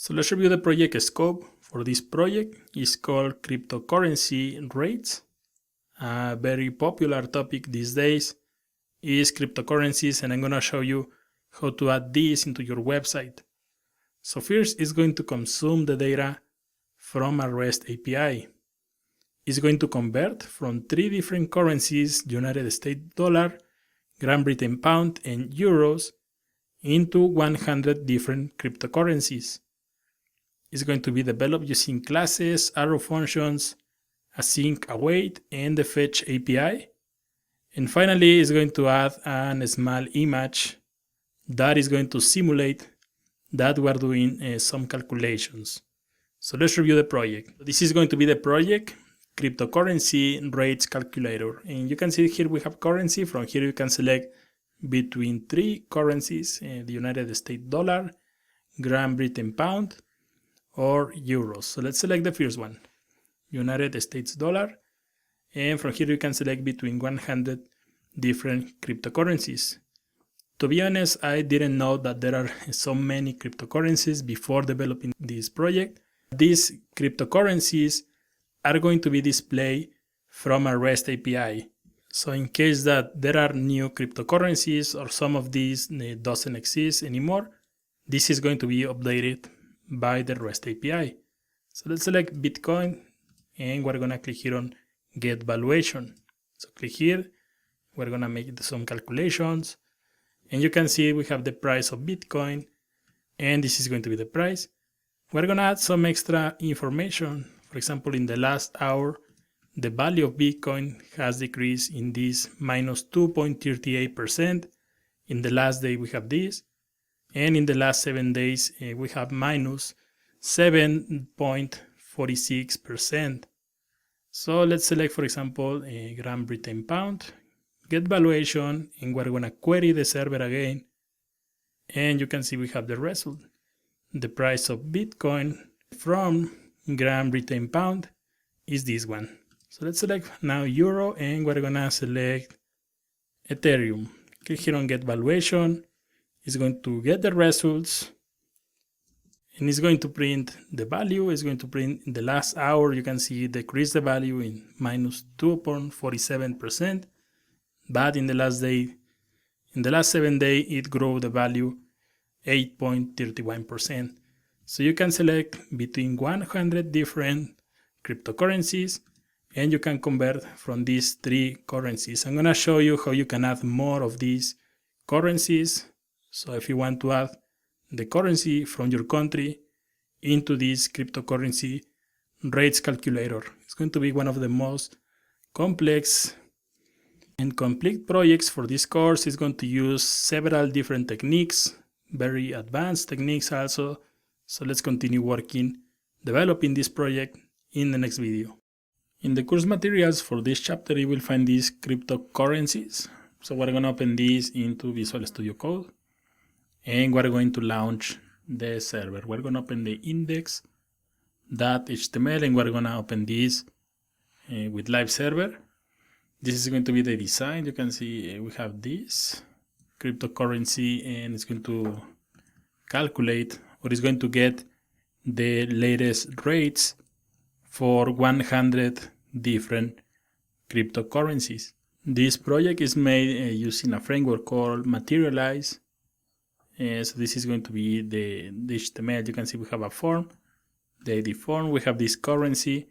So let's review the project scope for this project. It's called cryptocurrency rates. A very popular topic these days is cryptocurrencies, and I'm going to show you how to add this into your website. So first, it's going to consume the data from a REST API. It's going to convert from 3 different currencies, United States dollar, Great Britain pound, and euros, into 100 different cryptocurrencies. It's going to be developed using classes, arrow functions, async await, and the fetch API. And finally, it's going to add a small image that is going to simulate that we're doing some calculations. So let's review the project. This is going to be the project cryptocurrency rates calculator. And you can see here we have currency. From here you can select between 3 currencies, the United States dollar, Great Britain pound, or euros. So let's select the first one, United States dollar. And from here you can select between 100 different cryptocurrencies. To be honest, I didn't know that there are so many cryptocurrencies before developing this project. These cryptocurrencies are going to be displayed from a REST API. So in case that there are new cryptocurrencies or some of these doesn't exist anymore, this is going to be updated by the REST API. So let's select Bitcoin, and we're going to click here on Get Valuation. So click here, we're going to make some calculations, and you can see we have the price of Bitcoin, and this is going to be the price. We're going to add some extra information. For example, in the last hour, the value of Bitcoin has decreased in this minus 2.38%. In the last day, we have this. And in the last 7 days, we have minus 7.46%. So let's select, for example, Great Britain pound, get valuation, and we're going to query the server again. And you can see we have the result. The price of Bitcoin from Great Britain pound is this one. So let's select now euro, and we're going to select Ethereum. Click here on Get Valuation. It's going to get the results, and it's going to print the value. It's going to print in the last hour. You can see it decreased the value in minus 2.47%, but in the last day, in the last 7 days, it grew the value 8.31%. So you can select between 100 different cryptocurrencies, and you can convert from these 3 currencies. I'm going to show you how you can add more of these currencies. So if you want to add the currency from your country into this cryptocurrency rates calculator, it's going to be one of the most complex and complete projects for this course. It's going to use several different techniques, very advanced techniques also. So let's continue working, developing this project in the next video. In the course materials for this chapter, you will find these cryptocurrencies. So we're going to open this into Visual Studio Code, and we're going to launch the server. We're going to open the index.html, and we're going to open this with live server. This is going to be the design. You can see we have this cryptocurrency, and it's going to calculate, or it's going to get the latest rates for 100 different cryptocurrencies. This project is made using a framework called Materialize. So this is going to be the HTML. You can see we have a form, the ID form, we have this currency,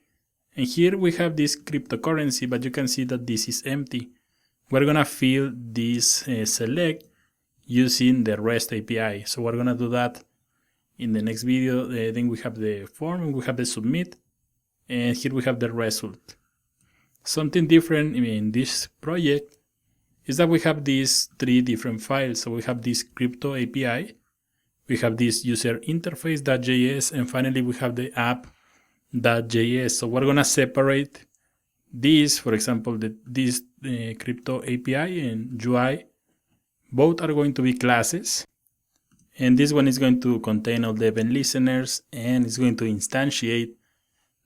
and here we have this cryptocurrency, but you can see that this is empty. We're going to fill this select using the REST API. So we're going to do that in the next video. Then we have the form, and we have the submit, and here we have the result. Something different in this project is that we have these 3 different files. So we have this crypto API, we have this user interface.js, and finally we have the app.js. So we're going to separate these, for example, this crypto API and UI. Both are going to be classes, and this one is going to contain all the event listeners, and it's going to instantiate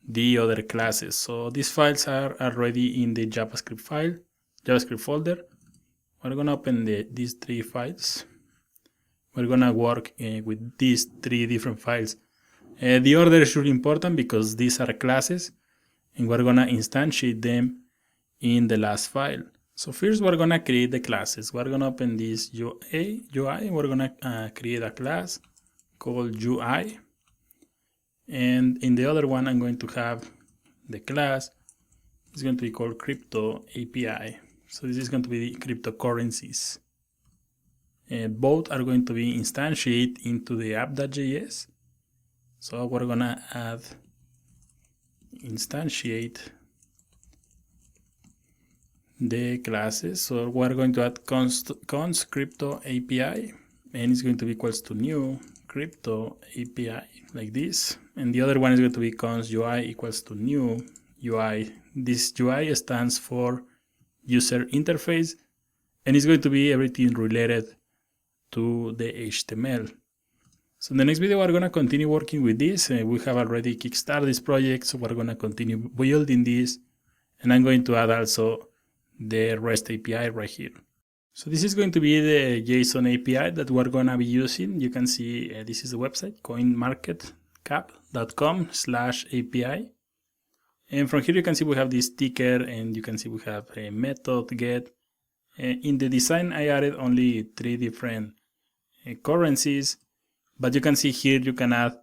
the other classes. So these files are already in the JavaScript folder. We're going to open these 3 files. We're going to work with these 3 different files The order is really important because these are classes and we're gonna instantiate them in the last file. So first we're gonna create the classes. We're gonna open this UI. We're gonna create a class called UI, and in the other one I'm going to have the class. It's going to be called Crypto API. So this is going to be the cryptocurrencies. And both are going to be instantiated into the app.js. So we're gonna add instantiate the classes. So we're going to add const crypto API, and it's going to be equals to new crypto API like this. And the other one is going to be const UI equals to new UI. This UI stands for user interface, and it's going to be everything related to the HTML. So in the next video, we're going to continue working with this. We have already kickstarted this project, so we're going to continue building this. And I'm going to add also the REST API right here. So this is going to be the JSON API that we're going to be using. You can see this is the website, coinmarketcap.com/API. And from here you can see we have this ticker, and you can see we have a method get. In the design, I added only 3 different currencies, but you can see here you can add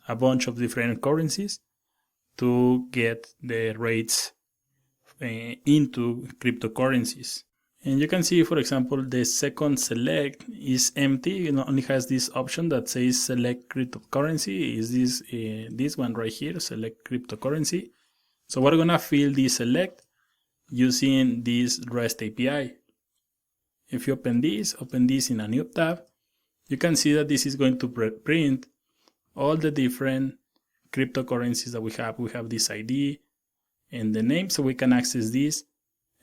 a bunch of different currencies to get the rates into cryptocurrencies. And you can see, for example, the second select is empty. It only has this option that says select cryptocurrency. Is this one right here, select cryptocurrency. So we're gonna fill this select using this REST API. If you open this in a new tab, you can see that this is going to print all the different cryptocurrencies that we have. We have this ID and the name, so we can access this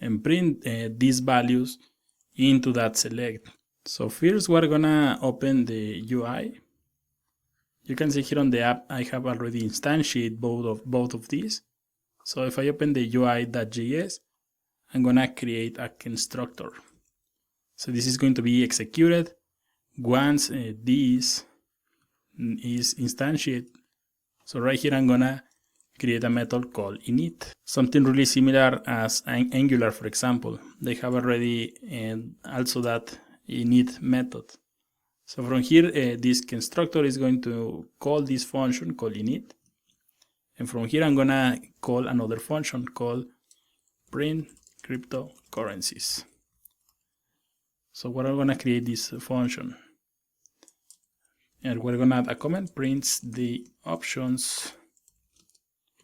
and print these values into that select. So first we're gonna open the UI. You can see here on the app I have already instantiated both of these. So if I open the UI.js, I'm gonna create a constructor. So this is going to be executed once this is instantiated. So right here I'm gonna create a method called init. Something really similar as Angular, for example. They have already also that init method. So from here, this constructor is going to call this function called init. And from here, I'm gonna call another function called print cryptocurrencies. So we're gonna create this function. And we're gonna add a comment, prints the options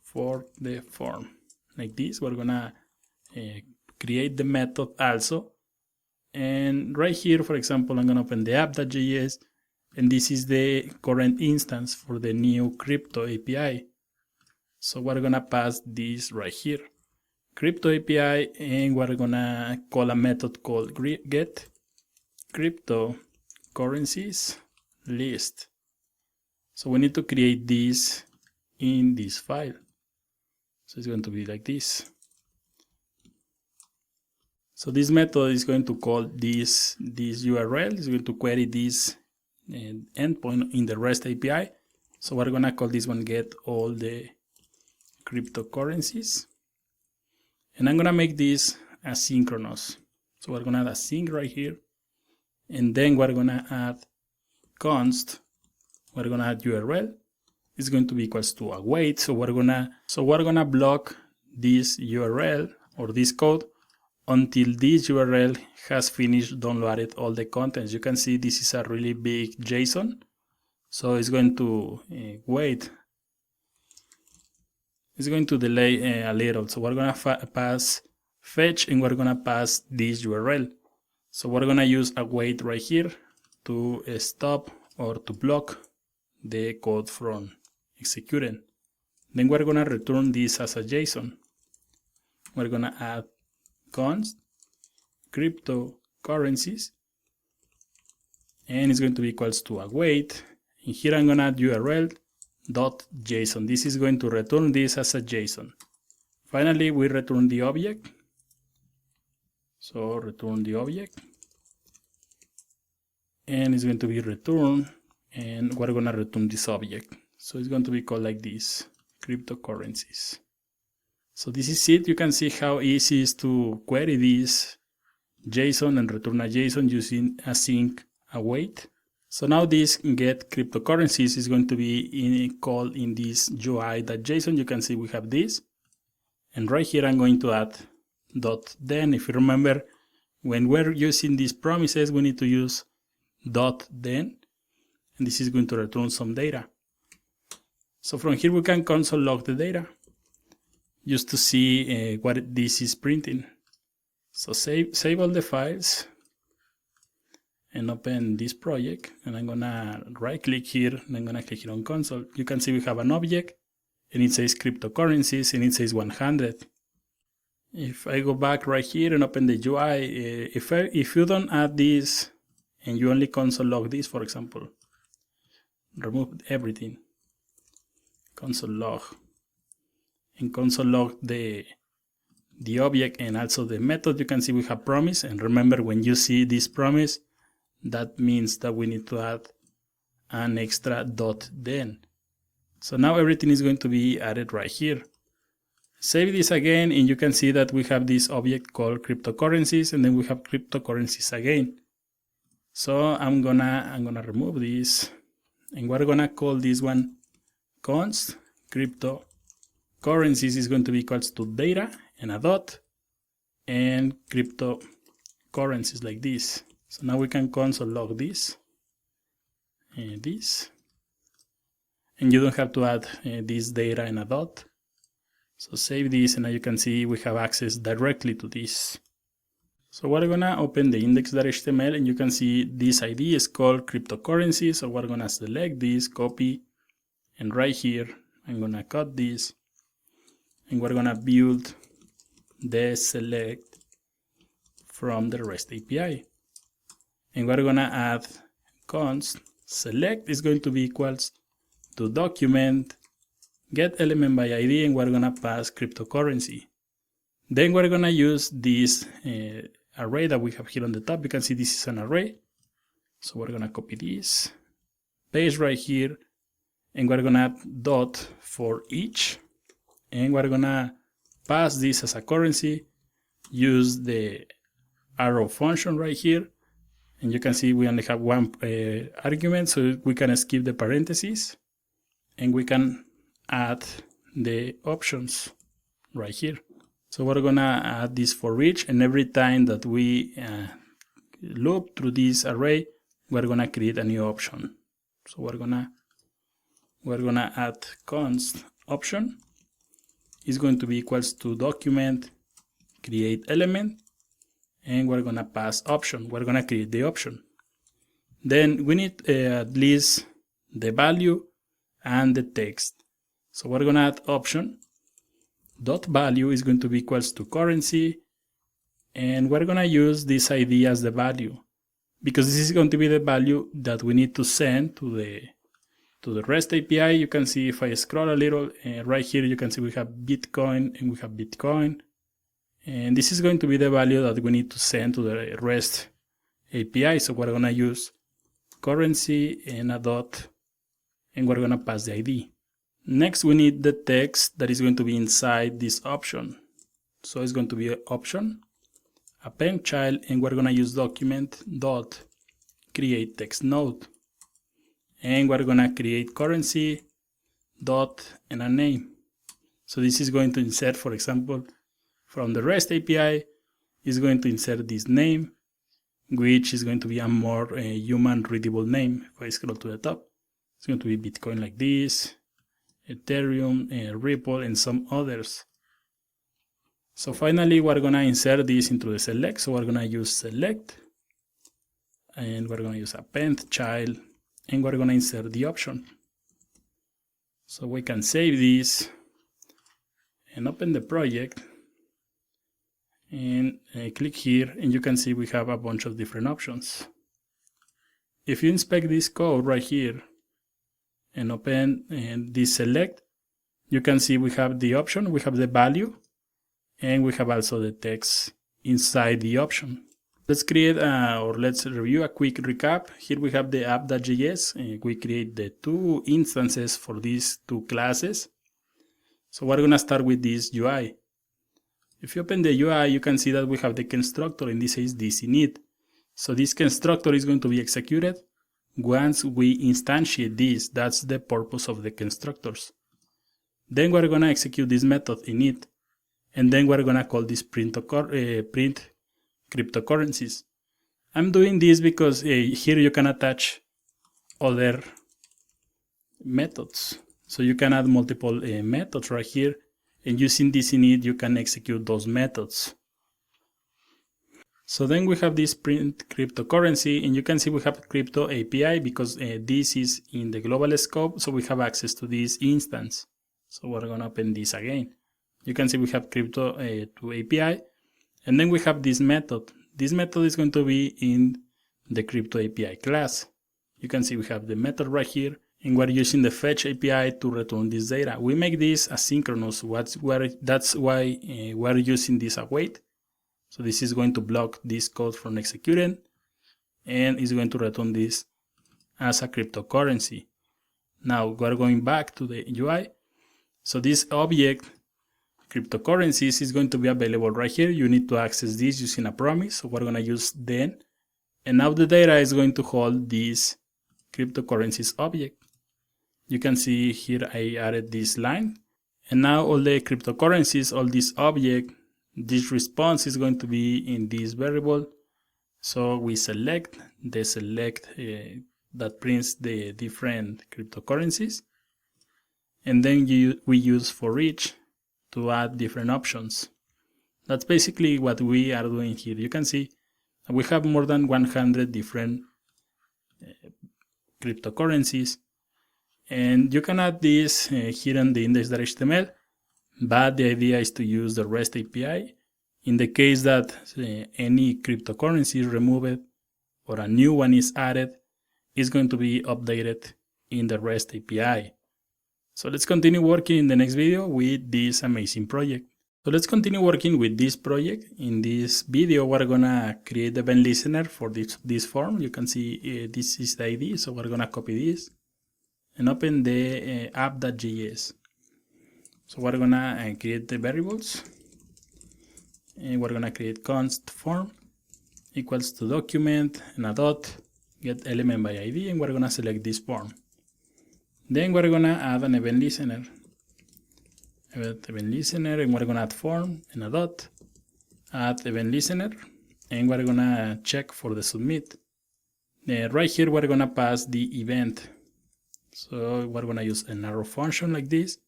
for the form. Like this, we're gonna create the method also. And right here, for example, I'm gonna open the app.js, and this is the current instance for the new crypto API. So we're gonna pass this right here, crypto API, and we're gonna call a method called get cryptocurrencies list. So we need to create this in this file. So it's going to be like this. So this method is going to call this URL. It's going to query this endpoint in the REST API. So we're gonna call this one get all the cryptocurrencies. And I'm gonna make this asynchronous. So we're gonna add async right here. And then we're gonna add const. We're gonna add URL. It's going to be equals to await. So we're gonna block this URL or this code until this URL has finished downloaded all the contents. You can see this is a really big JSON. So it's going to wait. It's going to delay a little. So we're gonna pass fetch, and we're gonna pass this URL. So we're gonna use await right here to stop or to block the code from executing. Then we're gonna return this as a JSON. We're gonna add const cryptocurrencies, and it's going to be equals to await. And here I'm gonna add URL.json. This is going to return this as a JSON. Finally, we return the object. So return the object, and it's going to be returned, and we're gonna return this object. So it's going to be called like this, cryptocurrencies. So this is it. You can see how easy it is to query this JSON and return a JSON using async await. So now this get cryptocurrencies is going to be called in this UI.json. You can see we have this. And right here I'm going to add .then. If you remember, when we're using these promises, we need to use .then. And this is going to return some data. So from here we can console log the data just to see what this is printing. So save all the files and open this project, and I'm gonna right click here and I'm gonna click here on console. You can see we have an object and it says cryptocurrencies and it says 100. If I go back right here and open the UI, if you don't add this and you only console log this, for example, remove everything, console log, and console log the object and also the method, you can see we have promise. And remember, when you see this promise, that means that we need to add an extra .then. So now everything is going to be added right here. Save this again, and you can see that we have this object called cryptocurrencies, and then we have cryptocurrencies again. So I'm gonna remove this, and we're gonna call this one const cryptocurrencies is going to be equals to data and a dot and cryptocurrencies like this. So now we can console log this and this, and you don't have to add this data and a dot. So save this, and now you can see we have access directly to this. So we're gonna open the index.html, and you can see this ID is called cryptocurrency. So we're gonna select this, copy, and right here I'm gonna cut this, and we're gonna build the select from the REST API. And we're gonna add const select is going to be equals to document get element by ID, and we're gonna pass cryptocurrency. Then we're gonna use this array that we have here on the top. You can see this is an array. So we're gonna copy this, paste right here, and we're gonna add dot for each, and we're gonna pass this as a currency. Use the arrow function right here, and you can see we only have one argument, so we can skip the parentheses, and we can add the options right here. So we're gonna add this for each, and every time that we loop through this array, we're gonna create a new option. So we're gonna add const option is going to be equals to document create element, and we're gonna pass option. We're gonna create the option. Then we need at least the value and the text. So we're gonna add option dot value is going to be equals to currency, and we're gonna use this ID as the value because this is going to be the value that we need to send to the REST API. You can see if I scroll a little right here, you can see we have Bitcoin and we have Bitcoin, and this is going to be the value that we need to send to the REST API. So we're gonna use currency and a dot, and we're gonna pass the ID. Next, we need the text that is going to be inside this option. So it's going to be option, append child, and we're gonna use document dot create text node, and we're gonna create currency dot and a name. So this is going to insert, for example, from the REST API, is going to insert this name, which is going to be a more human readable name. If I scroll to the top, it's going to be Bitcoin like this, Ethereum, Ripple, and some others. So finally, we're gonna insert this into the select. So we're gonna use select, and we're gonna use append child, and we're gonna insert the option. So we can save this and open the project, and click here, and you can see we have a bunch of different options. If you inspect this code right here and open this select, you can see we have the option, we have the value, and we have also the text inside the option. Let's create or let's review a quick recap. Here we have the app.js. We create the 2 instances for these 2 classes. So we're gonna start with this UI. If you open the UI, you can see that we have the constructor, in this case this init. So this constructor is going to be executed once we instantiate this. That's the purpose of the constructors. Then we're gonna execute this method init, and then we're gonna call this print cryptocurrencies. I'm doing this because here you can attach other methods. So you can add multiple methods right here, and using this init you can execute those methods. So then we have this print cryptocurrency, and you can see we have crypto API because this is in the global scope, so we have access to this instance. So we're gonna open this again. You can see we have crypto to API. And then we have this method. This method is going to be in the crypto API class. You can see we have the method right here, and we're using the fetch API to return this data. We make this asynchronous. That's why we're using this await. So this is going to block this code from executing, and it's going to return this as a cryptocurrency. Now we're going back to the UI. So this object cryptocurrencies is going to be available right here. You need to access this using a promise. So we're going to use then. And now the data is going to hold this cryptocurrencies object. You can see here I added this line. And now all the cryptocurrencies, all this object, this response is going to be in this variable. So we select the select that prints the different cryptocurrencies. And then we use for each to add different options. That's basically what we are doing here. You can see we have more than 100 different cryptocurrencies, and you can add this here in the index.html, but the idea is to use the REST API. In the case that any cryptocurrency is removed or a new one is added, it's going to be updated in the REST API. So let's continue working in the next video with this amazing project. So let's continue working with this project. In this video, we're gonna create the event listener for this form. You can see this is the ID, so we're gonna copy this and open the app.js. So we're gonna create the variables, and we're gonna create const form equals to document and a dot get element by ID, and we're gonna select this form. Then we're gonna add an event listener. Event listener, and we're gonna add form and a dot. Add event listener, and we're gonna check for the submit. Right here we're gonna pass the event. So we're gonna use an arrow function like this,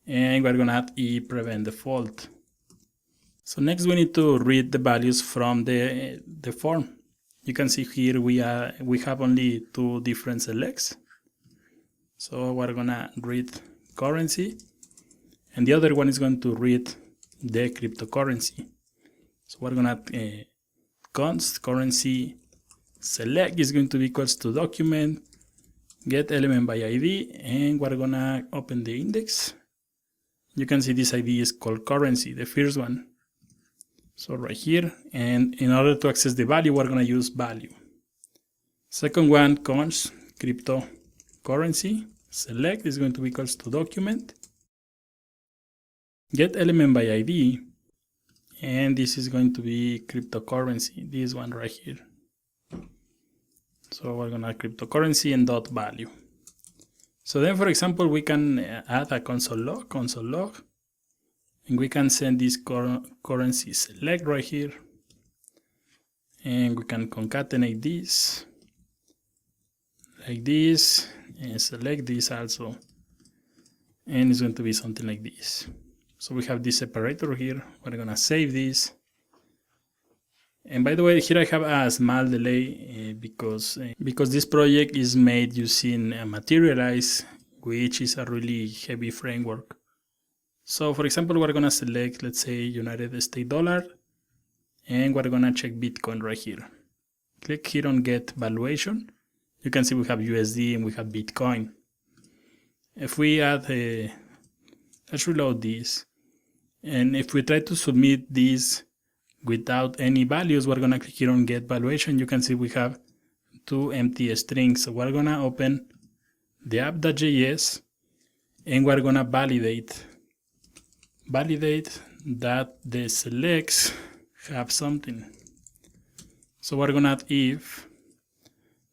and we're gonna add prevent default. So next we need to read the values from the form. You can see here we have only 2 different selects. So we're gonna read currency, and the other one is going to read the cryptocurrency. So we're gonna const currency select is going to be equals to document get element by ID, and we're gonna open the index. You can see this ID is called currency, the first one. So right here, and in order to access the value, we're gonna use value. Second one, const cryptocurrency select is going to be equals to document get element by ID, and this is going to be cryptocurrency, this one right here. So we're gonna add cryptocurrency and dot value. So then, for example, we can add a console log, and we can send this currency select right here, and we can concatenate this like this, and select this also, and it's going to be something like this. So we have this separator here. We're gonna save this, and by the way, here I have a small delay because this project is made using Materialize, which is a really heavy framework. So for example, we're gonna select, let's say, United States dollar, and we're gonna check Bitcoin right here. Click here on get valuation. You can see we have USD and we have Bitcoin. If we add let's reload this, and if we try to submit this without any values, we're gonna click here on get valuation. You can see we have 2 empty strings. So we're gonna open the app.js and we're gonna validate that the selects have something. So we're gonna add if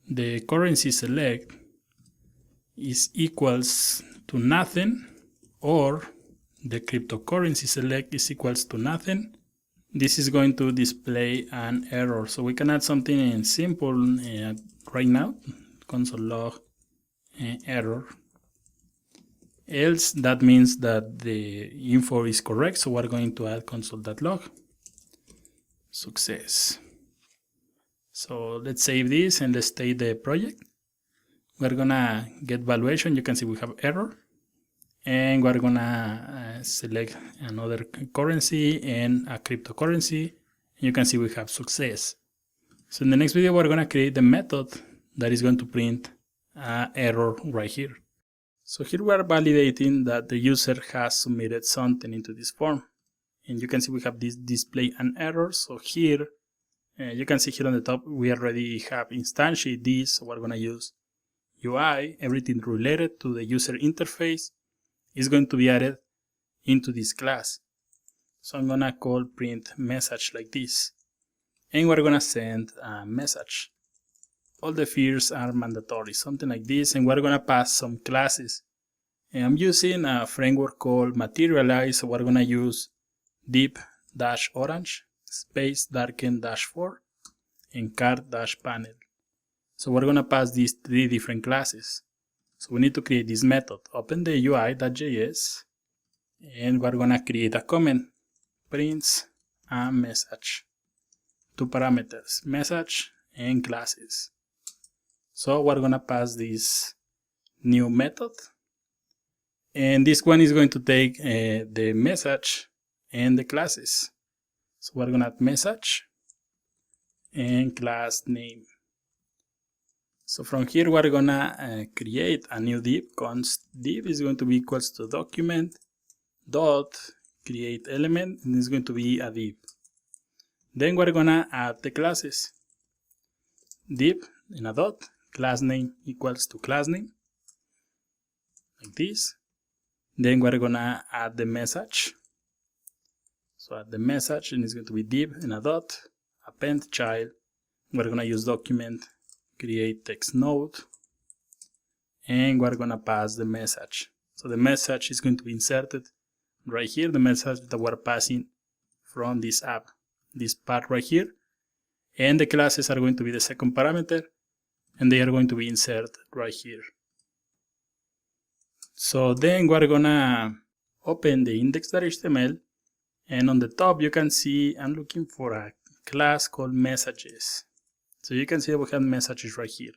the currency select is equals to nothing, or the cryptocurrency select is equals to nothing, this is going to display an error. So we can add something in simple right now, console log error. Else that means that the info is correct, so we're going to add console.log success. So let's save this and let's state the project. We're gonna get valuation. You can see we have error, and we're gonna select another currency and a cryptocurrency. You can see we have success. So in the next video, we're gonna create the method that is going to print an error right here. So here we are validating that the user has submitted something into this form, and you can see we have this display an error. So here you can see here on the top we already have instantiated this. So we're gonna use UI, everything related to the user interface is going to be added into this class. So I'm gonna call print message like this, and we're gonna send a message. All the fields are mandatory, something like this, and we're gonna pass some classes. And I'm using a framework called Materialize, so we're gonna use deep-orange, space darken-4, and card-panel. So we're gonna pass these 3 different classes. So we need to create this method. Open the UI.js, and we're gonna create a comment. Prints a message. 2 parameters, message and classes. So we're gonna pass this new method, and this one is going to take the message and the classes. So we're gonna add message and class name. So from here we're gonna create a new div. Const div is going to be equals to document dot create element, and it's going to be a div. Then we're gonna add the classes. Div in a dot, class name equals to class name, like this. Then we're gonna add the message. So add the message, and it's going to be div in a dot, append child. We're gonna use document create text node, and we're gonna pass the message. So the message is going to be inserted right here, the message that we're passing from this app, this part right here, and the classes are going to be the second parameter, and they are going to be inserted right here. So then we're gonna open the index.html, and on the top you can see I'm looking for a class called messages. So you can see we have messages right here,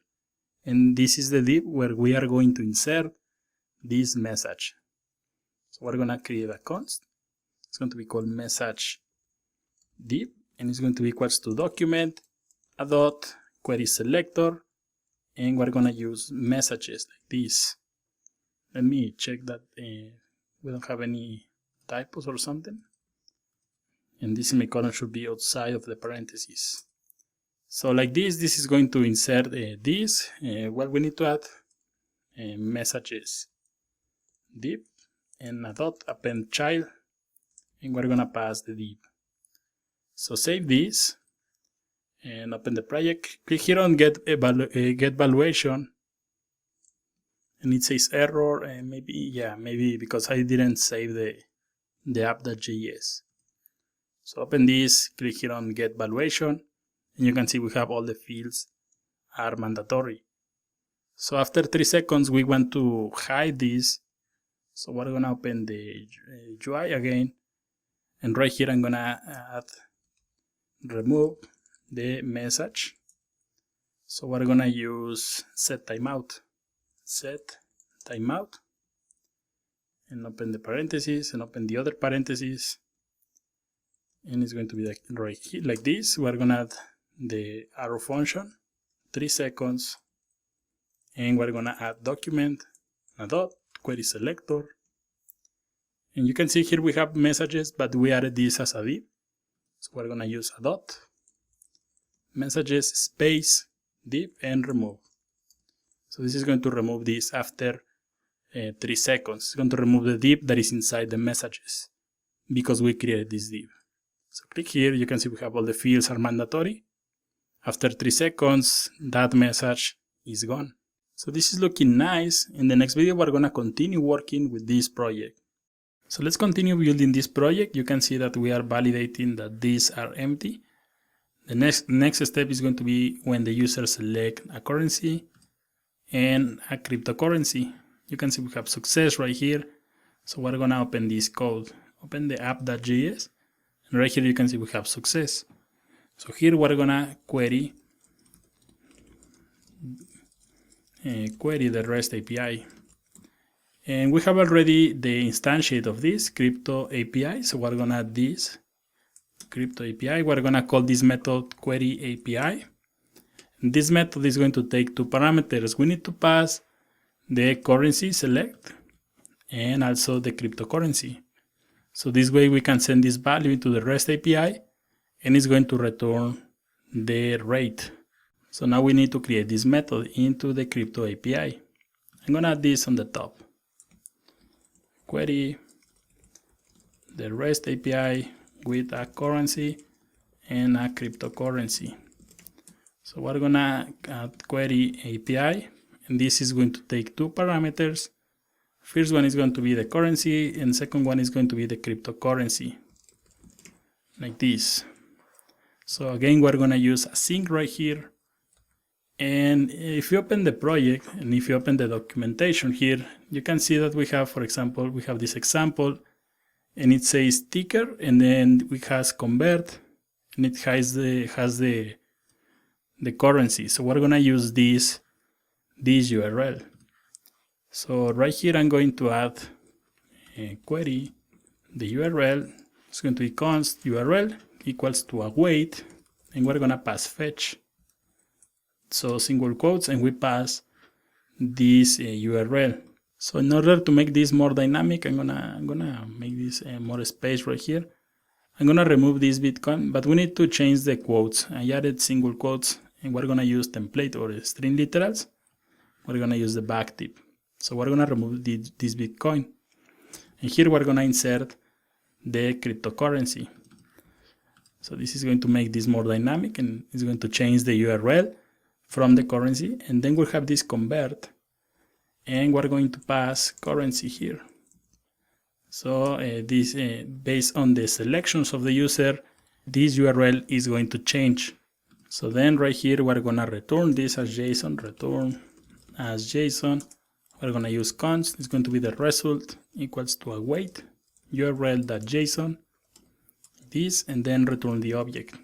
and this is the div where we are going to insert this message. So we're gonna create a const. It's going to be called message div, and it's going to be equals to document a dot query selector, and we're gonna use messages like this. Let me check that we don't have any typos or something, and this semicolon should be outside of the parentheses. So like this is going to insert this. What we need to add messages div and a dot append child, and we're gonna pass the div. So save this and open the project. Click here on get valuation, and it says error, and maybe because I didn't save the app.js. So open this, click here on get valuation, and you can see we have all the fields are mandatory. So after 3 seconds we want to hide this, so we're gonna open the UI again, and right here I'm gonna remove the message. So we're gonna use set timeout, and open the parentheses and open the other parentheses, and it's going to be like right here, like this. We're gonna add the arrow function, 3 seconds, and we're gonna add document a dot query selector, and you can see here we have messages, but we added this as a div. So we're gonna use a dot, messages, space, div, and remove. So this is going to remove this after 3 seconds. It's going to remove the div that is inside the messages because we created this div. So click here, you can see we have all the fields are mandatory. After 3 seconds, that message is gone. So this is looking nice. In the next video, we're gonna continue working with this project. So let's continue building this project. You can see that we are validating that these are empty. The next step is going to be when the user select a currency and a cryptocurrency. You can see we have success right here. So we're gonna open this code. Open the app.js, and right here you can see we have success. So here we're gonna query the REST API. And we have already the instantiate of this crypto API. So we're gonna add this crypto API. We're gonna call this method query API. And this method is going to take 2 parameters. We need to pass the currency select and also the cryptocurrency. So this way we can send this value into the REST API and it's going to return the rate. So now we need to create this method into the crypto API. I'm gonna add this on the top. Query the REST API with a currency and a cryptocurrency. So we're gonna add query API, and this is going to take 2 parameters. First one is going to be the currency, and second one is going to be the cryptocurrency, like this. So again, we're gonna use async right here. And if you open the project and if you open the documentation here, you can see that we have, for example, we have this example and it says ticker, and then we has convert, and it has the currency. So we're gonna use this URL. So right here I'm going to add a query the URL. It's going to be const URL equals to await, and we're gonna pass fetch. So single quotes, and we pass this URL. So in order to make this more dynamic, I'm gonna make this more space right here. I'm gonna remove this Bitcoin, but we need to change the quotes. I added single quotes, and we're gonna use template or string literals. We're gonna use the backtip. So we're gonna remove this Bitcoin, and here we're gonna insert the cryptocurrency. So this is going to make this more dynamic, and it's going to change the URL from the currency, and then we'll have this convert, and we're going to pass currency here. So this based on the selections of the user, this URL is going to change. So then right here we're gonna return this as JSON, return as JSON. We're gonna use const, it's going to be the result equals to await url.json, this, and then return the object.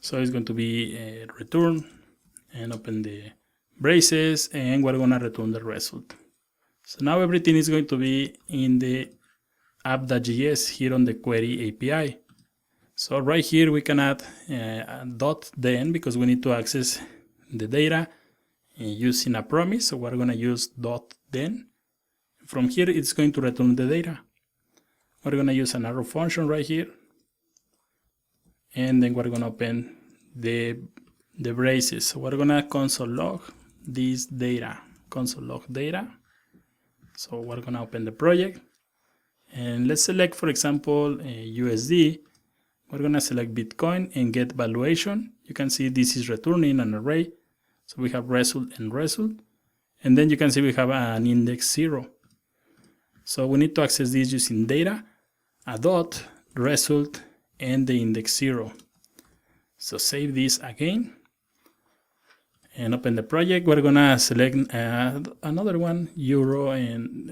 So it's going to be return, and open the braces, and we're gonna return the result. So now everything is going to be in the app.js here on the query API. So right here we can add a .then because we need to access the data using a promise. So we're gonna use .then. From here it's going to return the data. We're gonna use an arrow function right here, and then we're gonna open the braces. So we're gonna console log this data, console log data. So we're gonna open the project, and let's select, for example, USD. We're gonna select Bitcoin and get valuation. You can see this is returning an array. So we have result and result, and then you can see we have an index 0. So we need to access this using data, a dot, result, and the index 0. So save this again and open the project. We're gonna select another one, Euro and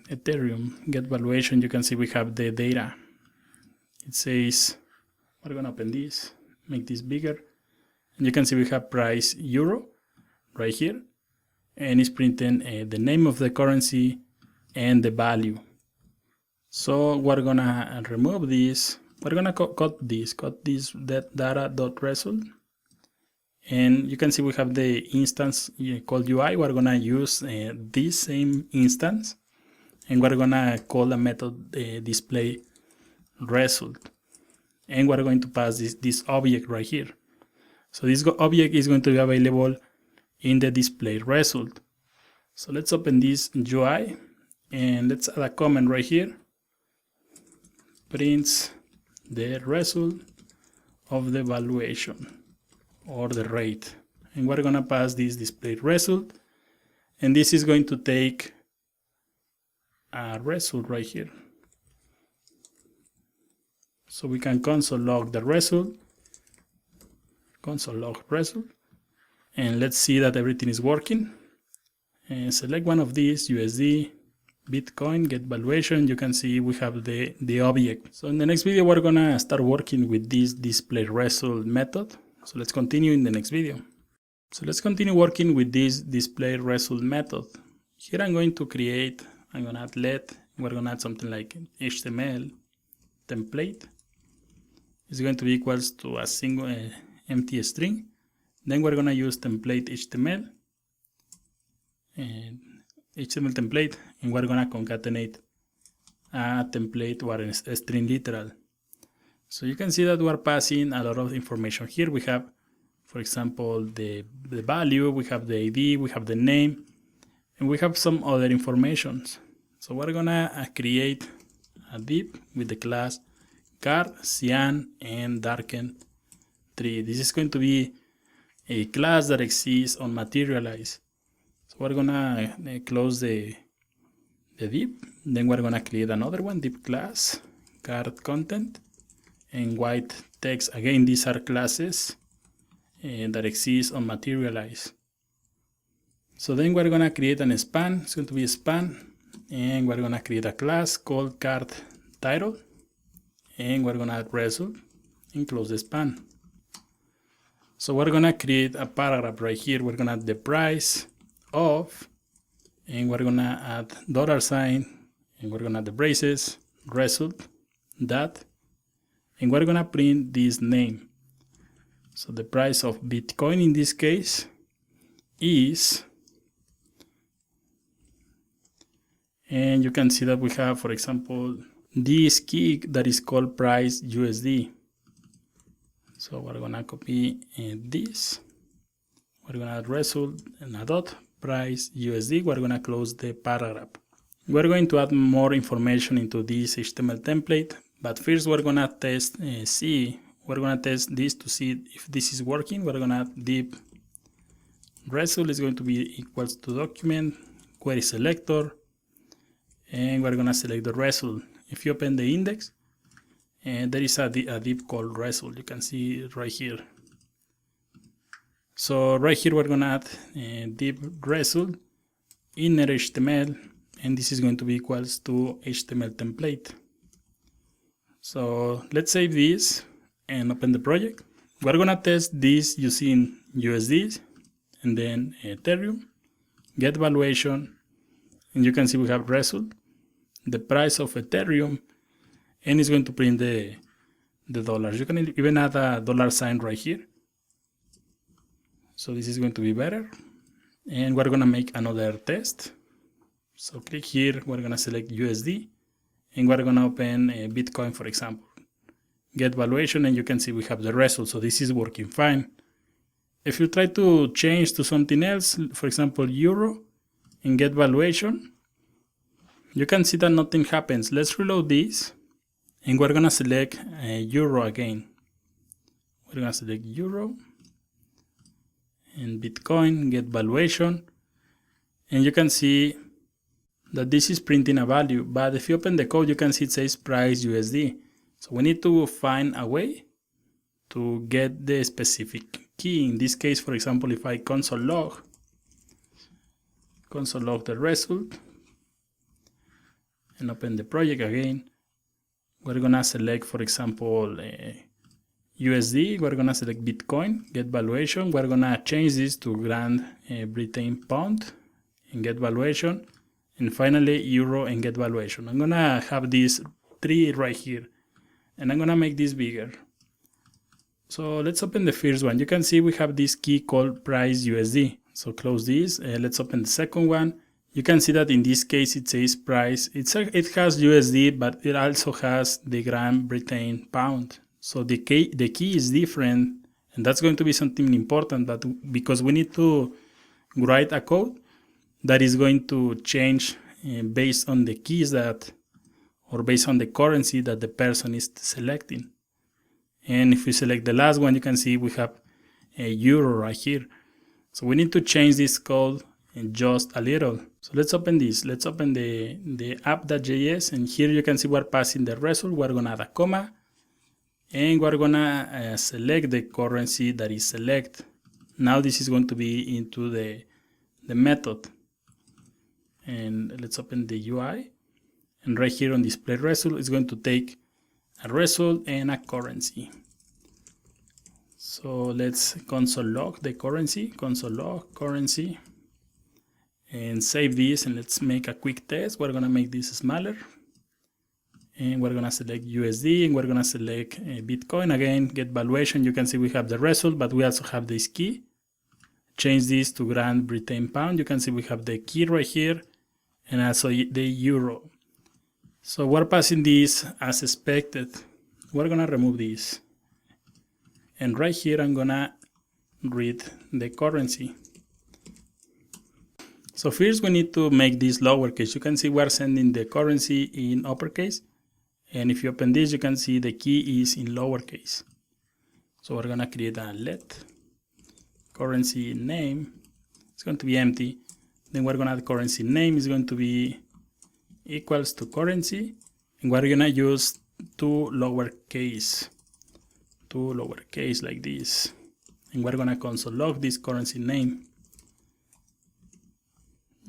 Ethereum, get valuation. You can see we have the data. It says, we're gonna open this, make this bigger, and you can see we have price Euro right here, and it's printing the name of the currency and the value. So we're gonna remove this. We're gonna cut this that data.result, and you can see we have the instance called UI. We're gonna use this same instance, and we're gonna call a method display result. And we're going to pass this object right here. So this object is going to be available in the display result. So let's open this UI and let's add a comment right here. Prints the result of the valuation or the rate. And we're going to pass this display result. And this is going to take a result right here. So we can console log the result, console log result, and let's see that everything is working. And select one of these, USD, Bitcoin, get valuation. You can see we have the object. So in the next video, we're gonna start working with this display result method. So let's continue in the next video. So let's continue working with this display result method. Here I'm going to create, I'm gonna add let, we're gonna add something like HTML template. It's going to be equals to a single empty string. Then we're gonna use template HTML and HTML template, and we're gonna concatenate a template or a string literal. So you can see that we're passing a lot of information here. We have, for example, the value, we have the ID, we have the name, and we have some other informations. So we're gonna create a div with the class card, cyan, and darken 3. This is going to be a class that exists on materialize. So we're gonna close the div. Then we're gonna create another one, div class, card content, and white text. Again, these are classes that exist on materialize. So then we're gonna create an span. It's going to be a span, and we're gonna create a class called card title. And we're gonna add result and close the span. So we're gonna create a paragraph right here. We're gonna add the price of, and we're gonna add $sign, and we're gonna add the braces, result, that, and we're gonna print this name. So the price of Bitcoin in this case is, and you can see that we have, for example, this key that is called price USD. So we're gonna copy this. We're gonna add result and a dot price USD. We're gonna close the paragraph. We're going to add more information into this HTML template, but first we're gonna test we're gonna test this to see if this is working. We're gonna add div result is going to be equals to document query selector, and we're gonna select the result. If you open the index, and there is a div called result, you can see it right here. So right here we're gonna add div result inner HTML, and this is going to be equals to HTML template. So let's save this and open the project. We're gonna test this using USD and then Ethereum, get valuation, and you can see we have result, the price of Ethereum, and it's going to print the dollars. You can even add a $sign right here. So this is going to be better. And we're gonna make another test. So click here, we're gonna select USD, and we're gonna open Bitcoin, for example. Get valuation, and you can see we have the result. So this is working fine. If you try to change to something else, for example, Euro, and get valuation, you can see that nothing happens. Let's reload this, and we're gonna select Euro again. We're gonna select Euro and Bitcoin, get valuation, and you can see that this is printing a value, but if you open the code, you can see it says price USD. So we need to find a way to get the specific key. In this case, for example, if I console log the result and open the project again, we're gonna select, for example, USD, we're gonna select Bitcoin, get valuation, we're gonna change this to Grand Britain Pound and get valuation, and finally Euro and get valuation. I'm gonna have these 3 right here, and I'm gonna make this bigger. So let's open the first one. You can see we have this key called price USD. So close this, let's open the second one, You can see that in this case it says price. It has USD, but it also has the Great Britain pound. So the key is different, and that's going to be something important, but because we need to write a code that is going to change based on the keys or based on the currency that the person is selecting. And if we select the last one, you can see we have a euro right here. So we need to change this code just a little. So let's open this. Let's open the app.js, and here you can see we're passing the result. We're gonna add a comma, and we're gonna select the currency that is select. Now this is going to be into the method. And let's open the UI, and right here on display result, it's going to take a result and a currency. So let's console log the currency, console log currency, and save this, and let's make a quick test. We're gonna make this smaller, and we're gonna select USD, and we're gonna select Bitcoin. Again, get valuation. You can see we have the result, but we also have this key. Change this to Great Britain pound. You can see we have the key right here, and also the euro. So we're passing this as expected. We're gonna remove this, and right here I'm gonna read the currency. So first we need to make this lowercase. You can see we're sending the currency in uppercase, and if you open this, you can see the key is in lowercase. So we're gonna create a let currency name. It's going to be empty. Then we're gonna add currency name is going to be equals to currency, and we're gonna use two lowercase like this, and we're gonna console log this currency name.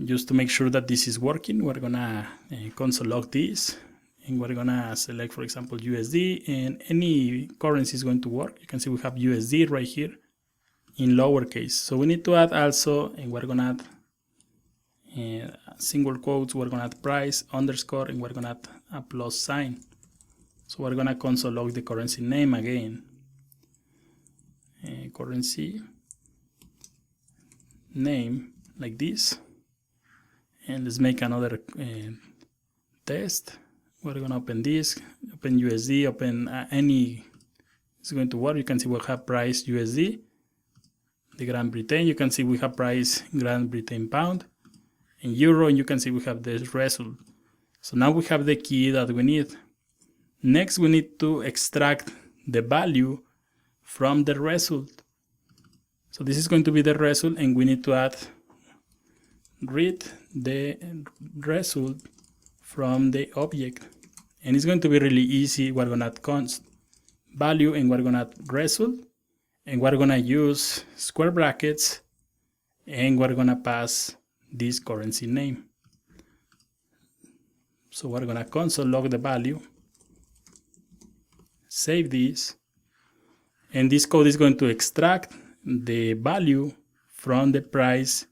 Just to make sure that this is working, we're gonna console log this, and we're gonna select, for example, USD, and any currency is going to work. You can see we have USD right here in lowercase. So we need to add also, and we're gonna add single quotes, we're gonna add price, underscore, and we're gonna add a plus sign. So we're gonna console log the currency name again. Currency name like this. And let's make another test. We're gonna open this, open USD, open any, it's going to work. You can see we have price USD, the Great Britain, you can see we have price Great Britain pound, and euro, and you can see we have this result. So now we have the key that we need. Next we need to extract the value from the result. So this is going to be the result, and we need to add read the result from the object, and it's going to be really easy. We're gonna add const value, and we're gonna add result, and we're gonna use square brackets, and we're gonna pass this currency name. So we're gonna console log the value, save this, and this code is going to extract the value from the price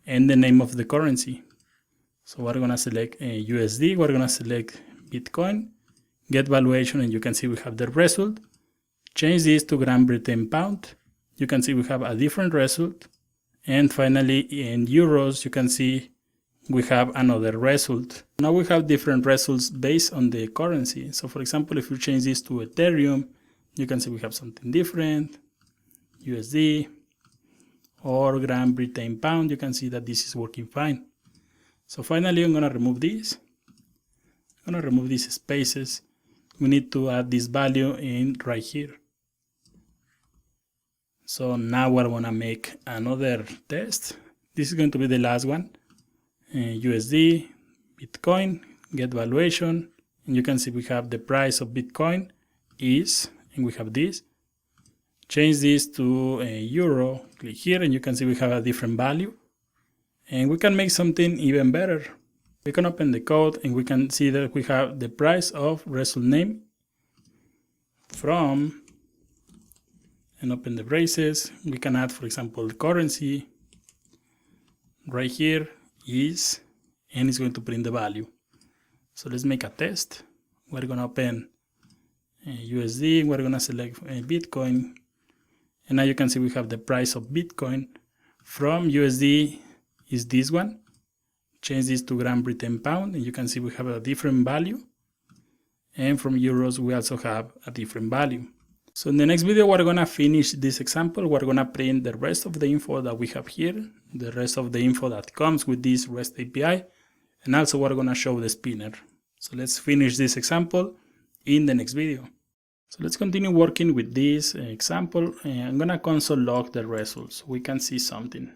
and the name of the currency. So we're gonna select USD, we're gonna select Bitcoin, get valuation, and you can see we have the result. Change this to Great Britain pound. You can see we have a different result. And finally, in euros, you can see we have another result. Now we have different results based on the currency. So for example, if we change this to Ethereum, you can see we have something different, USD, or Great Britain pound. You can see that this is working fine. So finally, I'm gonna remove this. I'm gonna remove these spaces. We need to add this value in right here. So now we're gonna make another test. This is going to be the last one. USD, Bitcoin, get valuation, and you can see we have the price of Bitcoin is, and we have this. Change this to a euro, click here, and you can see we have a different value. And we can make something even better. We can open the code, and we can see that we have the price of result name from, and open the braces. We can add, for example, the currency right here is, and it's going to print the value. So let's make a test. We're gonna open USD, we're gonna select Bitcoin, and now you can see we have the price of Bitcoin from USD is this one, change this to Great Britain pound, and you can see we have a different value. And from euros, we also have a different value. So in the next video, we're gonna finish this example. We're gonna print the rest of the info that we have here, the rest of the info that comes with this REST API, and also we're gonna show the spinner. So let's finish this example in the next video. So let's continue working with this example. I'm gonna console log the results so we can see something.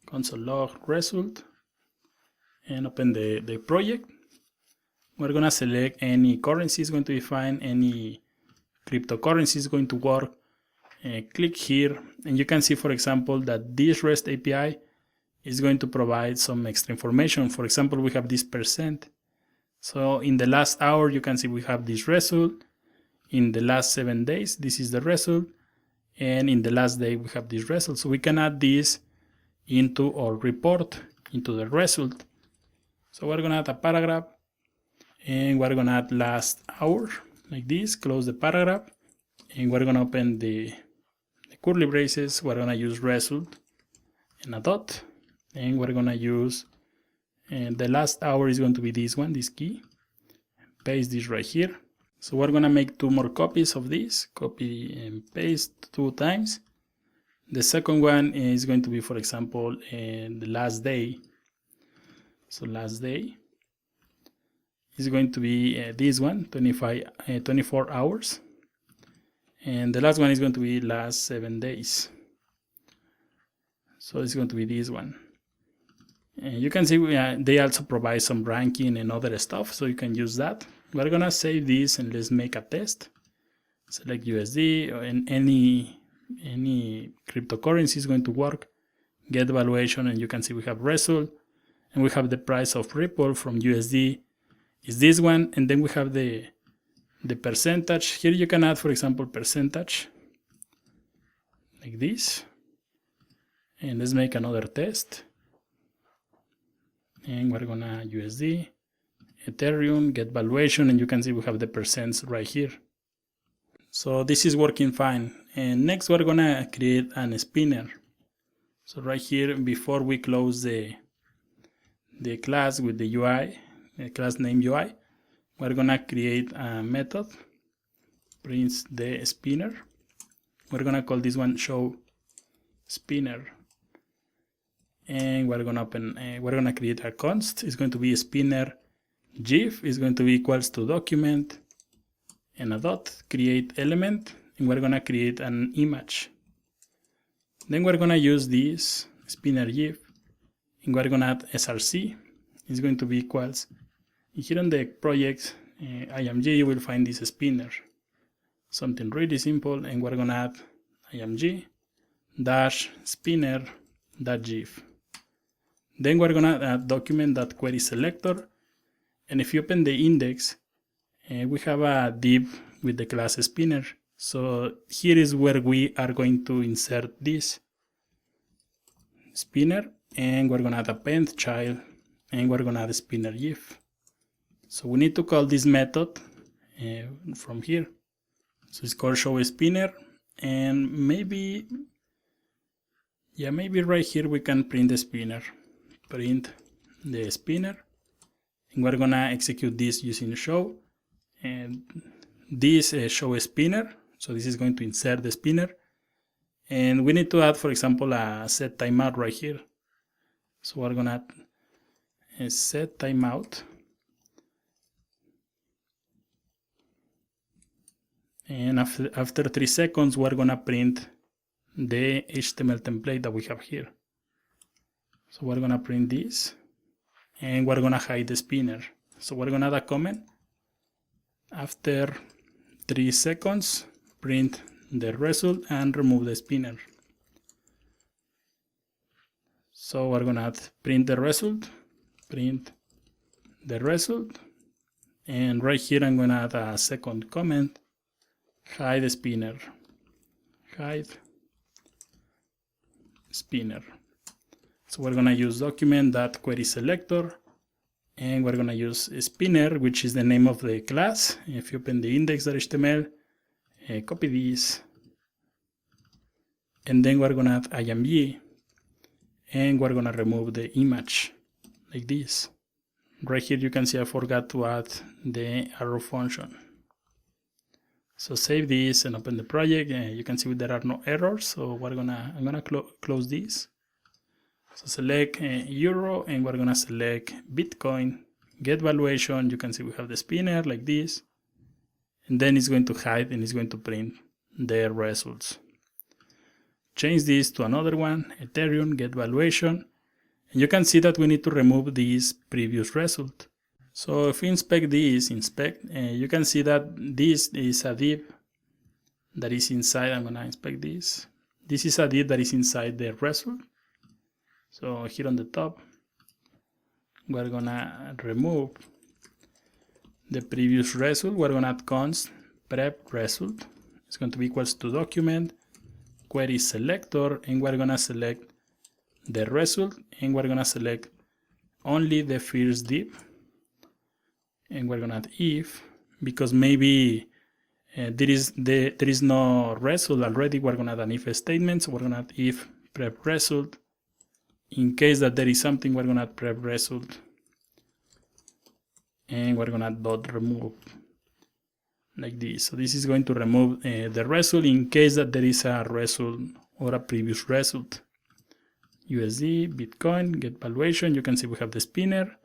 Console log result, and open the project. We're gonna select any currency is going to be fine, any cryptocurrency is going to work. Click here, and you can see, for example, that this REST API is going to provide some extra information. For example, we have this %. So in the last hour, you can see we have this result. In the last 7 days, this is the result. And in the last day, we have this result. So we can add this into our report, into the result. So we're gonna add a paragraph, and we're gonna add last hour, like this, close the paragraph, and we're gonna open the curly braces. We're gonna use result and a dot, and we're gonna use, and the last hour is going to be this one, this key. Paste this right here. So we're gonna make 2 more copies of this, copy and paste 2 times. The second one is going to be, for example, the last day. So last day is going to be this one, 24 hours. And the last one is going to be last 7 days. So it's going to be this one. And you can see they also provide some ranking and other stuff, so you can use that. We're gonna save this and let's make a test. Select USD, and any cryptocurrency is going to work. Get valuation, and you can see we have result, and we have the price of Ripple from USD is this one, and then we have the percentage. Here you can add, for example, percentage like this. And let's make another test. And we're gonna USD, Ethereum, get valuation, and you can see we have the percents right here. So this is working fine. And next we're gonna create an spinner. So right here, before we close the class with the UI, the class name UI, we're gonna create a method, prints the spinner. We're gonna call this one show spinner. And we're gonna create a const. It's going to be a spinner GIF is going to be equals to document and a dot, create element, and we're gonna create an image. Then we're gonna use this spinner GIF, and we're gonna add src. It's going to be equals, here on the project img, you will find this spinner. Something really simple, and we're gonna add img dash spinner dot GIF. Then we're gonna add document.query selector, and if you open the index, we have a div with the class spinner. So here is where we are going to insert this spinner, and we're gonna add append child, and we're gonna add a spinner GIF. So we need to call this method from here. So it's called show spinner, and maybe right here we can print the spinner. Print the spinner, and we're gonna execute this using show, and this show spinner. So this is going to insert the spinner, and we need to add, for example, a set timeout right here. So we're gonna add a set timeout, and after 3 seconds we're gonna print the HTML template that we have here. So we're gonna print this, and we're gonna hide the spinner. So we're gonna add a comment. After 3 seconds, print the result and remove the spinner. So we're gonna add print the result, and right here I'm gonna add a second comment, hide the spinner, hide spinner. So we're gonna use document.query selector, and we're gonna use spinner, which is the name of the class. If you open the index.html, copy this, and then we're gonna add img, and we're gonna remove the image like this. Right here you can see I forgot to add the arrow function. So save this and open the project. You can see there are no errors. So I'm gonna close this. So select euro, and we're gonna select Bitcoin. Get valuation. You can see we have the spinner like this, and then it's going to hide and it's going to print the results. Change this to another one, Ethereum, get valuation, and you can see that we need to remove this previous result. So if we inspect this, you can see that this is a div that is inside. I'm gonna inspect this. This is a div that is inside the result. So here on the top, we're gonna remove the previous result. We're gonna add const prep result. It's going to be equals to document query selector, and we're gonna select the result, and we're gonna select only the first div, and we're gonna add if, because maybe there is no result already. We're gonna add an if statement, so we're gonna add if prep result. In case that there is something, we're gonna add prep result, and we're gonna add dot remove like this. So this is going to remove the result in case that there is a result or a previous result. USD, Bitcoin, get valuation. You can see we have the spinner,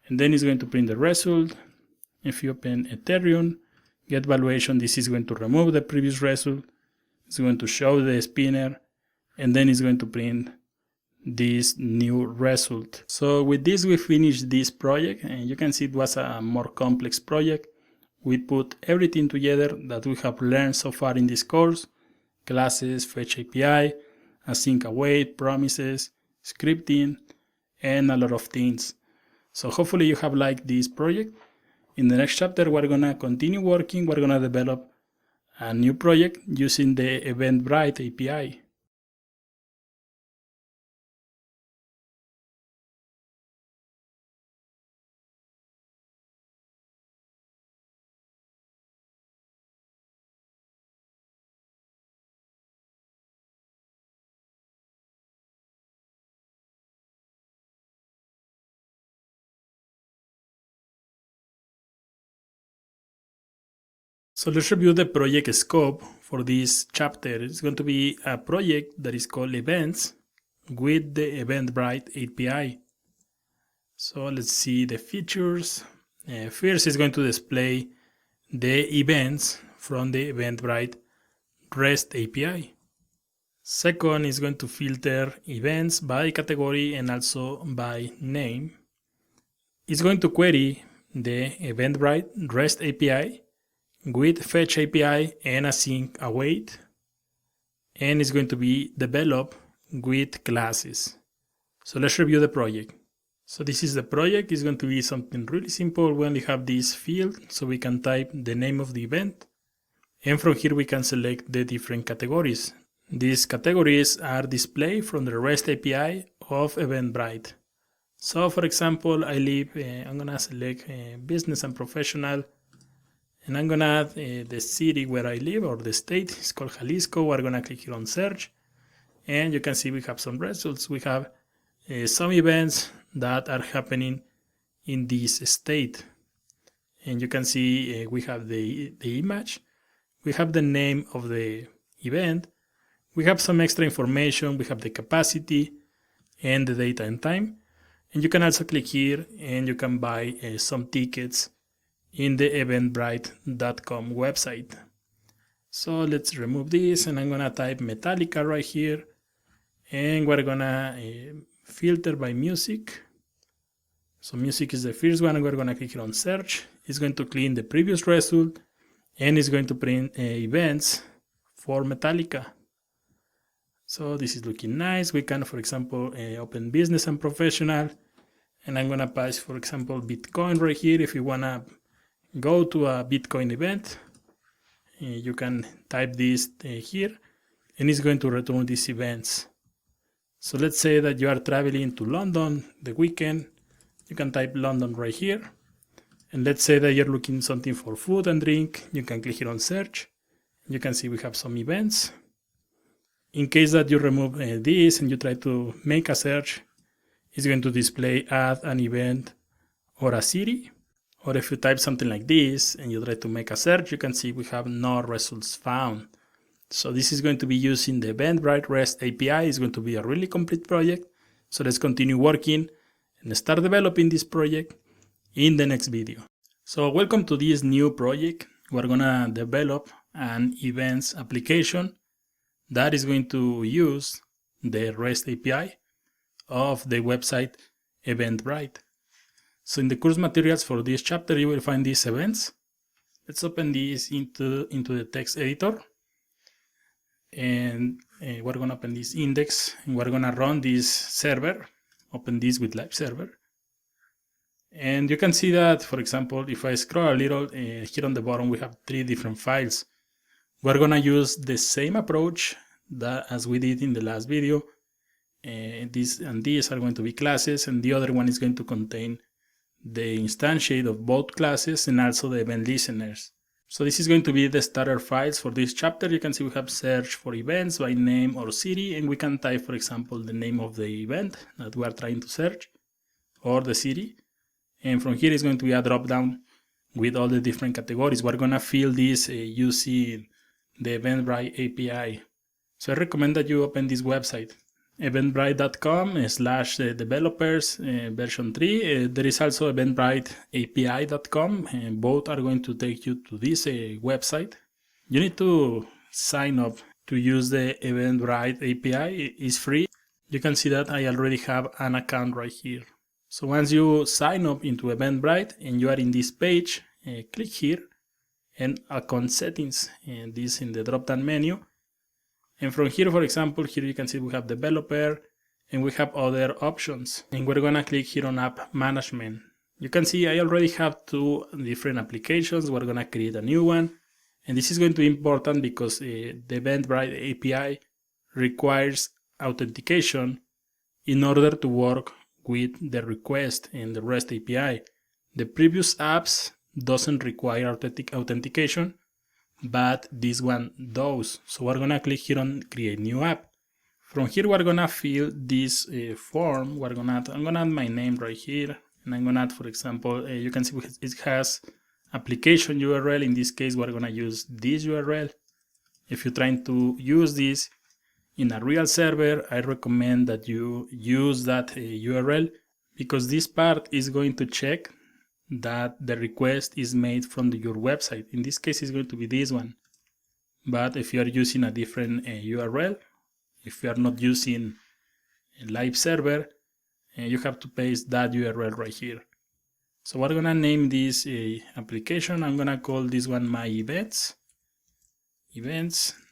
and then it's going to print the result. If you open Ethereum, get valuation, this is going to remove the previous result. It's going to show the spinner, and then it's going to print this new result. So with this we finished this project, and you can see it was a more complex project. We put everything together that we have learned so far in this course: classes, fetch API, async await, promises, scripting, and a lot of things. So hopefully you have liked this project. In the next chapter we're gonna continue working. We're gonna develop a new project using the Eventbrite API. So let's review the project scope for this chapter. It's going to be a project that is called Events with the Eventbrite API. So let's see the features. First, it's going to display the events from the Eventbrite REST API. Second, it's going to filter events by category and also by name. It's going to query the Eventbrite REST API with fetch API and async await, and it's going to be developed with classes. So let's review the project. So this is the project. It's going to be something really simple. We only have this field, so we can type the name of the event, and from here we can select the different categories. These categories are displayed from the REST API of Eventbrite. So for example, I'm gonna select business and professional, and I'm gonna add the city where I live, or the state. It's called Jalisco. We're gonna click here on search, and you can see we have some results. We have some events that are happening in this state, and you can see we have the image, we have the name of the event, we have some extra information, we have the capacity and the date and time, and you can also click here and you can buy some tickets in the eventbrite.com website. So let's remove this, and I'm gonna type Metallica right here, and we're gonna filter by music. So music is the first one, and we're gonna click here on search. It's going to clean the previous result, and it's going to print events for Metallica. So this is looking nice. We can, for example, open business and professional, and I'm gonna pass, for example, Bitcoin right here. If you wanna go to a Bitcoin event, you can type this here, and it's going to return these events. So let's say that you are traveling to London the weekend. You can type London right here, and let's say that you're looking something for food and drink. You can click here on search. You can see we have some events. In case that you remove this and you try to make a search it's going to display add an event or a city. Or if you type something like this and you try to make a search, you can see we have no results found. So this is going to be using the Eventbrite REST API. It's going to be a really complete project. So let's continue working and start developing this project in the next video. So welcome to this new project. We're gonna develop an events application that is going to use the REST API of the website Eventbrite. So in the course materials for this chapter, you will find these events. Let's open this into the text editor. And we're going to open this index and we're going to run this server. Open this with live server. And you can see that, for example, if I scroll a little, here on the bottom, we have 3 different files. We're going to use the same approach as we did in the last video. These and these are going to be classes, and the other one is going to contain the instantiate of both classes and also the event listeners. So this is going to be the starter files for this chapter. You can see we have search for events by name or city, and we can type, for example, the name of the event that we are trying to search or the city. And from here is going to be a drop down with all the different categories. We're going to fill this using the Eventbrite API. So I recommend that you open this website, eventbrite.com/developers version 3. There is also eventbriteapi.com, and both are going to take you to this website. You need to sign up to use the Eventbrite API. It's free. You can see that I already have an account right here. So once you sign up into Eventbrite and you are in this page, click here and account settings, and this in the drop down menu. And from here, for example, here you can see we have developer and we have other options. And we're gonna click here on app management. You can see I already have 2 different applications. We're gonna create a new one. And this is going to be important because the Eventbrite API requires authentication in order to work with the request in the REST API. The previous apps doesn't require authentication, but this one does. So we're gonna click here on create new app. From here we're gonna fill this form. I'm gonna add my name right here, and I'm gonna add, for example, you can see it has application URL. In this case we're gonna use this URL. If you're trying to use this in a real server, I recommend that you use that URL, because this part is going to check that the request is made from your website. In this case, it's going to be this one. But if you are using a different URL, if you are not using a live server, you have to paste that URL right here. So we're gonna name this application. I'm gonna call this one my events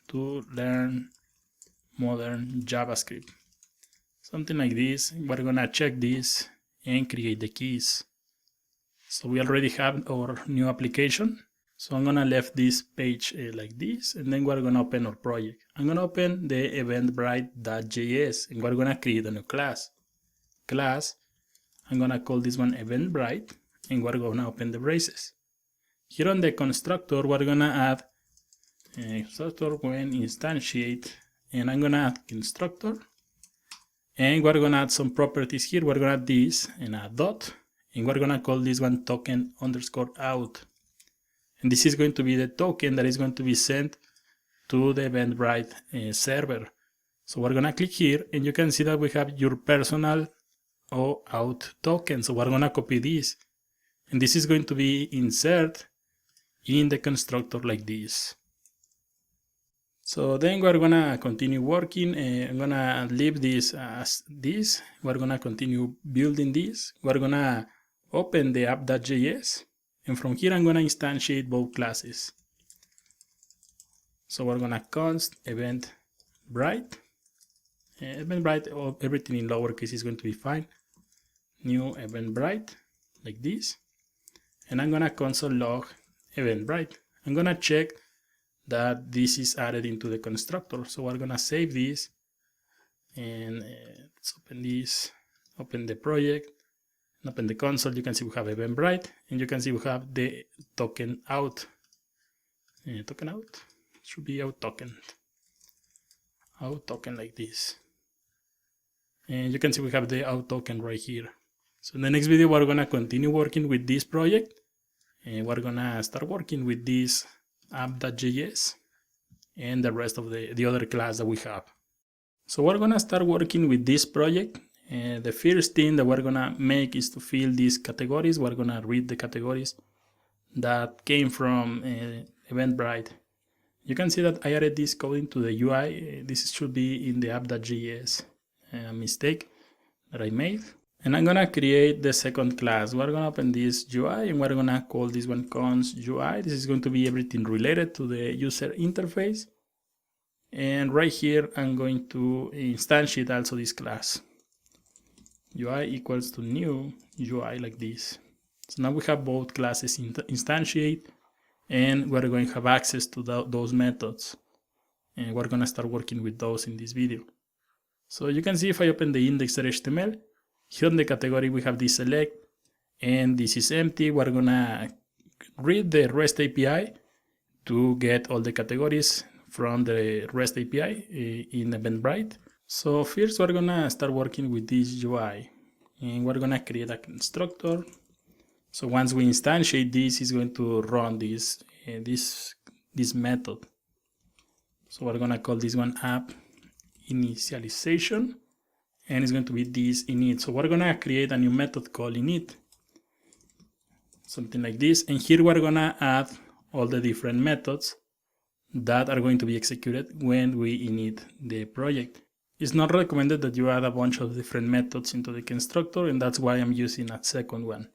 to learn modern JavaScript, something like this. We're gonna check this and create the keys. So we already have our new application. So I'm gonna leave this page like this, and then we're gonna open our project. I'm gonna open the eventbrite.js, and we're gonna create a new class. I'm gonna call this one Eventbrite, and we're gonna open the braces. Here on the constructor, we're gonna add constructor when instantiate, and I'm gonna add constructor, and we're gonna add some properties here. We're gonna add this and a dot, and we're gonna call this one token_out. And this is going to be the token that is going to be sent to the Eventbrite server. So we're gonna click here, and you can see that we have your personal out token. So we're gonna copy this, and this is going to be insert in the constructor like this. So then we're gonna continue working. I'm gonna leave this as this. We're gonna continue building this. We're gonna open the app.js, and from here I'm gonna instantiate both classes. So we're gonna const Eventbrite. Everything in lowercase is going to be fine. New Eventbrite like this, and I'm gonna console log Eventbrite. I'm gonna check that this is added into the constructor. So we're gonna save this, and let's open this, open the project, and open the console. You can see we have Eventbrite, and you can see we have the token out. Token out should be out token like this. And you can see we have the out token right here. So in the next video, we're gonna continue working with this project, and we're gonna start working with this app.js and the rest of the other class that we have. So we're gonna start working with this project. The first thing that we're gonna make is to fill these categories. We're gonna read the categories that came from Eventbrite. You can see that I added this code into the UI. This should be in the app.js mistake that I made. And I'm gonna create the second class. We're gonna open this UI and we're gonna call this one cons UI. This is going to be everything related to the user interface. And right here, I'm going to instantiate also this class. UI equals to new UI like this. So now we have both classes instantiate, and we're going to have access to those methods. And we're gonna start working with those in this video. So you can see if I open the index.html, here in the category we have this select, and this is empty. We're gonna read the REST API to get all the categories from the REST API in Eventbrite. So first we're gonna start working with this UI, and we're gonna create a constructor. So once we instantiate this, it's going to run this method. So we're gonna call this one app initialization, and it's going to be this init. So we're gonna create a new method called init, something like this. And here we're gonna add all the different methods that are going to be executed when we init the project. It's not recommended that you add a bunch of different methods into the constructor, and that's why I'm using a second one.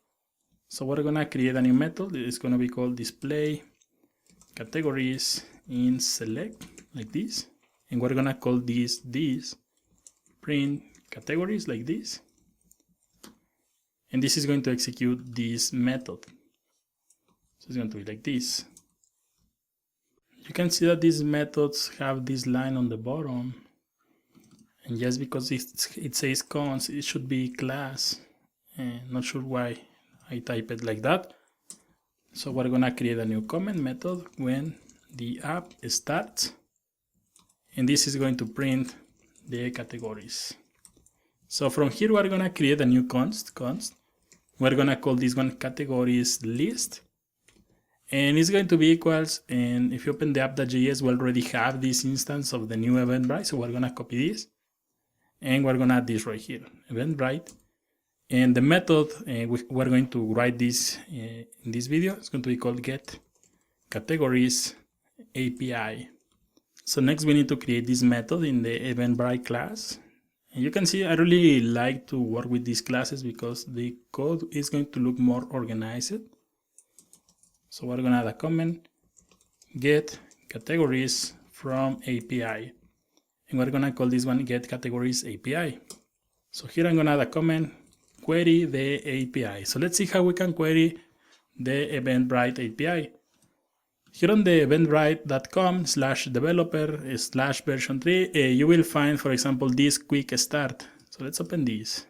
So we're gonna create a new method. It's gonna be called display categories in select like this, and we're gonna call this print categories like this, and this is going to execute this method. So it's going to be like this. You can see that these methods have this line on the bottom, and just because it says cons, it should be class, and not sure why I type it like that. So we're gonna create a new comment method when the app starts, and this is going to print the categories. So from here we're gonna create a new const. We're gonna call this one categories list, and it's going to be equals, and if you open the app.js, we already have this instance of the new Eventbrite. So we're gonna copy this, and we're gonna add this right here, Eventbrite. And the method we're going to write this in this video is going to be called get categories API. So next we need to create this method in the Eventbrite class. And you can see I really like to work with these classes because the code is going to look more organized. So we're going to add a comment, get categories from API. And we're going to call this one get categories API. So here I'm going to add a comment, query the API. So let's see how we can query the Eventbrite API. Here on the eventbrite.com/developer/version3, you will find, for example, this quick start. So let's open this.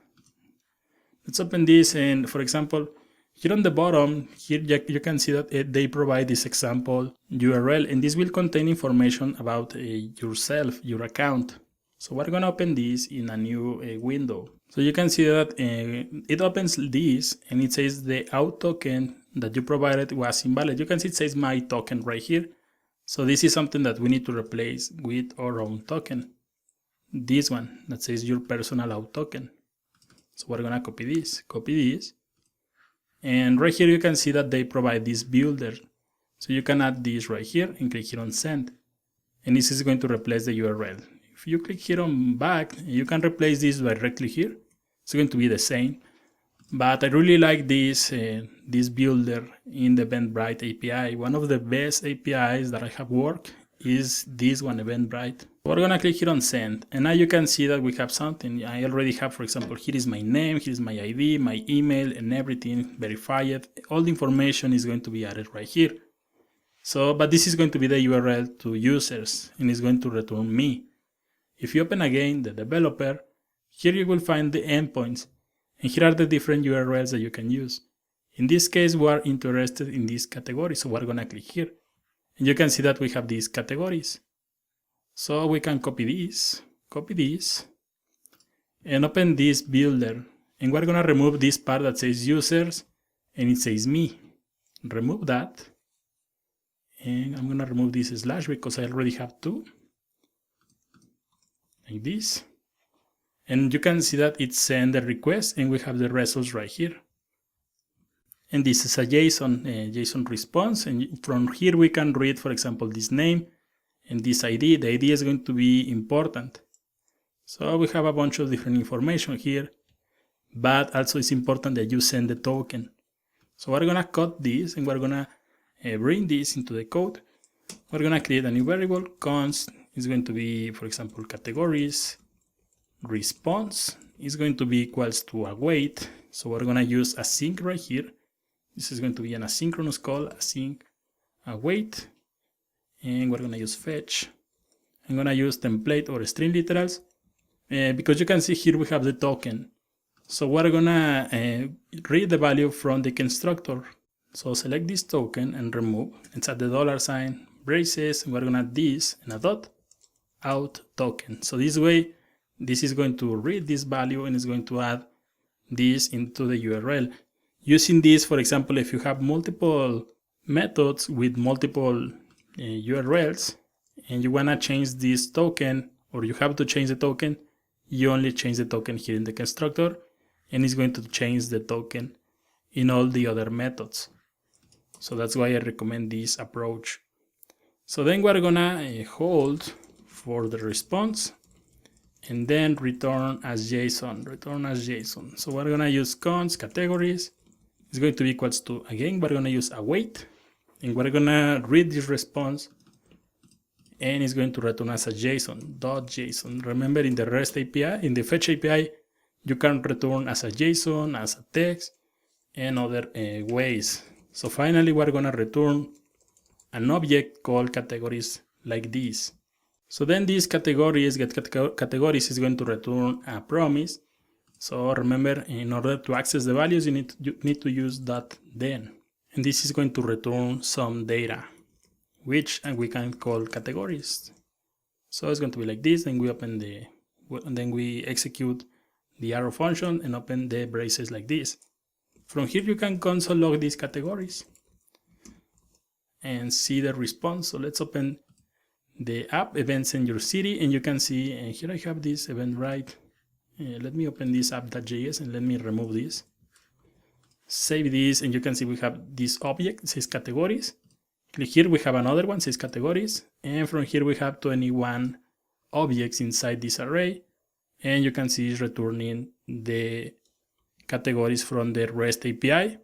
And for example, here on the bottom, here you can see that they provide this example URL, and this will contain information about yourself, your account. So we're gonna open this in a new window. So you can see that it opens this, and it says the out token that you provided was invalid. You can see it says my token right here. So this is something that we need to replace with our own token. This one that says your personal out token. So we're gonna copy this, and right here you can see that they provide this builder. So you can add this right here and click here on send, and this is going to replace the URL. If you click here on back, you can replace this directly here. It's going to be the same, but I really like this builder in the Eventbrite API. One of the best APIs that I have worked is this one, Eventbrite. We're gonna click here on send, and now you can see that we have something. I already have, for example, here is my name, here is my ID, my email, and everything verified. All the information is going to be added right here. So, but this is going to be the URL to users, and it's going to return me. If you open again the developer, here you will find the endpoints, and here are the different URLs that you can use. In this case, we are interested in this category, so we're gonna click here, and you can see that we have these categories. So we can copy this, and open this builder. And we're gonna remove this part that says users and it says me. Remove that. And I'm gonna remove this slash because I already have two. Like this. And you can see that it sent the request and we have the results right here. And this is a JSON response. And from here we can read, for example, this name and this ID. The ID is going to be important. So we have a bunch of different information here, but also it's important that you send the token. So we're gonna cut this and we're gonna bring this into the code. We're gonna create a new variable. Const is going to be, for example, categories. Response is going to be equals to await. So we're gonna use async right here. This is going to be an asynchronous call, async await, and we're gonna use fetch. I'm gonna use template or string literals because you can see here we have the token. So we're gonna read the value from the constructor. So select this token and remove. It's at the $, braces, and we're gonna add this and a dot out token. So this way, this is going to read this value and it's going to add this into the URL. Using this, for example, if you have multiple methods with multiple URLs and you wanna change this token, or you have to change the token, you only change the token here in the constructor and it's going to change the token in all the other methods. So that's why I recommend this approach. So then we're gonna hold for the response and then return as JSON, So we're gonna use const categories. It's going to be equals to, again, we're gonna use await and we're gonna read this response and it's going to return as a JSON. Remember, in the REST API, in the fetch API, you can return as a JSON, as a text, and other ways. So finally, we're gonna return an object called categories like this. So then this categories, get categories, is going to return a promise. So remember, in order to access the values, you need to use .then. And this is going to return some data, which we can call categories. So it's going to be like this, and we open and then we execute the arrow function and open the braces like this. From here, you can console log these categories and see the response. So let's open the app events in your city, and you can see, and here I have this event right. Let me open this app.js and let me remove this. Save this, and you can see we have this object, it says categories. Click here, we have another one, says categories, and from here we have 21 objects inside this array, and you can see it's returning the categories from the REST API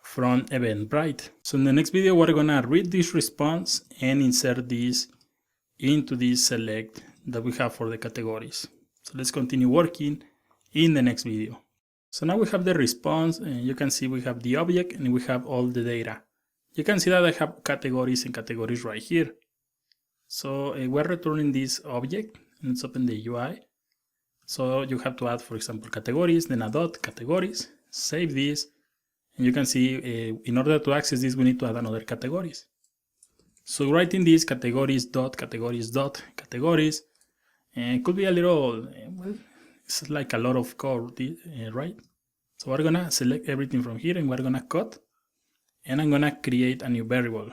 from Eventbrite. So in the next video, we're gonna read this response and insert this into this select that we have for the categories. So let's continue working in the next video. So now we have the response, and you can see we have the object and we have all the data. You can see that I have categories and categories right here. So we're returning this object, and let's open the UI. So you have to add, for example, categories, then a dot, categories, save this, and you can see in order to access this, we need to add another categories. So writing this categories, and it could be a little, well, it's like a lot of code, right? So we're gonna select everything from here and we're gonna cut, and I'm gonna create a new variable.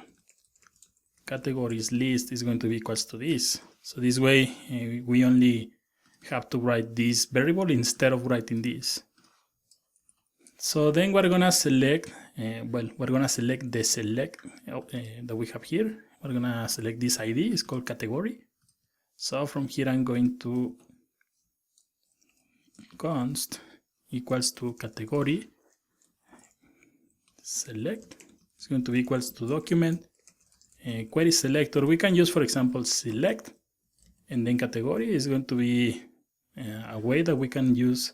Categories list is going to be equals to this. So this way we only have to write this variable instead of writing this. So then we're gonna select, we're gonna select the select that we have here. We're gonna select this ID, it's called category. So from here I'm going to const equals to category select. It's going to be equals to document query selector. We can use, for example, select, and then category is going to be a way that we can use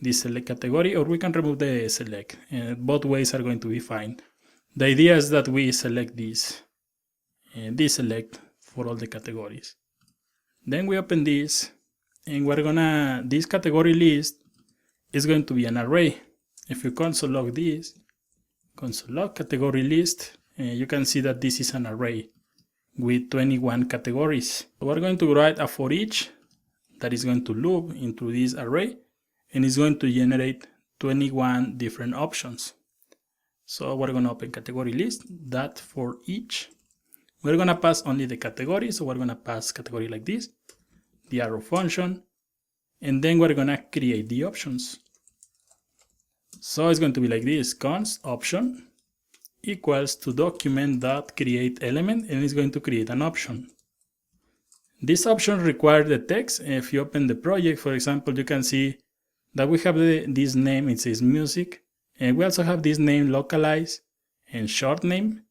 this select category, or we can remove the select. Both ways are going to be fine. The idea is that we select this select for all the categories. Then we open this, and we're gonna, this category list is going to be an array. If you console log this, console log category list, you can see that this is an array with 21 categories. So we're going to write a for each that is going to loop into this array and is going to generate 21 different options. So we're going to open category list that for each. We're going to pass only the category, so we're going to pass category like this, the arrow function, and then we're going to create the options. So it's going to be like this, const option equals to document.create element, and it's going to create an option. This option requires the text. If you open the project, for example, you can see that we have this name, it says music, and we also have this name localize and short name.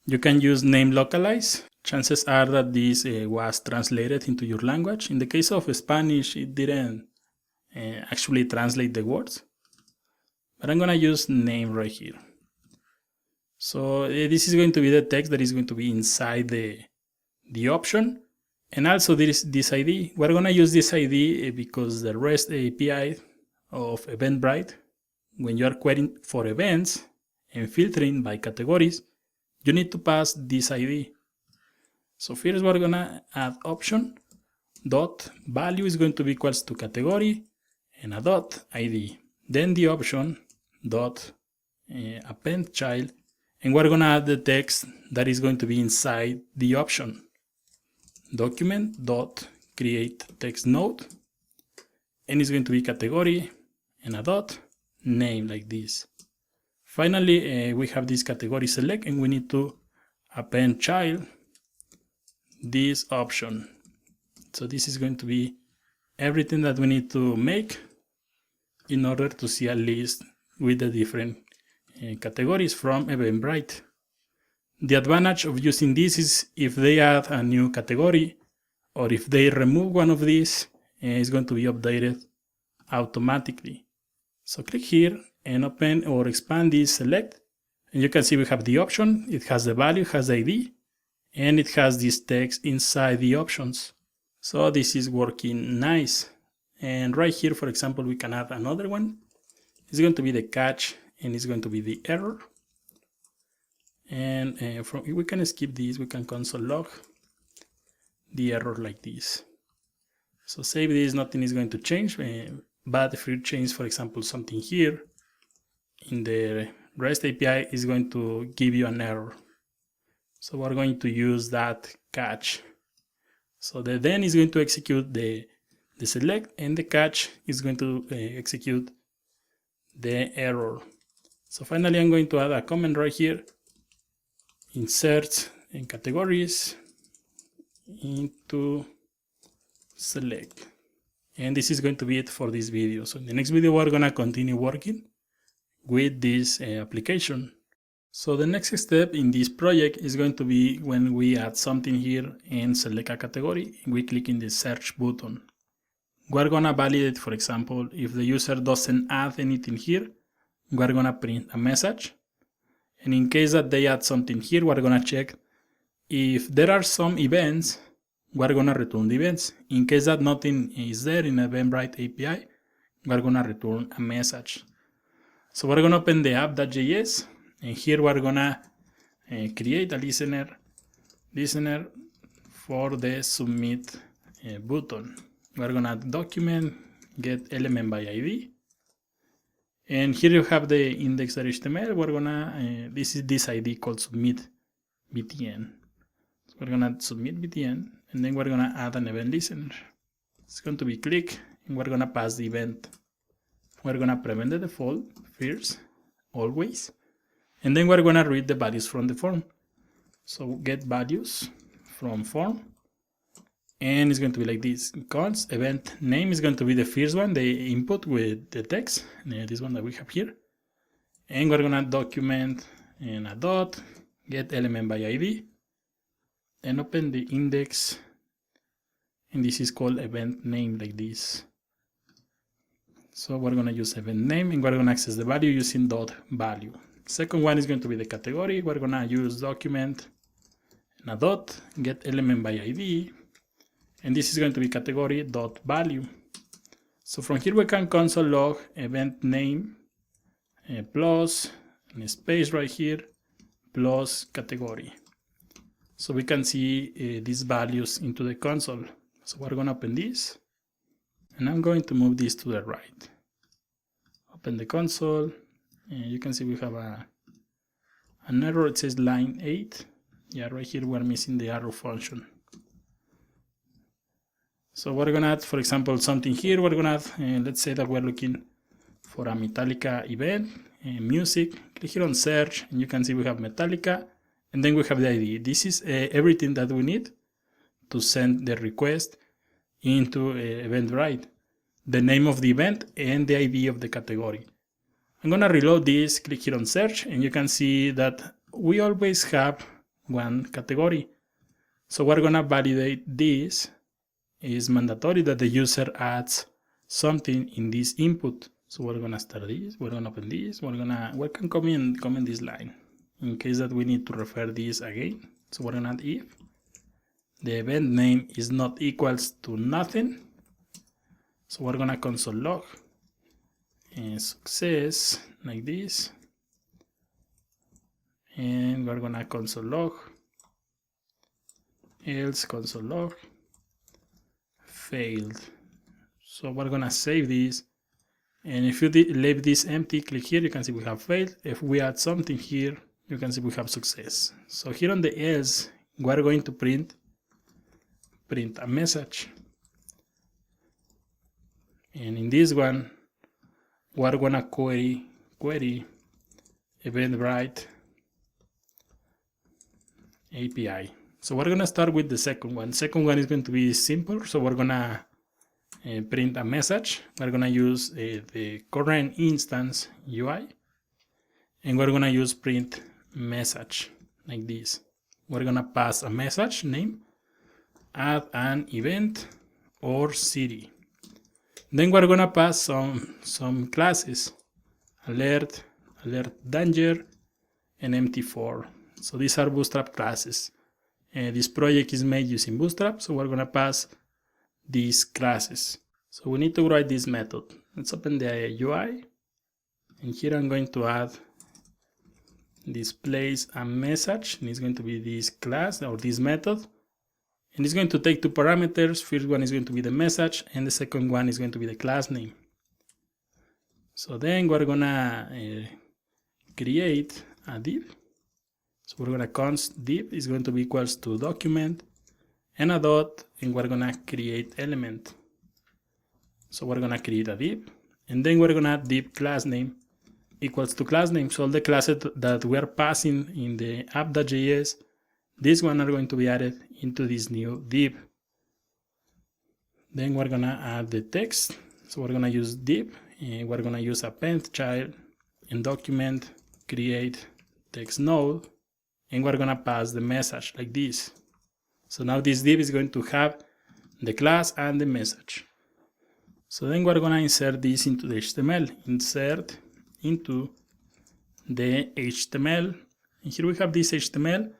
You can use name localize. Chances are that this was translated into your language. In the case of Spanish, it didn't actually translate the words, but I'm gonna use name right here. So this is going to be the text that is going to be inside the option. And also there is this ID. We're gonna use this ID because the REST API of Eventbrite, when you are querying for events and filtering by categories, you need to pass this ID. So first we're gonna add option dot value is going to be equals to category and a dot ID. Then the option dot append child, and we're gonna add the text that is going to be inside the option. Document dot create text node, and it's going to be category and a dot name like this. Finally, we have this category select, and we need to append child this option. So this is going to be everything that we need to make in order to see a list with the different categories from Eventbrite. The advantage of using this is if they add a new category or if they remove one of these, it's going to be updated automatically. So click here and open or expand this select, and you can see we have the option, it has the value, it has the ID, and it has this text inside the options. So this is working nice. And right here, for example, we can add another one. It's going to be the catch, and it's going to be the error. And we can skip this, we can console log the error like this. So save this, nothing is going to change, but if you change, for example, something here in the REST API, is going to give you an error. So we're going to use that catch. So the then is going to execute the select, and the catch is going to execute the error. So finally, I'm going to add a comment right here. Insert in categories into select. And this is going to be it for this video. So in the next video, we're going to continue working with this application. So the next step in this project is going to be when we add something here and select a category, we click in the search button. We're going to validate, for example, if the user doesn't add anything here, we're going to print a message. And in case that they add something here, we're going to check if there are some events, we're going to return the events. In case that nothing is there in Eventbrite API, we're going to return a message. So we're going to open the app.js, and here we're going to create a listener for the submit button. We're going to add document, get element by ID. And here you have the index.html. We're gonna, this is this ID called submit btn. So we're gonna submit btn, and then we're gonna add an event listener. It's going to be click, and we're gonna pass the event. We're gonna prevent the default first, always. And then we're gonna read the values from the form. So get values from form. And it's going to be like this. Const event name is going to be the first one, the input with the text, this one that we have here. And we're gonna document and a dot, get element by ID, and open the index, and this is called event name like this. So we're gonna use event name, and we're gonna access the value using dot value. Second one is going to be the category. We're gonna use document and a dot, get element by ID. And this is going to be category dot value. So from here we can console log event name plus and space right here plus category. So we can see these values into the console. So we're going to open this. And I'm going to move this to the right. Open the console, and you can see we have an error. It says line 8. Yeah, right here we're missing the arrow function. So we're gonna add, for example, something here. We're gonna add, let's say that we're looking for a Metallica event, music. Click here on search, and you can see we have Metallica, and then we have the ID. This is everything that we need to send the request into Eventbrite. The name of the event and the ID of the category. I'm gonna reload this, click here on search, and you can see that we always have one category. So we're gonna validate this. It's mandatory that the user adds something in this input. So we're gonna start this, we're gonna open this, we can comment this line in case that we need to refer this again. So we're gonna add if the event name is not equals to nothing. So we're gonna console log and success like this, and we're gonna console log else console log failed. So we're gonna save this, and if you leave this empty, click here, you can see we have failed. If we add something here, you can see we have success. So here on the else, we're going to print a message. And in this one, we're gonna query Eventbrite API. So we're gonna start with the second one. Second one is going to be simple. So we're gonna print a message. We're gonna use the current instance UI, and we're gonna use print message like this. We're gonna pass a message name, add an event or city. Then we're gonna pass some classes, alert danger, and empty4. So these are Bootstrap classes. This project is made using Bootstrap, so we're gonna pass these classes. So we need to write this method. Let's open the UI, and here I'm going to add displays a message, and it's going to be this class or this method. And it's going to take two parameters. First one is going to be the message, and the second one is going to be the class name. So then we're gonna create a div. So we're gonna const div is going to be equals to document and a dot, and we're gonna create element. So we're gonna create a div, and then we're gonna add div class name equals to class name. So all the classes that we are passing in the app.js, these one are going to be added into this new div. Then we're gonna add the text. So we're gonna use div, and we're gonna use append child and document create text node, and we're gonna pass the message like this. So now this div is going to have the class and the message. So then we're gonna insert this into the HTML. Insert into the HTML, and here we have this HTML.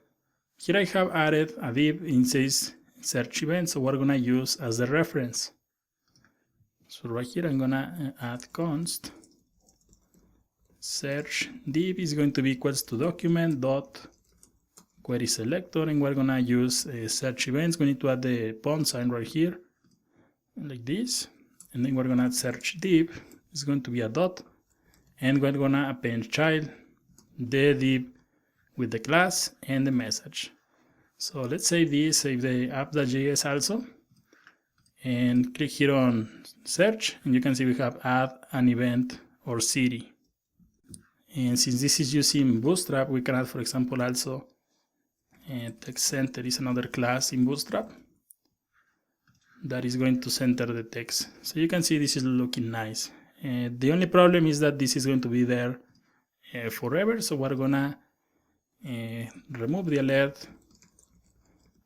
Here I have added a div in says search event, so we're gonna use as the reference. So right here I'm gonna add const search div is going to be equals to document dot query selector, and we're gonna use search events. We need to add the pound sign right here like this, and then we're gonna add search div is going to be a dot, and we're gonna append child the div with the class and the message. So let's save this, save the app.js also, and click here on search, and you can see we have add an event or city. And since this is using Bootstrap, we can add, for example, also text center is another class in Bootstrap that is going to center the text. So you can see this is looking nice. The only problem is that this is going to be there forever, so we're gonna remove the alert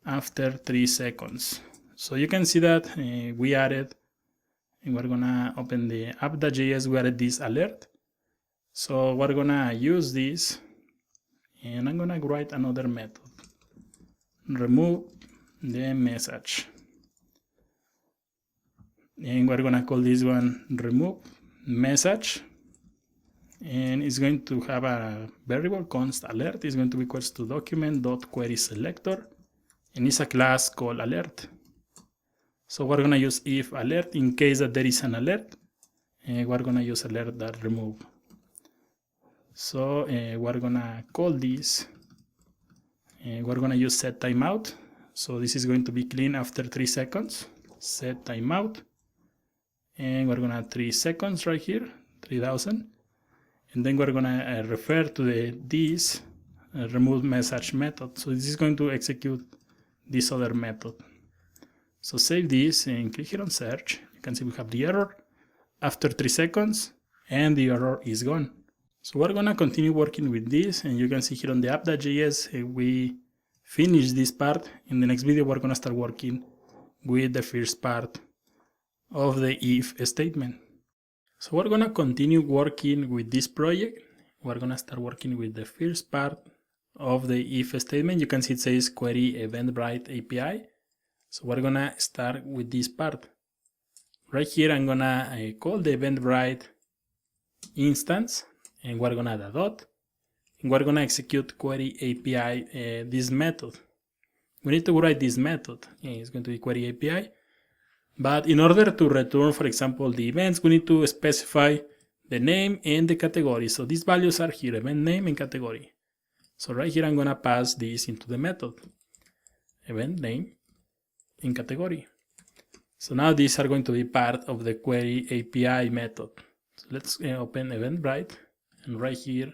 after 3 seconds. So you can see that we added, and we're gonna open the app.js, we added this alert. So we're gonna use this, and I'm gonna write another method. Remove the message. And we're gonna call this one remove message. And it's going to have a variable const alert is going to be equals to document.querySelector, and it's a class called alert. So we're gonna use if alert in case that there is an alert. We're gonna use alert that remove. So we're gonna call this. We're gonna use set timeout. So this is going to be clean after 3 seconds. Set timeout. And we're gonna add 3 seconds right here, 3000. And then we're gonna refer to this remove message method. So this is going to execute this other method. So save this and click here on search. You can see we have the error after 3 seconds and the error is gone. So we're gonna continue working with this, and you can see here on the app.js we finish this part. In the next video we're gonna start working with the first part of the if statement. So we're gonna continue working with this project. We're gonna start working with the first part of the if statement. You can see it says query Eventbrite API. So we're gonna start with this part. Right here I'm gonna call the Eventbrite instance, and we're gonna add a dot, and we're gonna execute query API this method. We need to write this method. It's going to be query API, but in order to return, for example, the events, we need to specify the name and the category. So these values are here, event name and category. So right here I'm gonna pass this into the method, event name and category. So now these are going to be part of the query API method. So let's open Eventbrite, and right here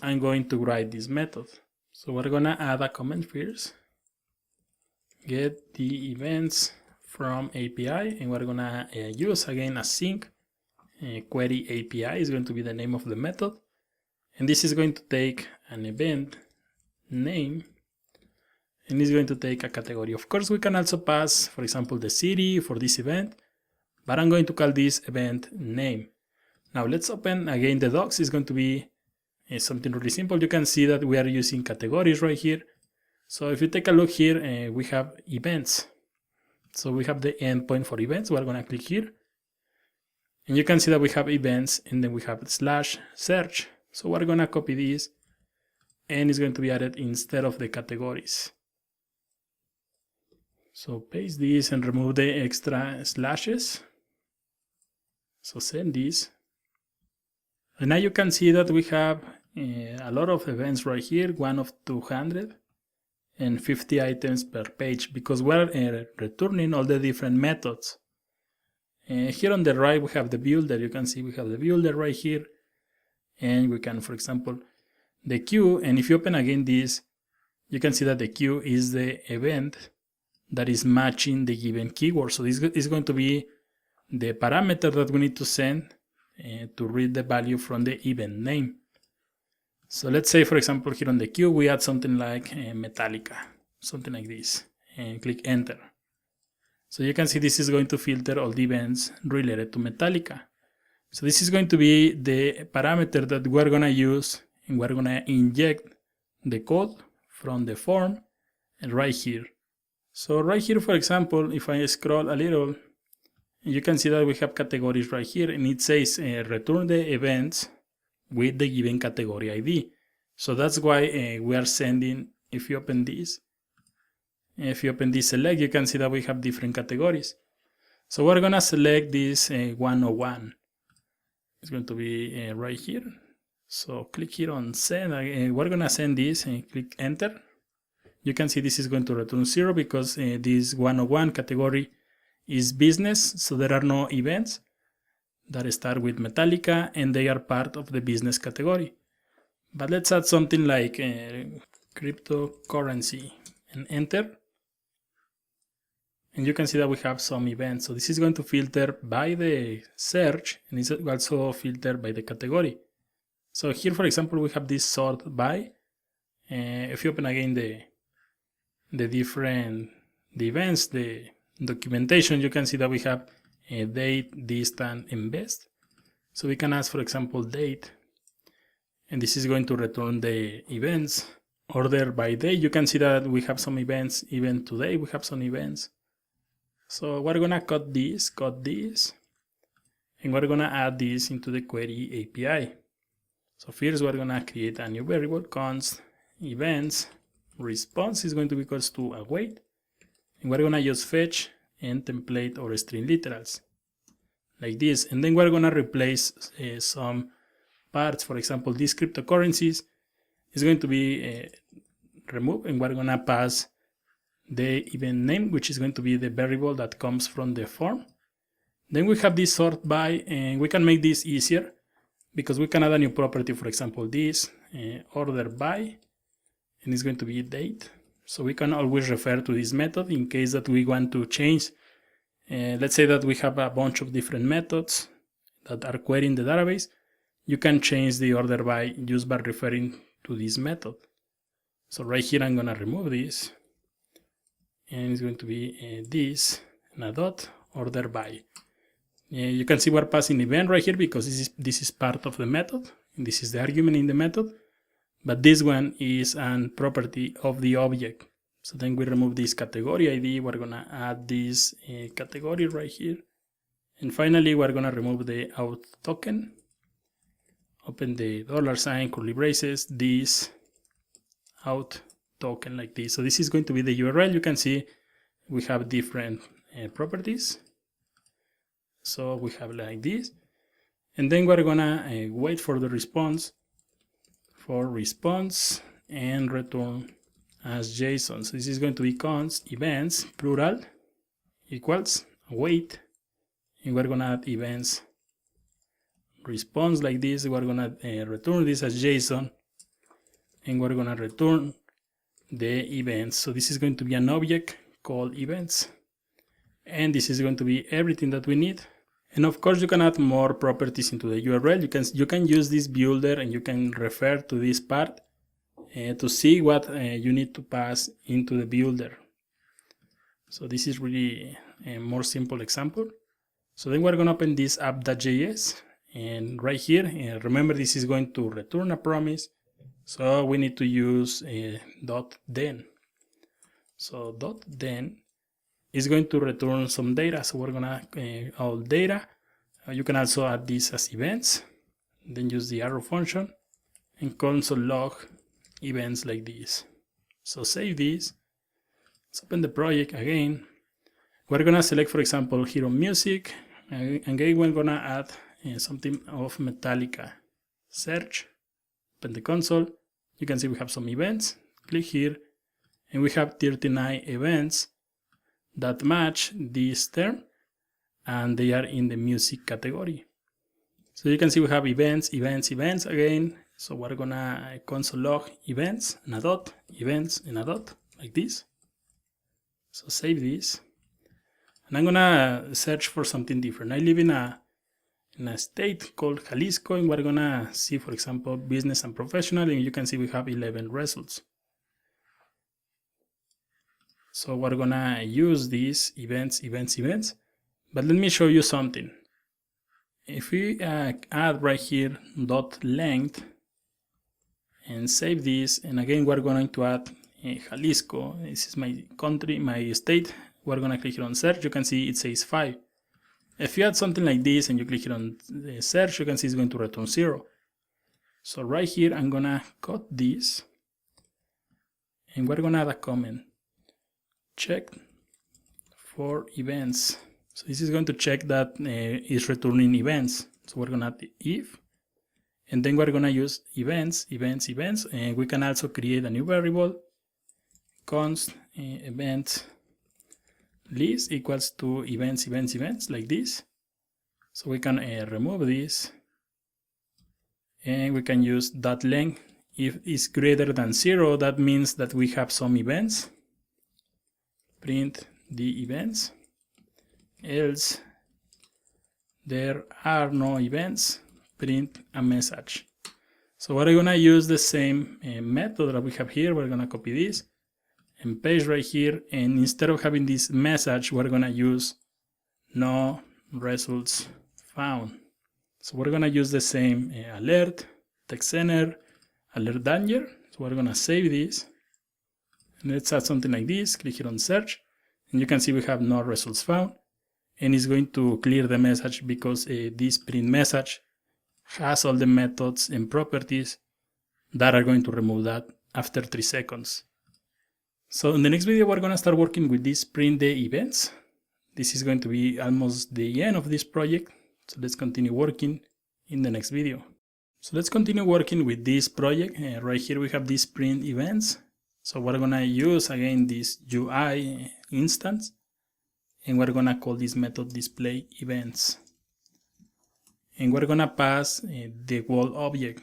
I'm going to write this method. So we're gonna add a comment first, get the events from API, and we're gonna use again async query API is going to be the name of the method, and this is going to take an event name, and it's going to take a category. Of course we can also pass, for example, the city for this event, but I'm going to call this event name. Now let's open again the docs. It's going to be something really simple. You can see that we are using categories right here. So if you take a look here, we have events. So we have the endpoint for events. We're going to click here, and you can see that we have events, and then we have /search. So we're going to copy this, and it's going to be added instead of the categories. So paste this and remove the extra slashes. So send this. And now you can see that we have a lot of events right here, one of 250 items per page, because we're returning all the different methods. Here on the right we have the builder. You can see we have the builder right here, and we can, for example, the queue, and if you open again this, you can see that the queue is the event that is matching the given keyword. So this is going to be the parameter that we need to send to read the value from the event name. So let's say, for example, here on the queue we add something like Metallica, something like this, and click enter. So you can see this is going to filter all the events related to Metallica. So this is going to be the parameter that we're going to use, and we're going to inject the code from the form and right here. So right here, for example, if I scroll a little, you can see that we have categories right here, and it says return the events with the given category ID. So that's why we are sending, if you open this select, you can see that we have different categories. So we're gonna select this 101. It's going to be right here. So click here on send, we're gonna send this and click enter. You can see this is going to return 0 because this 101 category is business, so there are no events that start with Metallica and they are part of the business category. But let's add something like cryptocurrency and enter. And you can see that we have some events. So this is going to filter by the search, and it's also filtered by the category. So here, for example, we have this sort by. If you open again the events, the documentation, you can see that we have date, distance, and best. So we can ask, for example, date, and this is going to return the events. Order by date, you can see that we have some events. Even today we have some events. So we're gonna cut this, and we're gonna add this into the query API. So first we're gonna create a new variable, const events response is going to be equals to await, and we're gonna use fetch and template or string literals like this. And then we're gonna replace some parts. For example, this cryptocurrencies is going to be removed, and we're gonna pass the event name, which is going to be the variable that comes from the form. Then we have this sort by, and we can make this easier because we can add a new property. For example, this order by, and it's going to be date. So we can always refer to this method in case that we want to change. Let's say that we have a bunch of different methods that are querying the database. You can change the order by just by referring to this method. So right here, I'm going to remove this, and it's going to be this and a dot order by. You can see we're passing event right here because this is part of the method, and this is the argument in the method, but this one is a property of the object. So then we remove this category ID. We're going to add this category right here, and finally we're going to remove the out token. Open the $, curly braces, this out token like this. So this is going to be the URL. You can see we have different properties. So we have like this, and then we're gonna wait for the response and return as JSON. So this is going to be const events plural equals wait, and we're gonna add events response like this. We're gonna return this as JSON, and we're gonna return the events. So this is going to be an object called events, and this is going to be everything that we need. And of course, you can add more properties into the URL. You can use this builder, and you can refer to this part to see what you need to pass into the builder. So this is really a more simple example. So then we're going to open this app.js, and right here, remember this is going to return a promise. So we need to use .then. So .then is going to return some data. So we're gonna all data. You can also add this as events, then use the arrow function and console log events like this. So save this. Let's open the project again. We're gonna select, for example, Hero Music. Again, we're gonna add something of Metallica. Search. Open the console. You can see we have some events. Click here, and we have 39 events that match this term, and they are in the music category. So you can see we have events again. So we're gonna console log events and a dot, events and a dot like this. So save this, and I'm gonna search for something different. I live in a state called Jalisco, and we're gonna see, for example, business and professional, and you can see we have 11 results. So we're gonna use these events, but let me show you something. If we add right here .length and save this, and again we're going to add Jalisco, this is my country, my state, we're gonna click here on search. You can see it says 5. If you add something like this and you click here on search, you can see it's going to return 0. So right here I'm gonna cut this, and we're gonna add a comment. Check for events. So this is going to check that it's returning events. So we're gonna add the if, and then we're gonna use events, and we can also create a new variable, const event list equals to events like this. So we can remove this, and we can use .length. If it's greater than 0, that means that we have some events. Print the events, else there are no events, print a message. So we're gonna use the same method that we have here. We're gonna copy this and paste right here, and instead of having this message, we're gonna use no results found. So we're gonna use the same alert, text center, alert danger. So we're gonna save this. Let's add something like this. Click here on search, and you can see we have no results found, and it's going to clear the message because this print message has all the methods and properties that are going to remove that after 3 seconds. So in the next video, we're going to start working with this print the events. this is going to be almost the end of this project. So let's continue working in the next video. So let's continue working with this project. Right here we have these print events. So we're gonna use again this UI instance, and we're gonna call this method display events. And we're gonna pass the wall object,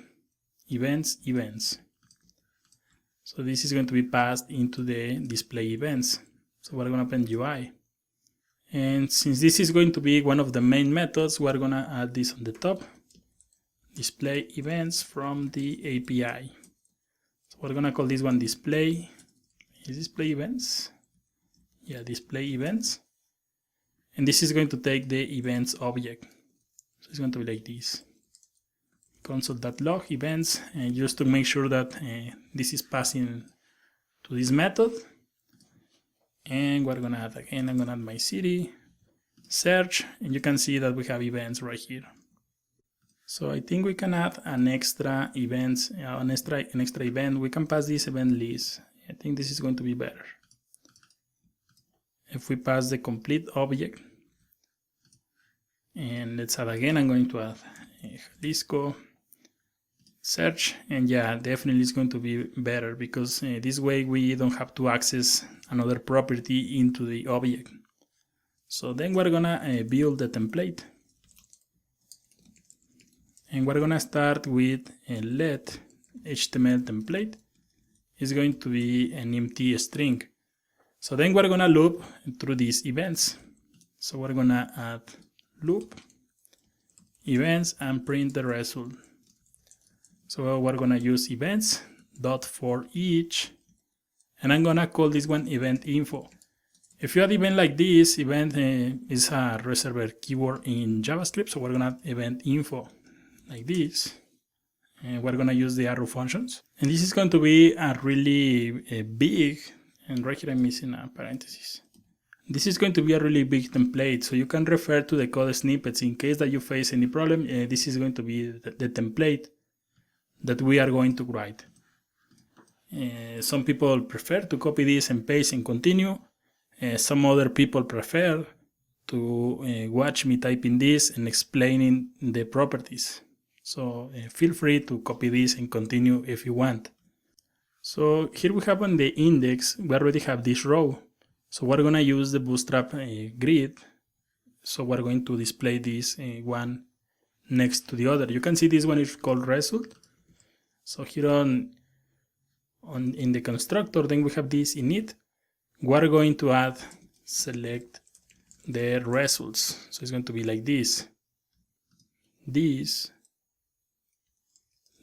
events. So this is going to be passed into the display events. So we're gonna open UI. And since this is going to be one of the main methods, we're gonna add this on the top, display events from the API. So we're gonna call this one display. Is display events? Yeah, display events. And this is going to take the events object. So it's going to be like this. Console.log events, and just to make sure that this is passing to this method. And we're gonna add again, I'm gonna add my city, search, and you can see that we have events right here. So I think we can add an extra events, an extra event. We can pass this event list. I think this is going to be better. If we pass the complete object, and let's add again, I'm going to add Jalisco, search, and yeah, definitely it's going to be better because this way we don't have to access another property into the object. So then we're gonna build the template. And we're gonna start with a let HTML template. It's going to be an empty string. So then we're gonna loop through these events. So we're gonna add loop events and print the result. So we're gonna use events dot for each, and I'm gonna call this one event info. If you add event like this, event is a reservoir keyword in JavaScript, so we're gonna add event info like this, and we're gonna use the arrow functions. And this is going to be a really big, and right here I'm missing a parenthesis. This is going to be a really big template, so you can refer to the code snippets in case that you face any problem. This is going to be the template that we are going to write. Some people prefer to copy this and paste and continue. Some other people prefer to watch me typing this and explaining the properties. So feel free to copy this and continue if you want. So here we have on the index, we already have this row. So we're going to use the Bootstrap grid. So we're going to display this one next to the other. You can see this one is called result. So here in the constructor, then we have this init. We're going to add select the results. So it's going to be like this.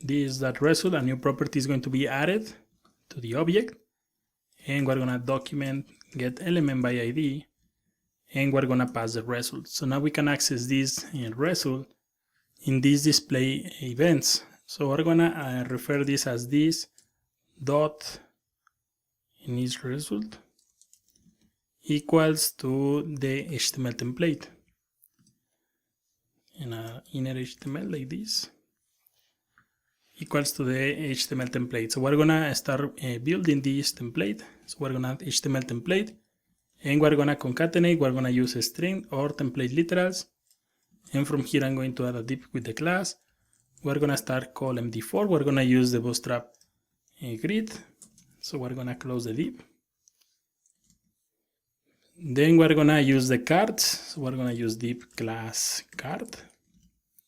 That result, a new property is going to be added to the object, and we're gonna document get element by ID, and we're gonna pass the result. So now we can access this result in these display events. So we're gonna refer this as this dot init result equals to the HTML template, and inner HTML like this equals to the HTML template. So we're gonna start building this template. So we're gonna add HTML template, and we're gonna concatenate. We're gonna use a string or template literals, and from here I'm going to add a div with the class. We're gonna start call MD4. We're gonna use the Bootstrap grid. So we're gonna close the div. Then we're gonna use the cards. So we're gonna use div class card.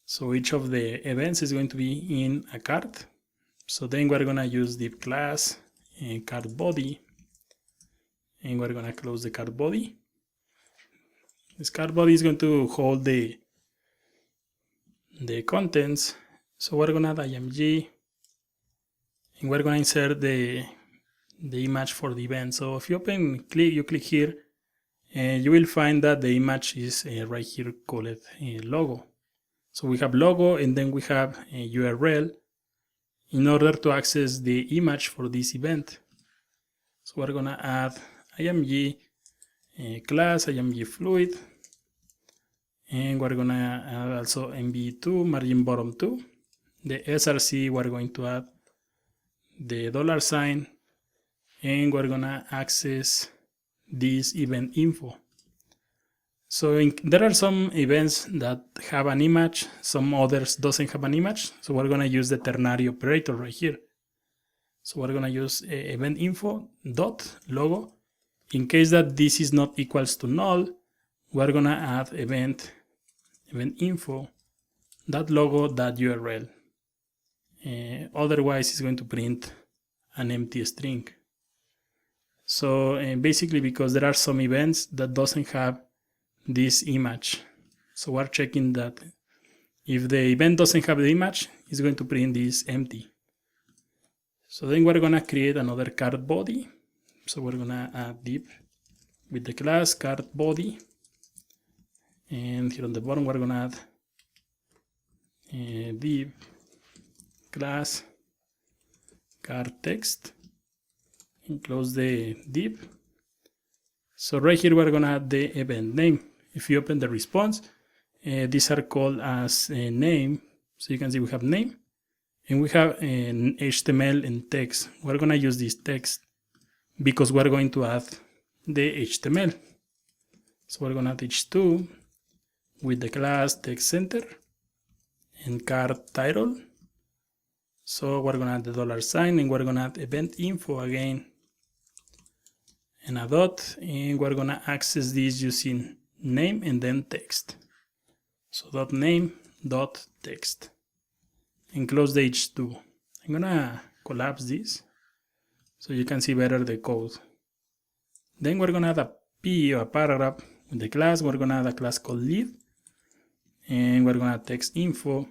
So each of the events is going to be in a card. So then we're gonna use div class card body, and we're gonna close the card body. This card body is going to hold the contents. So we're gonna add img, and we're gonna insert the image for the event. So if you you click here, you will find that the image is right here called logo. So we have logo, and then we have a URL in order to access the image for this event. So we're gonna add img class img fluid, and we're gonna add also mv2 margin bottom 2. The src, we're going to add the $, and we're gonna access this event info. So there are some events that have an image, some others doesn't have an image. So we're gonna use the ternary operator right here. So we're gonna use event info dot logo. In case that this is not equals to null, we're gonna add event info dot logo dot URL. Otherwise, it's going to print an empty string. So basically, because there are some events that doesn't have this image, so we're checking that if the event doesn't have the image, it's going to print this empty. So then we're gonna create another card body. So we're gonna add div with the class card body, and here on the bottom we're gonna add div class card text and close the div. So right here we're gonna add the event name. If you open the response, these are called as a name. So you can see we have name and we have an HTML and text. We're gonna use this text because we're going to add the HTML. So we're gonna add h2 with the class text center and card title. So we're gonna add the $sign and we're gonna add event info again and a dot, and we're gonna access this using name and then text. So dot name dot text and close the h2. I'm gonna collapse this so you can see better the code. Then we're gonna add a p or a paragraph with the class. We're gonna add a class called lead and we're gonna add text info.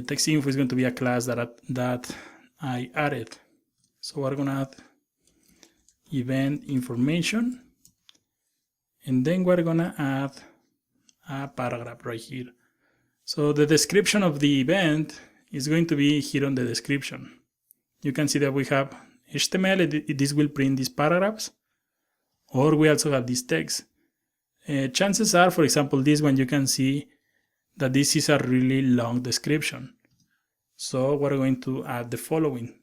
Text info is going to be a class that I added. So we're gonna add event information and then we're gonna add a paragraph right here. So the description of the event is going to be here on the description. You can see that we have HTML, this will print these paragraphs, or we also have this text. Chances are, for example, this one you can see that this is a really long description. So we're going to add the following.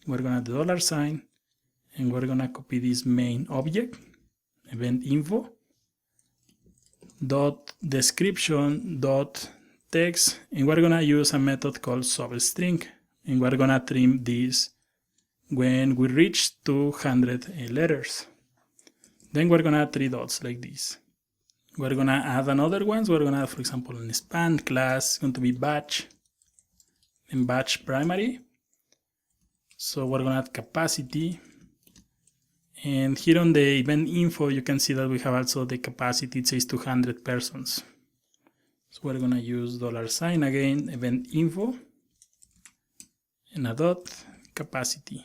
We're gonna add the $sign and we're gonna copy this main object, event info, dot description dot text, and we're gonna use a method called substring, and we're gonna trim this when we reach 200 letters. Then we're gonna add 3 dots like this. We're gonna add another ones. We're gonna add, for example, an span class, going to be batch and batch primary. So we're gonna add capacity. And here on the event info, you can see that we have also the capacity. It says 200 persons. So we're gonna use $sign again, event info, and a dot capacity,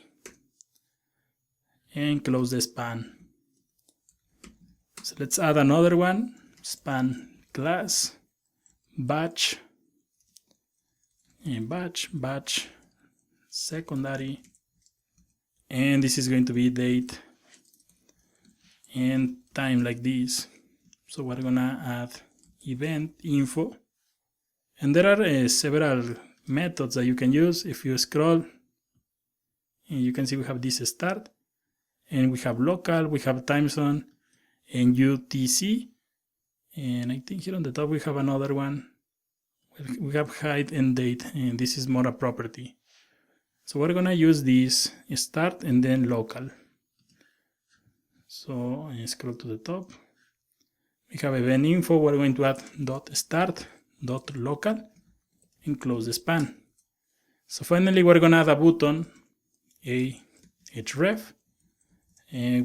and close the span. So let's add another one, span class, batch, and batch, secondary, and this is going to be date and time like this. So we're gonna add event info, and there are several methods that you can use. If you scroll, and you can see we have this start, and we have local, we have time zone, and UTC, and I think here on the top we have another one. We have height and date, and this is more a property. So we're gonna use this start and then local. So I scroll to the top. We have event info. We're going to add dot start dot local and close the span. So finally we're gonna add a button, a href,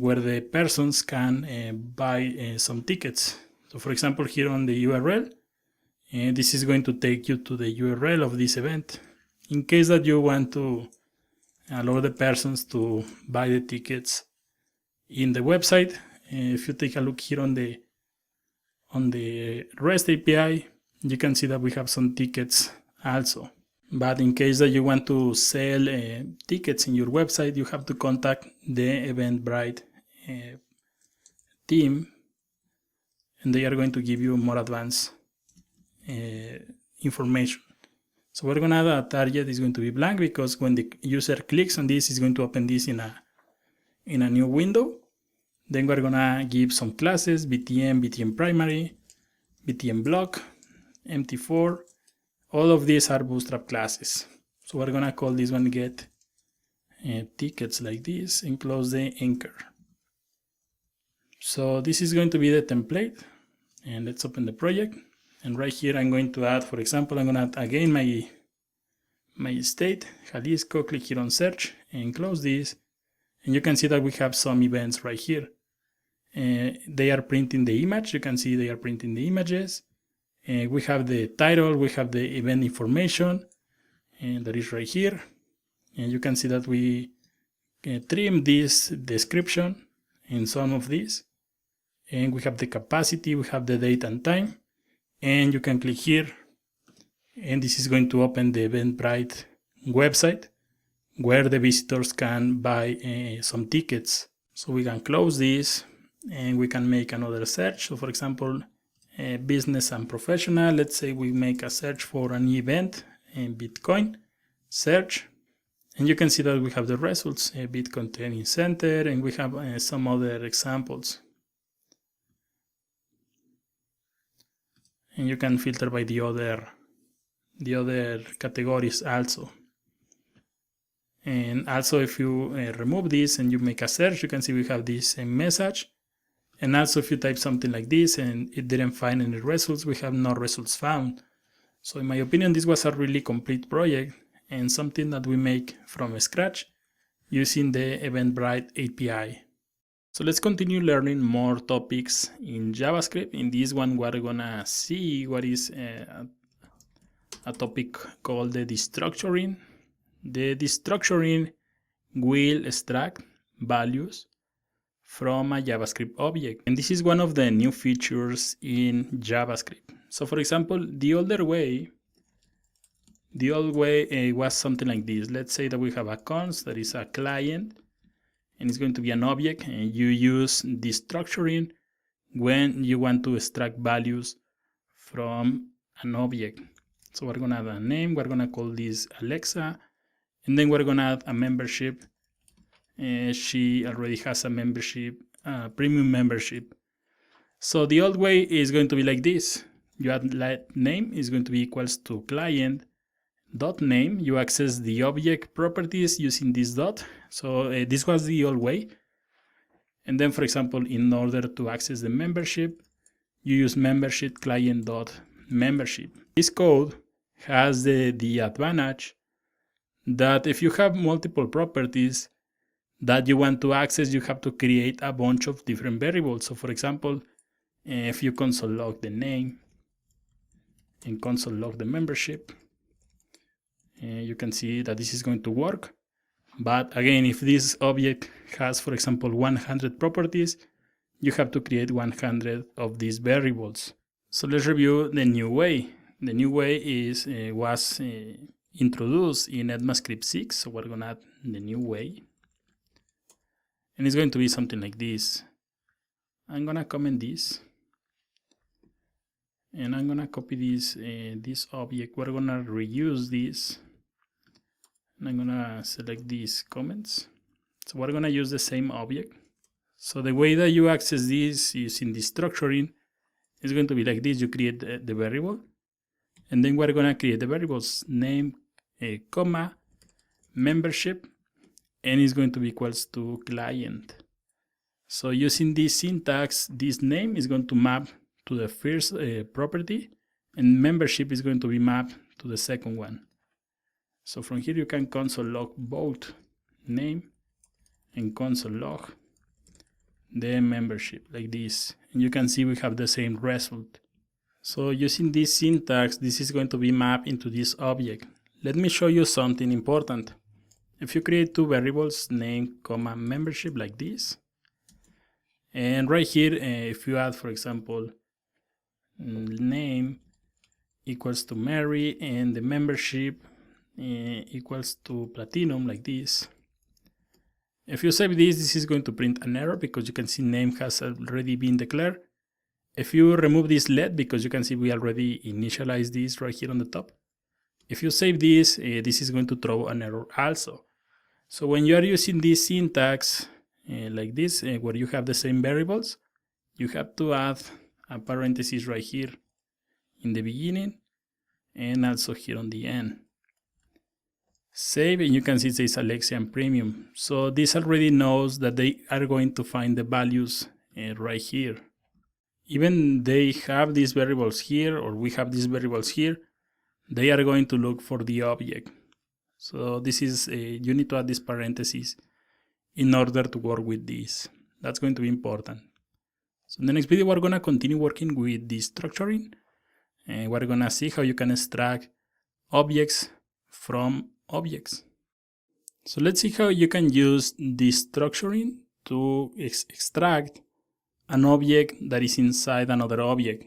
where the persons can buy some tickets. So for example, here on the URL, this is going to take you to the URL of this event. In case that you want to allow the persons to buy the tickets in the website, if you take a look here on the REST API, you can see that we have some tickets also. But in case that you want to sell tickets in your website, you have to contact the Eventbrite team, and they are going to give you more advanced information. So we're gonna add a target is going to be blank, because when the user clicks on this, it's going to open this in a new window. Then we're gonna give some classes, BTM, BTM primary, BTM block, MT4. All of these are Bootstrap classes. So we're gonna call this one get tickets like this and close the anchor. So this is going to be the template, and let's open the project. And right here I'm going to add, for example, I'm gonna add again my state, Jalisco. Click here on search and close this. And you can see that we have some events right here. They are printing the image. You can see they are printing the images. We have the title, we have the event information, and that is right here. And you can see that we trim this description in some of these. And we have the capacity, we have the date and time. And you can click here. And this is going to open the Eventbrite website where the visitors can buy some tickets. So we can close this and we can make another search. So for example, business and professional. Let's say we make a search for an event in Bitcoin, search, and you can see that we have the results, Bitcoin Training Center, and we have some other examples. And you can filter by the other categories also. And also if you remove this and you make a search, you can see we have this message. And also if you type something like this and it didn't find any results, we have no results found. So in my opinion, this was a really complete project and something that we make from scratch using the Eventbrite API. So let's continue learning more topics in JavaScript. In this one, we're gonna see what is a topic called the destructuring. The destructuring will extract values from a JavaScript object. And this is one of the new features in JavaScript. So for example, the old way was something like this. Let's say that we have a const that is a client and it's going to be an object, and you use destructuring when you want to extract values from an object. So we're gonna add a name, we're gonna call this Alexa, and then we're gonna add a membership. She already has a membership, premium membership. So the old way is going to be like this. You add name is going to be equals to client dot name. You access the object properties using this dot. So this was the old way. And then, for example, in order to access the membership, you use membership client dot membership. This code has the advantage that if you have multiple properties that you want to access, you have to create a bunch of different variables. So for example, if you console log the name and console log the membership, you can see that this is going to work. But again, if this object has, for example, 100 properties, you have to create 100 of these variables. So let's review the new way. The new way was introduced in ECMAscript 6. So we're gonna add the new way. And it's going to be something like this. I'm gonna comment this. And I'm gonna copy this object. We're gonna reuse this. And I'm gonna select these comments. So we're gonna use the same object. So the way that you access this using the structuring is going to be like this. You create the variable, and then we're gonna create the variables name, comma, membership, and it's going to be equals to client. So using this syntax, this name is going to map to the first property, and membership is going to be mapped to the second one. So from here you can console log both name and console log the membership like this. And you can see we have the same result. So using this syntax, this is going to be mapped into this object. Let me show you something important. If you create two variables, name, comma, membership like this, and right here, if you add, for example, name equals to Mary and the membership equals to platinum like this. If you save this is going to print an error because you can see name has already been declared. If you remove this let, because you can see we already initialized this right here on the top. If you save this, this is going to throw an error also. So when you are using this syntax, like this, where you have the same variables, you have to add a parenthesis right here in the beginning and also here on the end. Save, and you can see it says Alexia and Premium. So this already knows that they are going to find the values right here. Even they have these variables here, or we have these variables here, they are going to look for the object. So this is, you need to add this parenthesis in order to work with this. That's going to be important. So in the next video, we're going to continue working with the structuring. And we're going to see how you can extract objects from objects. So let's see how you can use the structuring to extract an object that is inside another object.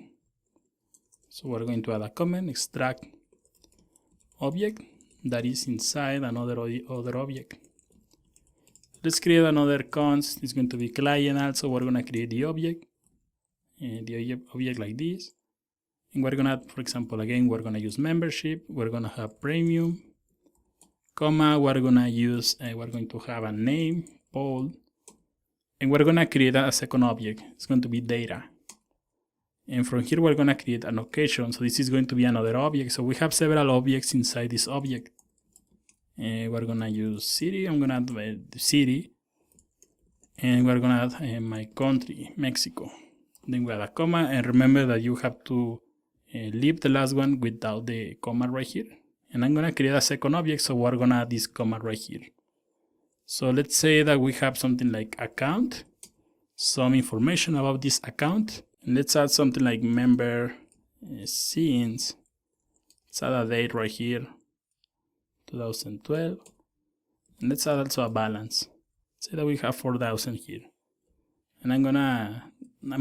So we're going to add a comment, extract object that is inside another other object. Let's create another const. It's going to be client also. We're going to create the object, object like this. And we're going to, for example, again, we're going to use membership. We're going to have premium, comma, we're going to use, we're going to have a name, Paul, and we're going to create a second object. It's going to be data. And from here, we're going to create an occasion. So this is going to be another object. So we have several objects inside this object. We're going to use city. I'm going to add the city. And we're going to add my country, Mexico. Then we add a comma. And remember that you have to leave the last one without the comma right here. And I'm going to create a second object. So we're going to add this comma right here. So let's say that we have something like account, some information about this account. And let's add something like member since. Let's add a date right here, 2012. And let's add also a balance. Say that we have 4,000 here. And I'm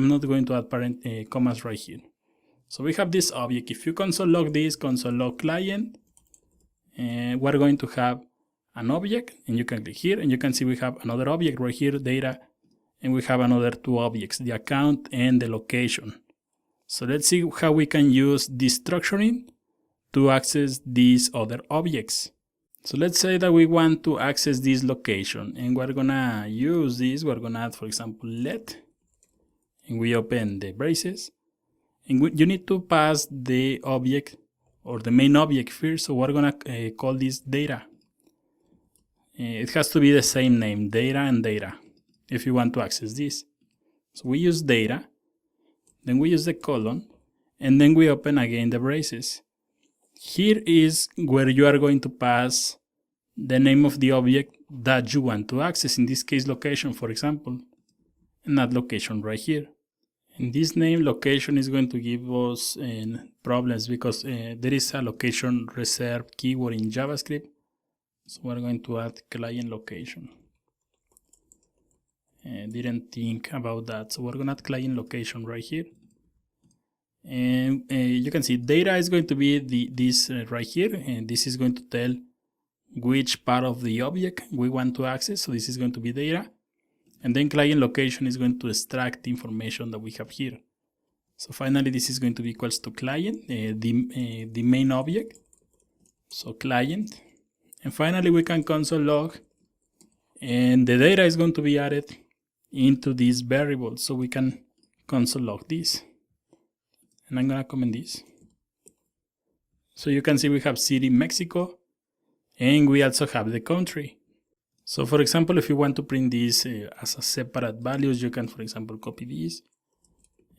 not going to add commas right here. So we have this object. If you console log this, console log client, we're going to have an object, and you can click here, and you can see we have another object right here, data, and we have another two objects, the account and the location. So let's see how we can use this structuring to access these other objects. So let's say that we want to access this location, and we're gonna use this. We're gonna add, for example, let, and we open the braces, and you need to pass the object or the main object first. So we're gonna call this data. It has to be the same name, data and data, if you want to access this. So we use data, then we use the colon, and then we open again the braces. Here is where you are going to pass the name of the object that you want to access, in this case location, for example, and that location right here. And this name location is going to give us problems because there is a location reserved keyword in JavaScript. So we're going to add client location. Didn't think about that. So we're going to add client location right here. And you can see data is going to be this right here. And this is going to tell which part of the object we want to access. So this is going to be data. And then client location is going to extract the information that we have here. So finally, this is going to be equals to client, the main object. So client. And finally, we can console log, and the data is going to be added into this variable. So we can console log this. And I'm going to comment this. So you can see we have city, Mexico, and we also have the country. So for example, if you want to print this as a separate values, you can, for example, copy this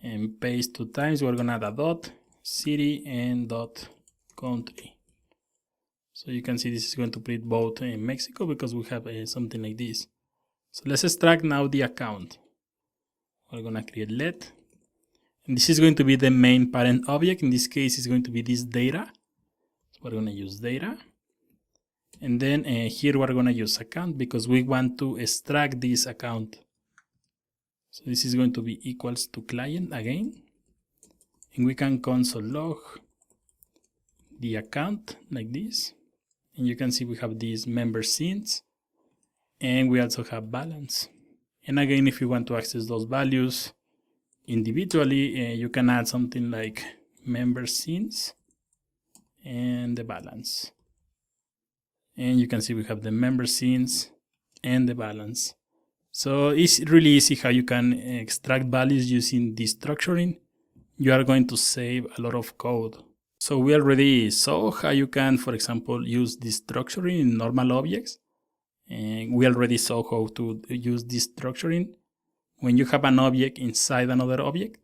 and paste 2 times. We're going to add a dot, city, and dot, country. So you can see this is going to print both in Mexico because we have something like this. So let's extract now the account. We're going to create let. And this is going to be the main parent object. In this case, it's going to be this data. So we're going to use data. And then here we're going to use account because we want to extract this account. So this is going to be equals to client again. And we can console log the account like this. And you can see we have these member since, and we also have balance. And again, if you want to access those values individually, you can add something like member since and the balance. And you can see we have the member since and the balance. So it's really easy how you can extract values using destructuring. You are going to save a lot of code. So we already saw how you can, for example, use destructuring in normal objects. And we already saw how to use destructuring when you have an object inside another object.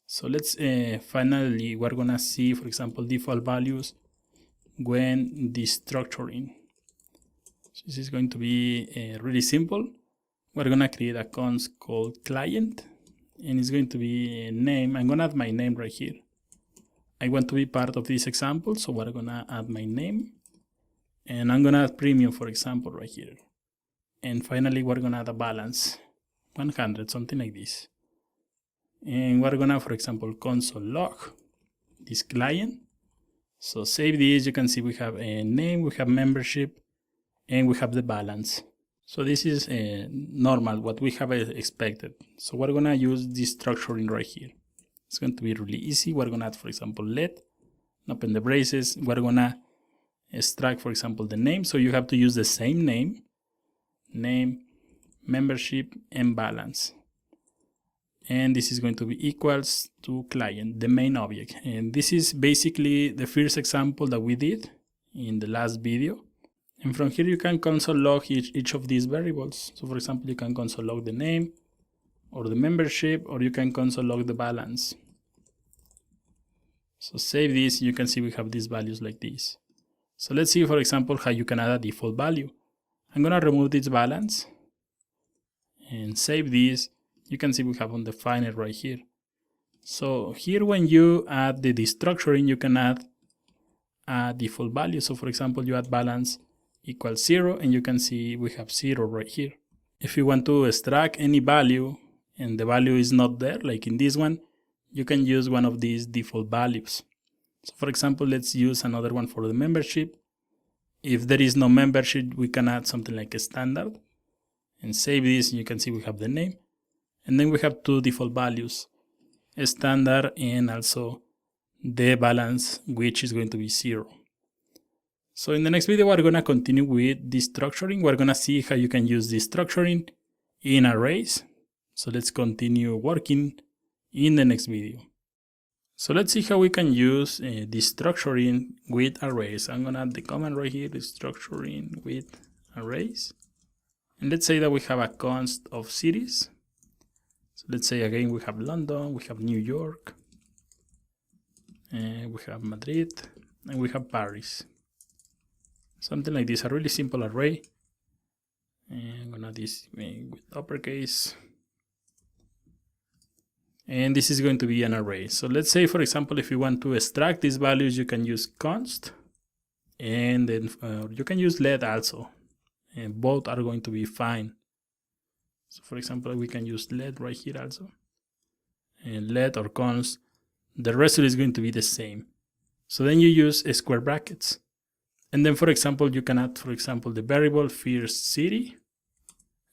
So let's finally, we're gonna see, for example, default values when destructuring. So this is going to be really simple. We're gonna create a const called client, and it's going to be a name. I'm gonna add my name right here. I want to be part of this example, so we're gonna add my name, and I'm gonna add premium, for example, right here. And finally, we're gonna add a balance, 100, something like this. And we're gonna, for example, console log this client. So save this. You can see we have a name, we have membership, and we have the balance. So this is normal, what we have expected. So we're gonna use this structuring right here. It's going to be really easy. We're gonna add, for example, let, open the braces. We're gonna extract, for example, the name. So you have to use the same name, membership, and balance. And this is going to be equals to client, the main object. And this is basically the first example that we did in the last video. And from here you can console log each of these variables. So for example, you can console log the name or the membership, or you can console log the balance. So save this, you can see we have these values like this. So let's see, for example, how you can add a default value. I'm gonna remove this balance and save this. You can see we have undefined right here. So here when you add the destructuring, you can add a default value. So for example, you add balance equals 0, and you can see we have 0 right here. If you want to extract any value and the value is not there, like in this one, you can use one of these default values. So for example, let's use another one for the membership. If there is no membership, we can add something like a standard and save this. You can see we have the name, and then we have two default values, a standard and also the balance, which is going to be 0. So in the next video, we're gonna continue with destructuring. We're gonna see how you can use destructuring in arrays. So let's continue working in the next video. So let's see how we can use destructuring with arrays. I'm gonna add the command right here, destructuring with arrays. And let's say that we have a const of cities. So let's say again, we have London, we have New York, and we have Madrid, and we have Paris. Something like this, a really simple array. And I'm gonna do this with uppercase. And this is going to be an array. So let's say, for example, if you want to extract these values, you can use const, and then you can use let also. And both are going to be fine. So for example, we can use let right here also. And let or const, the result is going to be the same. So then you use square brackets. And then, for example, you can add, for example, the variable first city,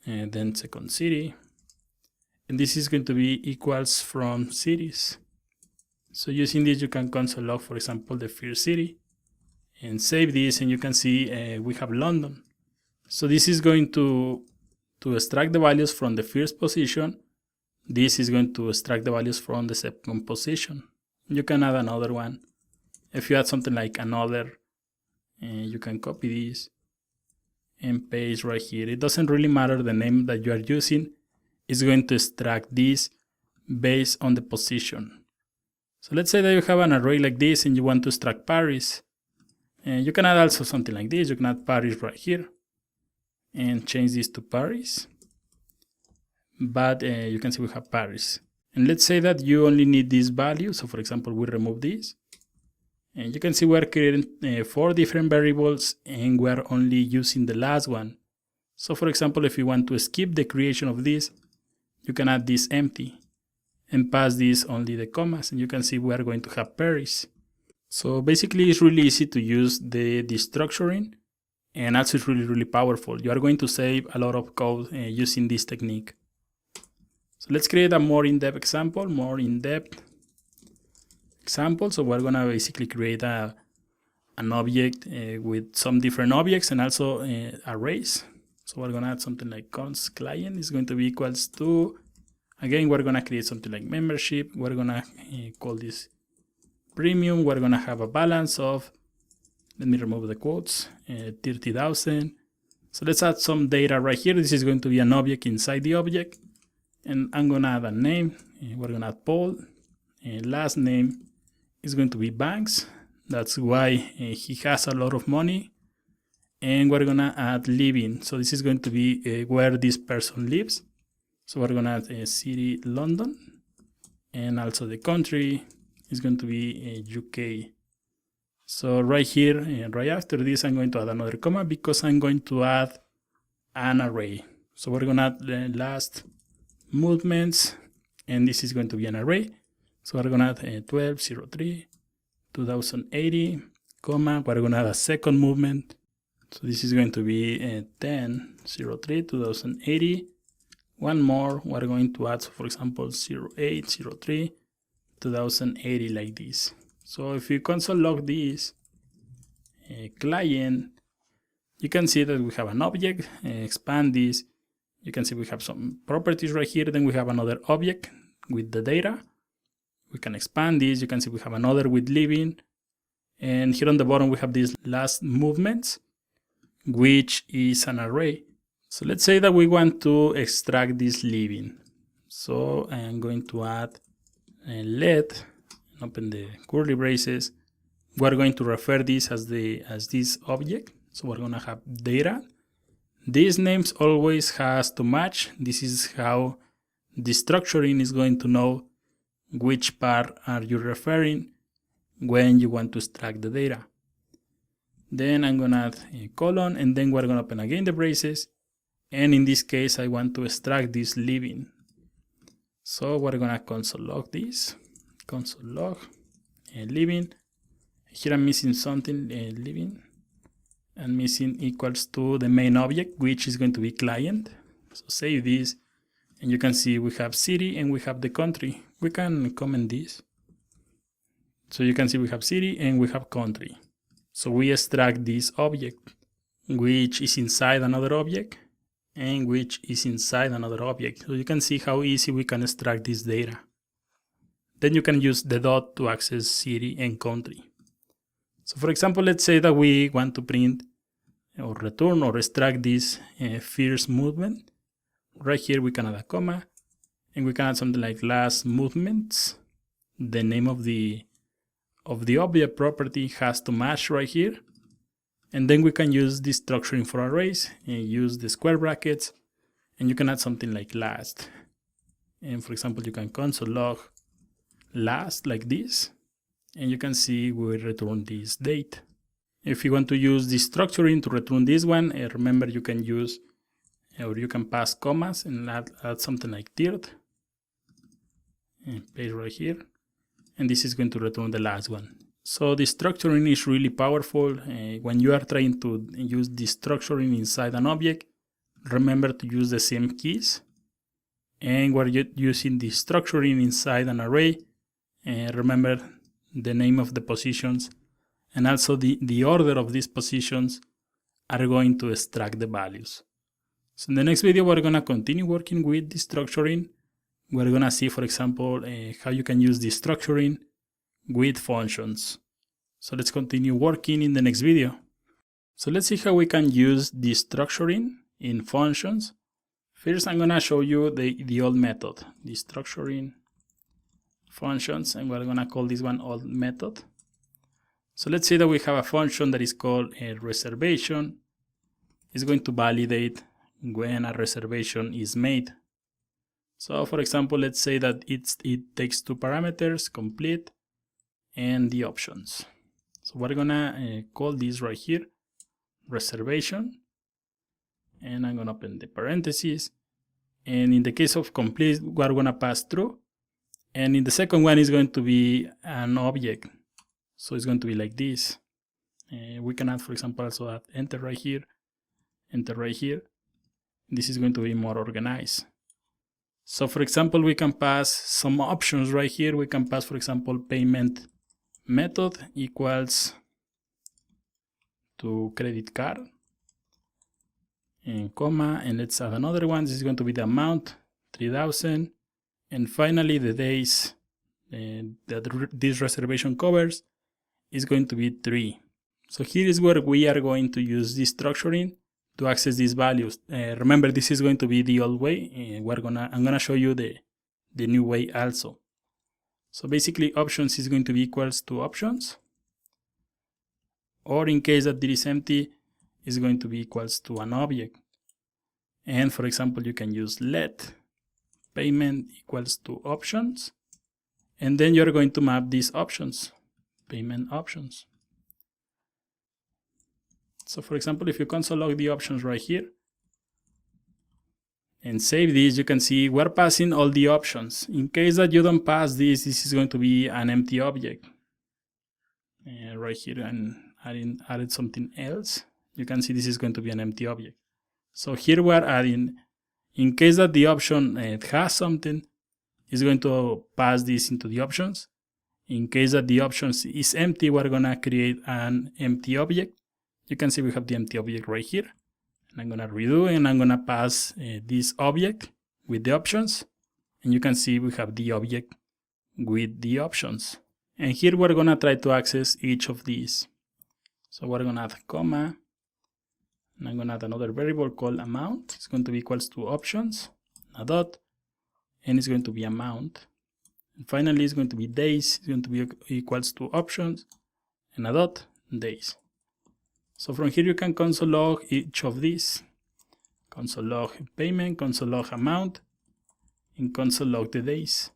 and then second city. And this is going to be equals from cities. So using this, you can console log, for example, the first city, and save this, and you can see we have London. So this is going to extract the values from the first position. This is going to extract the values from the second position. You can add another one. If you add something like another, you can copy this and paste right here. It doesn't really matter the name that you are using. It's going to extract this based on the position. So let's say that you have an array like this and you want to extract Paris. And you can add also something like this. You can add Paris right here and change this to Paris. But you can see we have Paris. And let's say that you only need this value. So for example, we remove this. And you can see we're creating 4 different variables, and we're only using the last one. So for example, if you want to skip the creation of this, you can add this empty and pass this only the commas, and you can see we are going to have Paris. So basically it's really easy to use the destructuring, and also it's really powerful. You are going to save a lot of code using this technique. So let's create a more in-depth example, So we're gonna basically create an object with some different objects and also arrays. So we're gonna add something like const client is going to be equals to, again, we're gonna create something like membership. We're gonna call this premium. We're gonna have a balance of, let me remove the quotes, 30,000. So let's add some data right here. This is going to be an object inside the object. And I'm gonna add a name. We're gonna add Paul. Last name is going to be Banks. That's why he has a lot of money. And we're gonna add living. So this is going to be where this person lives. So we're gonna add city London. And also the country is going to be UK. So right here, right after this, I'm going to add another comma because I'm going to add an array. So we're gonna add the last movements, and this is going to be an array. So we're gonna add 1203 2080, comma, we're gonna add a second movement. So this is going to be 1003 2080. One more, we're going to add, so for example, 0803 2080, like this. So if you console log this client, you can see that we have an object. Expand this, you can see we have some properties right here. Then we have another object with the data. We can expand this. You can see we have another with living. And here on the bottom, we have these last movements, which is an array. So let's say that we want to extract this living. So I am going to add let, open the curly braces. We're going to refer this as this object. So we're going to have data. These names always has to match. This is how the structuring is going to know which part are you referring when you want to extract the data. Then I'm going to add a colon, and then we're going to open again the braces. And in this case, I want to extract this living. So we're going to console log this, console log living. Here I'm missing something, living. And missing equals to the main object, which is going to be client. So save this, and you can see we have city and we have the country. We can comment this. So you can see we have city and we have country. So we extract this object, which is inside another object and which is inside another object. So you can see how easy we can extract this data. Then you can use the dot to access city and country. So for example, let's say that we want to print or return or extract this first movement. Right here we can add a comma, and we can add something like last movements. The name of the object property has to match right here. And then we can use this structuring for arrays and use the square brackets, and you can add something like last. And for example, you can console log last like this. And you can see we return this date. If you want to use this structuring to return this one, remember you can use, or you can pass commas and add something like third. And paste right here. And this is going to return the last one. So the structuring is really powerful. When you are trying to use the structuring inside an object, remember to use the same keys. And when you're using the structuring inside an array, remember the name of the positions, and also the order of these positions are going to extract the values. So in the next video, we're going to continue working with the structuring. We're going to see, for example, how you can use the structuring with functions. So let's continue working in the next video. So let's see how we can use the structuring in functions. First, I'm going to show you the old method, the structuring functions, and we're going to call this one old method. So let's say that we have a function that is called a reservation. It's going to validate when a reservation is made. So for example, let's say that it takes two parameters, complete and the options. So we're going to call this right here reservation, and I'm going to open the parentheses, and in the case of complete, we're going to pass through. And in the second one is going to be an object. So it's going to be like this. We can add, for example, also add enter right here, enter right here. This is going to be more organized. So for example, we can pass some options right here. We can pass, for example, payment method equals to credit card. and comma, and let's add another one. This is going to be the amount, 3000, and finally the days that this reservation covers is going to be 3. So here is where we are going to use this structuring to access these values. Remember, this is going to be the old way. I'm gonna show you the new way also. So basically, options is going to be equals to options, or in case that it is empty, is going to be equals to an object. And for example, you can use let payment equals to options, and then you're going to map these options, payment options. So for example, if you console log the options right here and save this, you can see we're passing all the options. In case that you don't pass this, this is going to be an empty object. And right here, and added something else. You can see this is going to be an empty object. So here we're adding, in case that the option has something, it's going to pass this into the options. In case that the options is empty, we're gonna create an empty object. You can see we have the empty object right here. And I'm gonna redo, and I'm gonna pass this object with the options. And you can see we have the object with the options. And here we're gonna try to access each of these. So we're gonna add a comma, and I'm gonna add another variable called amount. It's going to be equals to options, a dot, and it's going to be amount. And finally, it's going to be days. It's going to be equals to options, and a dot, days. So from here you can console log each of these. Console log payment, console log amount, and console log the days,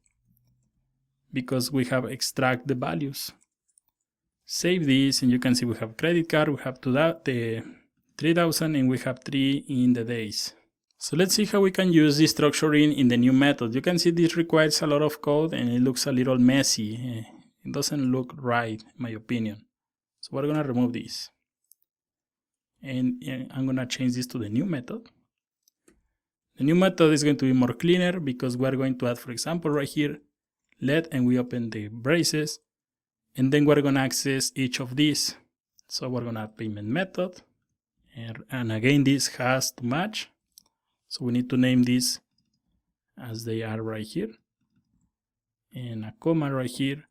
because we have extract the values. Save this, and you can see we have credit card, we have the 3000, and we have 3 in the days. So let's see how we can use this structuring in the new method. You can see this requires a lot of code and it looks a little messy. It doesn't look right, in my opinion. So we're gonna remove this. And I'm gonna change this to the new method. The new method is going to be more cleaner because we're going to add, for example, right here, let, and we open the braces, and then we're gonna access each of these. So we're gonna add payment method, and again, this has to match. So we need to name this as they are right here, and a comma right here,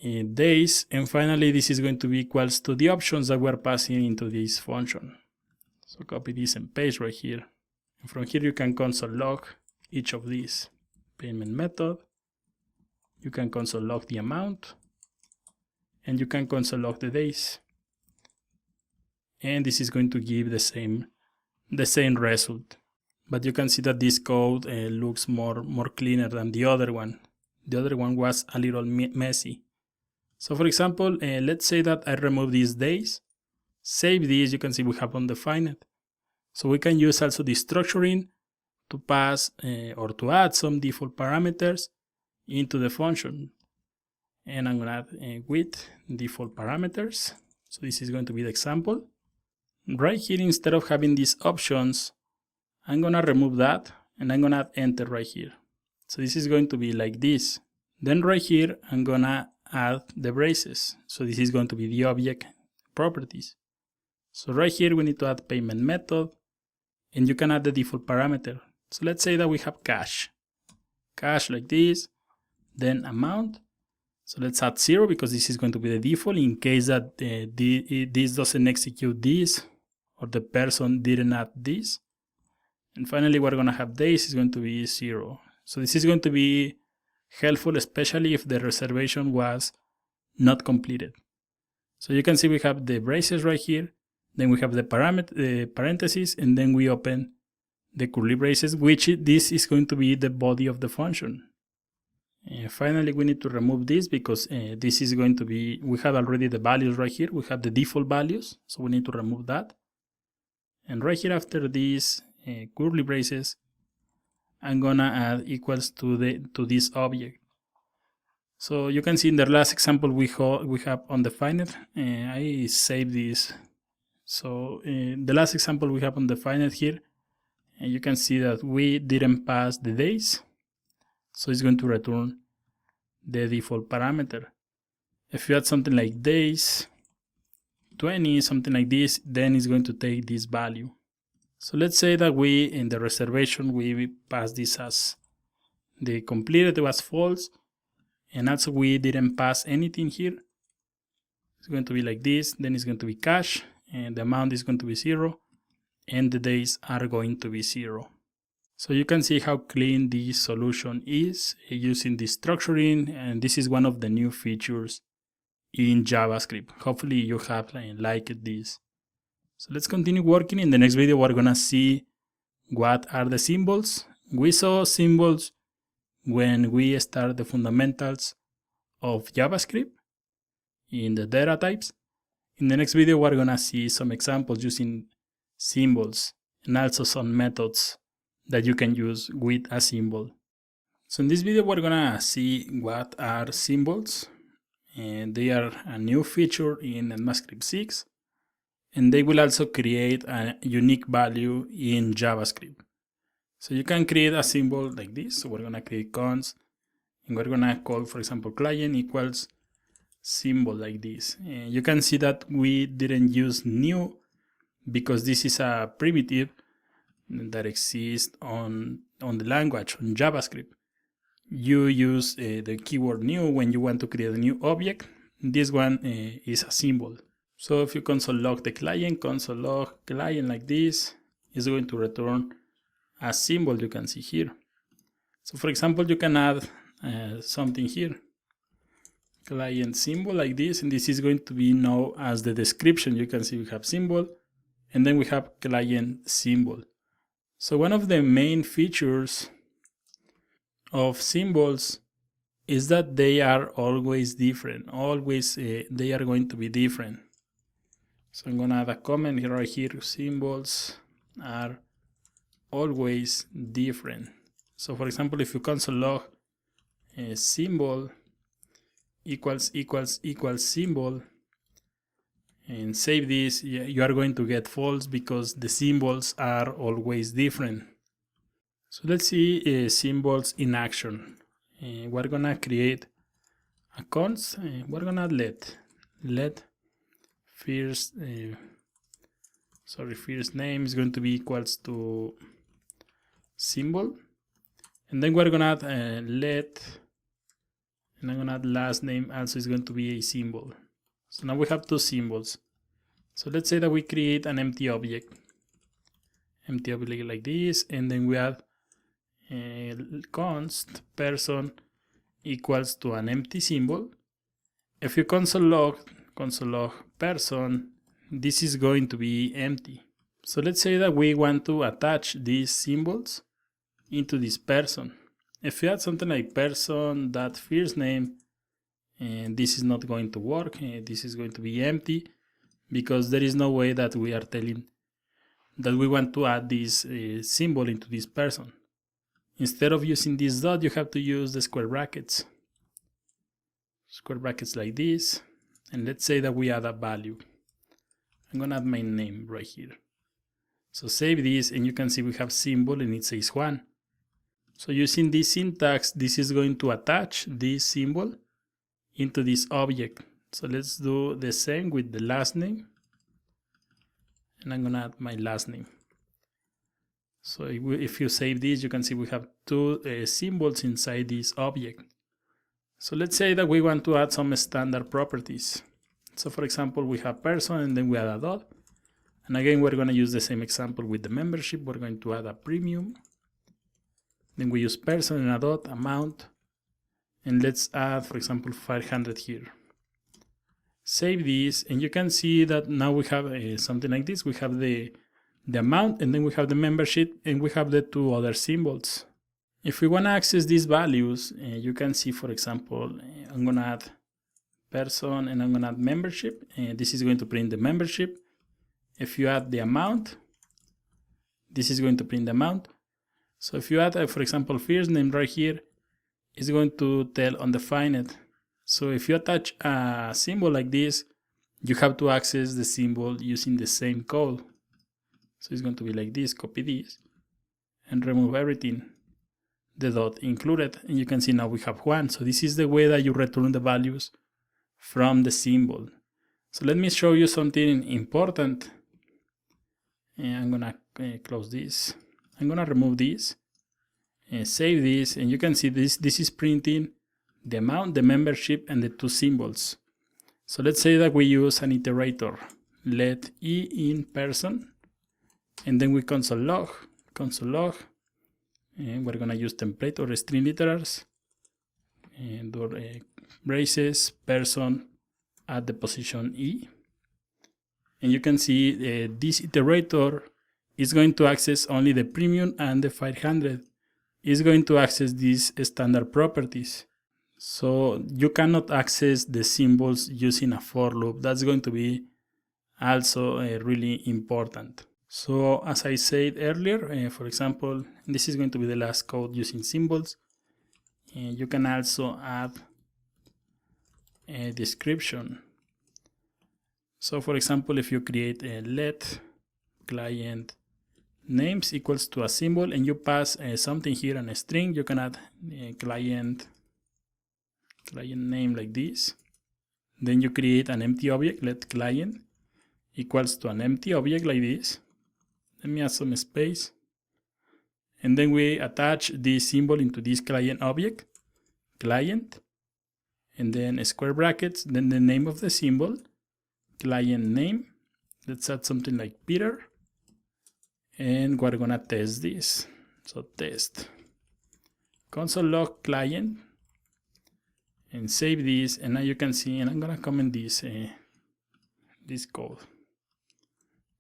and days, and finally this is going to be equals to the options that we're passing into this function. So copy this and paste right here, and from here you can console log each of these. Payment method, you can console log the amount, and you can console log the days, and this is going to give the same result. But you can see that this code looks more cleaner than the other one. The other one was a little messy. So for example, let's say that I remove these days, save these, you can see we have undefined. So we can use also the structuring to pass or to add some default parameters into the function. And I'm gonna add with default parameters. So this is going to be the example. Right here, instead of having these options, I'm gonna remove that and I'm gonna add enter right here. So this is going to be like this. Then right here, I'm gonna add the braces. So this is going to be the object properties. So right here, we need to add payment method, and you can add the default parameter. So let's say that we have cash like this, then amount. So let's add 0 because this is going to be the default in case that this doesn't execute this, or the person didn't add this. And finally, we're gonna have days is going to be 0. So this is going to be helpful, especially if the reservation was not completed. So you can see we have the braces right here, then we have the parentheses, and then we open the curly braces, which this is going to be the body of the function. Finally, we need to remove this because this is going to be, we have already the values right here, we have the default values, so we need to remove that. And right here after these curly braces, I'm gonna add equals to this object. So you can see in the last example we have undefined. I saved this. So the last example we have undefined here, and you can see that we didn't pass the days. So it's going to return the default parameter. If you add something like days 20, something like this, then it's going to take this value. So let's say that we, in the reservation, we pass this as the completed was false, and also we didn't pass anything here. It's going to be like this, then it's going to be cash, and the amount is going to be 0, and the days are going to be 0. So you can see how clean this solution is using this structuring, and this is one of the new features in JavaScript. Hopefully you have liked this. So let's continue working. In the next video we're gonna see what are the symbols. We saw symbols when we start the fundamentals of JavaScript in the data types. In the next video we're gonna see some examples using symbols and also some methods that you can use with a symbol. So in this video we're gonna see what are symbols, and they are a new feature in ECMAscript 6, and they will also create a unique value in JavaScript. So you can create a symbol like this. So we're gonna create const, and we're gonna call, for example, client equals symbol like this. And you can see that we didn't use new because this is a primitive that exists on the language, on JavaScript. You use the keyword new when you want to create a new object. This one is a symbol. So if you console log the client, console log client like this, is going to return a symbol you can see here. So for example, you can add something here, client symbol like this, and this is going to be known as the description. You can see we have symbol, and then we have client symbol. So one of the main features of symbols is that they are always different. Always they are going to be different. So I'm gonna add a comment here, right here. Symbols are always different. So for example, if you console log symbol equals symbol and save this, you are going to get false because the symbols are always different. So let's see symbols in action. We're gonna create a const. We're gonna let first name is going to be equals to symbol, and then we're gonna add let, and I'm gonna add last name also is going to be a symbol. So now we have two symbols. So let's say that we create an empty object like this, and then we add const person equals to an empty symbol. If you console log person, this is going to be empty. So let's say that we want to attach these symbols into this person. If you add something like person.first name, and this is not going to work, this is going to be empty because there is no way that we are telling that we want to add this symbol into this person. Instead of using this dot, you have to use the square brackets like this, and let's say that we add a value. I'm gonna add my name right here. So save this, and you can see we have symbol and it says 1. So using this syntax, this is going to attach this symbol into this object. So let's do the same with the last name, and I'm gonna add my last name. So if you save this, you can see we have two symbols inside this object. So let's say that we want to add some standard properties. So for example, we have person, and then we add a dot. And again, we're going to use the same example with the membership. We're going to add a premium. Then we use person and a dot, amount. And let's add, for example, 500 here. Save this, and you can see that now we have something like this. We have the amount, and then we have the membership, and we have the two other symbols. If we want to access these values, you can see, for example, I'm going to add person and I'm going to add membership, and this is going to print the membership. If you add the amount, this is going to print the amount. So if you add, for example, first name right here, it's going to tell undefined. So if you attach a symbol like this, you have to access the symbol using the same code. So it's going to be like this, copy this, and remove everything, the dot included, and you can see now we have 1. So this is the way that you return the values from the symbol. So let me show you something important. And I'm gonna close this. I'm gonna remove this and save this, and you can see this is printing the amount, the membership, and the two symbols. So let's say that we use an iterator, let e in person, and then we console log, and we're gonna use template or string literals, and braces person at the position e, and you can see this iterator is going to access only the premium and the 500. Is going to access these standard properties. So you cannot access the symbols using a for loop. That's going to be also really important. So as I said earlier, for example, this is going to be the last code using symbols. You can also add a description. So for example, if you create a let client names equals to a symbol and you pass something here on a string, you can add a client name like this. Then you create an empty object, let client equals to an empty object like this. Let me add some space. And then we attach this symbol into this client object, client, and then square brackets, then the name of the symbol, client name. Let's add something like Peter. And we're gonna test this. So test console log client and save this. And now you can see, and I'm gonna comment this this code.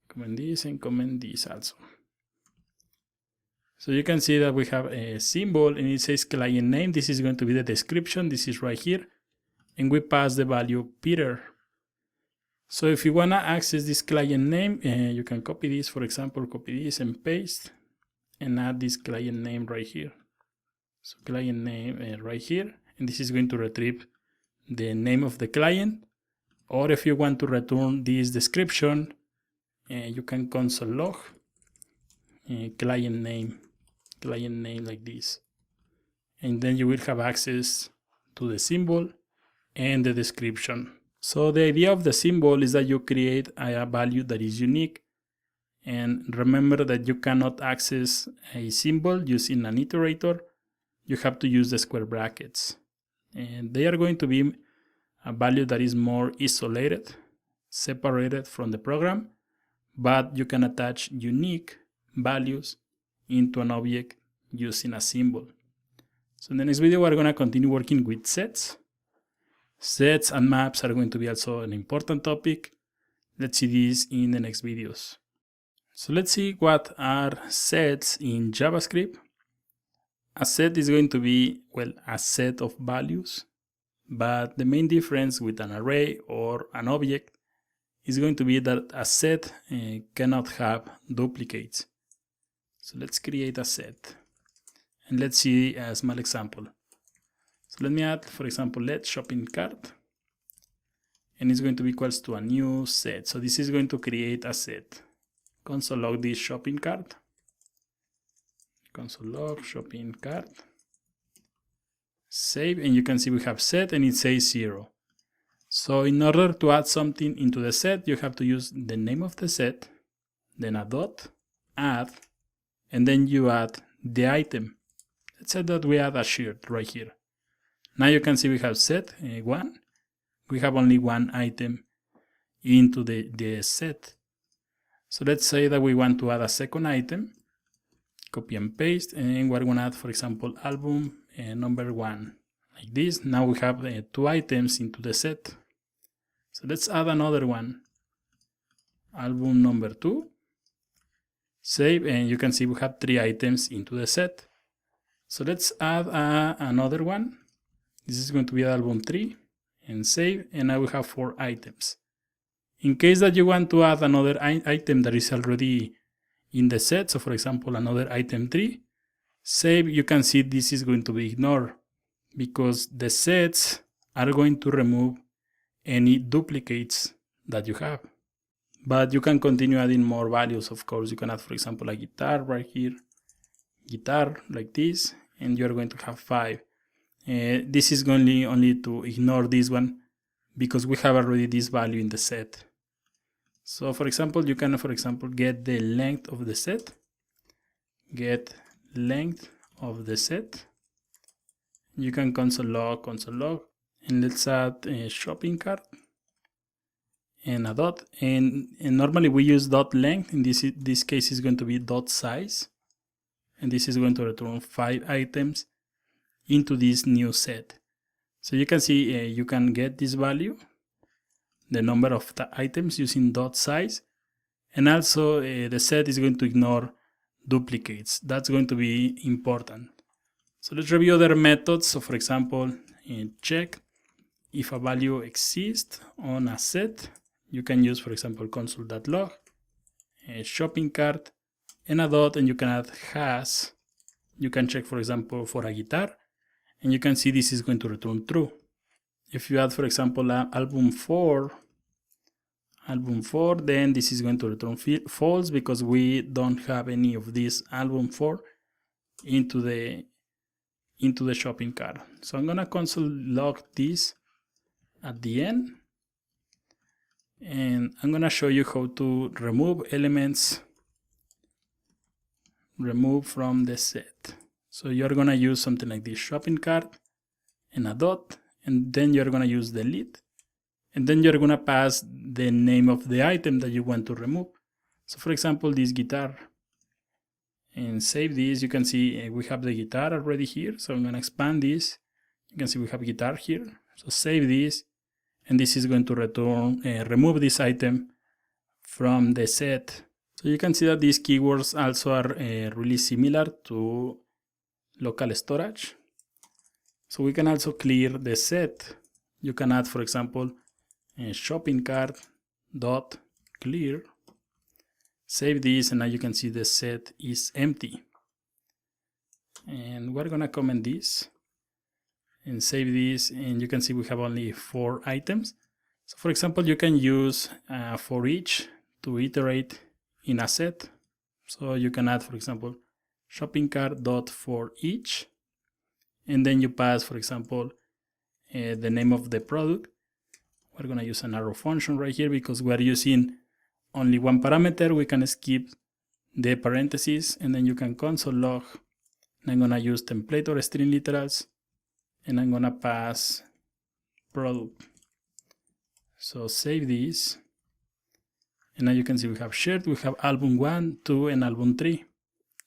Comment this and comment this also. So you can see that we have a symbol and it says client name. This is going to be the description. This is right here, and we pass the value Peter. So if you wanna access this client name, you can copy this, for example, copy this and paste, and add this client name right here. So client name right here, and this is going to retrieve the name of the client. Or if you want to return this description, you can console log client name like this, and then you will have access to the symbol and the description. So the idea of the symbol is that you create a value that is unique, and remember that you cannot access a symbol using an iterator. You have to use the square brackets, and they are going to be a value that is more isolated, separated from the program, but you can attach unique values into an object using a symbol. So in the next video, we're going to continue working with sets. Sets and maps are going to be also an important topic. Let's see this in the next videos. So let's see what are sets in JavaScript. A set is going to be, well, a set of values, but the main difference with an array or an object is going to be that a set cannot have duplicates. So let's create a set, and let's see a small example. So let me add, for example, let shopping cart, and it's going to be equals to a new set. So this is going to create a set. Console log this shopping cart. Console log shopping cart. Save, and you can see we have set and it says 0. So in order to add something into the set, you have to use the name of the set, then a dot, add, and then you add the item. Let's say that we add a shirt right here. Now you can see we have set 1. We have only one item into the set. So let's say that we want to add a second item. Copy and paste, and we're going to add, for example, album number 1. Like this. Now we have 2 items into the set. So let's add another one. Album number 2. Save, and you can see we have 3 items into the set. So let's add another one. This is going to be album 3, and save, and now we have 4 items. In case that you want to add another item that is already in the set, so for example another item 3, save, you can see this is going to be ignored because the sets are going to remove any duplicates that you have. But you can continue adding more values, of course. You can add, for example, a guitar right here, guitar like this, and you're going to have 5. This is going only to ignore this one because we have already this value in the set. So for example, you can, get the length of the set. Get length of the set. You can console log, and let's add a shopping cart and a dot. And normally we use dot length. In this case, is going to be dot size, and this is going to return 5 items into this new set. So you can see you can get this value, the number of the items, using dot size, and also the set is going to ignore duplicates. That's going to be important. So let's review other methods. So for example, check if a value exists on a set. You can use, for example, console.log, a shopping cart, and a dot, and you can add has. You can check, for example, for a guitar, and you can see this is going to return true. If you add, for example, album 4, then this is going to return false because we don't have any of this album 4 into the shopping cart. So I'm gonna console log this at the end, and I'm gonna show you how to remove elements, remove from the set. So you're gonna use something like this, shopping cart and a dot, and then you're gonna use delete, and then you're gonna pass the name of the item that you want to remove. So for example, this guitar, and save this. You can see we have the guitar already here, so I'm gonna expand this. You can see we have guitar here, so save this, and this is going to return remove this item from the set. So you can see that these keywords also are really similar to local storage. So we can also clear the set. You can add, for example, a shopping cart dot clear. Save this, and now you can see the set is empty. And we're gonna comment this and save this, and you can see we have only 4 items. So for example, you can use for each to iterate in a set. So you can add, for example, shopping cart dot for each, and then you pass, for example, the name of the product. We're gonna use an arrow function right here because we're using only one parameter. We can skip the parentheses, and then you can console log. And I'm gonna use template or string literals, and I'm gonna pass product. So save this, and now you can see we have shared, we have album 1, 2, and album 3.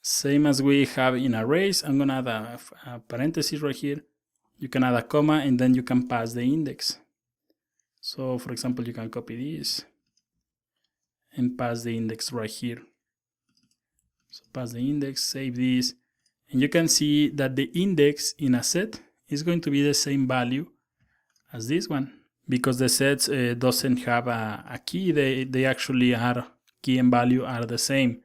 Same as we have in arrays. I'm gonna add a parenthesis right here. You can add a comma, and then you can pass the index. So for example, you can copy this and pass the index right here. So pass the index, save this, and you can see that the index in a set is going to be the same value as this one, because the sets doesn't have a key. They actually are key and value are the same.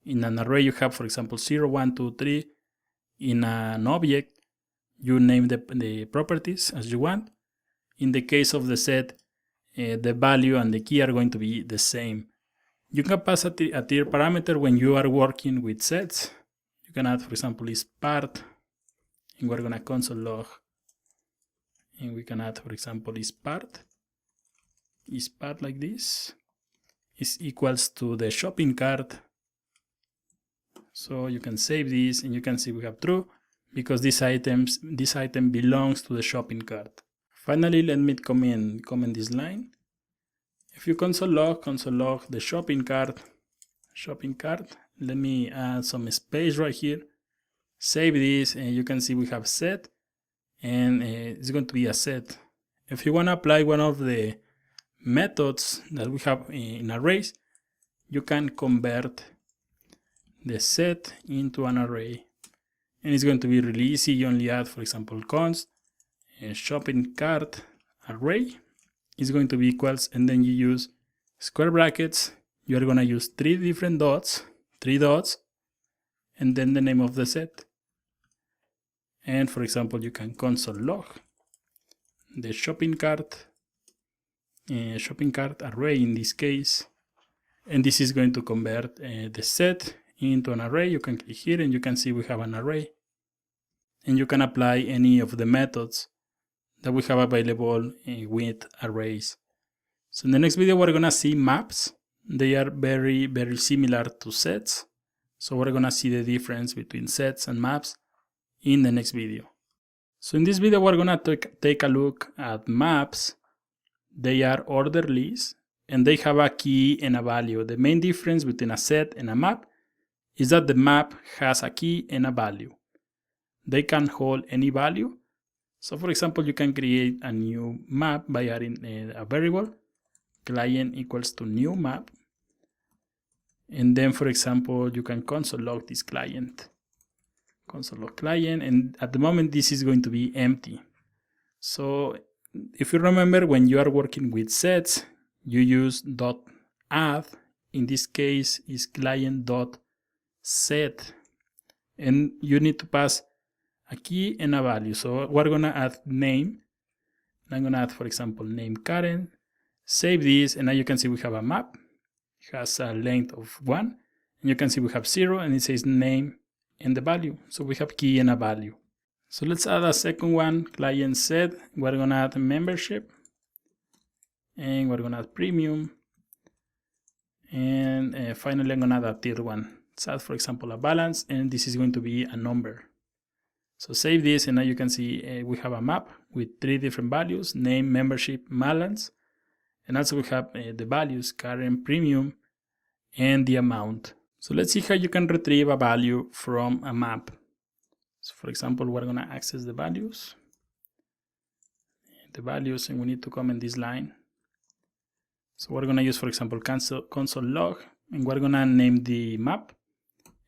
In an array you have, for example, 0, 1, 2, 3. In an object you name the properties as you want. In the case of the set, the value and the key are going to be the same. You can pass a tier parameter when you are working with sets. You can add, for example, is part, and we're gonna console log, and we can add, for example, is part like this is equals to the shopping cart. So you can save this, and you can see we have true because this item belongs to the shopping cart. Finally, let me comment this line. If you console log the shopping cart, let me add some space right here. Save this, and you can see we have set, and it's going to be a set. If you want to apply one of the methods that we have in arrays, you can convert the set into an array, and it's going to be really easy. You only add, for example, const shopping cart array is going to be equals, and then you use square brackets. You are going to use 3 different dots, 3 dots, and then the name of the set. And for example, you can console log the shopping cart array in this case, and this is going to convert the set into an array. You can click here, and you can see we have an array, and you can apply any of the methods that we have available with arrays. So in the next video, we're gonna see maps. they are very, very similar to sets. So we're gonna see the difference between sets and maps in the next video. So in this video, we're gonna take a look at maps. They are ordered lists and they have a key and a value. The main difference between a set and a map is that the map has a key and a value. They can hold any value. So for example, you can create a new map by adding a variable, client equals to new map. And then for example, you can console log this client. Console log client, and at the moment this is going to be empty. So if you remember, when you are working with sets, you use .add. In this case is client.set, and you need to pass a key and a value. So we're gonna add name. I'm gonna add, for example, name Karen. Save this, and now you can see we have a map. It has a length of 1, and you can see we have 0, and it says name and the value. So we have key and a value. So let's add a second one, client set. We're gonna add a membership, and we're gonna add premium, and finally I'm gonna add a third one. Let's add, for example, a balance, and this is going to be a number. So save this, and now you can see we have a map with 3 different values: name, membership, balance, and also we have the values, current, premium, and the amount. So let's see how you can retrieve a value from a map. So for example, we're gonna access the values, and we need to comment this line. So we're gonna use, for example, console log, and we're gonna name the map,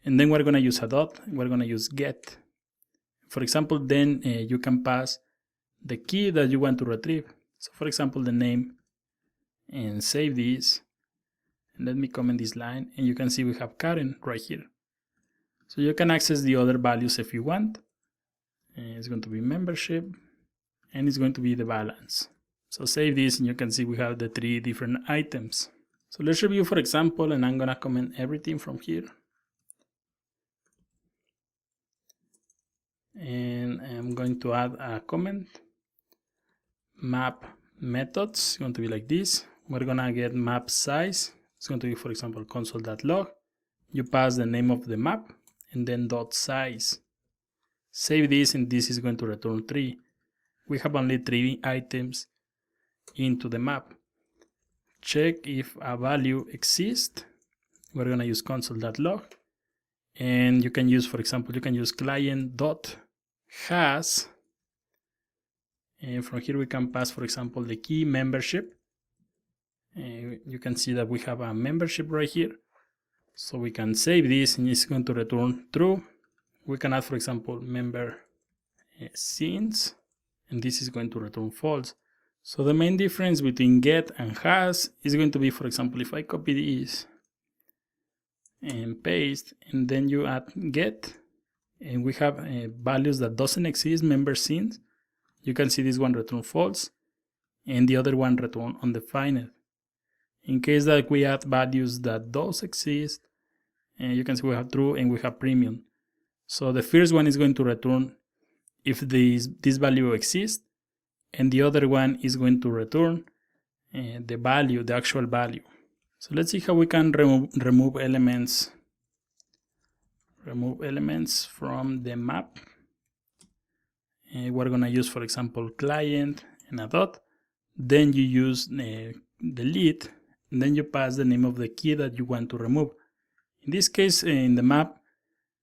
and then we're gonna use a dot, and we're gonna use get. For example, then you can pass the key that you want to retrieve. So for example, the name, and save this, and let me comment this line, and you can see we have Karen right here. So you can access the other values if you want. It's going to be membership, and it's going to be the balance. So save this, and you can see we have the 3 different items. So let's review, for example, and I'm gonna comment everything from here. And I'm going to add a comment. Map methods, it's going to be like this. We're gonna get map size. It's going to be, for example, console.log. You pass the name of the map, and then dot size. Save this, and this is going to return 3. We have only 3 items into the map. Check if a value exists. We're gonna use console.log, and you can use, for example, you can use client.has, and from here we can pass, for example, the key membership. You can see that we have a membership right here. So we can save this, and it's going to return true. We can add, for example, member since, and this is going to return false. So the main difference between get and has is going to be, for example, if I copy this and paste, and then you add get, and we have values that doesn't exist, member since, you can see this one return false, and the other one return undefined. In case that we add values that does exist, you can see we have true and we have premium. So the first one is going to return if this value exists, and the other one is going to return the value, the actual value. So let's see how we can remove elements. Remove elements from the map. We're gonna use, for example, client and a dot. Then you use delete, and then you pass the name of the key that you want to remove. In this case, in the map,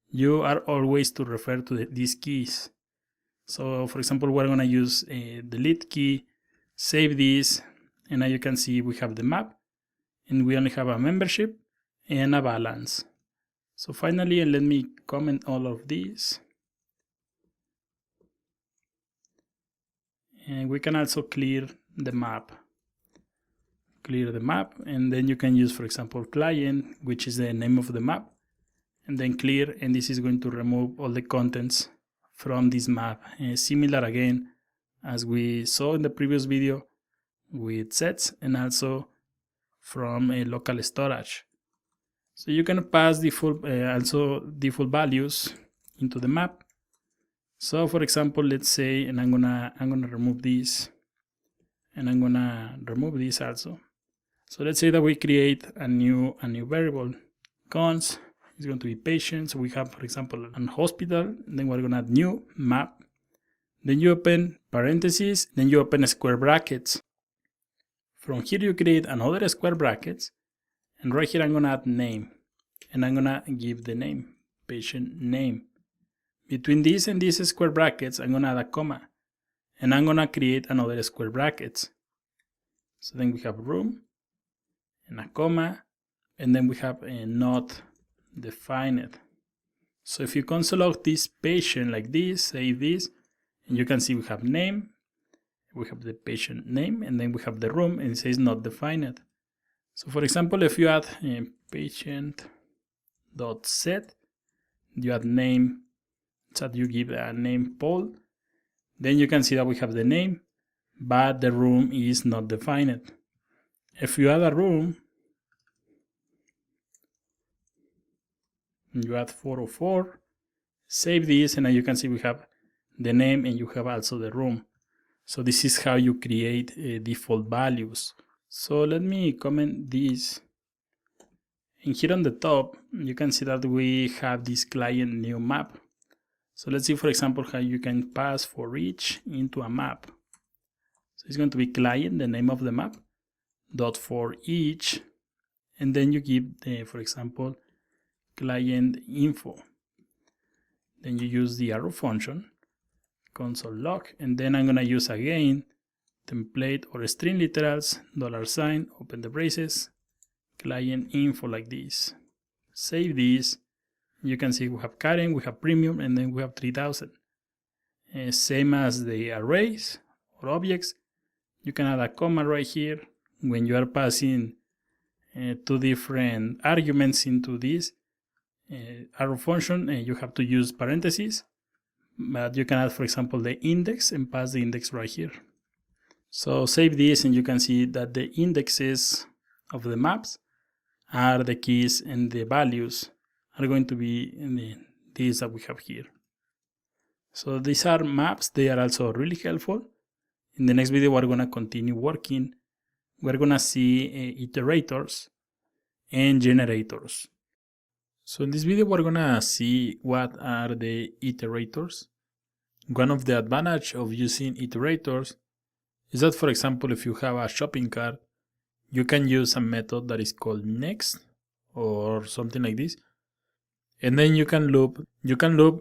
you are always to refer to these keys. So for example, we're gonna use a delete key, save this, and now you can see we have the map, and we only have a membership and a balance. So finally, let me comment all of these. And we can also clear the map. Clear the map, and then you can use, for example, client, which is the name of the map, and then clear, and this is going to remove all the contents from this map. Similar again as we saw in the previous video with sets, and also from a local storage. So you can pass default default values into the map. So for example, let's say, and I'm gonna remove this, and I'm gonna remove this also. So let's say that we create a new variable. Cons is going to be patient. So we have, for example, an hospital. Then we're going to add new map. Then you open parentheses. Then you open square brackets. From here you create another square brackets. And right here I'm going to add name. And I'm going to give the name, patient name. Between this and these square brackets, I'm going to add a comma. And I'm going to create another square brackets. So then we have room and a comma. And then we have a not defined. So if you console log this patient like this, save this, and you can see we have name, we have the patient name, and then we have the room, and it says not defined. So for example, if you add patient.set, you add name, so you give a name Paul, then you can see that we have the name, but the room is not defined. If you add a room, you add 404, save this, and now you can see we have the name and you have also the room. So this is how you create default values. So let me comment this. And here on the top, you can see that we have this client new map. So let's see, for example, how you can pass for each into a map. So it's going to be client, the name of the map, dot for each, and then you give, for example, client info. Then you use the arrow function, console log, and then I'm going to use again template or string literals, $, open the braces, client info like this. Save this. You can see we have Karen, we have premium, and then we have 3000. Same as the arrays or objects. You can add a comma right here when you are passing two different arguments into this arrow function, and you have to use parentheses. But you can add, for example, the index and pass the index right here. So save this, and you can see that the indexes of the maps are the keys, and the values are going to be in these that we have here. So these are maps. They are also really helpful. In the next video, we're going to continue working. We're going to see iterators and generators. So in this video, we're going to see what are the iterators. One of the advantages of using iterators is that, for example, if you have a shopping cart, you can use a method that is called next or something like this. And then you can loop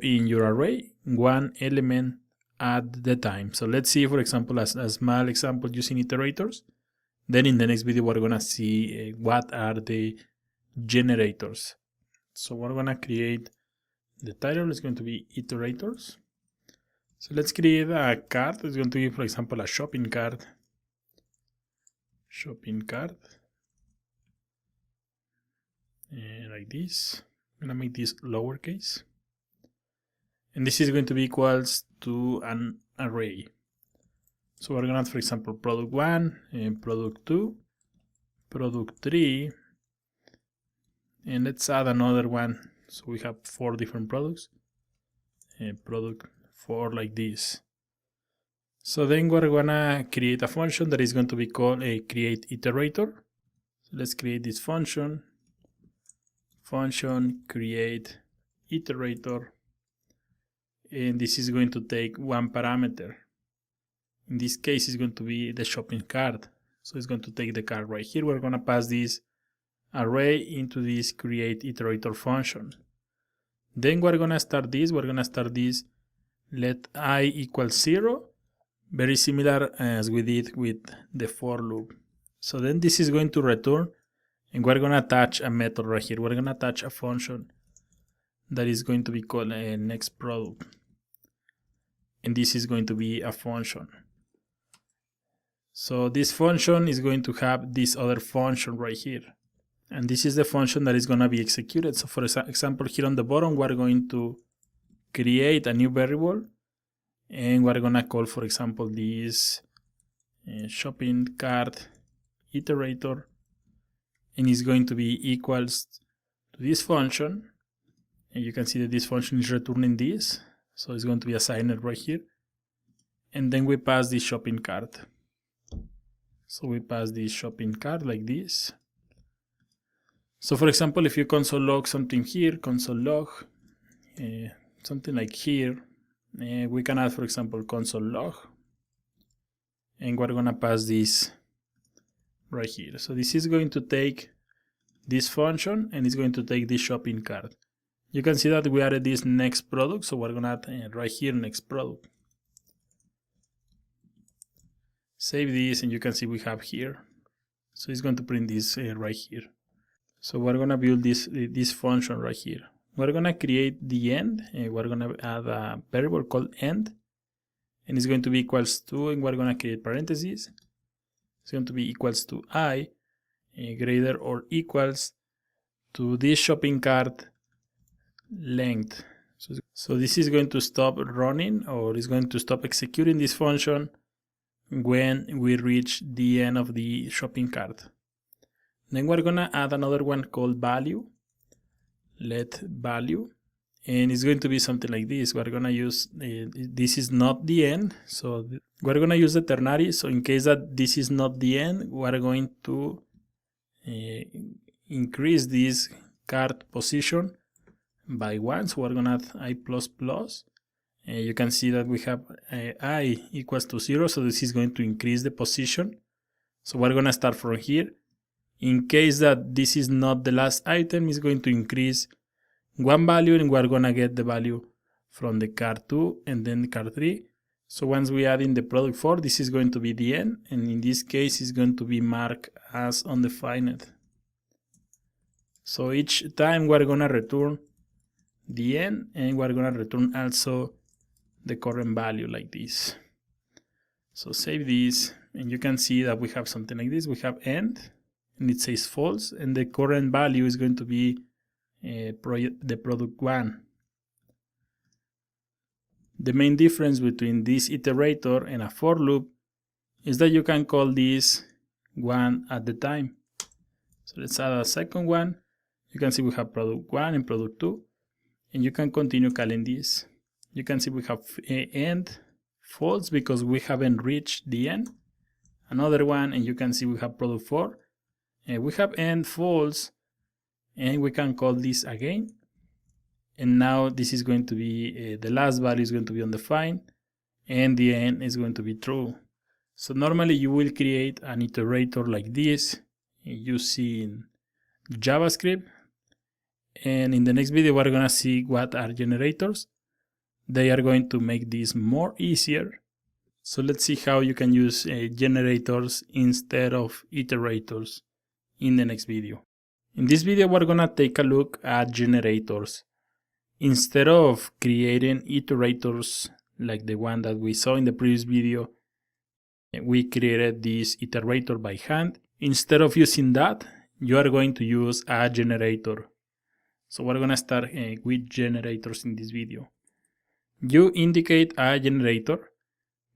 in your array one element at the time. So let's see, for example, as a small example using iterators. Then in the next video, we're going to see what are the generators. So we're going to create, the title is going to be iterators. So let's create a card. It's going to be, for example, a shopping cart. Shopping cart. And like this. I'm going to make this lowercase. And this is going to be equals to an array. So we're going to add, for example, product 1, and product 2, product 3. And let's add another one. So we have 4 different products. And product 4 like this. So then we're gonna create a function that is going to be called a create iterator. So let's create this function. Function create iterator. And this is going to take one parameter. In this case, it's going to be the shopping cart. So it's going to take the cart right here. We're gonna pass this array into this create iterator function. Then we're gonna start this. Let I equal 0. Very similar as we did with the for loop. So then this is going to return, and we're gonna attach a method right here. We're gonna attach a function that is going to be called a next product. And this is going to be a function. So this function is going to have this other function right here. And this is the function that is going to be executed. So for example, here on the bottom, we're going to create a new variable. And we're going to call, for example, this shopping cart iterator. And it's going to be equals to this function. And you can see that this function is returning this. So it's going to be assigned right here. And then we pass the shopping cart. So we pass this shopping cart like this. So for example, if you console log something here, console log, something like here, we can add, for example, console log, and we're gonna pass this right here. So this is going to take this function, and it's going to take this shopping cart. You can see that we added this next product, so we're gonna add right here next product. Save this, and you can see we have here. So it's going to print this right here. So we're gonna build this function right here. We're gonna create the end, and we're gonna add a variable called end, and it's going to be equals to, and we're gonna create parentheses. It's going to be equals to I greater or equals to this shopping cart length. So this is going to stop running, or is going to stop executing this function when we reach the end of the shopping cart. Then we're gonna add another one called value, let value, and it's going to be something like this. We're gonna use this is not the end, so we're gonna use the ternary. So in case that this is not the end, we're going to increase this cart position by 1. So we're gonna add I++. You can see that we have I equals to 0, so this is going to increase the position. So we're gonna start from here. In case that this is not the last item, it's going to increase 1 value, and we're gonna get the value from the cart 2 and then the cart 3. So once we add in the product 4, this is going to be the end, and in this case it's going to be marked as undefined. So each time we're gonna return the end, and we're gonna return also the current value like this. So save this, and you can see that we have something like this. We have end, and it says false, and the current value is going to be the product 1. The main difference between this iterator and a for loop is that you can call this one at the time. So let's add a second one. You can see we have product 1 and product 2, and you can continue calling this. You can see we have end false because we haven't reached the end. Another one, and you can see we have product 4. We have end false, and we can call this again. And now this is going to be, the last value is going to be undefined, and the end is going to be true. So normally you will create an iterator like this using JavaScript. And in the next video, we're gonna see what are generators. They are going to make this more easier. So let's see how you can use generators instead of iterators in the next video. In this video, we're gonna take a look at generators. Instead of creating iterators like the one that we saw in the previous video, we created this iterator by hand. Instead of using that, you are going to use a generator. So we're gonna start with generators in this video. You indicate a generator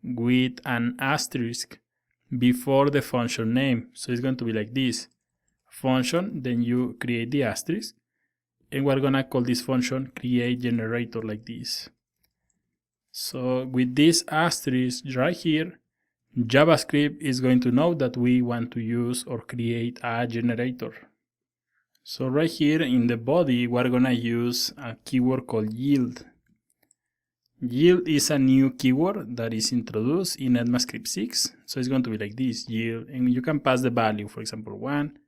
with an asterisk before the function name. So it's going to be like this. Function, then you create the asterisk, and we're gonna call this function create generator like this. So with this asterisk right here, JavaScript is going to know that we want to use or create a generator. So right here in the body, we're gonna use a keyword called yield. Yield is a new keyword that is introduced in ECMAscript 6. So it's going to be like this, yield, and you can pass the value, for example, 1,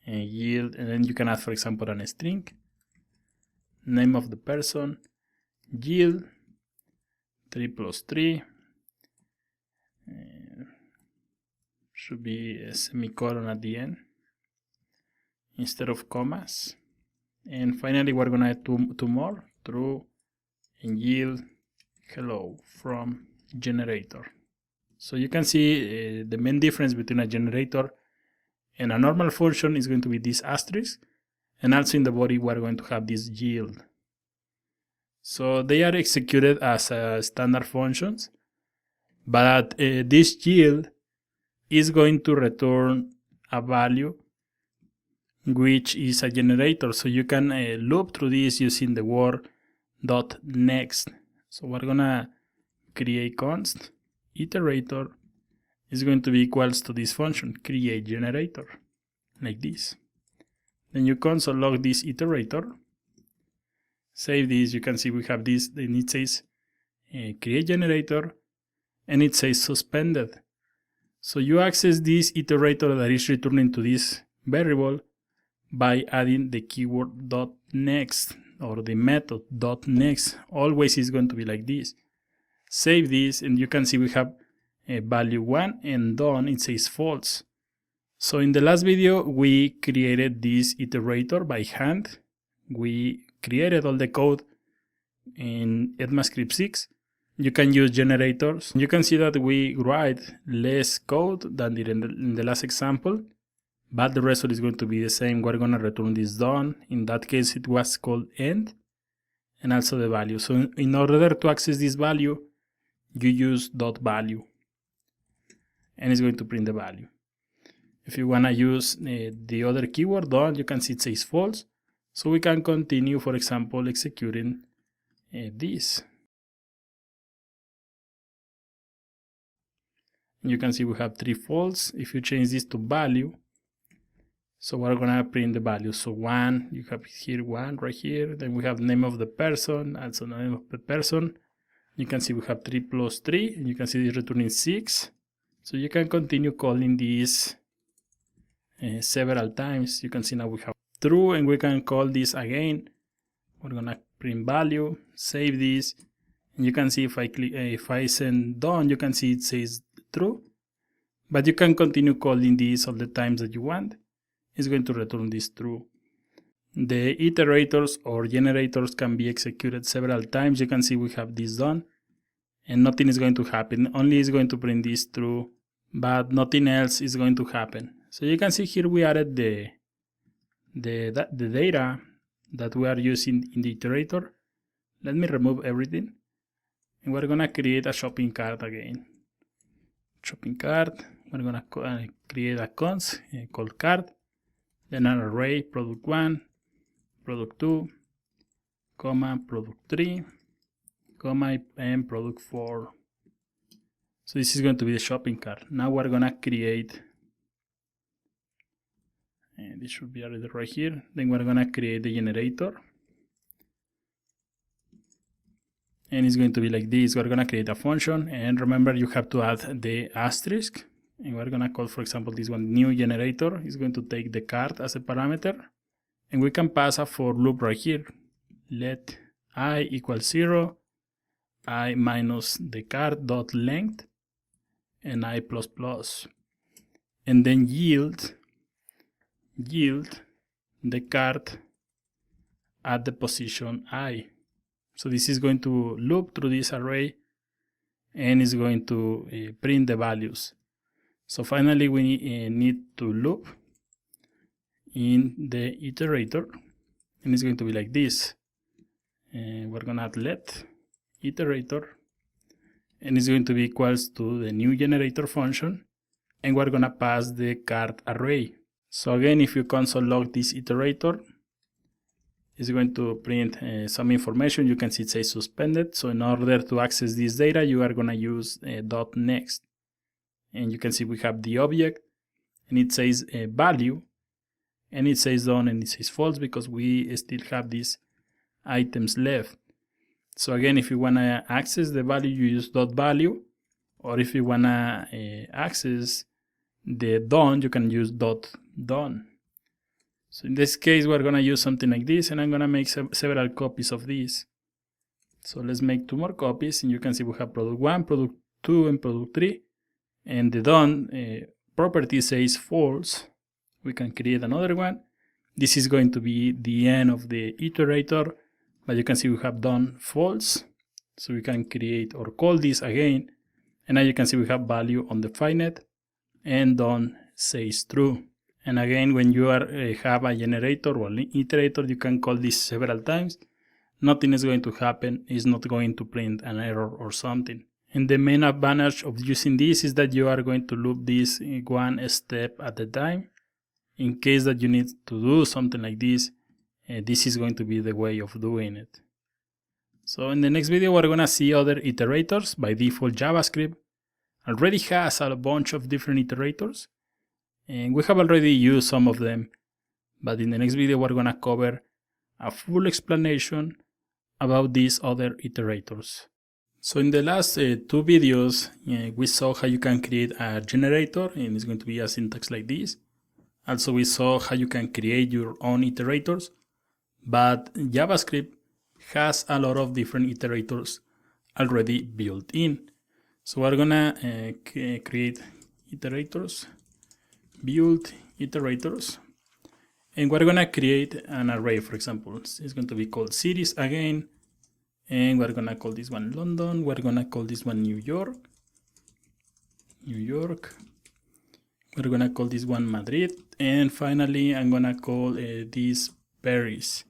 and yield, and then you can add, for example, a string, name of the person, yield, 3 plus 3, should be a semicolon at the end instead of commas. And finally, we're gonna add two more, true, and yield hello from generator. So you can see the main difference between a generator and a normal function is going to be this asterisk, and also in the body we're going to have this yield. So they are executed as standard functions, but this yield is going to return a value which is a generator. So you can loop through this using the word .next. So we're gonna create const iterator, is going to be equals to this function, create generator, like this. Then you console log this iterator, save this. You can see we have this, and it says create generator, and it says suspended. So you access this iterator that is returning to this variable by adding the keyword .next or the method .next. Always is going to be like this. Save this, and you can see we have value 1, and done, it says false. So in the last video we created this iterator by hand. We created all the code in ECMAscript 6. You can use generators. You can see that we write less code than in the last example, but the result is going to be the same. We're going to return this done. In that case it was called end, and also the value. So in order to access this value, you use .value, and it's going to print the value. If you want to use the other keyword done, you can see it says false. So we can continue, for example, executing this. You can see we have 3 false. If you change this to value, so we're gonna print the value. So 1, you have here 1 right here. Then we have name of the person, also name of the person. You can see we have 3 plus 3, and you can see it's returning 6. So you can continue calling this several times. You can see now we have true, and we can call this again. We're gonna print value, save this, and you can see if I click, if I send done, you can see it says true. But you can continue calling this all the times that you want. It's going to return this true. The iterators or generators can be executed several times. You can see we have this done, and nothing is going to happen. Only is going to print this true, but nothing else is going to happen. So you can see here we added the data that we are using in the iterator. Let me remove everything, and we're gonna create a shopping cart again. Shopping cart. We're gonna create a const called cart, then an array product 1, product 2, comma product 3, comma and product 4. So this is going to be the shopping cart. Now we're gonna create, and this should be added right here. Then we're gonna create the generator, and it's going to be like this. We're gonna create a function, and remember you have to add the asterisk, and we're gonna call, for example, this one new generator. Is going to take the cart as a parameter, and we can pass a for loop right here. Let I equal 0, I minus the cart dot length, and I plus plus, and then yield the cart at the position I. So this is going to loop through this array, and is going to print the values. So finally we need to loop in the iterator, and it's going to be like this. And we're gonna add let iterator, and it's going to be equals to the new generator function, and we're gonna pass the cart array. So again, if you console log this iterator, it's going to print some information. You can see it says suspended. So in order to access this data, you are gonna use .next, and you can see we have the object, and it says value, and it says done, and it says false because we still have these items left. So again, if you wanna access the value, you use .value, or if you wanna access the done, you can use .done. So in this case, we're gonna use something like this, and I'm gonna make several copies of this. So let's make 2 more copies, and you can see we have product 1, product 2, and product 3, and the done property says false. We can create another one. This is going to be the end of the iterator, but you can see we have done false. So we can create or call this again, and now you can see we have value undefined, and done says true. And again, when you have a generator or an iterator, you can call this several times. Nothing is going to happen. It's not going to print an error or something. And the main advantage of using this is that you are going to loop this one step at a time. In case that you need to do something like this, this is going to be the way of doing it. So in the next video, we're going to see other iterators by default JavaScript. already has a bunch of different iterators, and we have already used some of them, but in the next video we're gonna cover a full explanation about these other iterators. So in the last two videos, we saw how you can create a generator, and it's going to be a syntax like this. Also, we saw how you can create your own iterators, but JavaScript has a lot of different iterators already built in. So we're gonna create iterators, build iterators, and we're gonna create an array. For example, it's going to be called cities again, and we're gonna call this one London, we're gonna call this one New York, we're gonna call this one Madrid, and finally I'm gonna call this Paris.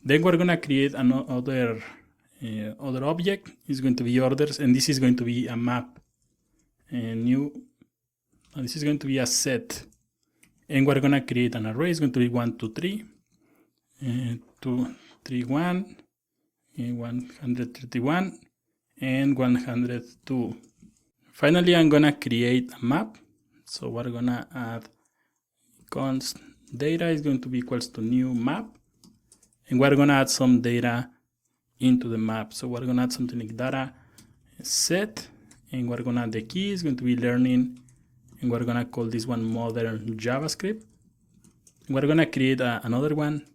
Then we're gonna create another other object. Is going to be orders, and this is going to be a map, and this is going to be a set, and we're gonna create an array. It's going to be 1 2 3 2 3 1 131 and 102. Finally, I'm gonna create a map. So we're gonna add const data is going to be equals to new map, and we're gonna add some data into the map. So we're gonna add something like data set, and we're gonna add the key is going to be learning, and we're gonna call this one modern JavaScript. We're gonna create another one,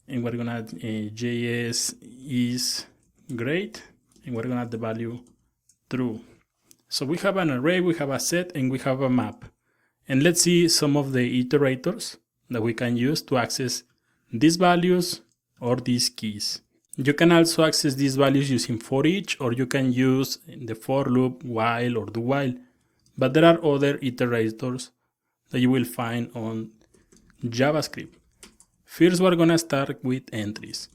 and we're gonna add JS is great, and we're gonna add the value true. So we have an array, we have a set, and we have a map. And let's see some of the iterators that we can use to access these values or these keys. You can also access these values using for each, or you can use the for loop, while, or do while. But there are other iterators that you will find on JavaScript. First, we're gonna start with entries.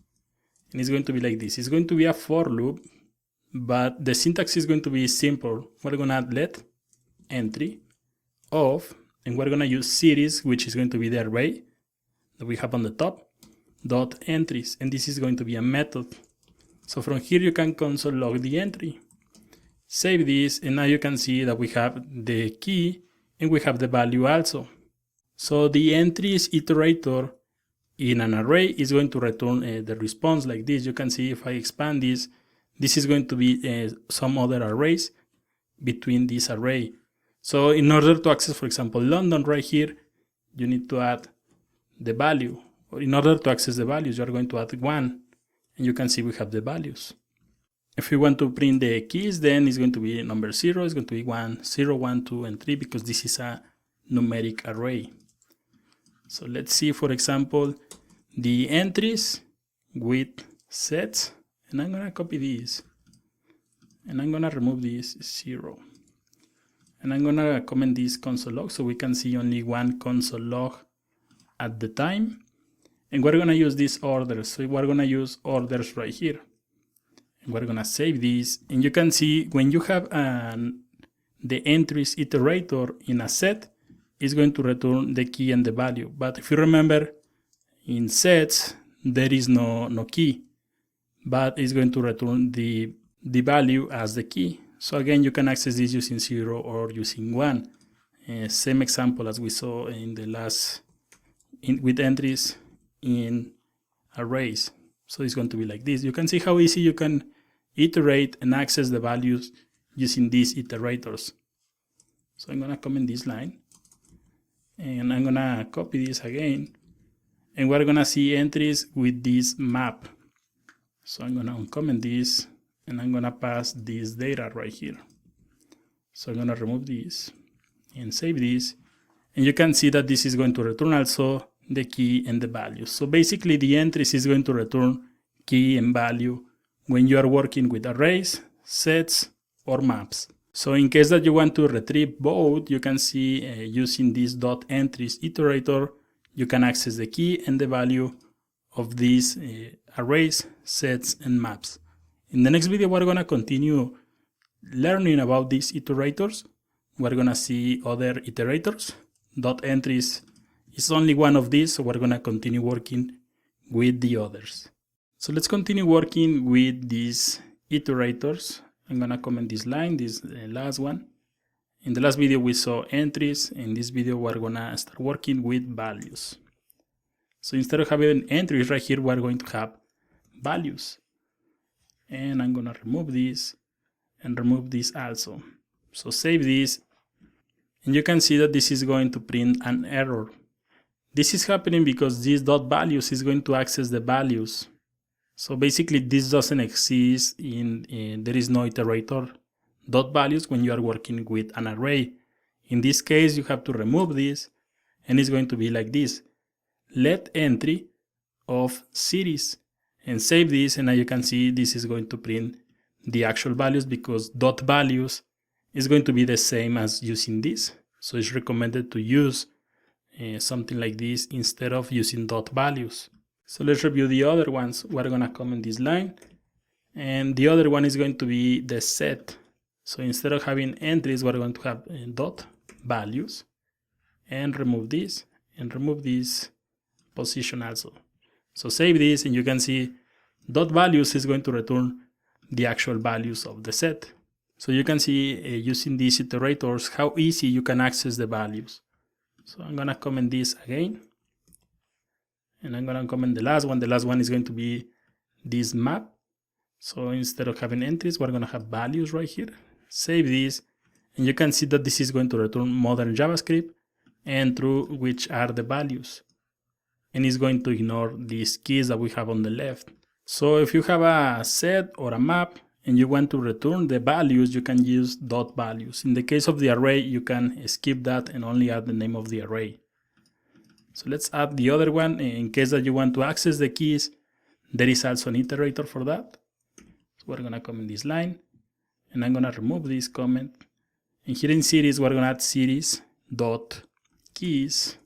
And it's going to be like this. It's going to be a for loop, but the syntax is going to be simple. We're gonna add let entry of, and we're gonna use cities, which is going to be the array that we have on the top, dot entries, and this is going to be a method. So from here you can console log the entry, save this, and now you can see that we have the key and we have the value also. So the entries iterator in an array is going to return the response like this. You can see if I expand this, this is going to be some other arrays between this array. So in order to access, for example, London right here, you need to add the value. Or in order to access the values, you are going to add 1, and you can see we have the values. If we want to print the keys, then it's going to be number 0, it's going to be 1, 0, 1, 2, and 3, because this is a numeric array. So let's see, for example, the entries with sets, and I'm gonna copy this, and I'm gonna remove this 0. And I'm gonna comment this console log so we can see only one console log at the time. And we're gonna use these orders. So we're gonna use orders right here. And we're gonna save this. And you can see when you have the entries iterator in a set, it's going to return the key and the value. But if you remember, in sets, there is no key, but it's going to return the value as the key. So again, you can access this using 0 or using 1. Same example as we saw in the last, with entries in arrays. So it's going to be like this. You can see how easy you can iterate and access the values using these iterators. So I'm gonna comment this line, and I'm gonna copy this again, and we're gonna see entries with this map. So I'm gonna uncomment this, and I'm gonna pass this data right here. So I'm gonna remove this and save this, and you can see that this is going to return also the key and the value. So basically the entries is going to return key and value when you are working with arrays, sets, or maps. So in case that you want to retrieve both, you can see using this dot entries iterator, you can access the key and the value of these arrays, sets, and maps. In the next video, we're gonna continue learning about these iterators. We're gonna see other iterators. Dot entries is only one of these, so we're gonna continue working with the others. So let's continue working with these iterators. I'm gonna comment this line, this last one, In the last video we saw entries. In this video we're gonna start working with values. So instead of having entries right here, we're going to have values. And I'm gonna remove this and remove this also. So save this, and you can see that this is going to print an error. This is happening because this dot values is going to access the values. So basically this doesn't exist there is no iterator dot values when you are working with an array. In this case you have to remove this, and it's going to be like this: let entry of cities, and save this, and now you can see this is going to print the actual values because dot values is going to be the same as using this. So it's recommended to use something like this instead of using dot values. So let's review the other ones. We're gonna comment this line, and the other one is going to be the set. So instead of having entries, we're going to have dot values, and remove this position also. So save this, and you can see dot values is going to return the actual values of the set. So you can see using these iterators how easy you can access the values. So I'm gonna comment this again, and I'm gonna comment the last one. The last one is going to be this map. So instead of having entries, we're gonna have values right here. Save this, and you can see that this is going to return modern JavaScript and true, which are the values. And it's going to ignore these keys that we have on the left. So if you have a set or a map and you want to return the values, you can use dot values. In the case of the array, you can skip that and only add the name of the array. So let's add the other one. In case that you want to access the keys, there is also an iterator for that. So we're gonna comment this line, and I'm gonna remove this comment. And here in cities, we're gonna add cities dot keys,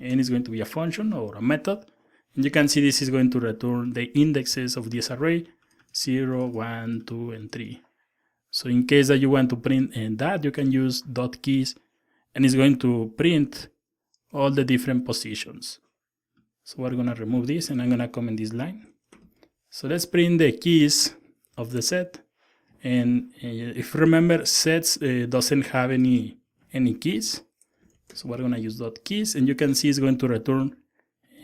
and it's going to be a function or a method. And you can see this is going to return the indexes of this array, 0, 1, 2, and 3. So in case that you want to print that, you can use dot keys, and it's going to print all the different positions. So we're gonna remove this, and I'm gonna comment this line. So let's print the keys of the set. And if you remember, sets doesn't have any keys. So we're gonna use dot keys, and you can see it's going to return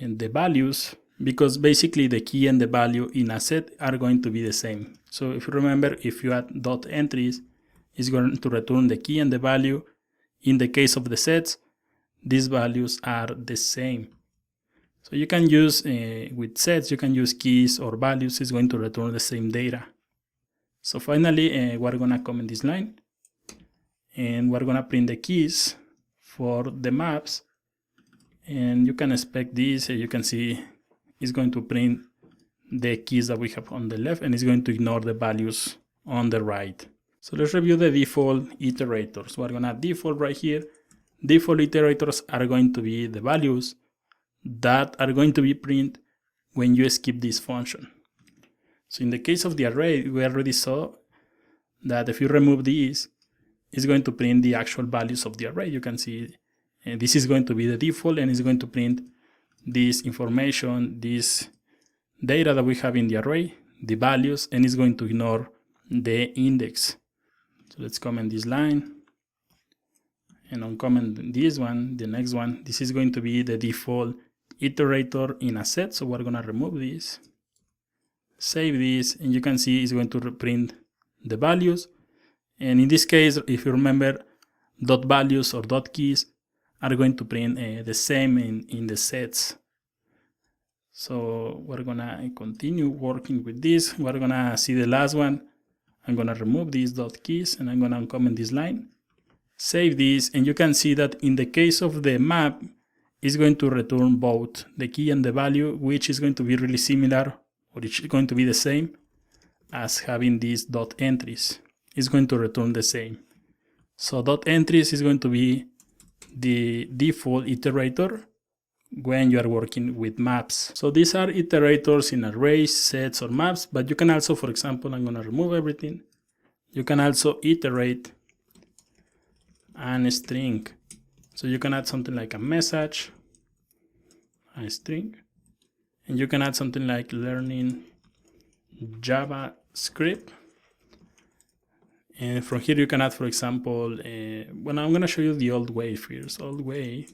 the values, because basically the key and the value in a set are going to be the same. So if you remember, if you add dot entries, it's going to return the key and the value. In the case of the sets, these values are the same. So you can use, with sets, you can use keys or values. It's going to return the same data. So finally, we're gonna comment this line, and we're gonna print the keys for the maps. And you can expect this. You can see it's going to print the keys that we have on the left, and it's going to ignore the values on the right. So let's review the default iterators. We're gonna default right here. Default iterators are going to be the values that are going to be print when you skip this function. So in the case of the array, we already saw that if you remove these, it's going to print the actual values of the array. You can see this is going to be the default, and it's going to print this information, this data that we have in the array, the values, and it's going to ignore the index. So let's comment this line, and uncomment this one, the next one. This is going to be the default iterator in a set, so we're gonna remove this, save this, and you can see it's going to print the values. And in this case, if you remember, dot values or dot keys are going to print the same in the sets. So we're gonna continue working with this. We're gonna see the last one. I'm gonna remove these dot keys, and I'm gonna uncomment this line, save this, and you can see that in the case of the map, it's going to return both the key and the value, which is going to be really similar, or it's going to be the same as having these dot entries. It's going to return the same. So dot entries is going to be the default iterator when you are working with maps. So these are iterators in arrays, sets, or maps, but you can also, for example, I'm going to remove everything. You can also iterate an string. So you can add something like a message, a string, and you can add something like learning JavaScript. And from here you can add, for example, well, I'm going to show you the old way first. Old way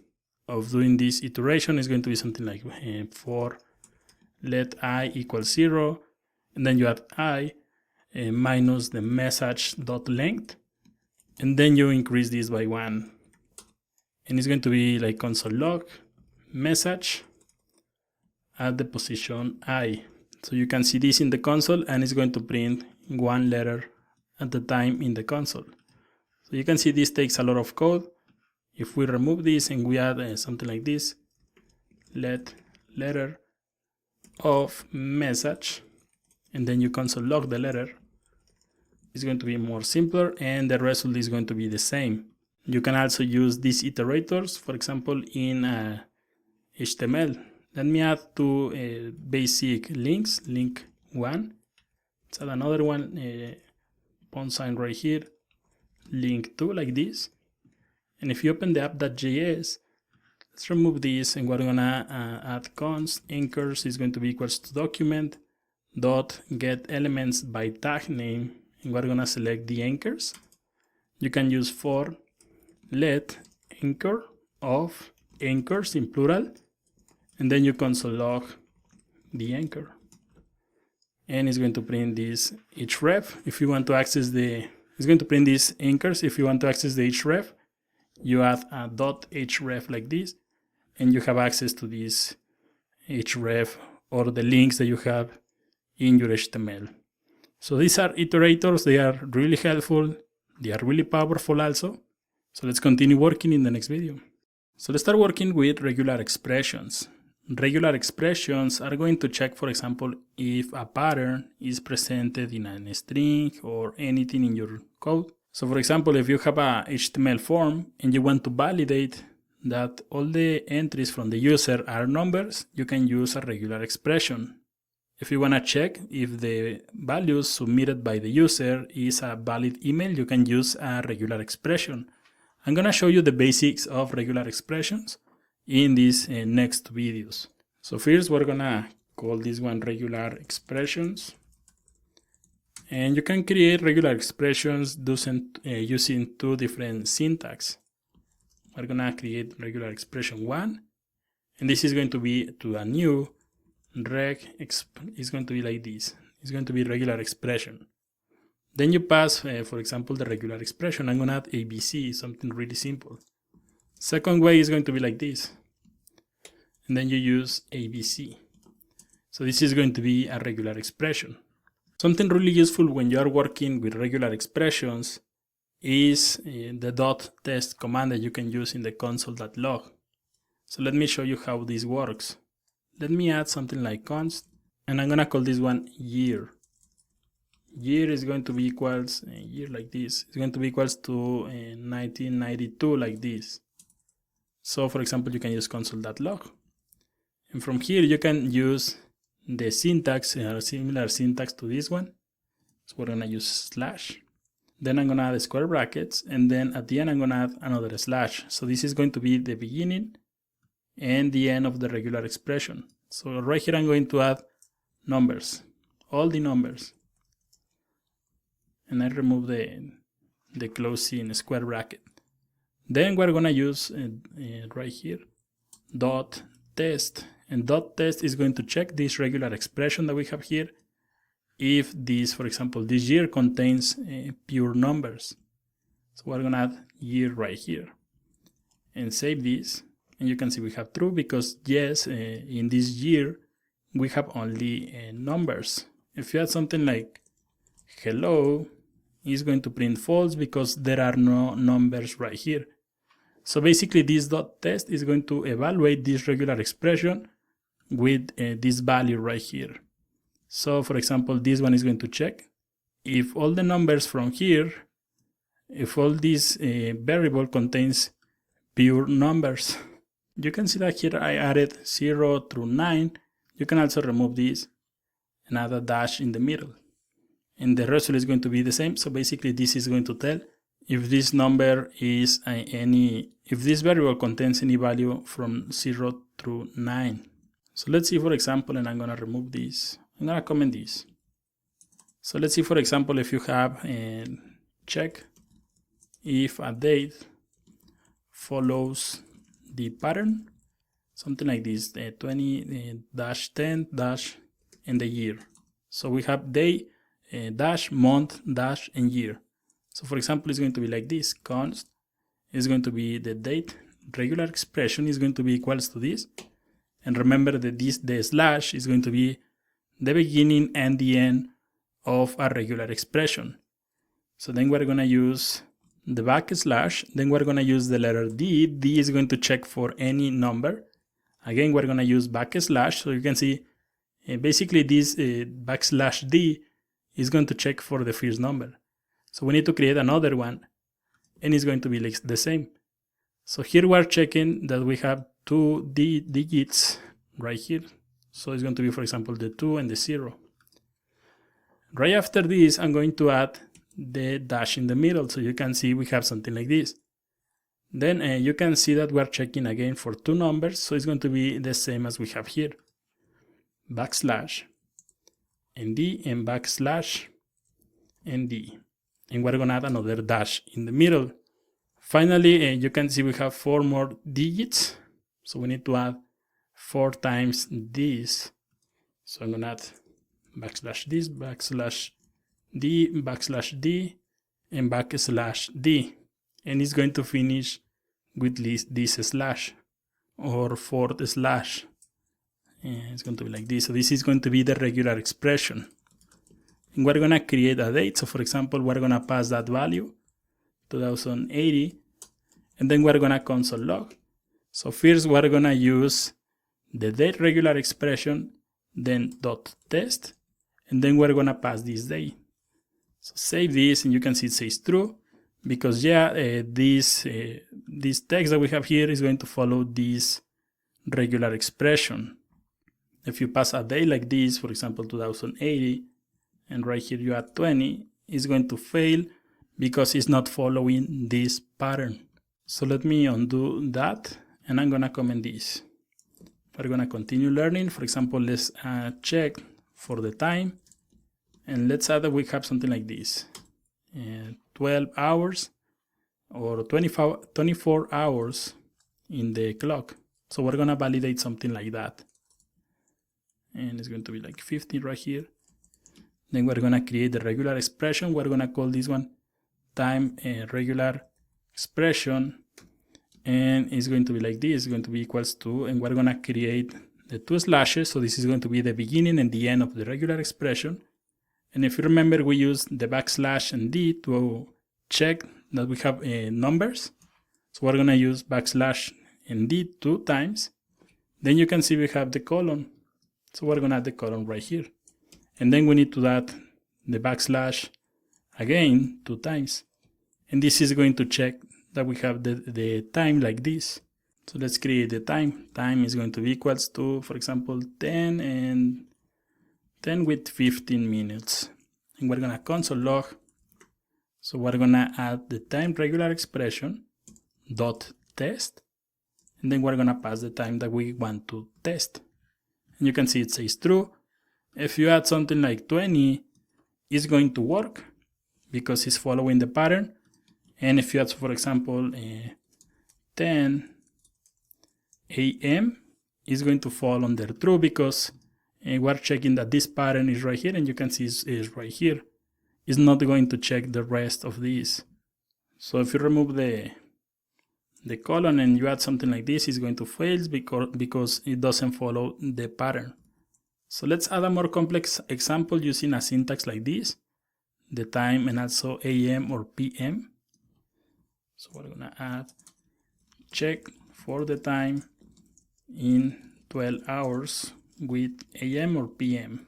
of doing this iteration is going to be something like for let I equal 0, and then you add I minus the message dot length, and then you increase this by 1. And it's going to be like console log message at the position I. So you can see this in the console, and it's going to print 1 letter at the time in the console. So you can see this takes a lot of code. If we remove this and we add something like this, let letter of message, and then you console log the letter, it's going to be more simpler, and the result is going to be the same. You can also use these iterators, for example, in HTML. Let me add two basic links. Link 1, let's add another one, pound sign right here. Link 2, like this. And if you open the app.js, let's remove this, and we're gonna add const anchors is going to be equals to document dot get elements by tag name, and we're gonna select the anchors. You can use for let anchor of anchors in plural, and then you console log the anchor, and it's going to print this href. If you want to access it's going to print these anchors. If you want to access the href, you add a .href like this, and you have access to this href or the links that you have in your HTML. So these are iterators. They are really helpful. They are really powerful also. So let's continue working in the next video. So let's start working with regular expressions. Regular expressions are going to check, for example, if a pattern is presented in a string or anything in your code. So for example, if you have a HTML form and you want to validate that all the entries from the user are numbers, you can use a regular expression. If you want to check if the values submitted by the user is a valid email, you can use a regular expression. I'm going to show you the basics of regular expressions in these next videos. So first we're going to call this one regular expressions. And you can create regular expressions using two different syntax. We're going to create regular expression 1. And this is going to be to a new it's going to be like this. It's going to be regular expression. Then you pass, for example, the regular expression. I'm going to add ABC, something really simple. Second way is going to be like this. And then you use ABC. So this is going to be a regular expression. Something really useful when you are working with regular expressions is the .test command that you can use in the console.log. So let me show you how this works. Let me add something like const, and I'm going to call this one year. Year is going to be equals, year like this, it's going to be equals to 1992 like this. So for example, you can use console.log. And from here you can use the syntax, similar syntax to this one. So we're going to use slash. Then I'm going to add square brackets, and then at the end I'm going to add another slash. So this is going to be the beginning and the end of the regular expression. So right here I'm going to add numbers, all the numbers. And I remove the closing square bracket. Then we're going to use right here dot test, and dot test is going to check this regular expression that we have here if this, for example, this year contains pure numbers. So we're going to add year right here and save this, and you can see we have true because yes, in this year we have only numbers. If you add something like hello, it's going to print false because there are no numbers right here. So basically this dot test is going to evaluate this regular expression with this value right here. So for example, this one is going to check if all the numbers from here, if all this variable contains pure numbers. You can see that here I added 0 through 9. You can also remove this and add a dash in the middle. And the result is going to be the same. So basically this is going to tell if this number is if this variable contains any value from 0 through 9. So let's see, for example, and I'm going to remove this. I'm going to comment this. So let's see, for example, if you have check if a date follows the pattern, something like this, 20-10- and the year. So we have day, dash, month, dash, and year. So for example, it's going to be like this. Const is going to be the date. Regular expression is going to be equals to this. And remember that the slash is going to be the beginning and the end of a regular expression. So then we're going to use the backslash. Then we're going to use the letter D. D is going to check for any number. Again, we're going to use backslash. So you can see basically this backslash D is going to check for the first number. So we need to create another one, and it's going to be like the same. So here we're checking that we have two digits right here. So it's going to be, for example, the 2 and the 0. Right after this, I'm going to add the dash in the middle. So you can see we have something like this. Then you can see that we're checking again for two numbers. So it's going to be the same as we have here. Backslash and D and backslash and D. And we're going to add another dash in the middle. Finally, you can see we have 4 more digits. So we need to add 4 times this. So I'm going to add backslash this, backslash D, backslash D, and backslash D. And it's going to finish with this slash or 4th slash. And it's going to be like this. So this is going to be the regular expression. And we're going to create a date. So for example, we're going to pass that value, 2080, and then we're going to console log. So first we're going to use the date regular expression, then .test, and then we're going to pass this date. So save this, and you can see it says true, because this text that we have here is going to follow this regular expression. If you pass a date like this, for example, 2080, and right here you add 20, it's going to fail because it's not following this pattern. So let me undo that, and I'm going to comment this. We're going to continue learning. For example, let's check for the time, and let's add that we have something like this, 12 hours or 24 hours in the clock. So we're going to validate something like that, and it's going to be like 50 right here. Then we're going to create the regular expression. We're going to call this one time regular expression, and it's going to be like this. It's going to be equals to, and we're going to create the 2 slashes. So this is going to be the beginning and the end of the regular expression. And if you remember, we used the backslash and D to check that we have numbers. So we're going to use backslash and D 2 times. Then you can see we have the colon. So we're going to add the colon right here. And then we need to add the backslash again 2 times. And this is going to check that we have the time like this. So let's create the time. Time is going to be equals to, for example, 10 and 10 with 15 minutes. And we're going to console log. So we're going to add the time regular expression dot test. And then we're going to pass the time that we want to test. And you can see it says true. If you add something like 20, it's going to work because it's following the pattern. And if you add, for example, 10 a.m., it's going to fall under true because we're checking that this pattern is right here, and you can see it's right here. It's not going to check the rest of these. So if you remove the colon and you add something like this, it's going to fail because it doesn't follow the pattern. So let's add a more complex example using a syntax like this, the time and also AM or PM. So we're going to add check for the time in 12 hours with AM or PM.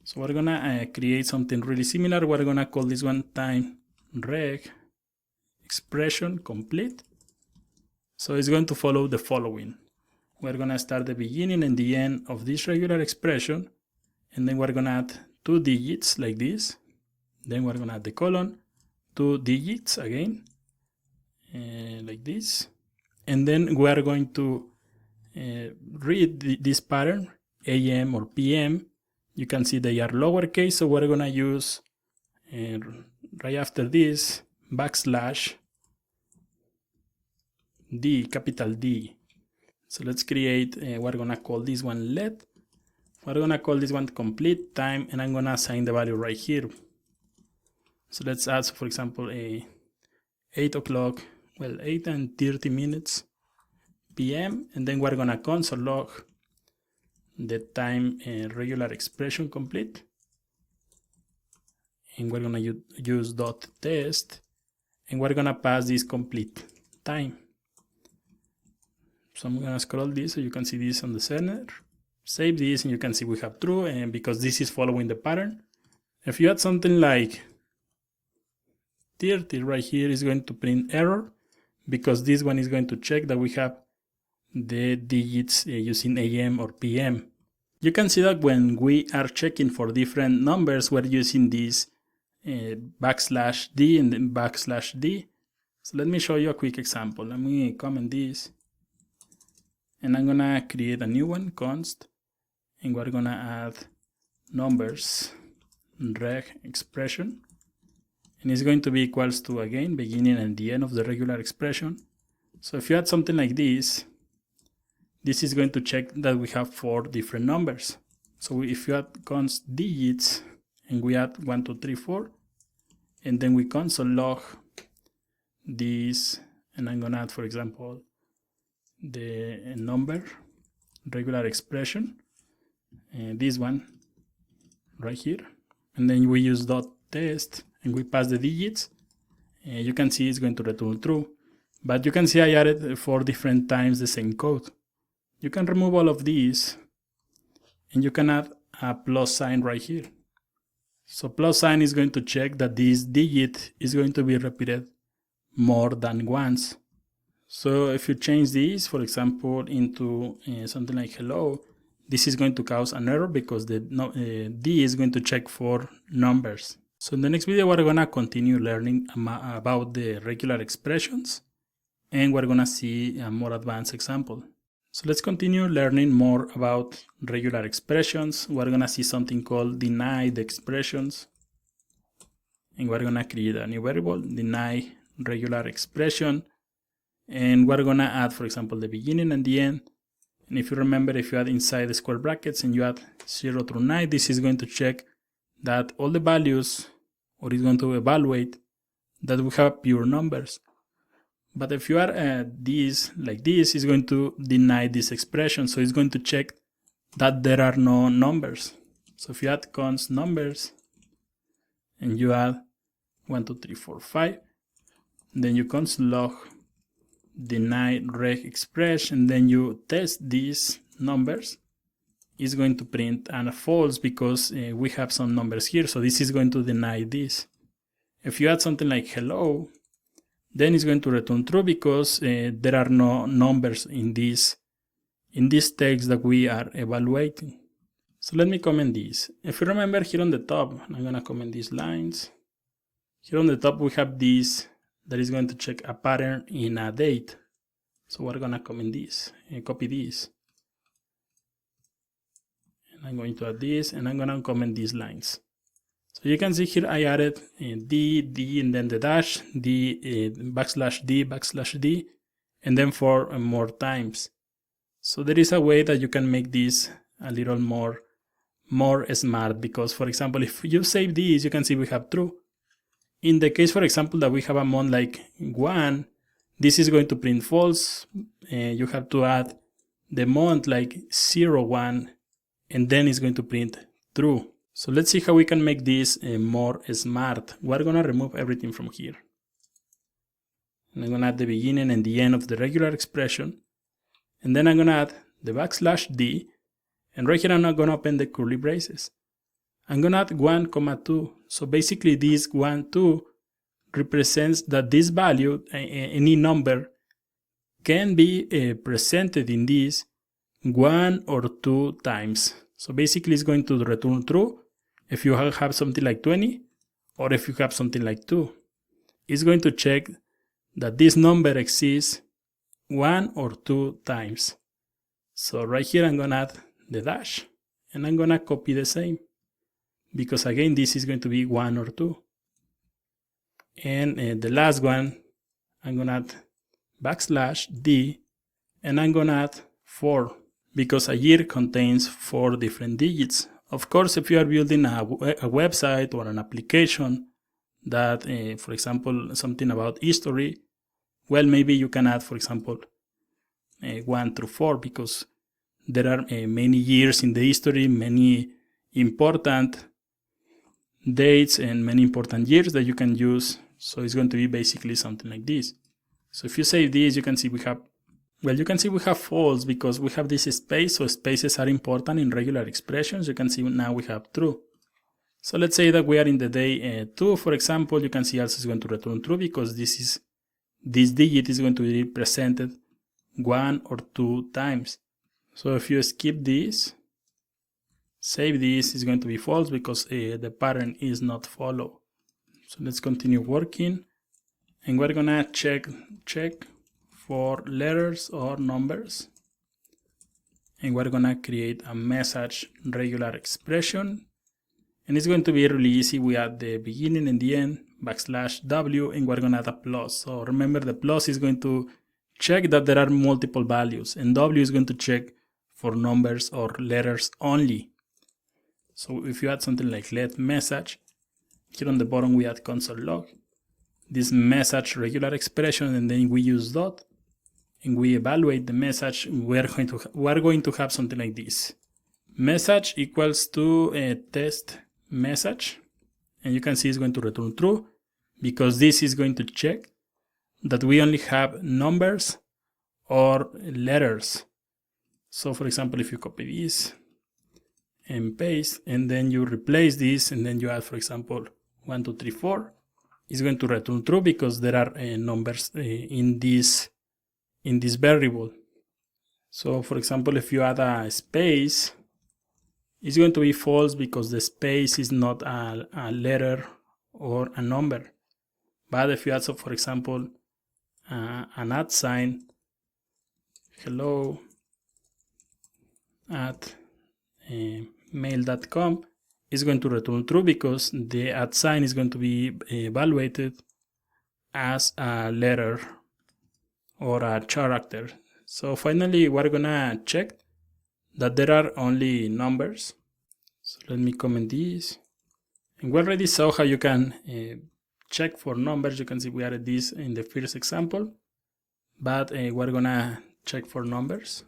So we're going to create something really similar. We're going to call this one time reg expression complete. So it's going to follow the following. We're going to start the beginning and the end of this regular expression, and then we're going to add 2 digits like this. Then we're going to add the colon, 2 digits again, like this. And then we are going to read this pattern, AM or PM. You can see they are lowercase, so we're going to use right after this, \d, capital D. So let's create, we're gonna call this one let. We're gonna call this one complete time, and I'm gonna assign the value right here. So let's add, for example, 8 o'clock, well, 8 and 30 minutes PM, and then we're gonna console log the time regular expression complete, and we're gonna use .test, and we're gonna pass this complete time. So I'm gonna scroll this so you can see this on the center. Save this, and you can see we have true, and because this is following the pattern. If you add something like 30 right here, is going to print error, because this one is going to check that we have the digits using AM or PM. You can see that when we are checking for different numbers, we're using this \d and then \d. So let me show you a quick example. Let me comment this, and I'm gonna create a new one, const, and we're gonna add numbers reg expression, and it's going to be equals to, again, beginning and the end of the regular expression. So if you add something like this is going to check that we have 4 different numbers. So if you add const digits, and we add 1, 2, 3, 4, and then we console log this, and I'm gonna add, for example, the number regular expression, and this one right here, and then we use .test, and we pass the digits, and you can see it's going to return true. But you can see I added 4 different times the same code. You can remove all of these, and you can add a plus sign right here. So plus sign is going to check that this digit is going to be repeated more than once. So if you change this, for example, into something like hello, this is going to cause an error because the D is going to check for numbers. So in the next video, we're gonna continue learning about the regular expressions, and we're gonna see a more advanced example. So let's continue learning more about regular expressions. We're gonna see something called denied expressions, and we're gonna create a new variable, deny regular expression, and we're gonna add, for example, the beginning and the end. And if you remember, if you add inside the square brackets and you add 0 through 9, this is going to check that all the values, or it's going to evaluate that we have pure numbers. But if you add this like this, it's going to deny this expression. So it's going to check that there are no numbers. So if you add const numbers, and you add 1, 2, 3, 4, 5, then you const log deny reg express, and then you test these numbers, is going to print a false because we have some numbers here. So this is going to deny this. If you add something like hello, then it's going to return true because there are no numbers in this text that we are evaluating. So let me comment this. If you remember here on the top, I'm gonna comment these lines. Here on the top we have this that is going to check a pattern in a date. So we're gonna comment this and copy this. And I'm going to add this, and I'm gonna comment these lines. So you can see here I added D, and then the dash, D, \D, and then 4 more times. So there is a way that you can make this a little more smart, because, for example, if you save this, you can see we have true. In the case, for example, that we have a month like 1, this is going to print false. You have to add the month like 0, 1, and then it's going to print true. So let's see how we can make this more smart. We're gonna remove everything from here. And I'm gonna add the beginning and the end of the regular expression. And then I'm gonna add the \D. And right here I'm not gonna open the curly braces. I'm gonna add 1, 2. So basically this 1, 2 represents that this value, any number, can be presented in this 1 or 2 times. So basically it's going to return true if you have something like 20, or if you have something like 2. It's going to check that this number exists 1 or 2 times. So right here I'm gonna add the dash, and I'm gonna copy the same, because again this is going to be 1 or 2. And the last one, I'm gonna add \d, and I'm gonna add 4, because a year contains 4 different digits. Of course, if you are building a website or an application that, for example, something about history, well, maybe you can add, for example, 1 through 4, because there are many years in the history, many important dates and many important years that you can use. So it's going to be basically something like this. So if you save this, you can see we have, well, you can see we have false because we have this space. So spaces are important in regular expressions. You can see now we have true. So let's say that we are in the day 2, for example. You can see also is going to return true because this digit is going to be presented 1 or 2 times. So if you skip this, save this, is going to be false because the pattern is not followed. So let's continue working, and we're gonna check for letters or numbers, and we're gonna create a message regular expression, and it's going to be really easy. We add the beginning and the end, \w, and we're gonna add a plus. So remember, the plus is going to check that there are multiple values, and w is going to check for numbers or letters only. So if you add something like let message, here on the bottom we add console log, this message regular expression, and then we use dot, and we evaluate the message. We're going to have something like this. Message equals to a test message, and you can see it's going to return true because this is going to check that we only have numbers or letters. So for example, if you copy this and paste, and then you replace this, and then you add, for example, 1, 2, 3, 4, it's going to return true because there are numbers in this variable. So for example, if you add a space, it's going to be false because the space is not a letter or a number. But if you add, so for example, an @ sign, hello at mail.com, is going to return true because the @ sign is going to be evaluated as a letter or a character. So finally, we're gonna check that there are only numbers. So let me comment this. And we already saw how you can check for numbers. You can see we added this in the first example, but we're gonna check for numbers.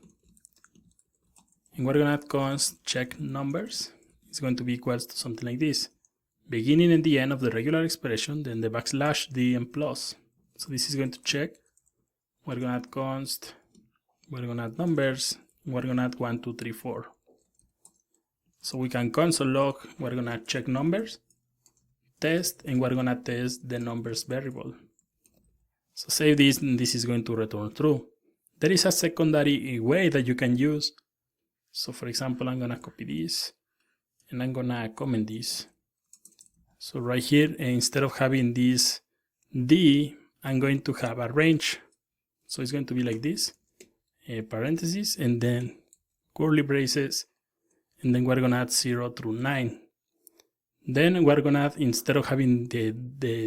And we're gonna add const check numbers. It's going to be equals to something like this: beginning and the end of the regular expression, then the \d and plus. So this is going to check. We're gonna add const, we're gonna add numbers, we're gonna add 1, 2, 3, 4. So we can console log, we're gonna check numbers, test, and we're gonna test the numbers variable. So save this, and this is going to return true. There is a secondary way that you can use. So for example, I'm gonna copy this, and I'm gonna comment this. So right here, instead of having this D, I'm going to have a range. So it's going to be like this, parentheses, and then curly braces, and then we're gonna add 0 through 9. Then we're gonna add, instead of having the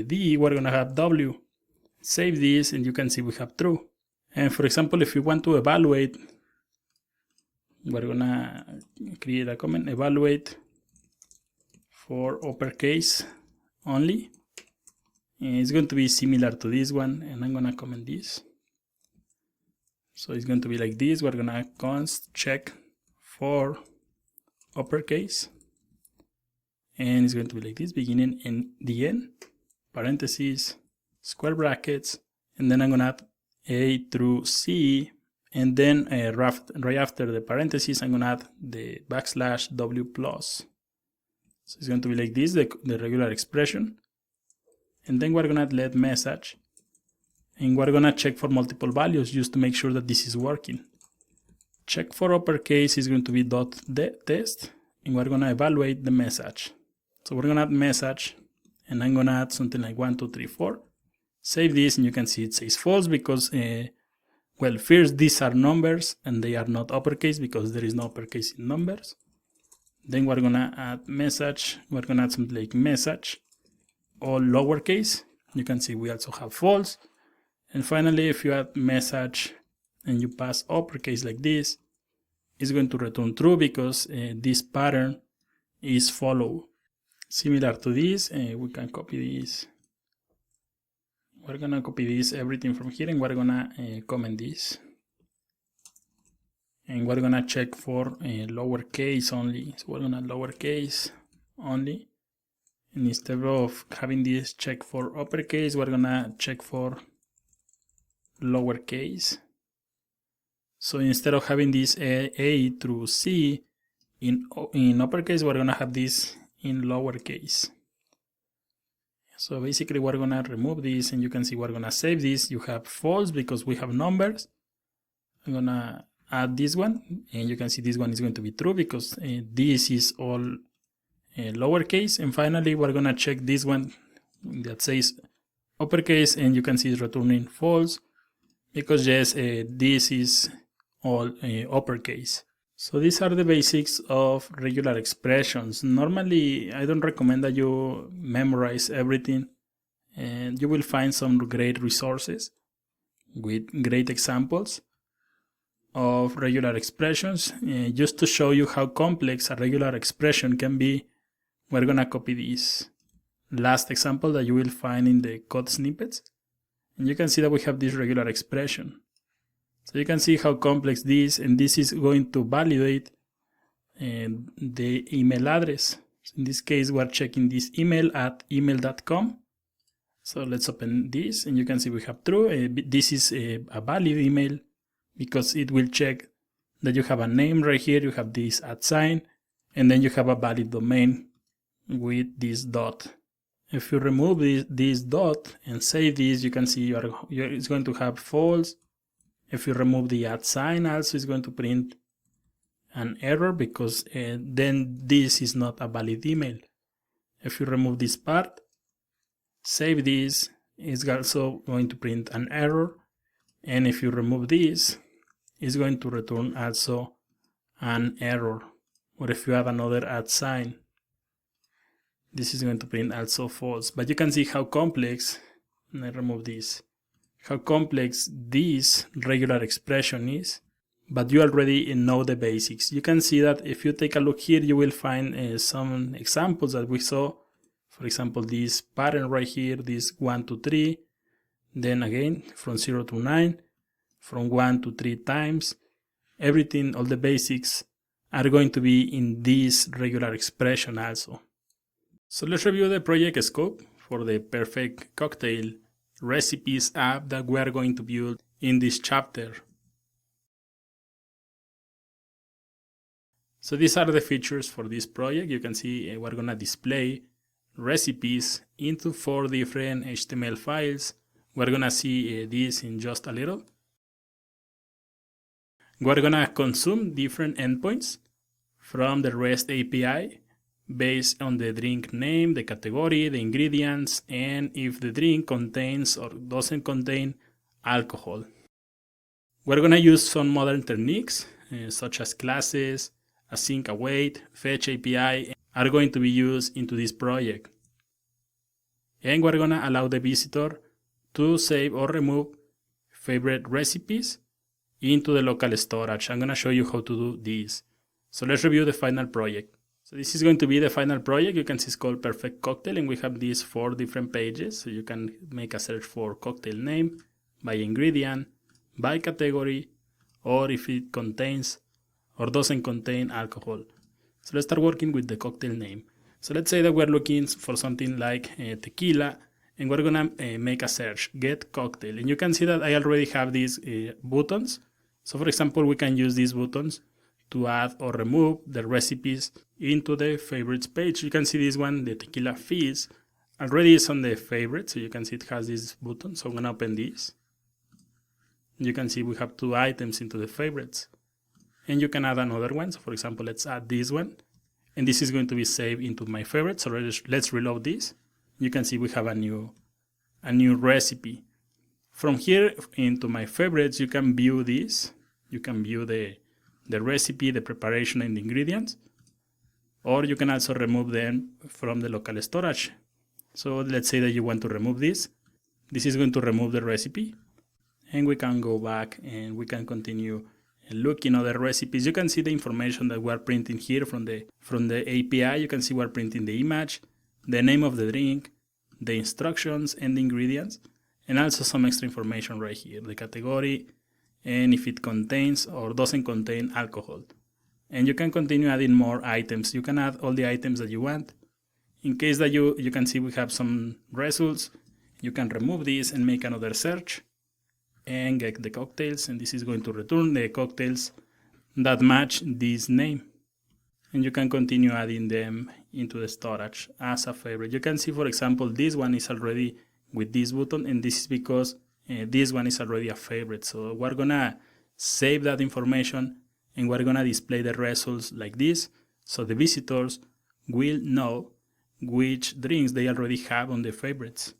D, we're gonna have W. Save this, and you can see we have true. And for example, if you want to evaluate, we're gonna create a comment, evaluate for uppercase only. And it's going to be similar to this one, and I'm gonna comment this. So it's going to be like this. We're gonna const check for uppercase, and it's going to be like this: beginning and the end, parentheses, square brackets, and then I'm gonna add A through C, and then right after the parentheses, I'm gonna add the \W plus. So it's going to be like this, the regular expression, and then we're gonna add let message, and we're gonna check for multiple values just to make sure that this is working. Check for uppercase is going to be .test, and we're gonna evaluate the message. So we're gonna add message, and I'm gonna add something like 1, 2, 3, 4. Save this, and you can see it says false because, well, first these are numbers and they are not uppercase because there is no uppercase in numbers. Then we're gonna add message. We're gonna add something like message, all lowercase, You can see we also have false. And finally, if you add message and you pass uppercase like this, it's going to return true because this pattern is follow. Similar to this, we can copy this. We're gonna copy this everything from here, and we're gonna comment this. And we're gonna check for lowercase only. So we're gonna lowercase only. And instead of having this check for uppercase, we're gonna check for lowercase. So instead of having this A through C in uppercase, we're gonna have this in lowercase. So basically we're gonna remove this, and you can see we're gonna save this. You have false because we have numbers. I'm gonna add this one, and you can see this one is going to be true because this is all lowercase. And finally we're gonna check this one that says uppercase, and you can see it's returning false because yes, this is all uppercase. So these are the basics of regular expressions. Normally, I don't recommend that you memorize everything, and you will find some great resources with great examples of regular expressions. Just to show you how complex a regular expression can be, we're gonna copy this last example that you will find in the code snippets. And you can see that we have this regular expression. So you can see how complex this, and this is going to validate the email address. So in this case, we're checking this email at email.com. So let's open this, and you can see we have true. This is a valid email because it will check that you have a name right here, you have this @ sign, and then you have a valid domain with this dot. If you remove this dot and save this, you can see it's going to have false. If you remove the @ sign, also it's going to print an error because then this is not a valid email. If you remove this part, save this, it's also going to print an error. And if you remove this, it's going to return also an error. Or if you have another @ sign, this is going to print also false. But you can see how complex, and I remove this, how complex this regular expression is, but you already know the basics. You can see that if you take a look here, you will find some examples that we saw. For example, this pattern right here, this 1 to 3, then again from 0 to 9, from 1 to 3 times. Everything, all the basics are going to be in this regular expression also. So let's review the project scope for the Perfect Cocktail Recipes app that we are going to build in this chapter. So these are the features for this project. You can see we're going to display recipes into 4 different HTML files. We're going to see this in just a little. We're going to consume different endpoints from the REST API based on the drink name, the category, the ingredients, and if the drink contains or doesn't contain alcohol. We're going to use some modern techniques such as classes, async await, fetch API are going to be used into this project. And we're going to allow the visitor to save or remove favorite recipes into the local storage. I'm going to show you how to do this. So let's review the final project. So this is going to be the final project. You can see it's called Perfect Cocktail, and we have these 4 different pages. So you can make a search for cocktail name, by ingredient, by category, or if it contains or doesn't contain alcohol. So let's start working with the cocktail name. So let's say that we're looking for something like tequila, and we're gonna make a search, get cocktail. And you can see that I already have these buttons. So for example, we can use these buttons to add or remove the recipes into the favorites page. You can see this one, the tequila fizz, already is on the favorites. So you can see it has this button. So I'm gonna open this. You can see we have 2 items into the favorites. And you can add another one. So for example, let's add this one. And this is going to be saved into my favorites. So let's reload this. You can see we have a new recipe. From here into my favorites, you can view this. You can view the recipe, the preparation, and the ingredients. Or you can also remove them from the local storage. So let's say that you want to remove this. This is going to remove the recipe, and we can go back and we can continue looking at the recipes. You can see the information that we're printing here from the API. You can see we're printing the image, the name of the drink, the instructions and the ingredients, and also some extra information right here, the category, and if it contains or doesn't contain alcohol. And you can continue adding more items. You can add all the items that you want. In case that you can see we have some results, you can remove this and make another search and get the cocktails, and this is going to return the cocktails that match this name. And you can continue adding them into the storage as a favorite. You can see, for example, this one is already with this button, and this is because this one is already a favorite. So we're gonna save that information and we're gonna display the results like this, so the visitors will know which drinks they already have on the favorites.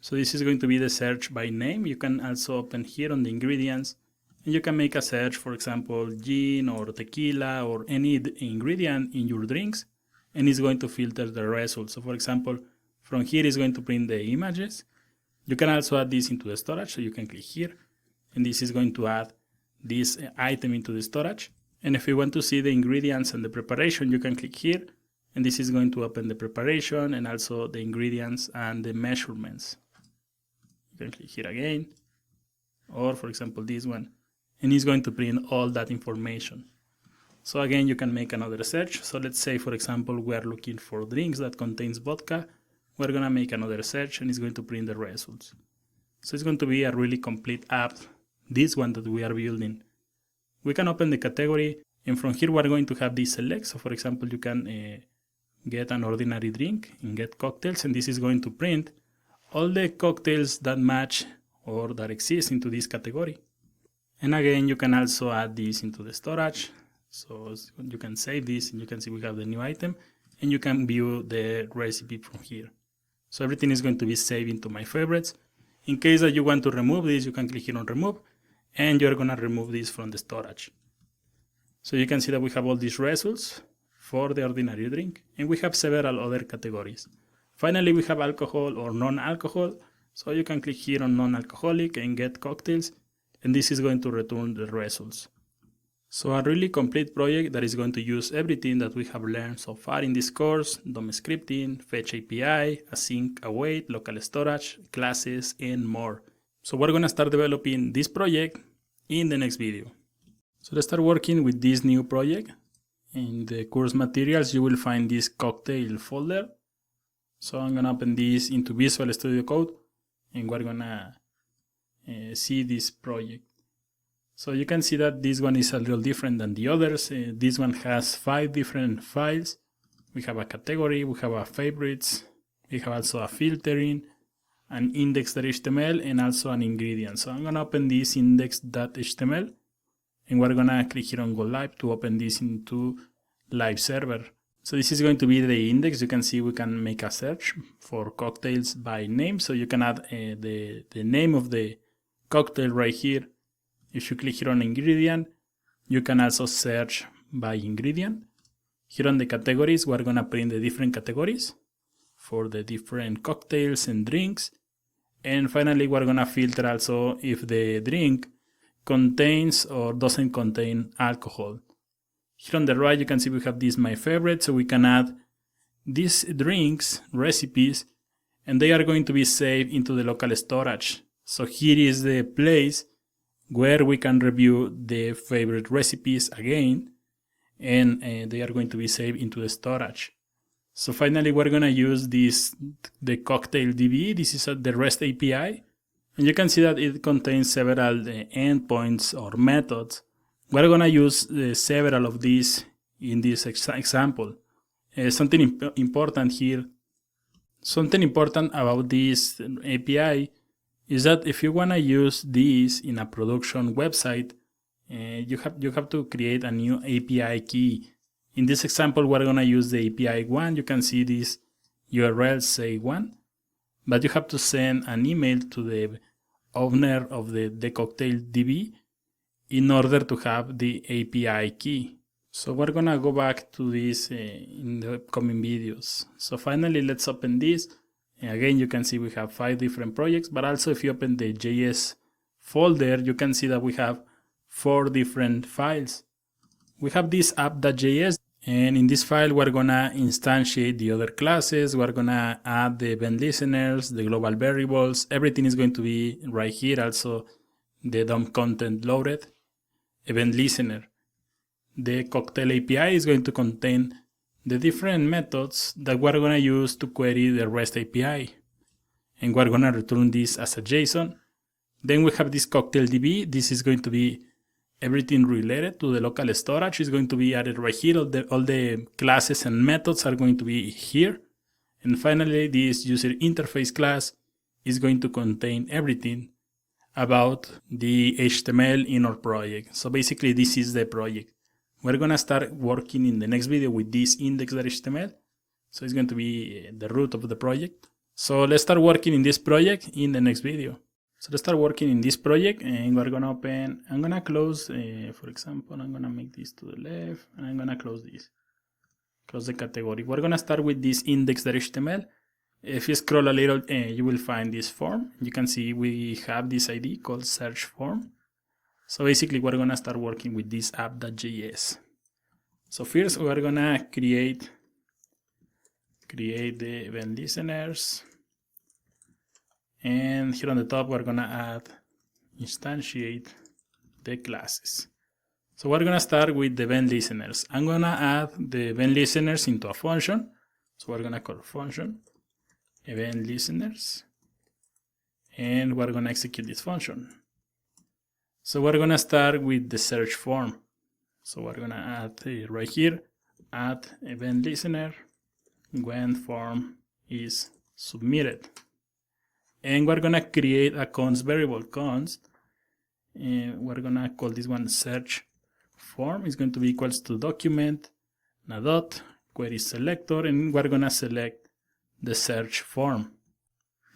So this is going to be the search by name. You can also open here on the ingredients and you can make a search, for example, gin or tequila or any ingredient in your drinks, and it's going to filter the results. So for example, from here it's going to print the images. You can also add this into the storage, so you can click here and this is going to add this item into the storage. And if you want to see the ingredients and the preparation, you can click here and this is going to open the preparation and also the ingredients and the measurements. You can click here again, or for example this one, and it's going to print all that information. So again, you can make another search. So let's say, for example, we are looking for drinks that contains vodka. We're gonna make another search and it's going to print the results. So it's going to be a really complete app, this one that we are building. We can open the category, and from here we're going to have this select. So for example, you can get an ordinary drink and get cocktails, and this is going to print all the cocktails that match or that exist into this category. And again, you can also add this into the storage. So you can save this and you can see we have the new item, and you can view the recipe from here. So everything is going to be saved into my favorites. In case that you want to remove this, you can click here on remove, and you're gonna remove this from the storage. So you can see that we have all these results for the ordinary drink, and we have several other categories. Finally, we have alcohol or non-alcohol. So you can click here on non-alcoholic and get cocktails, and this is going to return the results. So a really complete project that is going to use everything that we have learned so far in this course: DOM scripting, fetch API, async await, local storage, classes, and more. So we're gonna start developing this project in the next video. So let's start working with this new project. In the course materials, you will find this cocktail folder. So I'm gonna open this into Visual Studio Code, and we're gonna see this project. So you can see that this one is a little different than the others. This one has 5 different files. We have a category, we have a favorites, we have also a filtering, an index.html, and also an ingredient. So I'm gonna open this index.html, and we're gonna click here on Go Live to open this into live server. So this is going to be the index. You can see we can make a search for cocktails by name. So you can add the name of the cocktail right here. If you click here on ingredient, you can also search by ingredient. Here on the categories, we're gonna print the different categories for the different cocktails and drinks. And finally, we're gonna filter also if the drink contains or doesn't contain alcohol. Here on the right, you can see we have this my favorite, so we can add these drinks, recipes, and they are going to be saved into the local storage. So here is the place where we can review the favorite recipes again, and they are going to be saved into the storage. So finally, we're gonna use the cocktail DB. This is the REST API, and you can see that it contains several endpoints or methods. We're gonna use several of these in this example. Something important here, something important about this API is that if you wanna use this in a production website, you have to create a new API key. In this example, we're gonna use the API 1. You can see this URL say 1, but you have to send an email to the owner of the cocktail DB in order to have the API key. So we're gonna go back to this in the upcoming videos. So finally, let's open this, Again, you can see we have 5 different projects, but also if you open the JS folder, you can see that we have 4 different files. We have this app.js, and in this file, we're gonna instantiate the other classes. We're gonna add the event listeners, the global variables. Everything is going to be right here. Also, the DOM content loaded, event listener. The cocktail API is going to contain the different methods that we're gonna use to query the REST API. And we're gonna return this as a JSON. Then we have this cocktail DB. This is going to be everything related to the local storage is going to be added right here. All the classes and methods are going to be here. And finally, this user interface class is going to contain everything about the HTML in our project. So basically, this is the project. We're going to start working in the next video with this index.html. So it's going to be the root of the project. So let's start working in this project in the next video. So let's start working in this project, and we're gonna open, I'm gonna close, for example, I'm gonna make this to the left, and I'm gonna close this. Close the category. We're gonna start with this index.html. If you scroll a little, you will find this form. You can see we have this ID called search form. So basically, we're gonna start working with this app.js. So first, we're gonna create the event listeners. And here on the top, we're gonna add instantiate the classes. So we're gonna start with the event listeners. I'm gonna add the event listeners into a function. So we're gonna call function event listeners, and we're gonna execute this function. So we're gonna start with the search form. So we're gonna add right here, add event listener when form is submitted. And we're gonna create a const variable, const, and we're gonna call this one search form. Is going to be equals to document, a dot, query selector, and we're gonna select the search form.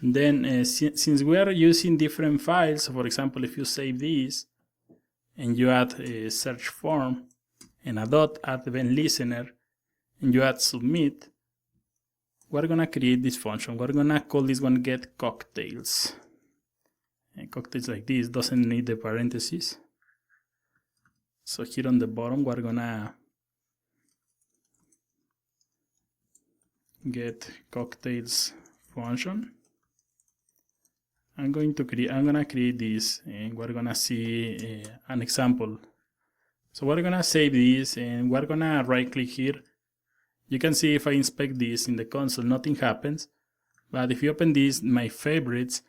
Then since we are using different files, so for example, if you save this and you add a search form and a dot, add event listener, and you add submit, we're gonna create this function. We're gonna call this one get cocktails. And cocktails like this doesn't need the parentheses. So here on the bottom, we're gonna get cocktails function. I'm gonna create this, and we're gonna see an example. So we're gonna save this, and we're gonna right click here. You can see if I inspect this in the console, nothing happens. But if you open this, my favorites,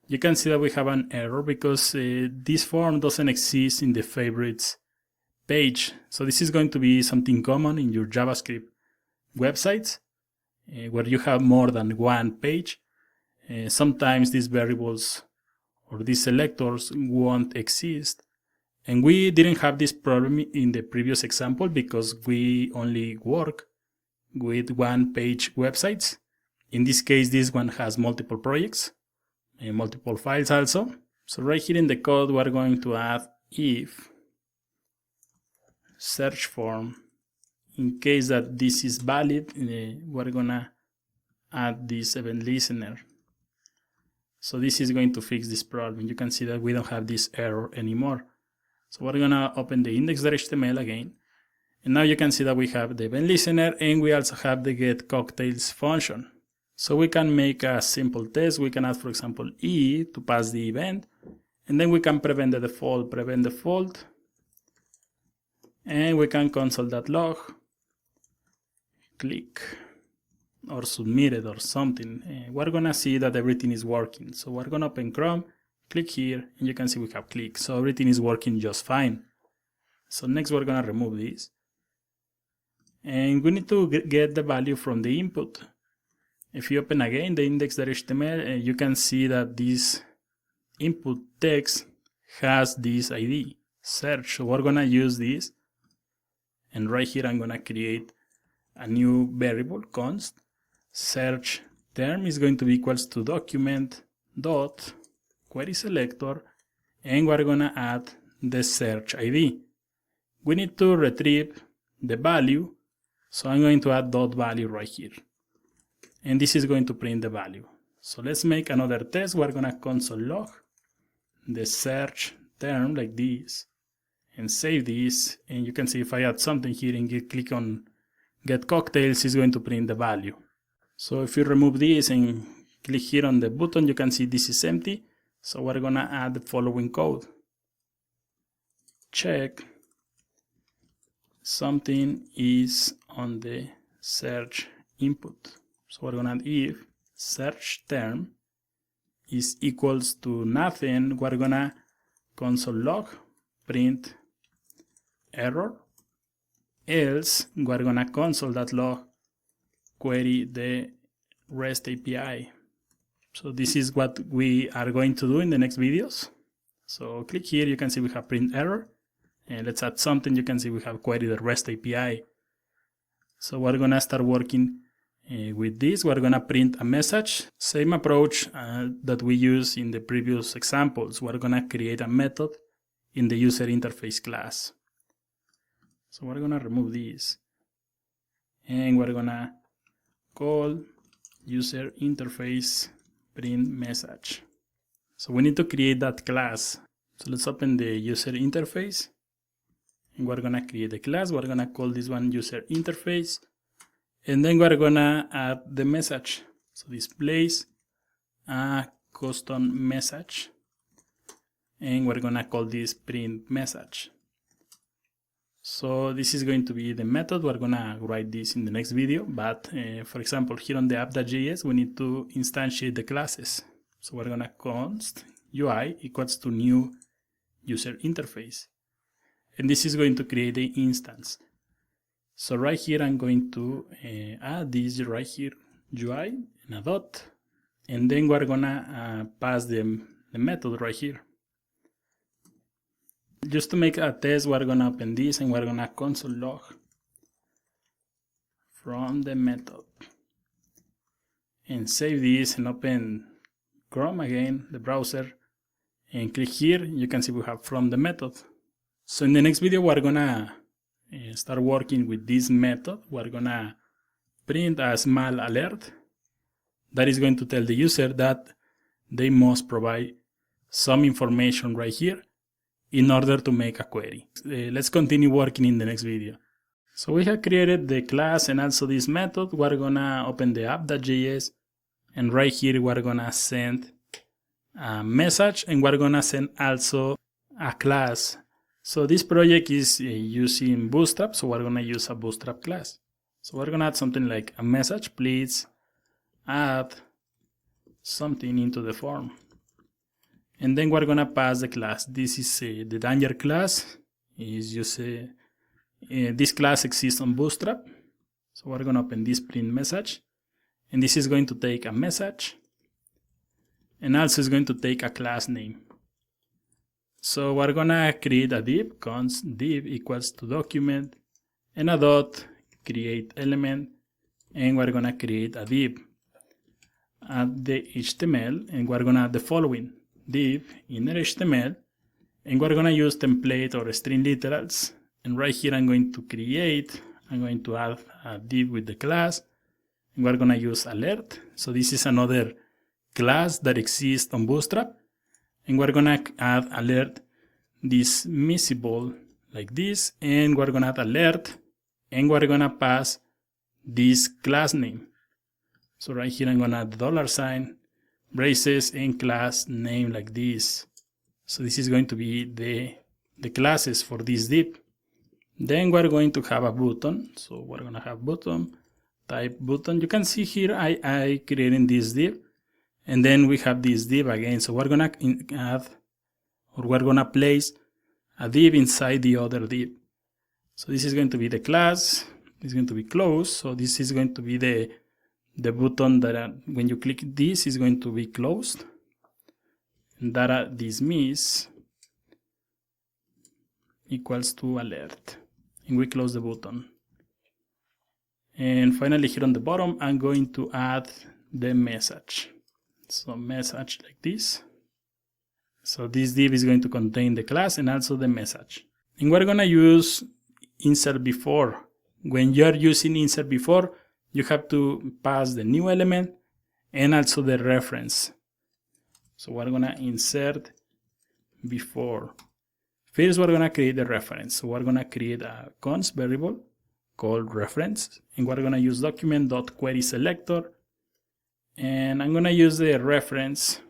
you can see that we have an error because this form doesn't exist in the favorites page. So this is going to be something common in your JavaScript websites where you have more than one page. Sometimes these variables or these selectors won't exist. And we didn't have this problem in the previous example because we only work with one-page websites. In this case, this one has multiple projects and multiple files also. So right here in the code, we're going to add if search form. In case that this is valid, we're gonna add this event listener. So this is going to fix this problem. You can see that we don't have this error anymore. So we're gonna open the index.html again. And now you can see that we have the event listener, and we also have the get cocktails function. So we can make a simple test. We can add, for example, E to pass the event, and then we can prevent the default, and we can console.log, click, or submitted or something. And we're gonna see that everything is working. So we're gonna open Chrome, click here, and you can see we have click. So everything is working just fine. So next we're gonna remove this. And we need to get the value from the input. If you open again the index.html, you can see that this input text has this ID, search. So we're gonna use this. And right here, I'm gonna create a new variable, const. Search term is going to be equals to document dot query selector, and we're gonna add the search ID. We need to retrieve the value. So I'm going to add dot value right here. And this is going to print the value. So let's make another test. We're gonna console log the search term like this and save this. And you can see if I add something here and you click on get cocktails, it's going to print the value. So if you remove this and click here on the button, you can see this is empty. So we're gonna add the following code. Check something is on the search input. So we're gonna add if search term is equals to nothing, we're gonna console log print error, else we're gonna console.log query the REST API. So this is what we are going to do in the next videos. So click here, you can see we have print error, and let's add something. You can see we have query the REST API. So we're gonna start working with this. We're gonna print a message, same approach that we used in the previous examples. We're gonna create a method in the user interface class. So we're gonna remove this, and we're gonna call user interface print message. So we need to create that class. So let's open the user interface, and we're gonna create a class. We're gonna call this one user interface, and then we're gonna add the message. So displays a custom message, and we're gonna call this print message. So this is going to be the method. We're gonna write this in the next video, but for example, here on the app.js, we need to instantiate the classes. So we're gonna const UI equals to new user interface, and this is going to create the instance. So right here, I'm going to add this right here, UI and a dot, and then we're gonna pass the method right here. Just to make a test, we're gonna open this and we're gonna console log from the method and save this and open Chrome again, the browser, and click here. You can see we have from the method. So in the next video, we're gonna start working with this method. We're gonna print a small alert that is going to tell the user that they must provide some information right here in order to make a query. Let's continue working in the next video. So we have created the class and also this method. We're gonna open the app.js, and right here we're gonna send a message, and we're gonna send also a class. So this project is using Bootstrap, so we're gonna use a Bootstrap class. So we're gonna add something like a message, please add something into the form. And then we're gonna pass the class. This is the danger class. Is just this class exists on Bootstrap. So we're gonna open this print message, and this is going to take a message, and also is going to take a class name. So we're gonna create a div, const div equals to document, and a dot, create element, and we're gonna create a div. Add the HTML, and we're gonna add the following. Div inner HTML, and we're gonna use template or string literals, and right here I'm going to add a div with the class, and we're gonna use alert. So this is another class that exists on Bootstrap, and we're gonna add alert dismissible like this, and we're gonna add alert, and we're gonna pass this class name. So right here I'm gonna add $, braces, and class name like this. So this is going to be the classes for this div. Then we're going to have a button. So we're going to have button, type button. You can see here I created this div, and then we have this div again. So we're going to add, or we're going to place a div inside the other div. So this is going to be the class. This is going to be closed. So this is going to be the button that when you click this is going to be closed. And data dismiss equals to alert, and we close the button. And finally here on the bottom I'm going to add the message. So message like this. So this div is going to contain the class and also the message. And we're going to use insert before. When you're using insert before, you have to pass the new element and also the reference. So we're gonna insert before. First, we're gonna create the reference. So we're gonna create a const variable called reference, and we're gonna use document.querySelector, and I'm gonna use the reference,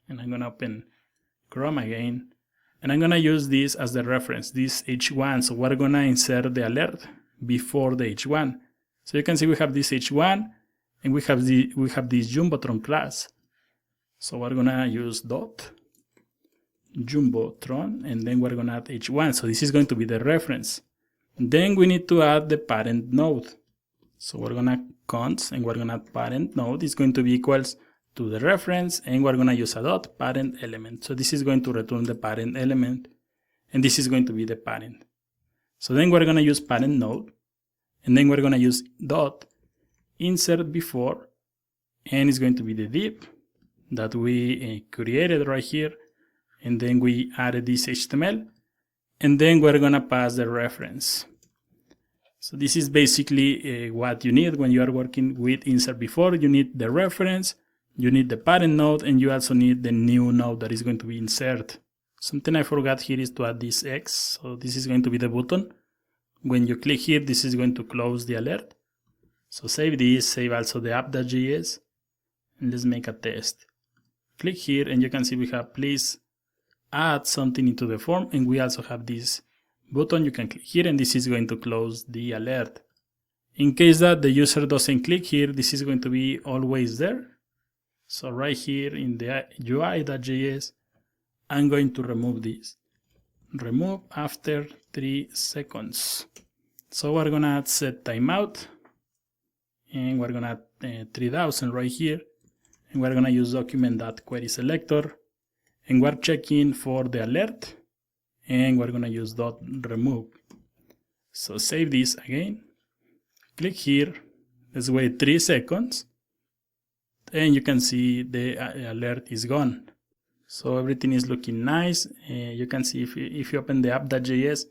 and I'm gonna open Chrome again, and I'm gonna use this as the reference, this h1. So we're gonna insert the alert before the h1. So you can see we have this h1, and we have this Jumbotron class. So we're gonna use dot Jumbotron, and then we're gonna add h1. So this is going to be the reference. Then we need to add the parent node. So we're gonna const, and we're gonna add parent node is going to be equals to the reference, and we're gonna use a dot parent element. So this is going to return the parent element, and this is going to be the parent. So then we're gonna use parent node, and then we're gonna use dot insert before, and it's going to be the div that we created right here, and then we added this HTML, and then we're gonna pass the reference. So this is basically what you need when you are working with insert before. You need the reference, you need the parent node, and you also need the new node that is going to be inserted. Something I forgot here is to add this X. So this is going to be the button. When you click here, this is going to close the alert. So save this, save also the app.js, and let's make a test. Click here, and you can see we have please add something into the form, and we also have this button. You can click here, and this is going to close the alert. In case that the user doesn't click here, this is going to be always there. So right here in the UI.js, I'm going to remove this. Remove after 3 seconds. So we're gonna add set timeout, and we're gonna add 3000 right here, and we're gonna use document.querySelector, and we're checking for the alert, and we're gonna use dot remove. So save this again, click here, let's wait 3 seconds, and you can see the alert is gone. So everything is looking nice. You can see if you open the app.js,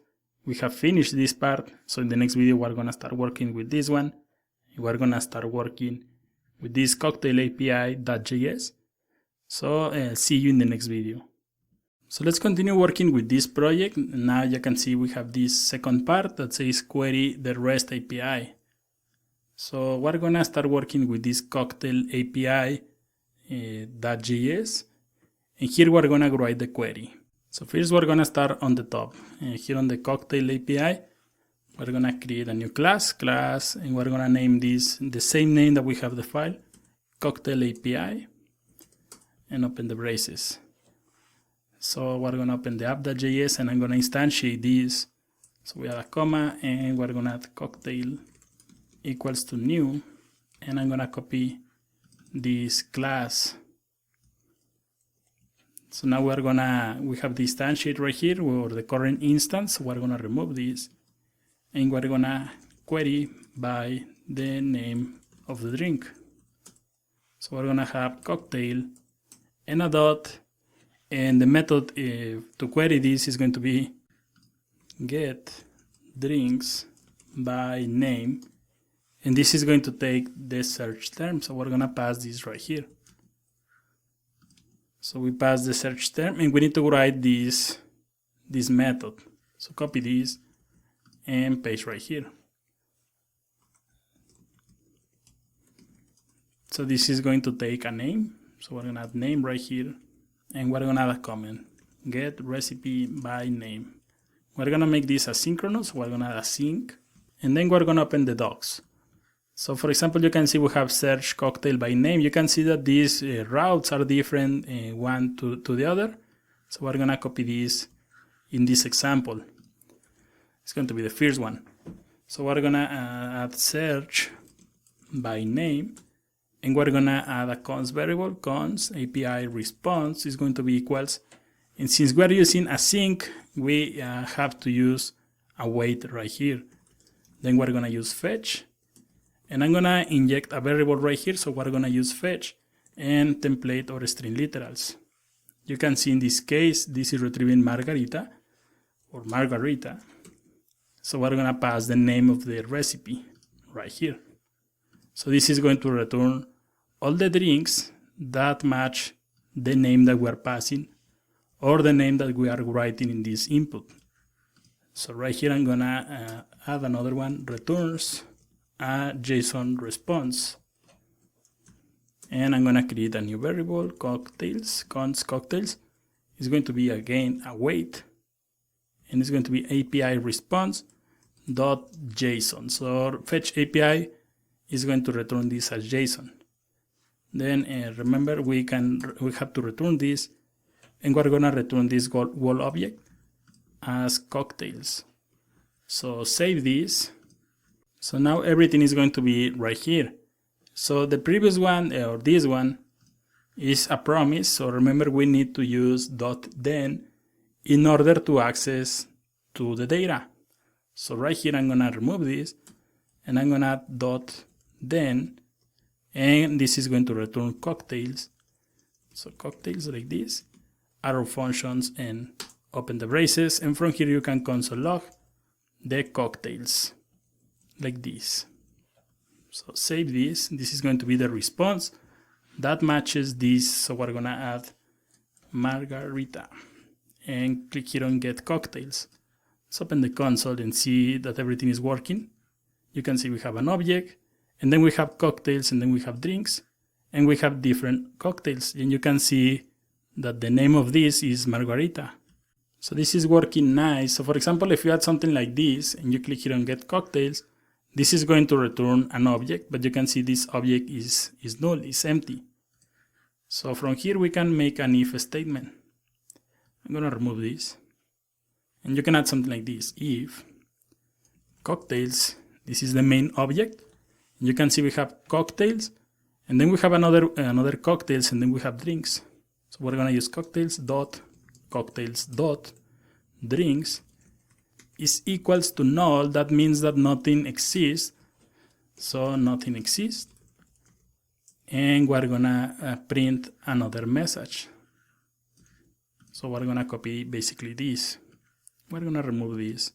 we have finished this part. So in the next video, we're gonna start working with this one. We're gonna start working with this cocktail API.js. So see you in the next video. So let's continue working with this project. Now you can see we have this second part that says query the REST API. So we're gonna start working with this cocktail API .js, and here we're gonna write the query. So first we're gonna start on the top. Here on the cocktail API, we're gonna create a new class, and we're gonna name this the same name that we have the file, cocktail API, and open the braces. So we're gonna open the app.js, and I'm gonna instantiate this. So we add a comma, and we're gonna add cocktail equals to new, and I'm gonna copy this class. So now we have the instantiate right here, or the current instance. We're gonna remove this, and we're gonna query by the name of the drink. So we're gonna have cocktail and a dot, and the method to query this is going to be get drinks by name, and this is going to take the search term. So we're gonna pass this right here. So we pass the search term, and we need to write this method. So copy this and paste right here. So this is going to take a name. So we're gonna add name right here, and we're gonna add a comment, get recipe by name. We're gonna make this asynchronous. We're gonna add async, and then we're gonna open the docs. So for example, you can see we have search cocktail by name. You can see that these routes are different one to the other. So we're gonna copy this in this example. It's going to be the first one. So we're gonna add search by name, and we're gonna add a const variable, const API response is going to be equals. And since we're using async, we have to use a wait right here. Then we're gonna use fetch. And I'm gonna inject a variable right here, so we're gonna use fetch and template or string literals. You can see in this case, this is retrieving Margarita or Margarita. So we're gonna pass the name of the recipe right here. So this is going to return all the drinks that match the name that we're passing or the name that we are writing in this input. So right here I'm gonna add another one, returns a JSON response. And I'm gonna create a new variable, cocktails, const cocktails. It's going to be again a wait, and it's going to be API response dot JSON. So fetch API is going to return this as JSON. Then remember we have to return this, and we're gonna return this wall object as cocktails. So save this. So now everything is going to be right here. So the previous one or this one is a promise. So remember we need to use .then in order to access to the data. So right here I'm gonna remove this and I'm gonna add .then, and this is going to return cocktails. So cocktails like this, arrow functions and open the braces, and from here you can console log the cocktails like this. So save this. This is going to be the response that matches this. So we're gonna add margarita and click here on get cocktails. Let's open the console and see that everything is working. You can see we have an object, and then we have cocktails, and then we have drinks, and we have different cocktails, and you can see that the name of this is margarita. So this is working nice. So for example, if you add something like this and you click here on get cocktails, this is going to return an object, but you can see this object is null, is empty. So from here we can make an if statement. I'm gonna remove this, and you can add something like this: if cocktails, this is the main object. You can see we have cocktails, and then we have another cocktails, and then we have drinks. So we're gonna use cocktails dot drinks is equals to null. That means that nothing exists. So nothing exists, and we're gonna print another message. So we're gonna copy basically this. We're gonna remove this,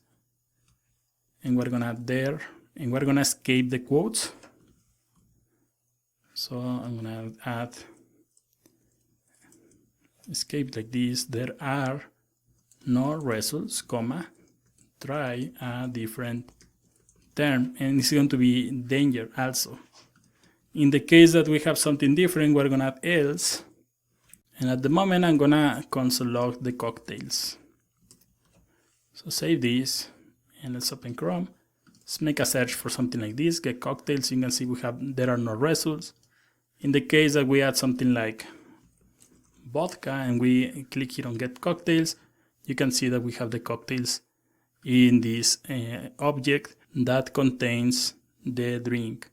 and we're gonna add there, and we're gonna escape the quotes. So I'm gonna add escape like this. There are no results, comma, try a different term, and it's going to be danger also. In the case that we have something different, we're gonna add else, and at the moment I'm gonna console log the cocktails. So save this, and let's open Chrome. Let's make a search for something like this, get cocktails. You can see there are no results. In the case that we add something like vodka and we click here on get cocktails, you can see that we have the cocktails in this object that contains the drink.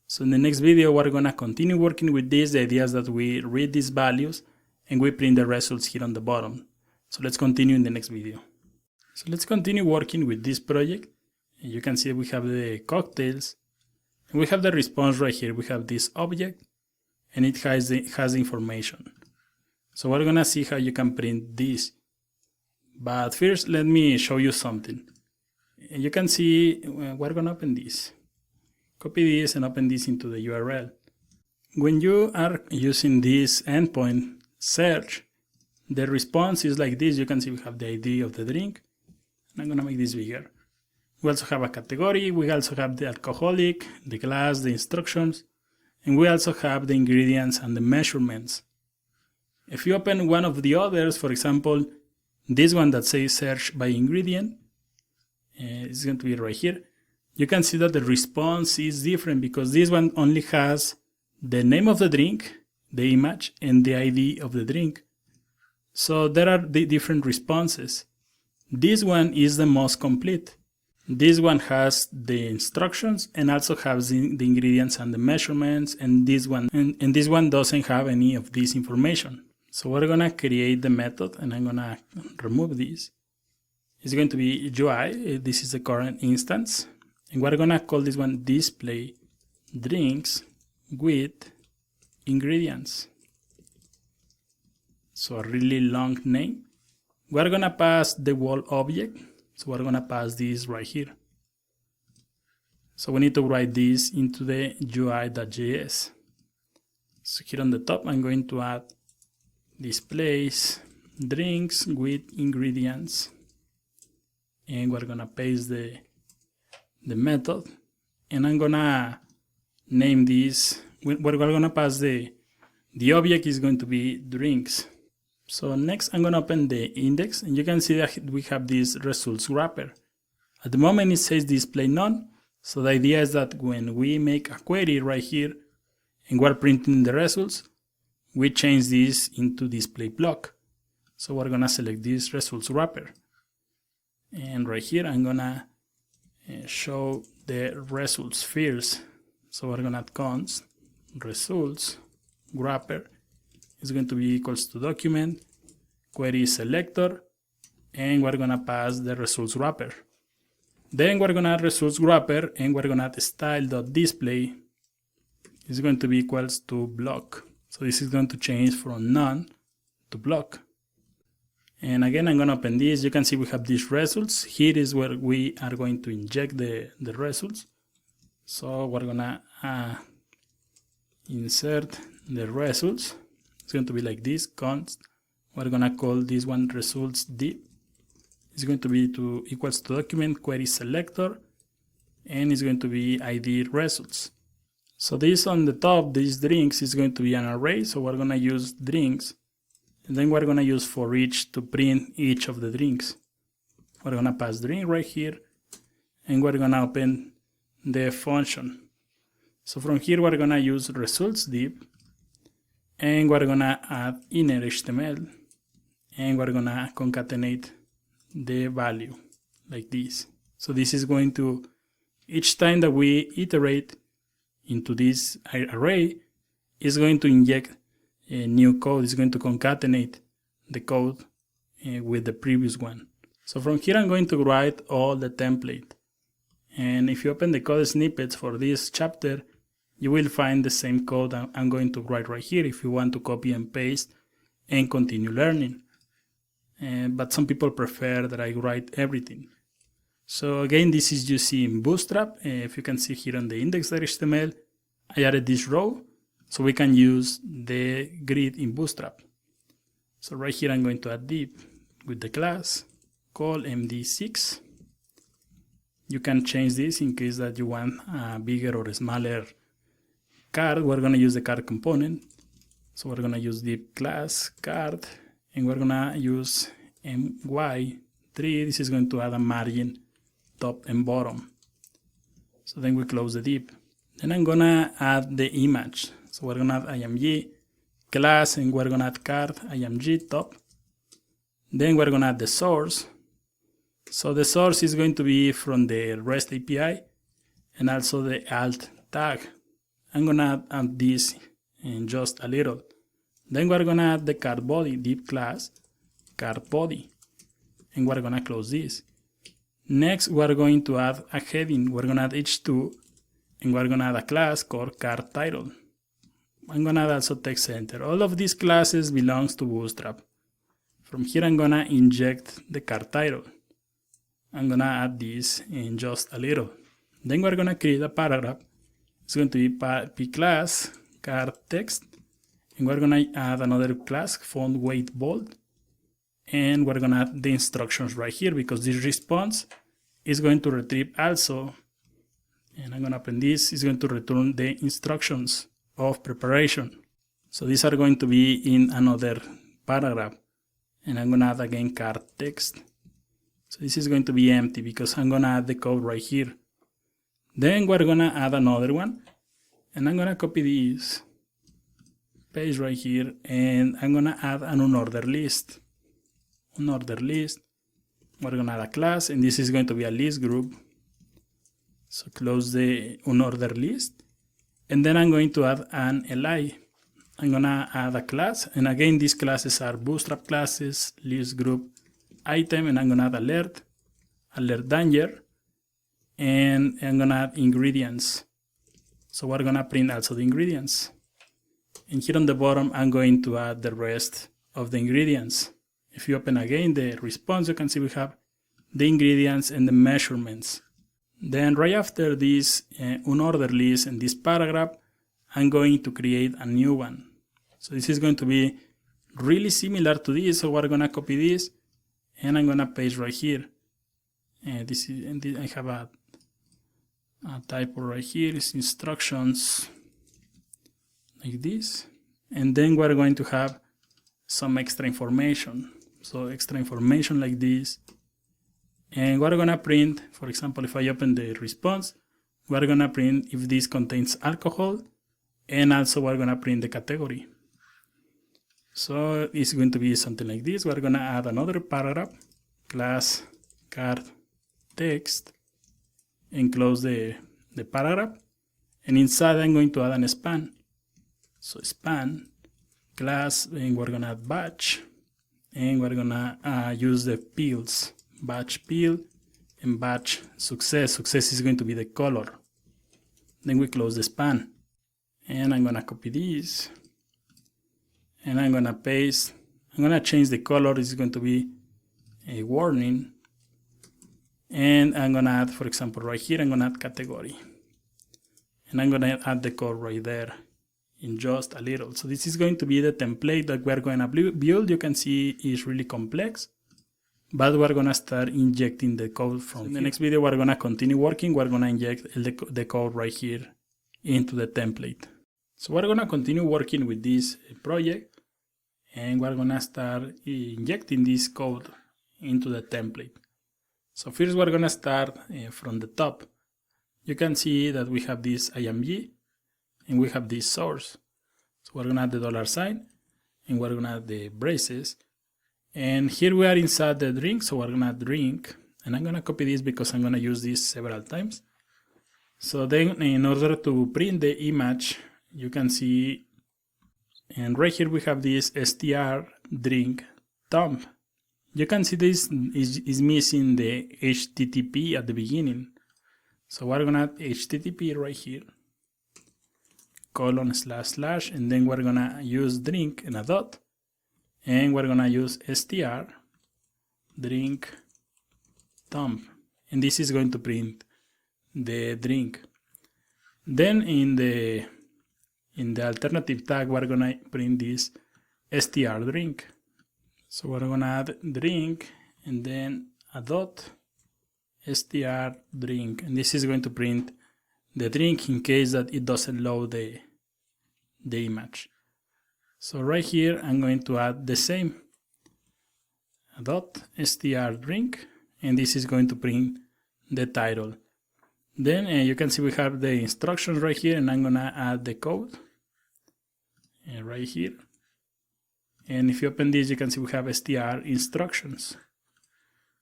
So in the next video we're gonna continue working with this. The idea is that we read these values and we print the results here on the bottom. So let's continue in the next video. So let's continue working with this project. And you can see we have the cocktails, and we have the response right here. We have this object, and it has the information. So we're gonna see how you can print this. But first, let me show you something. You can see we're gonna open this. Copy this and open this into the URL. When you are using this endpoint search, the response is like this. You can see we have the ID of the drink. I'm gonna make this bigger. We also have a category. We also have the alcoholic, the glass, the instructions, and we also have the ingredients and the measurements. If you open one of the others, for example, this one that says search by ingredient, it's going to be right here. You can see that the response is different because this one only has the name of the drink, the image, and the ID of the drink. So there are the different responses. This one is the most complete. This one has the instructions and also has the ingredients and the measurements, and this one doesn't have any of this information. So we're gonna create the method, and I'm gonna remove this. It's going to be UI. This is the current instance, and we're gonna call this one display drinks with ingredients. So a really long name. We're gonna pass the wall object. So we're gonna pass this right here. So we need to write this into the UI.js. So here on the top, I'm going to add displays drinks with ingredients, and we're gonna paste the method, and I'm gonna name this. We're gonna pass the object is going to be drinks. So next I'm gonna open the index, and you can see that we have this results wrapper. At the moment it says display none, so the idea is that when we make a query right here and we're printing the results, we change this into display block. So we're gonna select this results wrapper, and right here I'm gonna show the results fields. So we're gonna add const results wrapper is going to be equals to document query selector, and we're gonna pass the results wrapper. Then we're gonna add results wrapper, and we're gonna add style.display is going to be equals to block. So this is going to change from none to block. And again, I'm gonna open this. You can see we have these results. Here is where we are going to inject the results. So we're gonna insert the results. It's going to be like this, const. We're gonna call this one results div. It's going to be equals to document query selector, and it's going to be ID results. So this on the top, these drinks is going to be an array. So we're gonna use drinks, and then we're gonna use for each to print each of the drinks. We're gonna pass drink right here, and we're gonna open the function. So from here we're gonna use results div, and we're gonna add inner HTML, and we're gonna concatenate the value like this. So this is going to, each time that we iterate into this array, is going to inject a new code. It's going to concatenate the code with the previous one. So from here I'm going to write all the template, and if you open the code snippets for this chapter, you will find the same code I'm going to write right here if you want to copy and paste and continue learning. But some people prefer that I write everything. So again, this is using Bootstrap. If you can see here on the index.html, I added this row so we can use the grid in Bootstrap. So right here I'm going to add div with the class call md6. You can change this in case that you want a bigger or a smaller card. We're going to use the card component. So we're going to use div class card, and we're going to use my3. This is going to add a margin top and bottom. So then we close the div. Then I'm going to add the image. So we're going to add img class, and we're going to add card img top. Then we're going to add the source. So the source is going to be from the REST API and also the alt tag. I'm going to add this in just a little. Then we're going to add the card body, div class card body, and we're going to close this. Next, we're going to add a heading. We're going to add h2, and we're going to add a class called card title. I'm going to add also text center. All of these classes belongs to Bootstrap. From here, I'm going to inject the card title. I'm going to add this in just a little. Then we're going to create a paragraph. It's going to be p class card text, and we're going to add another class font weight bold, and we're going to add the instructions right here because this response is going to retrieve also, and I'm going to open this, is going to return the instructions of preparation. So these are going to be in another paragraph, and I'm going to add again card text. So this is going to be empty because I'm going to add the code right here. Then we're going to add another one, and I'm going to copy this, paste right here, and I'm going to add an unordered list. Unordered list. We're going to add a class, and this is going to be a list group. So close the unordered list, and then I'm going to add an li. I'm going to add a class, and again these classes are Bootstrap classes, list group, item, and I'm going to add alert, alert danger, and I'm going to add ingredients. So we're going to print also the ingredients. And here on the bottom, I'm going to add the rest of the ingredients. If you open again the response, you can see we have the ingredients and the measurements. Then right after this unordered list and this paragraph, I'm going to create a new one. So this is going to be really similar to this. So we're gonna copy this and I'm gonna paste right here. And I have a typo right here. It's instructions like this. And then we're going to have some extra information. So extra information like this. And we're gonna print, for example, if I open the response, we're gonna print if this contains alcohol, and also we're gonna print the category. So it's going to be something like this. We're gonna add another paragraph, class card text, and close the paragraph. And inside I'm going to add an span. So span class, and we're gonna add batch, and we're gonna use the fields, batch field and batch success. Success is going to be the color. Then we close the span, and I'm gonna copy this, and I'm gonna paste. I'm gonna change the color. It's going to be a warning, and I'm gonna add, for example, right here, I'm gonna add category, and I'm gonna add the code right there in just a little. So this is going to be the template that we're going to build. You can see it's really complex, but we're going to start injecting the code from in the next video. We're going to continue working. We're going to inject the code right here into the template. So we're going to continue working with this project, and we're going to start injecting this code into the template. So first we're going to start from the top. You can see that we have this IMG, and we have this source. So we're gonna add the $sign, and we're gonna add the braces. And here we are inside the drink, so we're gonna add drink. And I'm gonna copy this because I'm gonna use this several times. So then in order to print the image, you can see, and right here we have this str drink thumb. You can see this is missing the HTTP at the beginning. So we're gonna add HTTP right here, colon / and then we're gonna use drink and a dot, and we're gonna use str drink thumb, and this is going to print the drink. Then in the alternative tag we're gonna print this str drink. So we're gonna add drink and then a dot str drink, and this is going to print the drink in case that it doesn't load the image. So right here I'm going to add the same dot str drink, and this is going to print the title. Then you can see we have the instructions right here, and I'm gonna add the code right here. And if you open this, you can see we have str instructions.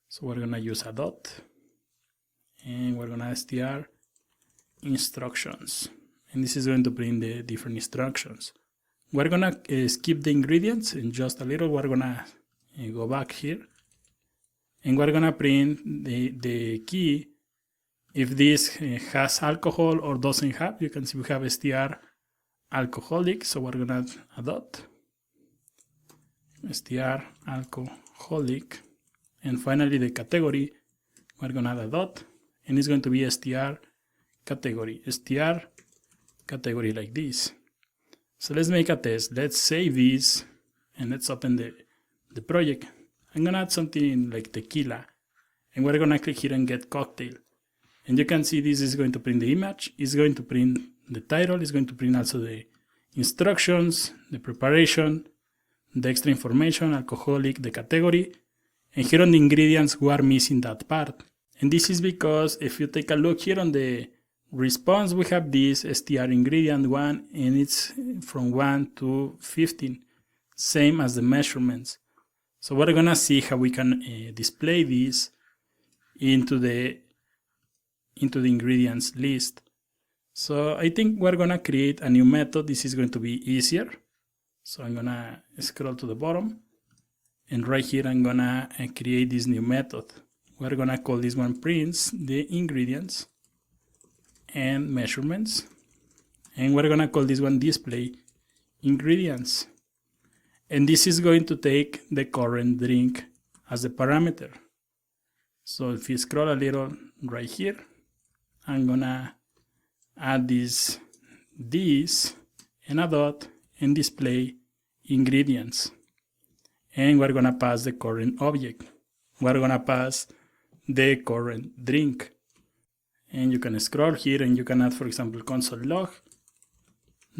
So we're gonna use a dot, and we're gonna add str instructions, and this is going to print the different instructions. We're gonna skip the ingredients in just a little. We're gonna go back here, and we're gonna print the key if this has alcohol or doesn't have. You can see we have str alcoholic, so we're gonna add a dot str alcoholic, and finally the category, we're gonna add a dot, and it's going to be str category like this. So let's make a test. Let's save this, and let's open the project. I'm gonna add something like tequila, and we're gonna click here and get cocktail, and you can see this is going to print the image, it's going to print the title, it's going to print also the instructions, the preparation, the extra information, alcoholic, the category, and here on the ingredients we are missing that part. And this is because if you take a look here on the response, we have this str ingredient 1, and it's from 1 to 15, same as the measurements. So we're gonna see how we can display this into the ingredients list. So I think we're gonna create a new method. This is going to be easier. So I'm gonna scroll to the bottom, and right here I'm gonna create this new method. We're gonna call this one prints the ingredients and measurements, and we're gonna call this one display ingredients, and this is going to take the current drink as the parameter. So if you scroll a little right here, I'm gonna add this and a dot and display ingredients. And we're gonna pass the current object. We're gonna pass the current drink. And you can scroll here and you can add, for example, console log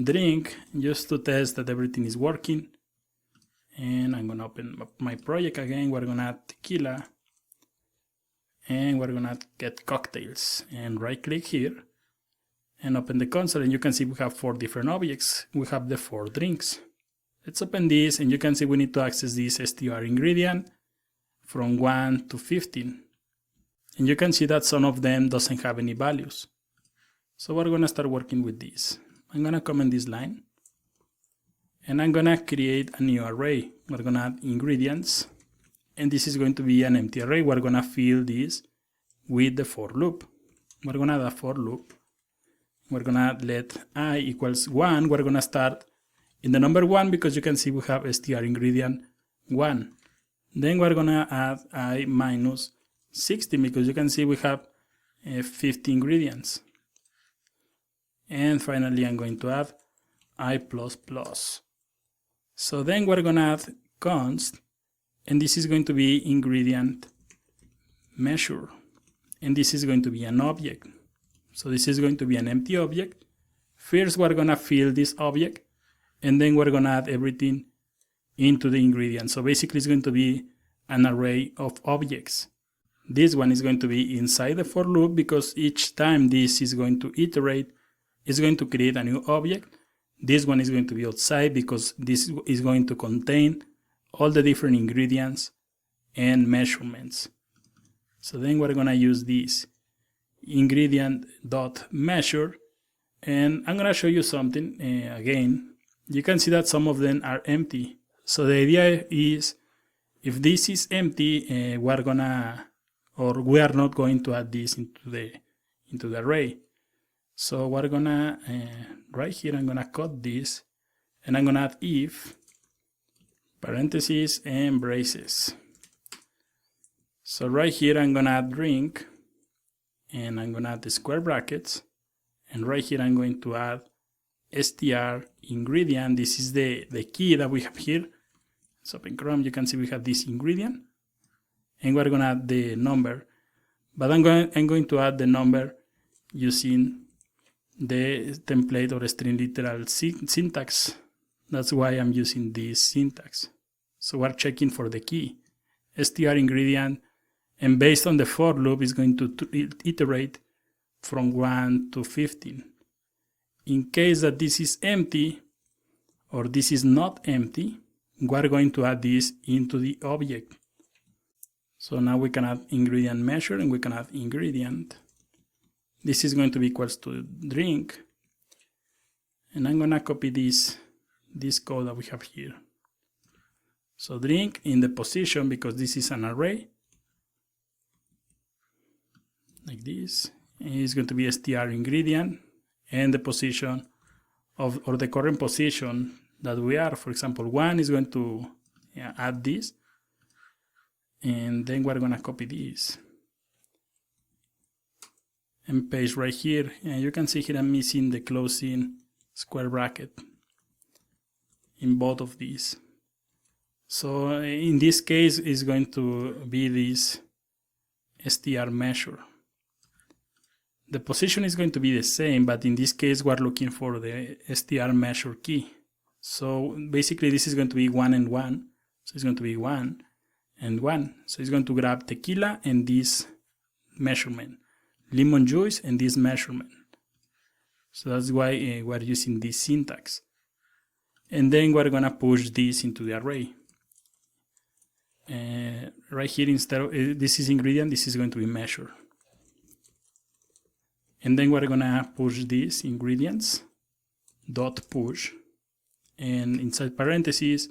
drink just to test that everything is working. And I'm gonna open up my project again. We're gonna add tequila and we're gonna get cocktails, and right click here and open the console, and you can see we have 4 different objects. We have the 4 drinks. Let's open this, and you can see we need to access this str ingredient from 1 to 15. And you can see that some of them doesn't have any values. So we're gonna start working with this. I'm gonna comment this line and I'm gonna create a new array. We're gonna add ingredients, and this is going to be an empty array. We're gonna fill this with the for loop. We're gonna add a for loop. We're gonna let I equals 1. We're gonna start in the number 1 because you can see we have str ingredient 1. Then we're gonna add I minus 60 because you can see we have 50 ingredients. And finally I'm going to add I++. So then we're gonna add const, and this is going to be ingredient measure, and this is going to be an object. So this is going to be an empty object. First we're gonna fill this object, and then we're gonna add everything into the ingredient. So basically it's going to be an array of objects. This one is going to be inside the for loop because each time this is going to iterate, it's going to create a new object. This one is going to be outside because this is going to contain all the different ingredients and measurements. So then we're gonna use this ingredient.measure, and I'm gonna show you something again. You can see that some of them are empty. So the idea is, if this is empty, we are not going to add this into the array. So we're gonna right here I'm gonna cut this, and I'm gonna add if parentheses and braces. So right here I'm gonna add drink, and I'm gonna add the square brackets, and right here I'm going to add str ingredient. This is the key that we have here. So open Chrome, you can see we have this ingredient, and we're gonna add the number, but I'm going to add the number using the template or string literal syntax. That's why I'm using this syntax. So we're checking for the key, str ingredient, and based on the for loop is going to iterate from 1 to 15. In case that this is empty or this is not empty, we're going to add this into the object. So now we can add ingredient measure, and we can add ingredient. This is going to be equals to drink, and I'm gonna copy this code that we have here. So drink in the position, because this is an array, like this, and it's going to be str ingredient, and the position of, or the current position that we are. For example, 1 is going to add this, and then we're gonna copy this and paste right here. And you can see here I'm missing the closing square bracket in both of these. So in this case it's going to be this str measure. The position is going to be the same, but in this case we're looking for the str measure key. So basically this is going to be 1 and 1. So it's going to be 1 and 1. So it's going to grab tequila and this measurement, lemon juice and this measurement. So that's why we're using this syntax. And then we're gonna push this into the array. Right here, instead of this is ingredient, this is going to be measure. And then we're gonna push these ingredients dot push, and inside parentheses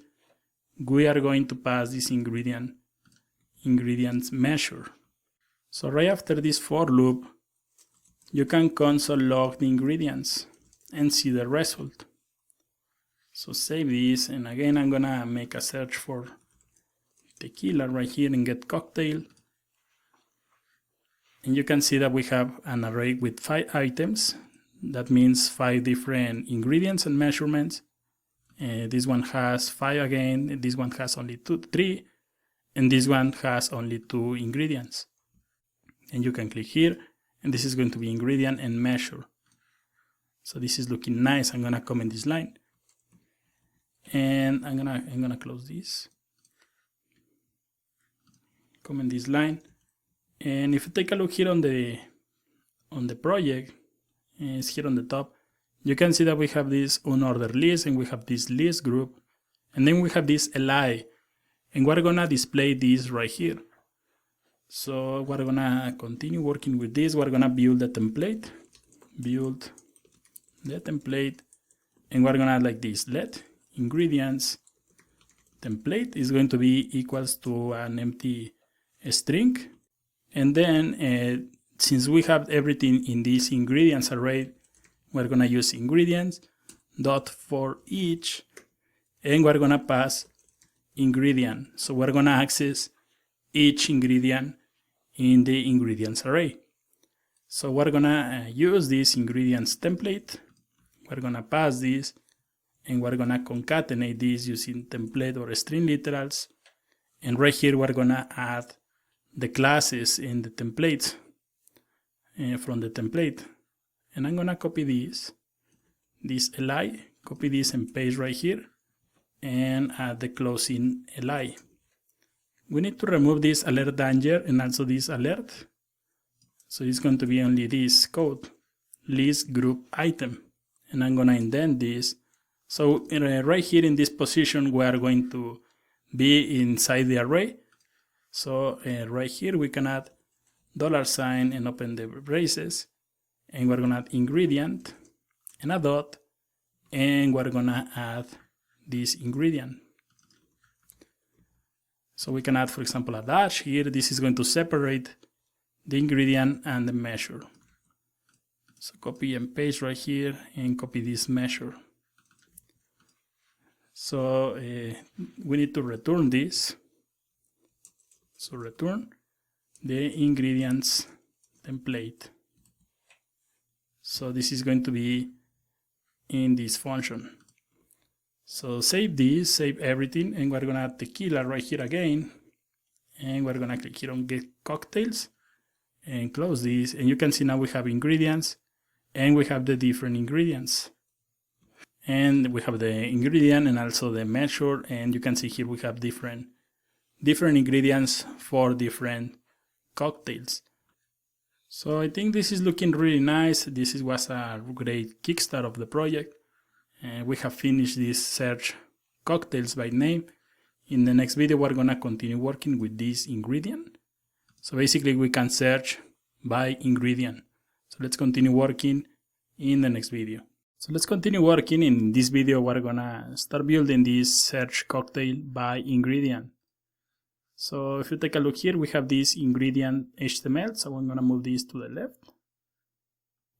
we are going to pass this ingredients measure. So right after this for loop, you can console log the ingredients and see the result. So save this, and again I'm gonna make a search for tequila right here and get cocktail. And you can see that we have an array with 5 items. That means 5 different ingredients and measurements. This one has 5 again, this one has only 3, and this one has only 2 ingredients. And you can click here, and this is going to be ingredient and measure. So this is looking nice. I'm gonna comment this line, and I'm gonna close this. Comment this line, and if you take a look here on the project, it's here on the top. You can see that we have this unordered list, and we have this list group, and then we have this li, and we're gonna display this right here. So we're gonna continue working with this. We're gonna build the template, and we're gonna add like this: let ingredients template is going to be equals to an empty string, and then since we have everything in this ingredients array, we're gonna use ingredients dot for each, and we're gonna pass ingredient. So we're gonna access each ingredient in the ingredients array. So we're gonna use this ingredients template. We're gonna pass this, and we're gonna concatenate this using template or string literals. And right here we're gonna add the classes in the templates from the template. And I'm gonna copy this li, copy this and paste right here, and add the closing li. We need to remove this alert danger and also this alert. So it's going to be only this code, list group item. And I'm gonna indent this. So right here in this position, we are going to be inside the array. So right here we can add $sign and open the braces, and we're gonna add ingredient and a dot, and we're gonna add this ingredient. So we can add, for example, a dash here. This is going to separate the ingredient and the measure. So copy and paste right here, and copy this measure. So we need to return this. So return the ingredients template. So this is going to be in this function. So save this, save everything, and we're gonna add tequila right here again, and we're gonna click here on get cocktails and close this, and you can see now we have ingredients, and we have the different ingredients, and we have the ingredient and also the measure, and you can see here we have different ingredients for different cocktails. So I think this is looking really nice. This was a great kickstart of the project. We have finished this search cocktails by name. In the next video, we're gonna continue working with this ingredient. So basically we can search by ingredient. So let's continue working in the next video. So let's continue working. In this video, we're gonna start building this search cocktail by ingredient. So if you take a look here, we have this ingredient HTML. So I'm gonna move this to the left.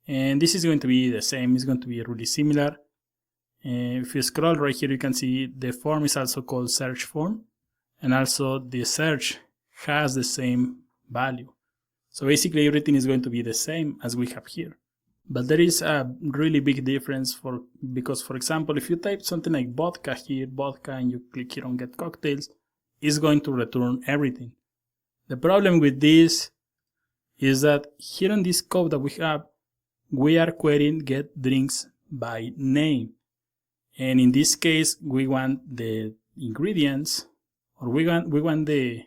And this is going to be the same. It's going to be really similar. If you scroll right here, you can see the form is also called search form. And also the search has the same value. So basically everything is going to be the same as we have here. But there is a really big difference because for example, if you type something like vodka here, vodka, and you click here on get cocktails, it's going to return everything. The problem with this is that here in this code that we are querying get drinks by name. And in this case, we want the ingredients, or we want the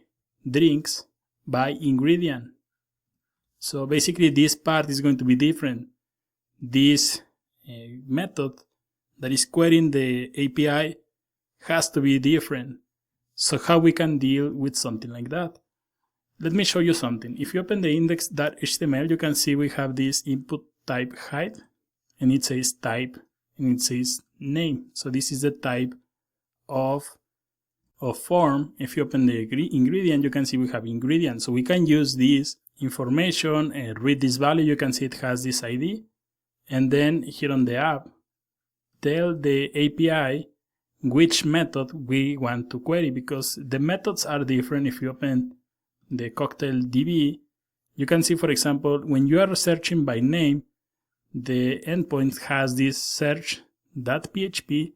drinks by ingredient. So basically this part is going to be different. This method that is querying the API has to be different. So how we can deal with something like that? Let me show you something. If you open the index.html, you can see we have this input type height, and it says type, and it says name. So this is the type of form. If you open the ingredient, you can see we have ingredient. So we can use this information and read this value. You can see it has this ID. And then here on the app, tell the API which method we want to query, because the methods are different. If you open the cocktail DB, you can see, for example, when you are searching by name, the endpoint has this search.php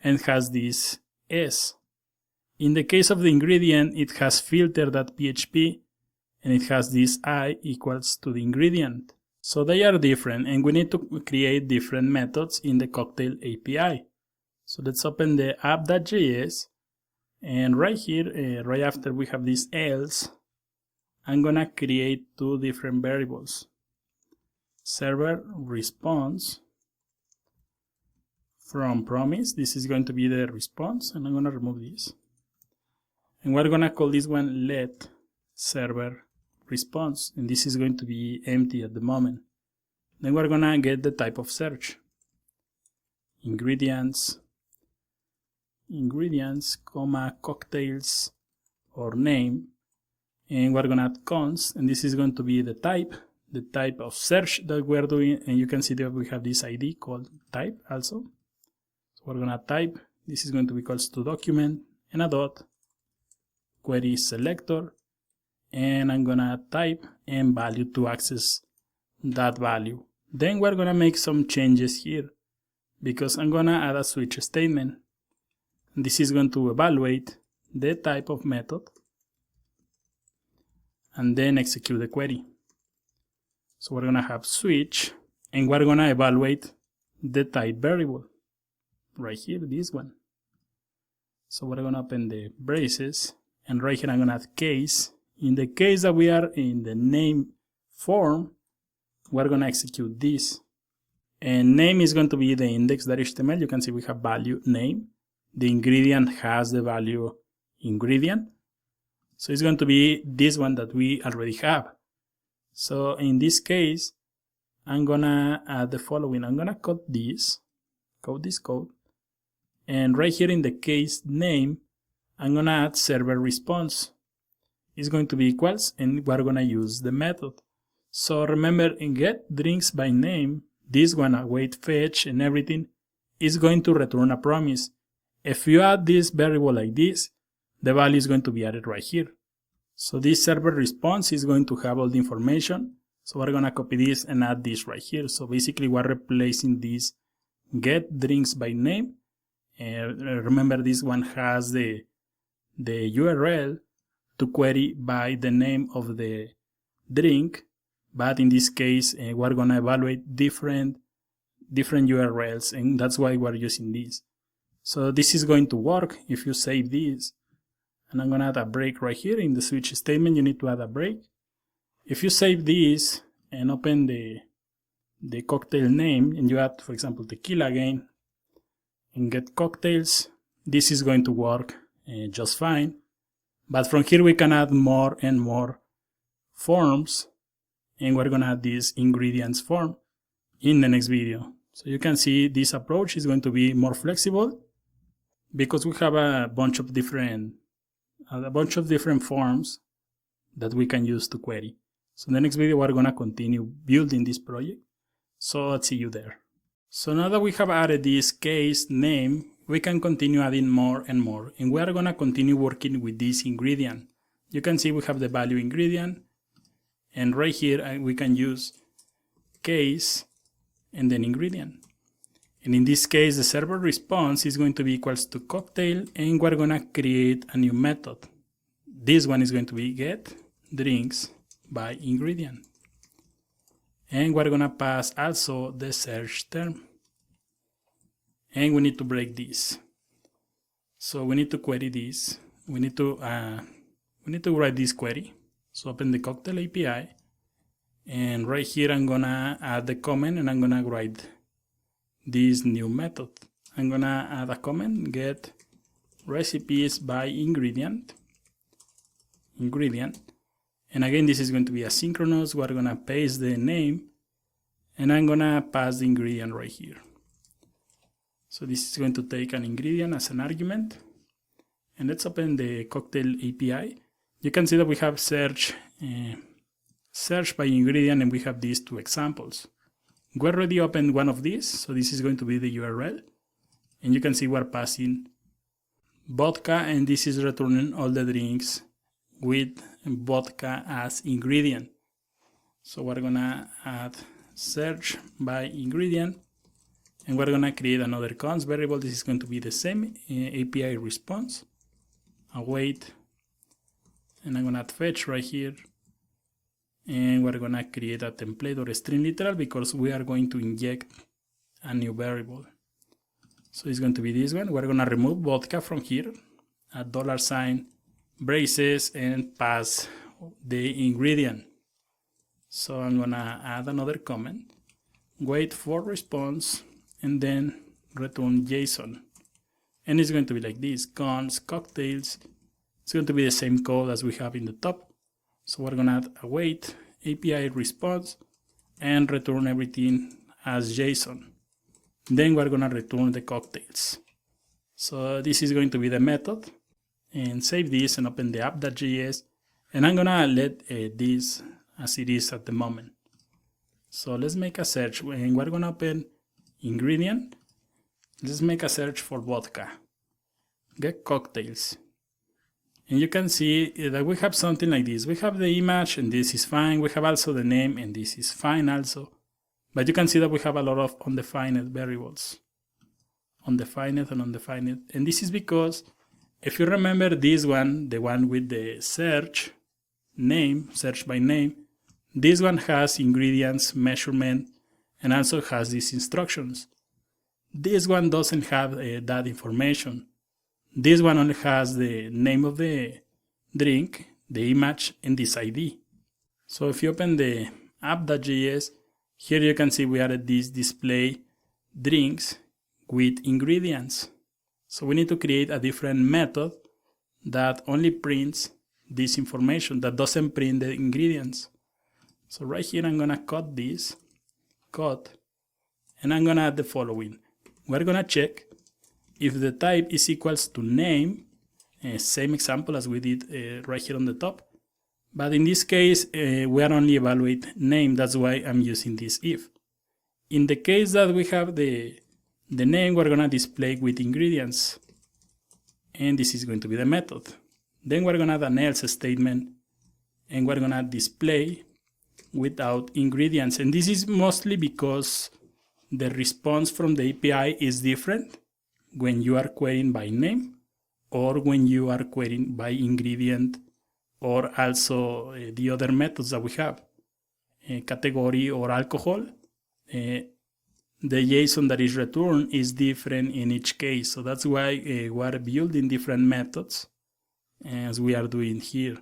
and has this s. In the case of the ingredient, it has filter.php and it has this I equals to the ingredient. So they are different, and we need to create different methods in the Cocktail API. So let's open the app.js, and right here, right after we have this else, I'm gonna create two different variables. Server response from promise. This is going to be the response, and I'm gonna remove this. And we're gonna call this one let server response, and this is going to be empty at the moment. Then we're gonna get the type of search. Ingredients, comma, cocktails, or name. And we're gonna add const, and this is going to be the type of search that we're doing, and you can see that we have this ID called type also. So we're gonna type, this is going to be equals to document, and a dot, query selector, and I'm gonna type and value to access that value. Then we're gonna make some changes here, because I'm gonna add a switch statement. This is going to evaluate the type of method and then execute the query. So we're gonna have switch, and we're gonna evaluate the type variable right here, this one. So we're gonna open the braces, and right here I'm gonna add case. In the case that we are in the name form, we're gonna execute this. And name is going to be the index.html. You can see we have value name. The ingredient has the value ingredient. So it's going to be this one that we already have. So in this case, I'm gonna add the following. I'm gonna code this code. And right here in the case name, I'm gonna add server response. It's going to be equals, and we're gonna use the method. So remember, in get drinks by name, this one, await fetch and everything, is going to return a promise. If you add this variable like this, the value is going to be added right here. So this server response is going to have all the information. So we're gonna copy this and add this right here. So basically we're replacing this get drinks by name. And remember, this one has the URL to query by the name of the drink. But in this case, we're gonna evaluate different URLs, and that's why we're using this. So this is going to work if you save this. And I'm gonna add a break right here in the switch statement. You need to add a break. If you save this and open the cocktail name, and you add, for example, tequila again, and get cocktails, this is going to work just fine. But from here we can add more and more forms, and we're gonna add this ingredients form in the next video. So you can see this approach is going to be more flexible, because we have a bunch of different forms that we can use to query. So in the next video we're gonna continue building this project. So I'll see you there. So now that we have added this case name, we can continue adding more and more, and we are gonna continue working with this ingredient. You can see we have the value ingredient, and right here we can use case and then ingredient. And in this case, the server response is going to be equals to cocktail, and we're gonna create a new method. This one is going to be get drinks by ingredient. And we're gonna pass also the search term. And we need to break this. So we need to query this. We need to write this query. So open the Cocktail API, and right here I'm gonna add the comment, and I'm gonna write this new method. I'm gonna add a comment, get recipes by ingredient. And again, this is going to be asynchronous. We're gonna paste the name, and I'm gonna pass the ingredient right here. So this is going to take an ingredient as an argument. And let's open the Cocktail API. You can see that we have search by ingredient, and we have these two examples. We already opened one of these, so this is going to be the URL. And you can see we're passing vodka, and this is returning all the drinks with vodka as ingredient. So we're gonna add search by ingredient, and we're gonna create another const variable. This is going to be the same API response, await, and I'm gonna add fetch right here, and we're gonna create a template or a string literal because we are going to inject a new variable. So it's going to be this one. We're gonna remove vodka from here, a $, braces, and pass the ingredient. So I'm gonna add another comment, wait for response, and then return JSON. And it's going to be like this, const cocktails. It's going to be the same code as we have in the top. So we're gonna add await, API response, and return everything as JSON. Then we're gonna return the cocktails. So this is going to be the method. And save this and open the app.js. And I'm gonna let this as it is at the moment. So let's make a search, and we're gonna open ingredient. Let's make a search for vodka. Get cocktails. And you can see that we have something like this. We have the image, and this is fine. We have also the name, and this is fine also. But you can see that we have a lot of undefined variables. Undefined and undefined. And this is because if you remember this one, the one with the search name, search by name, this one has ingredients, measurement, and also has these instructions. This one doesn't have that information. This one only has the name of the drink, the image, and this ID. So if you open the app.js, here you can see we added this display drinks with ingredients. So we need to create a different method that only prints this information, that doesn't print the ingredients. So right here I'm gonna cut this, and I'm gonna add the following. We're gonna check if the type is equals to name, same example as we did right here on the top. But in this case, we are only evaluate name, that's why I'm using this if. In the case that we have the name, we're gonna display with ingredients. And this is going to be the method. Then we're gonna add an else statement, and we're gonna display without ingredients. And this is mostly because the response from the API is different when you are querying by name or when you are querying by ingredient, or also the other methods that we have, category or alcohol. The JSON that is returned is different in each case. So that's why we are building different methods as we are doing here.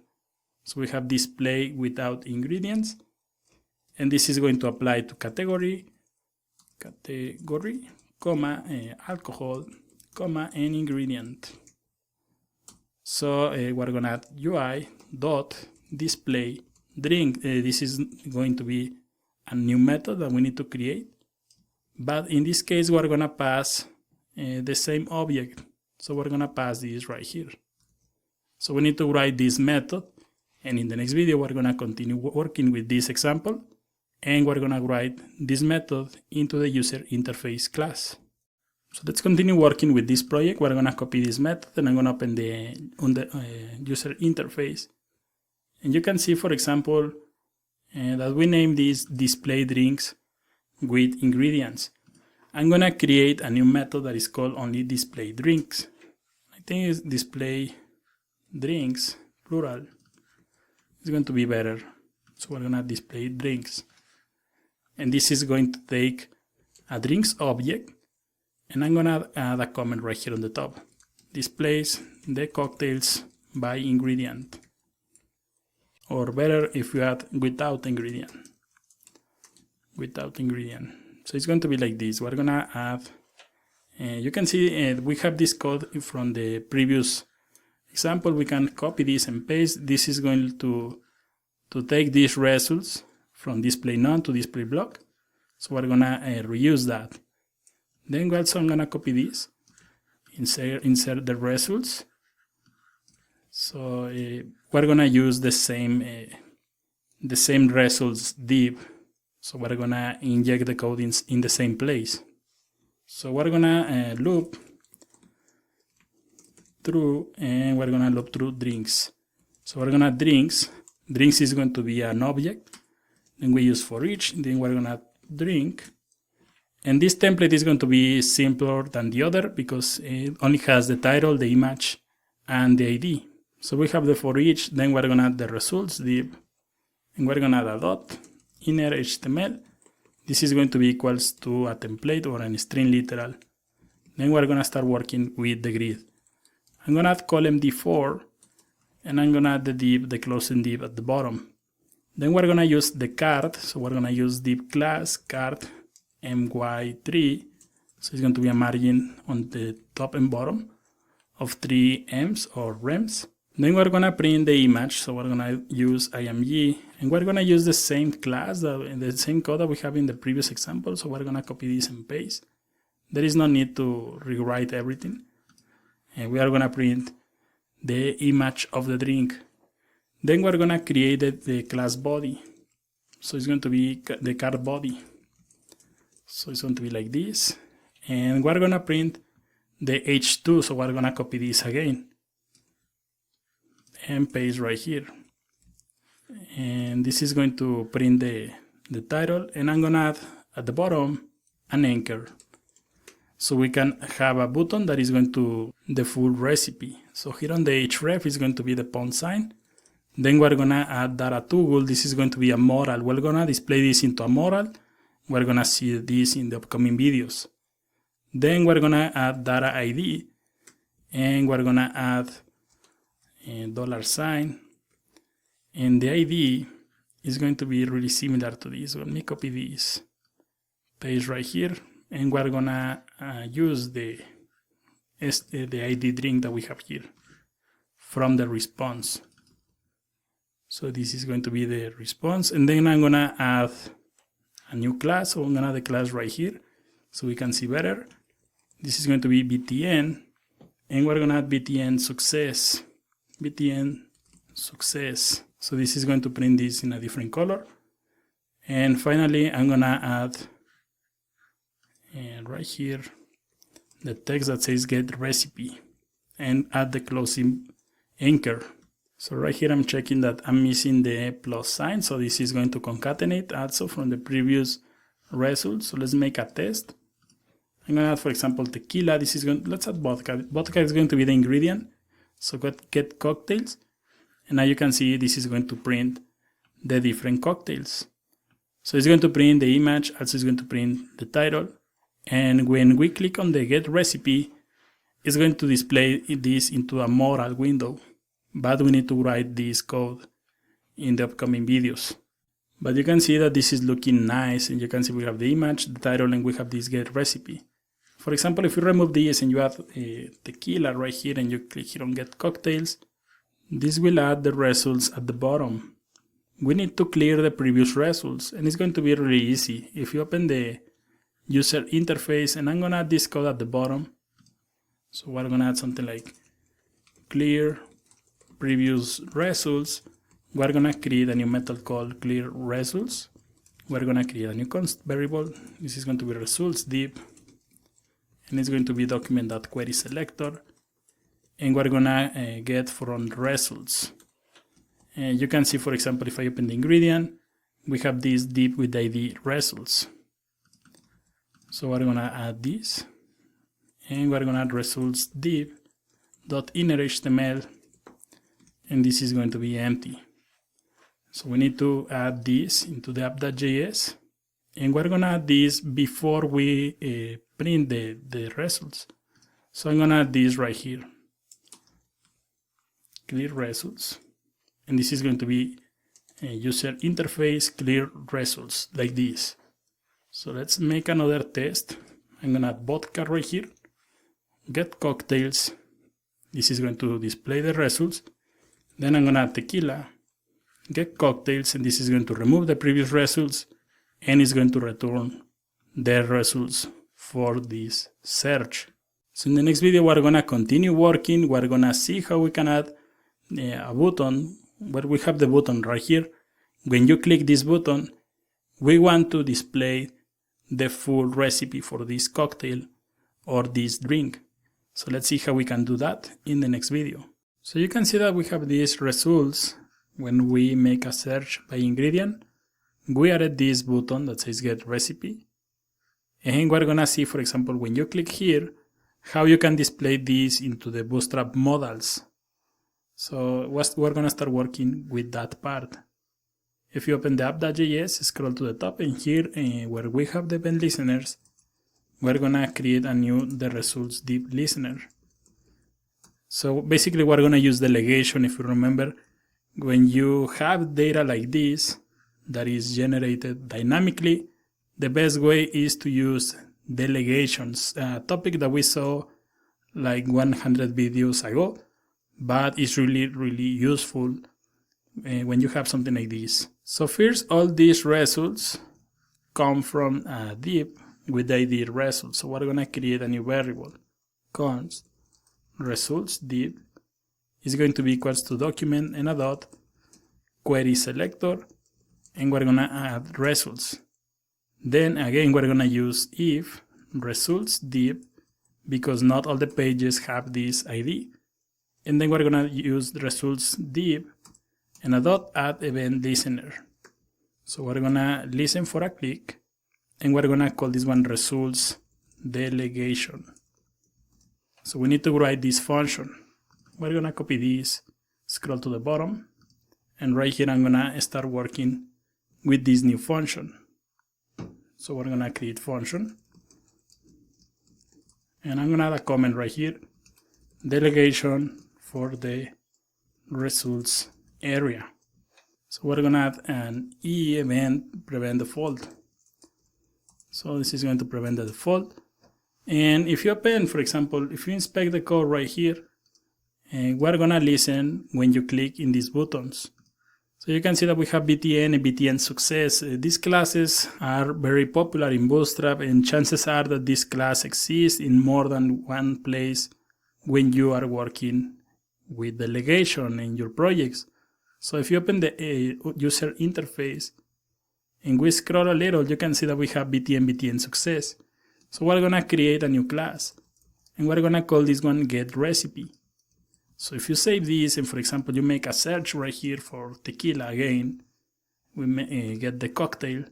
So we have display without ingredients, and this is going to apply to category, comma, alcohol, comma, and ingredient. So we're gonna add UI dot display drink. This is going to be a new method that we need to create, but in this case we're gonna pass the same object. So we're gonna pass this right here. So we need to write this method, and in the next video we're gonna continue working with this example, and we're gonna write this method into the user interface class. So let's continue working with this project. We're gonna copy this method, and I'm gonna open the user interface. And you can see, for example, that we name this display drinks with ingredients. I'm gonna create a new method that is called only display drinks. I think it's display drinks, plural. It's going to be better. So we're gonna display drinks. And this is going to take a drinks object, and I'm gonna add a comment right here on the top. Displays the cocktails by ingredient. Or better if you add without ingredient. Without ingredient. So it's going to be like this. We're gonna add, you can see we have this code from the previous example. We can copy this and paste. This is going to take these results from display none to display block. So we're gonna reuse that. Then also I'm gonna copy this, insert the results. So we're gonna use the same results div. So we're gonna inject the code in the same place. So we're gonna loop through, and we're gonna loop through drinks. So we're gonna drinks is going to be an object. Then we use for each. Then we're gonna drink. And this template is going to be simpler than the other because it only has the title, the image, and the ID. So we have the for each, then we're going to add the results div, and we're going to add a dot, inner HTML. This is going to be equals to a template or a string literal. Then we're going to start working with the grid. I'm going to add column D4, and I'm going to add the div, the closing div at the bottom. Then we're going to use the card, so we're going to use div class card my3, so it's going to be a margin on the top and bottom of 3 ems or rems. Then we're going to print the image, so we're going to use img, and we're going to use the same class, the same code that we have in the previous example, so we're going to copy this and paste. There is no need to rewrite everything. And we are going to print the image of the drink. Then we're going to create the class body, so it's going to be the card body. So it's going to be like this, and we're going to print the h2, so we're going to copy this again and paste right here, and this is going to print the title, and I'm going to add at the bottom an anchor, so we can have a button that is going to the full recipe. So here on the href is going to be the pound sign. Then we're going to add data toggle. This is going to be a modal. We're going to display this into a modal. We're going to see this in the upcoming videos. Then we're going to add data ID, and we're going to add a $, and the ID is going to be really similar to this. Let me copy this, paste right here, and we're going to use the ID drink that we have here from the response. So this is going to be the response, and then I'm going to add a new class, so I'm going to add the class right here so we can see better. This is going to be btn, and we're going to add btn success. So this is going to print this in a different color. And finally, I'm going to add right here the text that says get recipe, and add the closing anchor. So right here I'm checking that I'm missing the plus sign, so this is going to concatenate also from the previous result. So let's make a test. I'm going to add, for example, tequila. This is going, let's add vodka. Vodka is going to be the ingredient. So get cocktails, and now you can see this is going to print the different cocktails. So it's going to print the image, also it's going to print the title, and when we click on the get recipe, it's going to display this into a modal window. But we need to write this code in the upcoming videos. But you can see that this is looking nice, and you can see we have the image, the title, and we have this get recipe. For example, if you remove this and you add tequila right here and you click here on get cocktails, this will add the results at the bottom. We need to clear the previous results, and it's going to be really easy. If you open the user interface, and I'm going to add this code at the bottom. So we're going to add something like clear previous results. We're going to create a new method called clear results. We're going to create a new const variable. This is going to be results div, and it's going to be document.querySelector, and we're going to get from results. And you can see, for example, if I open the ingredient, we have this div with ID results. So we're going to add this, and we're going to add results div dot inner HTML, and this is going to be empty. So we need to add this into the app.js, and we're going to add this before we print the results. So I'm going to add this right here, clear results, and this is going to be a user interface clear results like this. So let's make another test. I'm going to add vodka right here, get cocktails. This is going to display the results. Then I'm going to add tequila, get cocktails, and this is going to remove the previous results, and it's going to return the results for this search. So in the next video, we're going to continue working. We're going to see how we can add a button, where we have the button right here. When you click this button, we want to display the full recipe for this cocktail or this drink. So let's see how we can do that in the next video. So you can see that we have these results when we make a search by ingredient. we added this button that says get recipe. And we're gonna see, for example, when you click here, how you can display this into the Bootstrap modals. So we're gonna start working with that part. If you open the app.js, scroll to the top, and here where we have the event listeners, we're gonna create a new the results div listener. So basically we're gonna use delegation. If you remember, when you have data like this that is generated dynamically, the best way is to use delegations, a topic that we saw like 100 videos ago, but it's really useful when you have something like this. So first, all these results come from a div with the ID results. So we're gonna create a new variable, const results div is going to be equals to document and a dot query selector, and we're gonna add results. Then again, we're gonna use if results div because not all the pages have this ID, and then we're gonna use the results div and a dot add event listener. So we're gonna listen for a click, and we're gonna call this one results delegation. So we need to write this function. We're gonna copy this, scroll to the bottom, and right here I'm gonna start working with this new function. So we're gonna create function, and I'm gonna add a comment right here, delegation for the results area. So we're gonna add an event prevent default. So this is going to prevent the default. And if you open, for example, if you inspect the code right here, we're gonna listen when you click in these buttons. So you can see that we have BTN and BTN success. These classes are very popular in Bootstrap, and chances are that this class exists in more than one place when you are working with delegation in your projects. So if you open the user interface and we scroll a little, you can see that we have BTN success. So we're gonna create a new class, and we're gonna call this one get recipe. So if you save this, and for example you make a search right here for tequila again, we get the cocktail,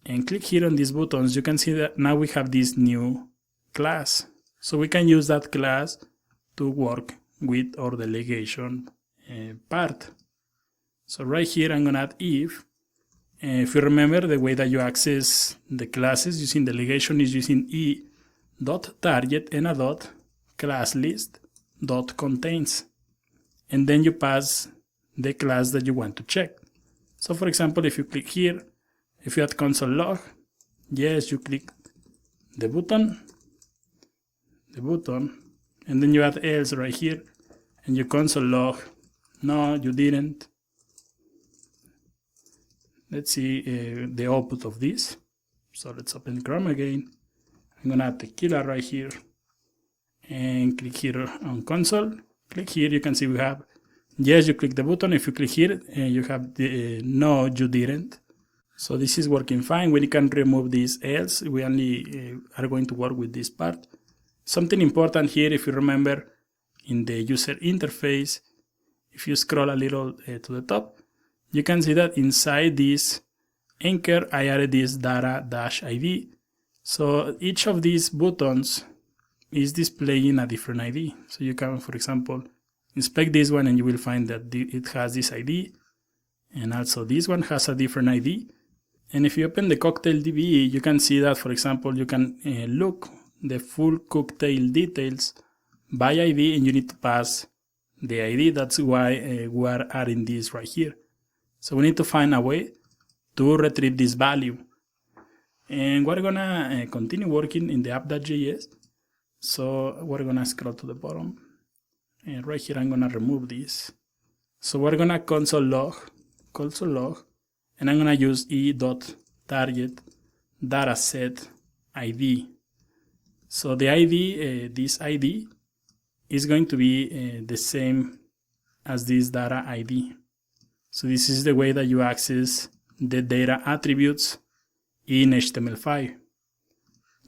and click here on these buttons, you can see that now we have this new class. So we can use that class to work with our delegation part. So right here I'm gonna add if. If you remember, the way that you access the classes using delegation is using e.target and a dot class list dot contains, and then you pass the class that you want to check. So for example, if you click here, if you add console log, yes, you click the button, and then you add else right here, and you console log, no, you didn't. Let's see the output of this. So let's open Chrome again. I'm gonna add tequila right here, and click here on console. Click here, you can see we have, yes, you click the button. If you click here, you have the no, you didn't. So this is working fine. We can remove this else. We only are going to work with this part. Something important here, if you remember, in the user interface, if you scroll a little to the top, you can see that inside this anchor, I added this data-id. So each of these buttons is displaying a different ID. So you can, for example, inspect this one and you will find that it has this ID, and also this one has a different ID. And if you open the cocktail DB, you can see that, for example, you can look the full cocktail details by ID, and you need to pass the ID. That's why we are adding this right here. So we need to find a way to retrieve this value. And we're gonna continue working in the app.js. So we're gonna scroll to the bottom, and right here I'm gonna remove this. So we're gonna console log, and I'm gonna use e.target dataset ID. So the ID, this ID, is going to be the same as this data ID. So this is the way that you access the data attributes in HTML5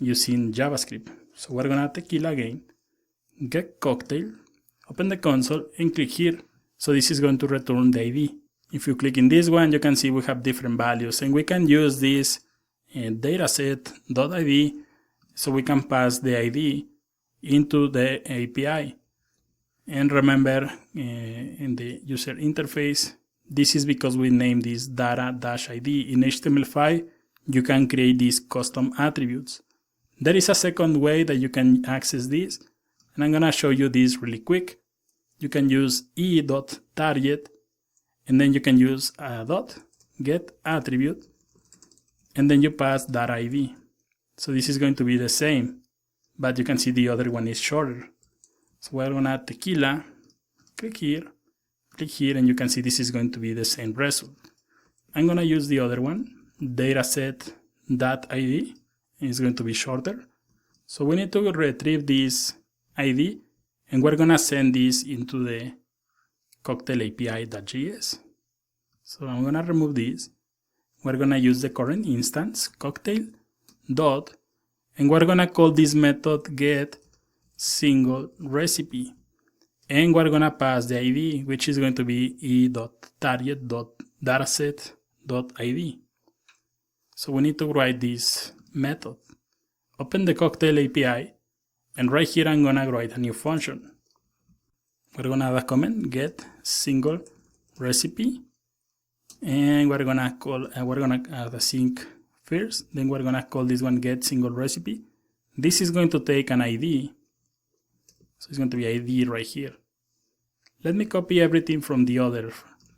using JavaScript. So we're gonna tequila again, get cocktail, open the console and click here. So this is going to return the ID. If you click in this one, you can see we have different values, and we can use this dataset.id, so we can pass the ID into the API. And remember, in the user interface, this is because we named this data-id. In HTML5, you can create these custom attributes. There is a second way that you can access this, and I'm gonna show you this really quick. You can use e.target, and then you can use a dot get attribute, and then you pass data ID. So this is going to be the same, but you can see the other one is shorter. So we're gonna add tequila, click here, and you can see this is going to be the same result. I'm gonna use the other one, dataset.id, and it's going to be shorter. So we need to retrieve this ID, and we're gonna send this into the cocktail API.js. So I'm gonna remove this. We're gonna use the current instance, cocktail dot, and we're gonna call this method get single recipe. And we're gonna pass the ID, which is going to be e.target.dataset.id. So we need to write this method. Open the cocktail API, and right here I'm gonna write a new function. We're gonna add a comment, get single recipe, and we're gonna add a sync first. Then we're gonna call this one get single recipe. This is going to take an ID, so it's going to be ID right here. Let me copy everything from the other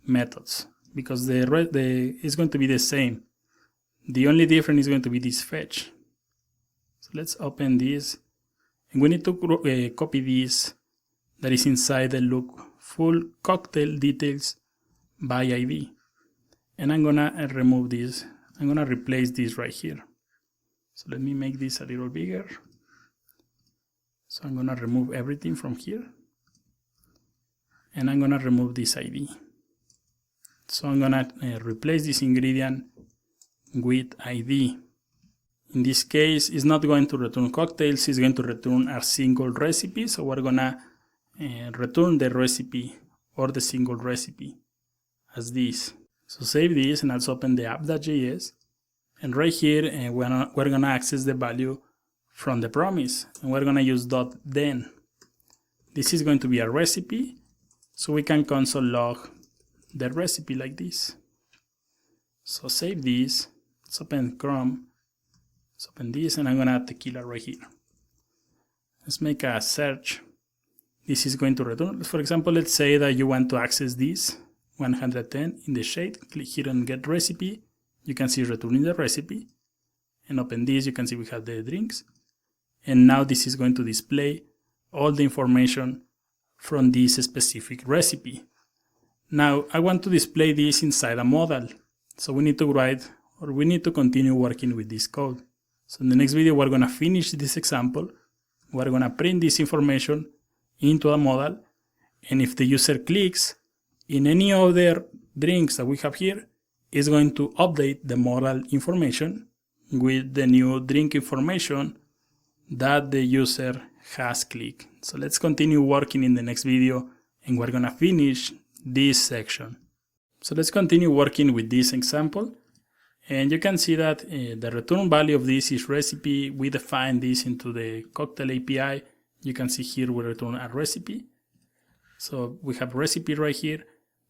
methods because it's going to be the same. The only difference is going to be this fetch. So let's open this, and we need to copy this that is inside the look full cocktail details by ID. And I'm gonna remove this. I'm gonna replace this right here. So let me make this a little bigger. So I'm gonna remove everything from here. And I'm gonna remove this ID. So I'm gonna replace this ingredient with ID. In this case, it's not going to return cocktails, it's going to return a single recipe. So we're gonna return the recipe or the single recipe as this. So save this, and let's open the app.js. And right here, we're gonna access the value from the promise, and we're gonna use .then. This is going to be a recipe, so we can console log the recipe like this. So save this. Let's open Chrome. Let's open this, and I'm gonna add tequila right here. Let's make a search. This is going to return, for example, let's say that you want to access this 110 in the shade. Click here on get recipe. You can see returning the recipe, and open this. You can see we have the drinks, and now this is going to display all the information from this specific recipe. Now I want to display this inside a modal, so we need to write, or we need to continue working with this code. So in the next video, we're gonna finish this example. We're gonna print this information into a modal, and if the user clicks in any other drinks that we have here, it's going to update the modal information with the new drink information that the user has clicked. So let's continue working in the next video, and we're gonna finish this section. So let's continue working with this example, and you can see that the return value of this is recipe. We define this into the cocktail API. You can see here we return a recipe. So we have recipe right here,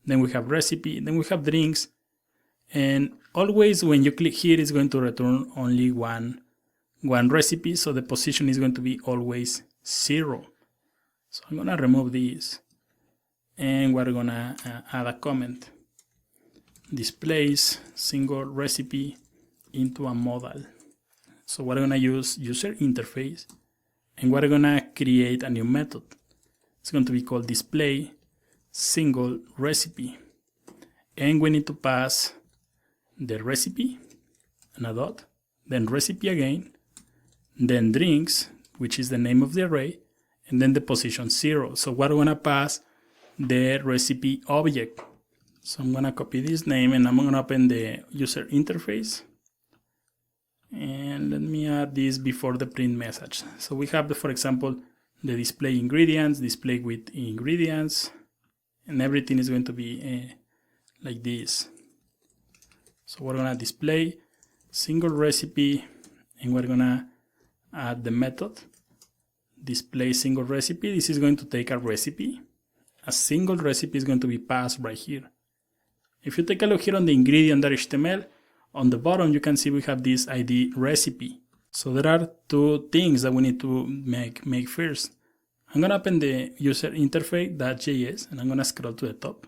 then we have recipe, then we have drinks, and always when you click here, it's going to return only one recipe, so the position is going to be always 0. So I'm gonna remove this, and we're gonna add a comment. Displays single recipe into a modal. So we're gonna use user interface, and we're gonna create a new method. It's going to be called display single recipe, and we need to pass the recipe and a dot, then recipe again, then drinks, which is the name of the array, and then the position 0. So we're gonna pass the recipe object. So I'm gonna copy this name, and I'm gonna open the user interface, and let me add this before the print message. So we have, for example, the display ingredients, display with ingredients, and everything is going to be like this. So we're gonna display single recipe, and we're gonna add the method display single recipe. This is going to take a recipe. A single recipe is going to be passed right here. If you take a look here on the ingredient.html, on the bottom you can see we have this ID recipe. So there are two things that we need to make first. I'm gonna open the user interface.js and I'm gonna scroll to the top.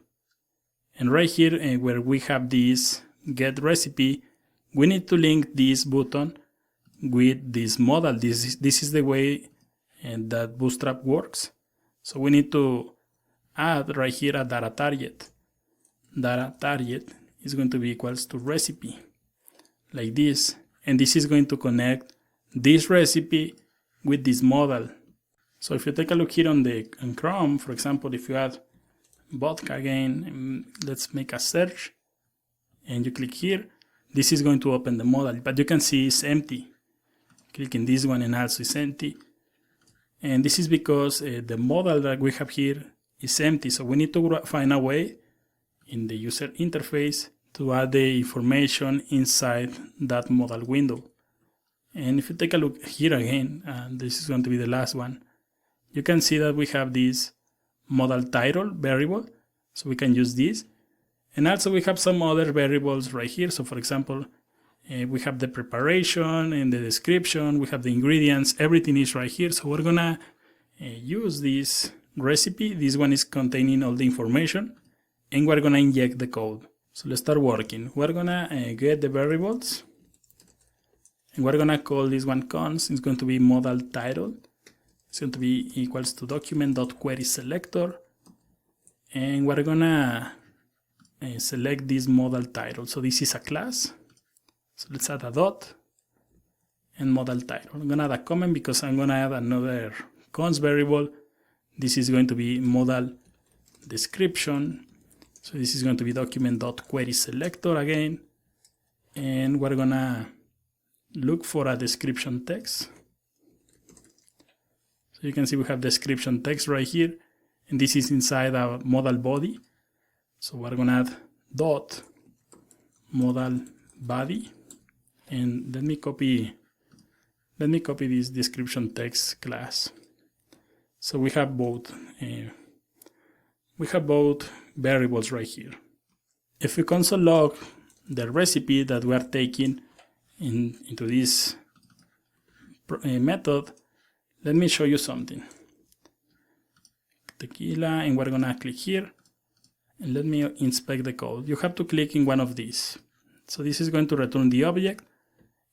And right here where we have this get recipe, we need to link this button with this modal. This is the way that Bootstrap works. So we need to add right here a data target. Data target is going to be equals to recipe, like this. And this is going to connect this recipe with this modal. So if you take a look here on Chrome, for example, if you add vodka again, let's make a search, and you click here, this is going to open the modal, but you can see it's empty. Click in this one and also it's empty. And this is because the modal that we have here is empty. So we need to find a way in the user interface to add the information inside that modal window. And if you take a look here again, this is going to be the last one, you can see that we have this modal title variable. So we can use this. And also we have some other variables right here. So for example, we have the preparation and the description, we have the ingredients, everything is right here. So we're gonna use this recipe. This one is containing all the information, and we're gonna inject the code. So let's start working. We're gonna get the variables, and we're gonna call this one const. It's going to be modal title. It's going to be equals to document.querySelector, and we're gonna select this modal title. So this is a class. So let's add a dot and modal title. I'm gonna add a comment because I'm gonna add another const variable. This is going to be modal description. So this is going to be document.querySelector again. And we're gonna look for a description text. So you can see we have description text right here. And this is inside our modal body. So we're gonna add dot modal body. And let me copy this description text class. So we have both variables right here. If we console log the recipe that we are taking into this method, let me show you something. Tequila, and we're gonna click here, and let me inspect the code. You have to click in one of these. So this is going to return the object.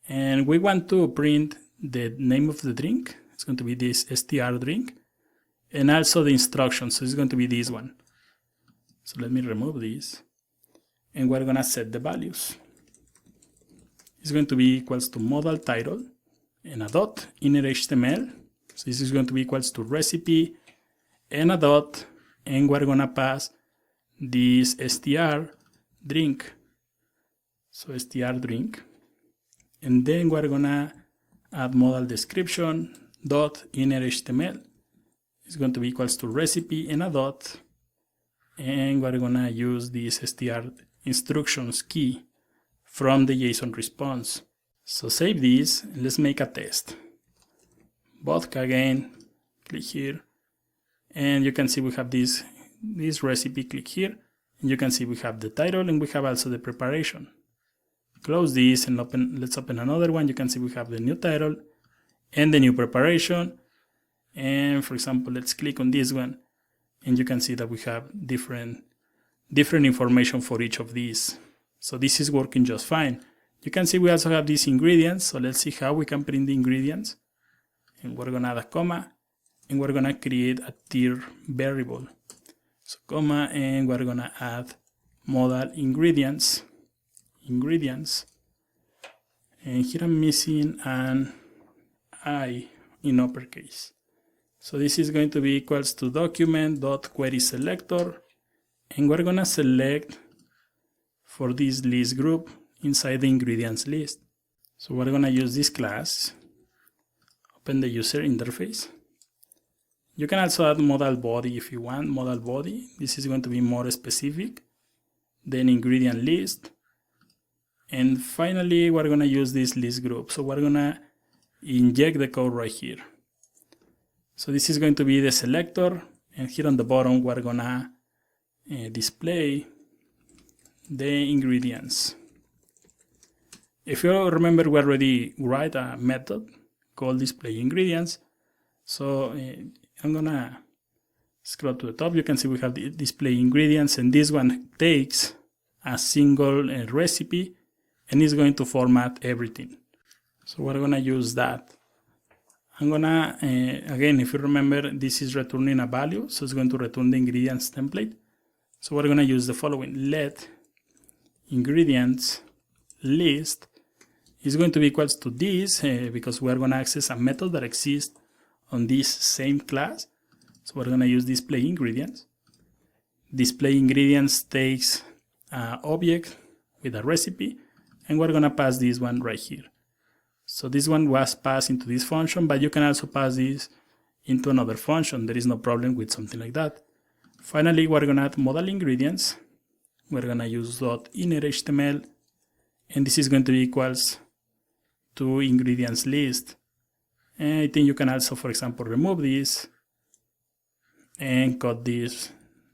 And we want to print the name of the drink. It's going to be this str drink. And also the instructions. So it's going to be this one. So let me remove this. And we're going to set the values. It's going to be equals to modal title and a dot inner HTML. So this is going to be equals to recipe and a dot. And we're going to pass this str drink. So str drink. And then we're gonna add modal description dot inner HTML. It's going to be equals to recipe and a dot. And we're gonna use this str instructions key from the JSON response. So save this and let's make a test. Vodka again, click here. And you can see we have this recipe, click here. And you can see we have the title and we have also the preparation. Close this and let's open another one. You can see we have the new title and the new preparation. And for example, let's click on this one and you can see that we have different information for each of these. So this is working just fine. You can see we also have these ingredients. So let's see how we can print the ingredients. And we're gonna add a comma and we're gonna create a tier variable. So comma, and we're gonna add modal ingredients. And here I'm missing an I in uppercase. So this is going to be equals to document.querySelector, and we're gonna select for this list group inside the ingredients list. So we're gonna use this class, open the user interface. You can also add modal body if you want, modal body. This is going to be more specific. then ingredient list, and finally we're gonna use this list group. So we're gonna inject the code right here. So this is going to be the selector, and here on the bottom we're gonna display the ingredients. If you remember, we already write a method called display ingredients. So I'm gonna scroll to the top. You can see we have the display ingredients, and this one takes a single recipe and is going to format everything. So we're gonna use that. I'm gonna, again, if you remember, this is returning a value, so it's going to return the ingredients template. So we're gonna use the following: let ingredients list is going to be equals to this, because we're gonna access a method that exists on this same class. So we're gonna use display ingredients. Display ingredients takes an object with a recipe, and we're gonna pass this one right here. So this one was passed into this function, but you can also pass this into another function. There is no problem with something like that. Finally, we're gonna add modal ingredients. We're gonna use .inner.html, and this is going to be equals to ingredients list. And I think you can also, for example, remove this and cut this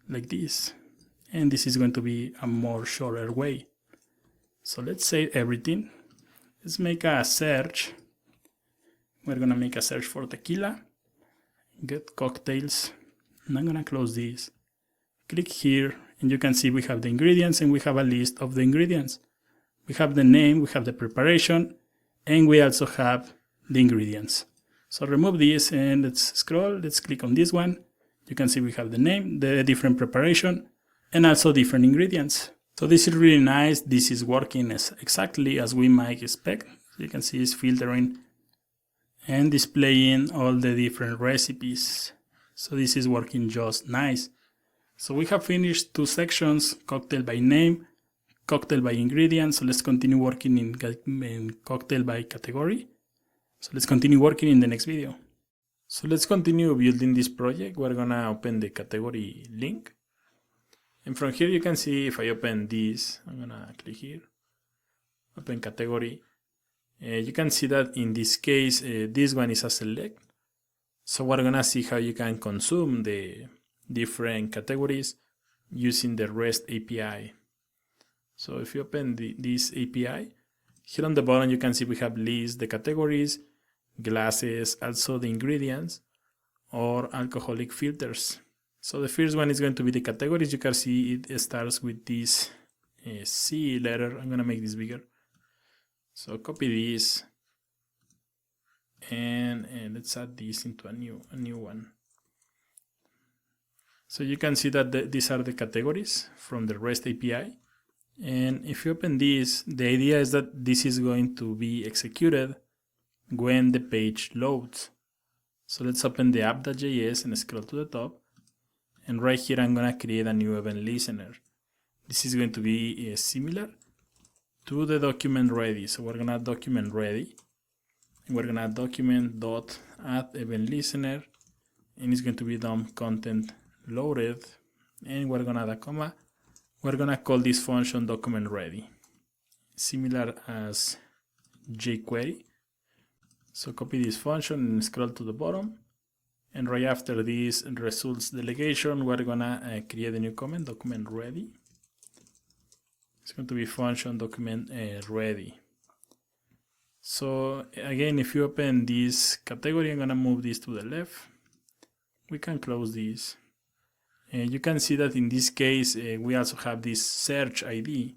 like this. And this is going to be a more shorter way. So let's save everything. Let's make a search. We're gonna make a search for tequila, get cocktails, and I'm gonna close this. Click here, and you can see we have the ingredients and we have a list of the ingredients. We have the name, we have the preparation, and we also have the ingredients. So remove this and let's scroll. Let's click on this one. You can see we have the name, the different preparation, and also different ingredients. So this is really nice. This is working exactly as we might expect. So you can see it's filtering and displaying all the different recipes. So this is working just nice. So we have finished two sections: cocktail by name, cocktail by ingredient. So let's continue working in cocktail by category. So let's continue working in the next video. So let's continue building this project. We're gonna open the category link. And from here you can see, if I open this, I'm gonna click here, open category. You can see that in this case, this one is a select. So we're gonna see how you can consume the different categories using the REST API. So if you open this API, here on the bottom you can see we have list the categories, glasses, also the ingredients, or alcoholic filters. So the first one is going to be the categories. You can see it starts with this C letter. I'm gonna make this bigger. So copy this and let's add this into a new one. So you can see that these are the categories from the REST API. And if you open this, the idea is that this is going to be executed when the page loads. So let's open the app.js and scroll to the top. And right here, I'm gonna create a new event listener. This is going to be similar to the document ready. So we're gonna add document ready. And we're gonna add document.add event listener. And it's going to be DOM content loaded. And we're gonna add a comma. We're gonna call this function document ready, similar as jQuery. So copy this function and scroll to the bottom. And right after this results delegation, we're gonna create a new comment, document ready. It's going to be function document ready. So again, if you open this category, I'm gonna move this to the left. We can close this. You can see that in this case, we also have this search ID,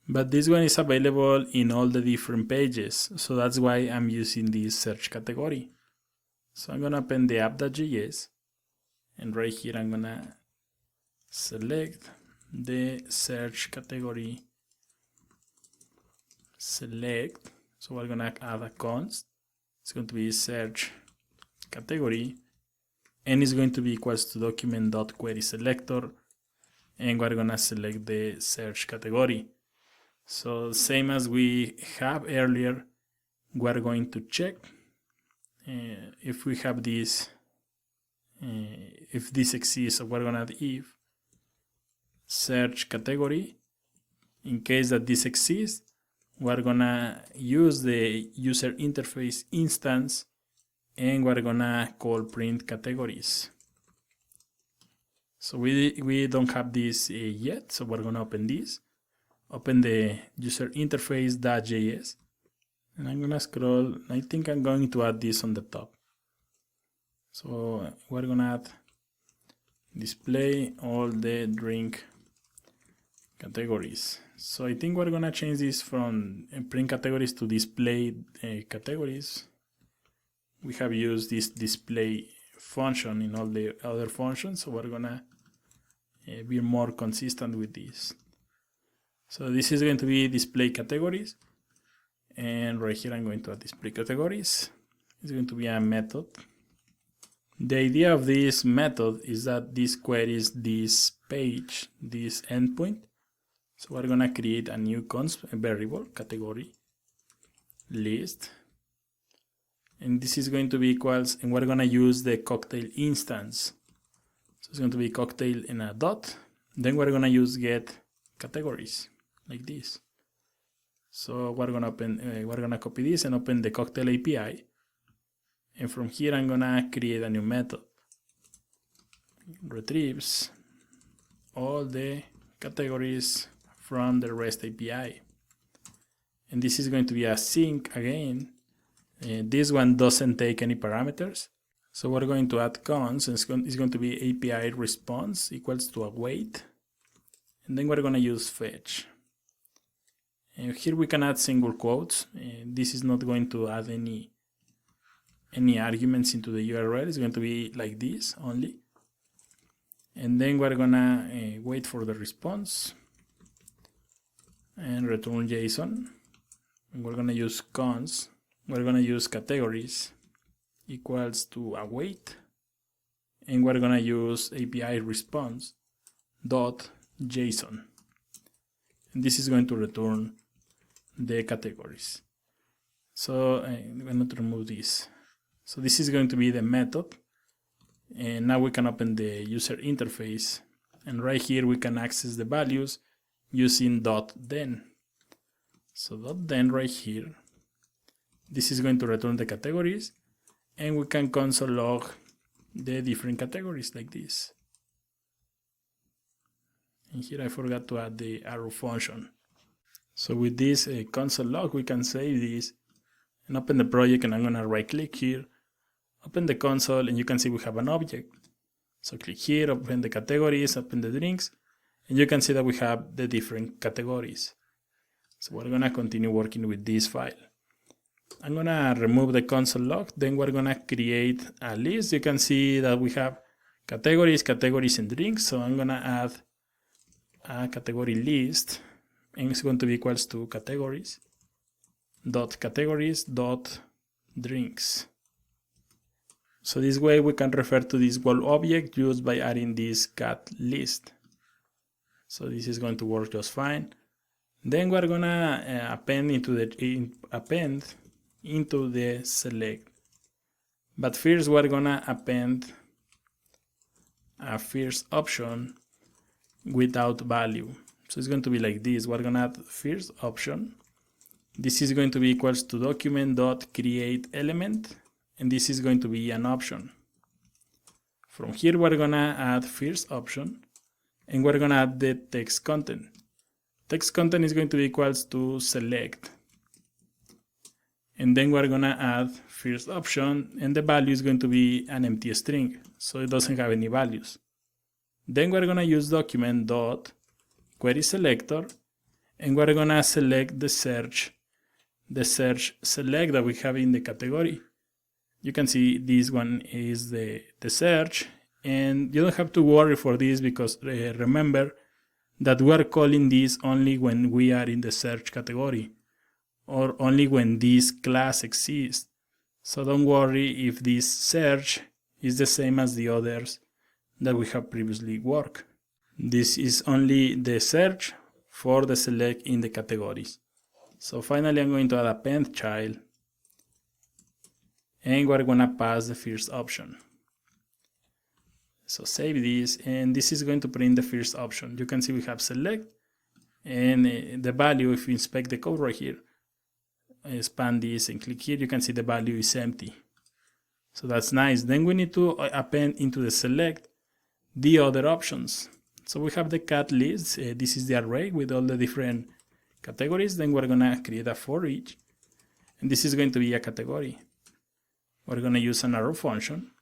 but this one is available in all the different pages. So that's why I'm using this search category. So I'm gonna open the app.js, and right here I'm gonna select the search category, select. So we're gonna add a const. It's going to be search category, and it's going to be equals to document.querySelector, and we're gonna select the search category. So same as we have earlier, we're going to check if we have this, if this exists. So we're gonna add if search category In case that this exists, we're gonna use the user interface instance and we're gonna call print categories. So we don't have this yet, so we're gonna open this. Open the user interface.js, and I'm gonna scroll. I think I'm going to add this on the top. So we're gonna add display all the drink categories. So I think we're gonna change this from print categories to display categories. We have used this display function in all the other functions, so we're gonna be more consistent with this. So this is going to be display categories, and right here I'm going to add display categories. It's going to be a method. The idea of this method is that this queries this page, this endpoint. So we're gonna create a new variable category list, and this is going to be equals, and we're gonna use the cocktail instance. So it's going to be cocktail in a dot. Then we're gonna use get categories like this. So we're gonna copy this and open the cocktail API. And from here I'm gonna create a new method. Retrieves all the categories from the REST API. And this is going to be a sync again. This one doesn't take any parameters. So we're going to add cons, and it's going to be API response equals to await. And then we're going to use fetch. And here we can add single quotes. This is not going to add any arguments into the URL. It's going to be like this only. And then we're going to wait for the response and return JSON. And we're going to use cons. We're going to use categories equals to await, and we're going to use API response dot JSON, and this is going to return the categories. So I'm going to remove this. So this is going to be the method, and now we can open the user interface, and right here we can access the values using .then. So .then right here, this is going to return the categories, and we can console log the different categories like this. And here I forgot to add the arrow function. So with this console log, we can save this and open the project, and I'm gonna right click here, open the console, and you can see we have an object. So click here, open the categories, open the drinks, and you can see that we have the different categories. So we're gonna continue working with this file. I'm gonna remove the console log, then we're gonna create a list. You can see that we have categories, and drinks. So I'm gonna add a category list, and it's going to be equals to categories dot drinks. So this way we can refer to this whole object just by adding this cat list. So this is going to work just fine. Then we're gonna append into the select. But first we're gonna append a first option without value. So it's going to be like this. We're gonna add first option. This is going to be equals to document.createElement, and this is going to be an option. From here we're gonna add first option, and we're gonna add the text content. Text content is going to be equals to select. And then we're gonna add first option, and the value is going to be an empty string, so it doesn't have any values. Then we're gonna use document.querySelector, and we're gonna select the search select that we have in the category. You can see this one is the search, and you don't have to worry for this because remember that we are calling this only when we are in the search category, or only when this class exists. So don't worry if this search is the same as the others that we have previously worked. This is only the search for the select in the categories. So finally I'm going to add append child, and we're gonna pass the first option. So save this, and this is going to print the first option. You can see we have select, And the value, if you inspect the code right here, expand this and click here, you can see the value is empty. So that's nice. Then we need to append into the select the other options. So we have the cat list. This is the array with all the different categories. Then we're gonna create a for each, and this is going to be a category. We're gonna use an arrow function,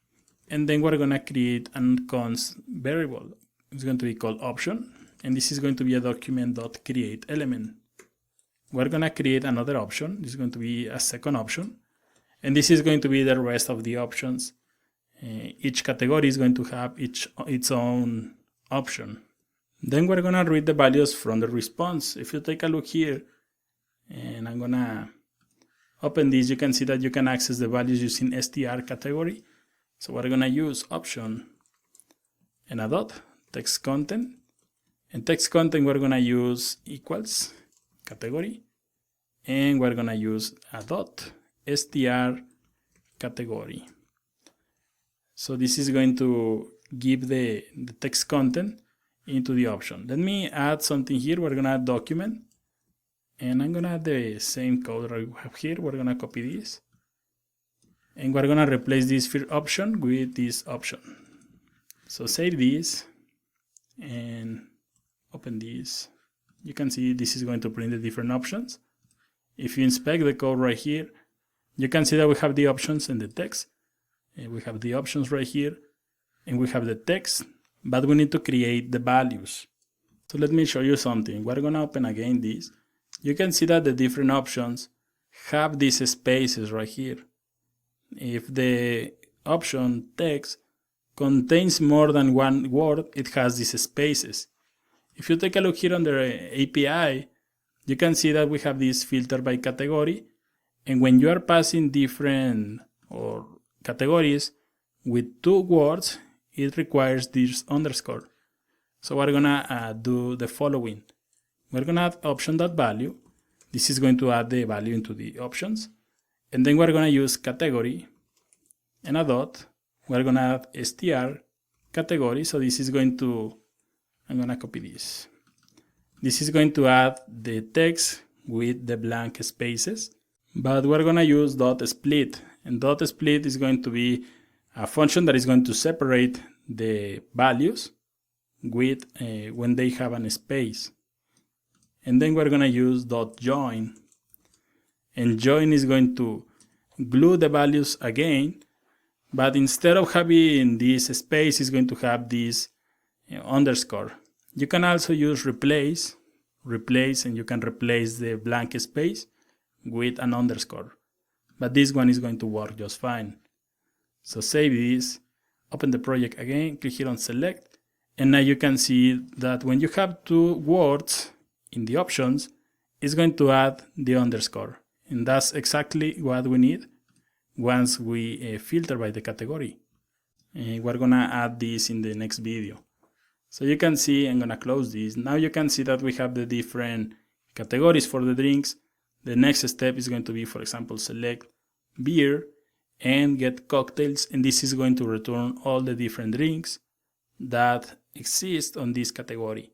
and then we're gonna create an const variable. It's going to be called option, and this is going to be a document.create element. We're gonna create another option. This is going to be a second option, and this is going to be the rest of the options. Each category is going to have its own option. Then we're gonna read the values from the response. If you take a look here, and I'm gonna open this, you can see that you can access the values using str category. So we're gonna use option and a dot, text content. And text content we're gonna use equals category, and we're gonna use a dot str category. So this is going to give the text content into the option. Let me add something here. We're gonna add document, and I'm gonna add the same code that we have here. We're gonna copy this, and we're gonna replace this first option with this option. So save this and open this. You can see this is going to print the different options. If you inspect the code right here, you can see that we have the options and the text. And we have the options right here, and we have the text, but we need to create the values. So let me show you something. We're gonna open again this. You can see that the different options have these spaces right here. If the option text contains more than one word, it has these spaces. If you take a look here under API, you can see that we have this filter by category, and when you are passing different or categories with 2 words, it requires this underscore. So we're gonna do the following. We're gonna add option.value. This is going to add the value into the options. And then we're gonna use category and a dot. We're gonna add str category. So this is going to, I'm gonna copy this. This is going to add the text with the blank spaces, but we're gonna use dot split. And dot split is going to be a function that is going to separate the values with when they have a space. And then we're going to use dot join. And join is going to glue the values again, but instead of having this space, it's going to have this underscore. You can also use replace, and you can replace the blank space with an underscore. But this one is going to work just fine. So save this, open the project again, click here on select, and now you can see that when you have 2 words in the options, it's going to add the underscore. And that's exactly what we need once we filter by the category. We're gonna add this in the next video. So you can see, I'm gonna close this. Now you can see that we have the different categories for the drinks. The next step is going to be, for example, select beer and get cocktails, and this is going to return all the different drinks that exist on this category.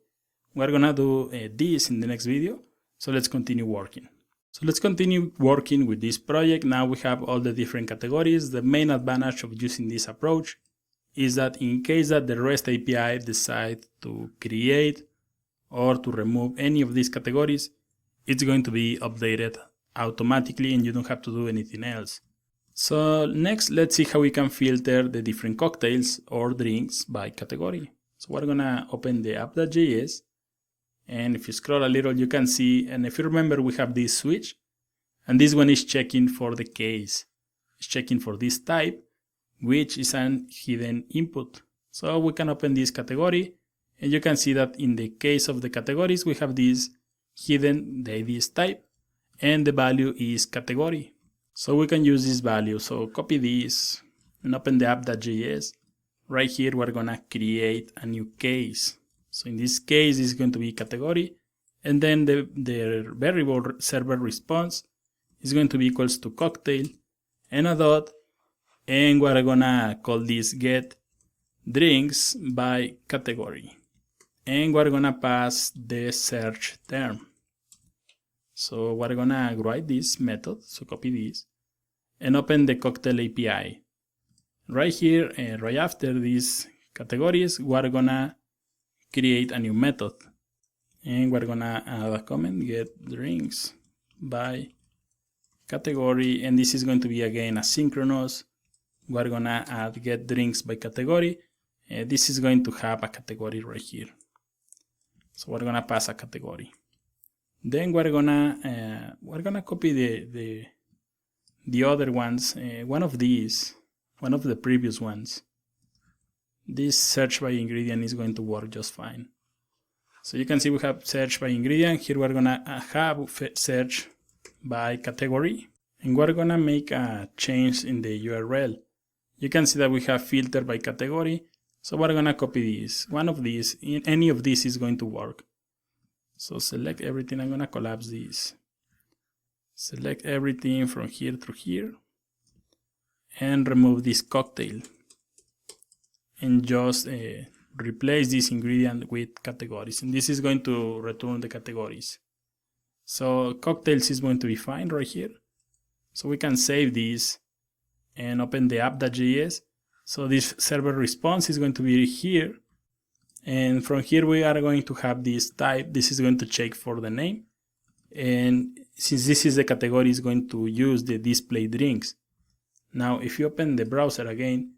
We're gonna do this in the next video, so let's continue working. So let's continue working with this project. Now we have all the different categories. The main advantage of using this approach is that in case that the REST API decides to create or to remove any of these categories, it's going to be updated automatically and you don't have to do anything else. So next, let's see how we can filter the different cocktails or drinks by category. So we're gonna open the app.js, and if you scroll a little, you can see, and if you remember, we have this switch, and this one is checking for the case. It's checking for this type, which is an hidden input. So we can open this category, and you can see that in the case of the categories, we have this hidden, the ID is type, and the value is category. So we can use this value. So copy this and open the app.js. Right here, we're gonna create a new case. So in this case, it's going to be category, and then the variable server response is going to be equals to cocktail and a dot, and we're gonna call this get drinks by category. and we're gonna pass the search term. So we're gonna write this method, so copy this, and open the Cocktail API. Right here, right after these categories, we're gonna create a new method. And we're gonna add a comment, get drinks by category, and this is going to be again asynchronous. We're gonna add get drinks by category. This is going to have a category right here. So we're gonna pass a category. Then we're gonna copy the other ones. One of the previous ones. This search by ingredient is going to work just fine. So you can see we have search by ingredient. Here we're gonna have search by category, and we're gonna make a change in the URL. You can see that we have filter by category. So we're gonna copy this. One of these, any of these is going to work. So select everything. I'm gonna collapse this. Select everything from here through here, and remove this cocktail, and just replace this ingredient with categories, and this is going to return the categories. So cocktails is going to be fine right here. So we can save this and open the app.js. So this server response is going to be here, and from here we are going to have this type. This is going to check for the name, and since this is the category, is going to use the display drinks. Now if you open the browser again,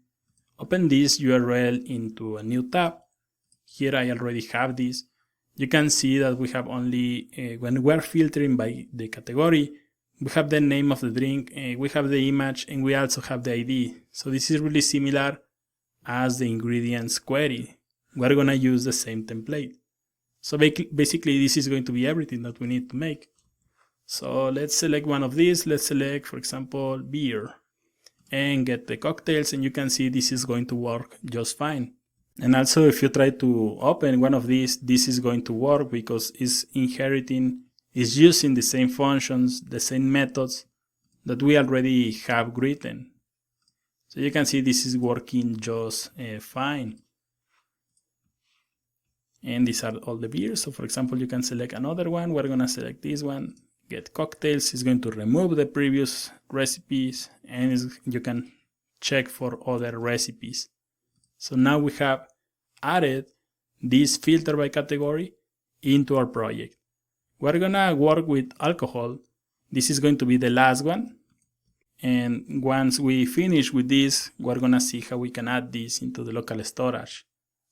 open this URL into a new tab. Here I already have this. You can see that we have only, when we're filtering by the category, we have the name of the drink, we have the image, and we also have the ID. So this is really similar as the ingredients query. We're gonna use the same template. So basically this is going to be everything that we need to make. So let's select one of these. Let's select, for example, beer, and get the cocktails, and you can see this is going to work just fine. And also if you try to open one of these, this is going to work because it's using the same functions, the same methods that we already have written. So you can see this is working just fine. And these are all the beers. So for example, you can select another one. We're gonna select this one. Get cocktails is going to remove the previous recipes, and you can check for other recipes. So now we have added this filter by category into our project. We're gonna work with alcohol. This is going to be the last one. And once we finish with this, we're gonna see how we can add this into the local storage.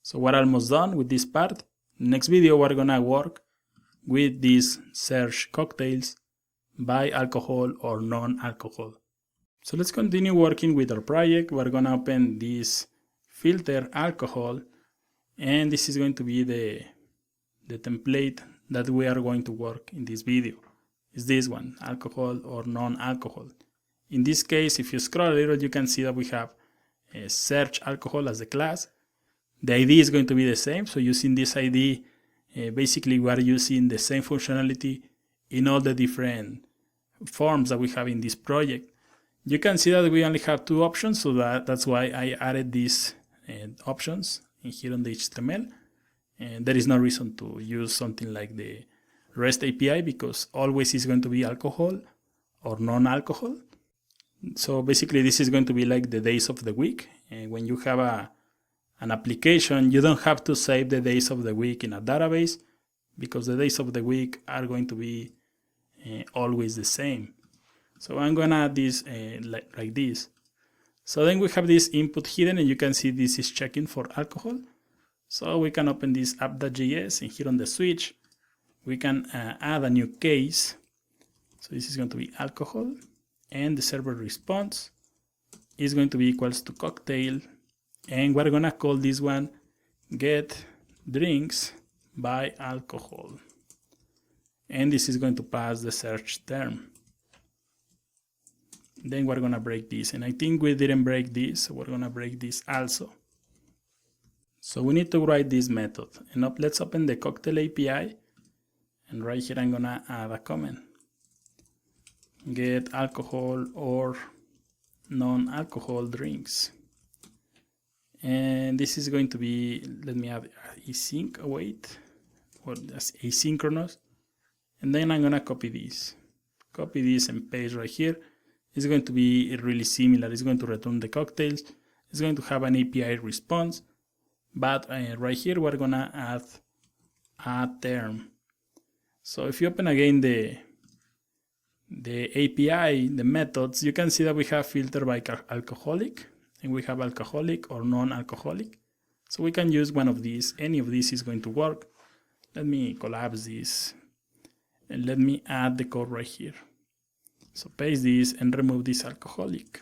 So we're almost done with this part. Next video, we're gonna work with these search cocktails by alcohol or non-alcohol. So let's continue working with our project. We're gonna open this filter alcohol, and this is going to be the template that we are going to work in this video. Is this one, alcohol or non-alcohol. In this case, if you scroll a little, you can see that we have a search alcohol as the class. The ID is going to be the same, so using this ID, basically we are using the same functionality in all the different forms that we have in this project. You can see that we only have two options, so that's why I added these options in here on the HTML. And there is no reason to use something like the REST API because always is going to be alcohol or non-alcohol. So basically this is going to be like the days of the week. And when you have an application, you don't have to save the days of the week in a database because the days of the week are going to be always the same. So I'm gonna add this like this. So then we have this input hidden, and you can see this is checking for alcohol. So we can open this app.js, and here on the switch, we can add a new case. So this is going to be alcohol, and the server response is going to be equals to cocktail, and we're gonna call this one get drinks by alcohol. And this is going to pass the search term. Then we're gonna break this, and I think we didn't break this, so we're gonna break this also. So we need to write this method, and let's open the cocktail API, and right here I'm gonna add a comment. Get alcohol or non-alcohol drinks. And this is going to be, let me add async await, or that's asynchronous. And then I'm gonna copy this and paste right here. It's going to be really similar. It's going to return the cocktails. It's going to have an API response, but right here we're gonna add a term. So if you open again the API, the methods, you can see that we have filter by alcoholic, and we have alcoholic or non-alcoholic. So we can use one of these. Any of these is going to work. Let me collapse this and let me add the code right here. So paste this and remove this alcoholic.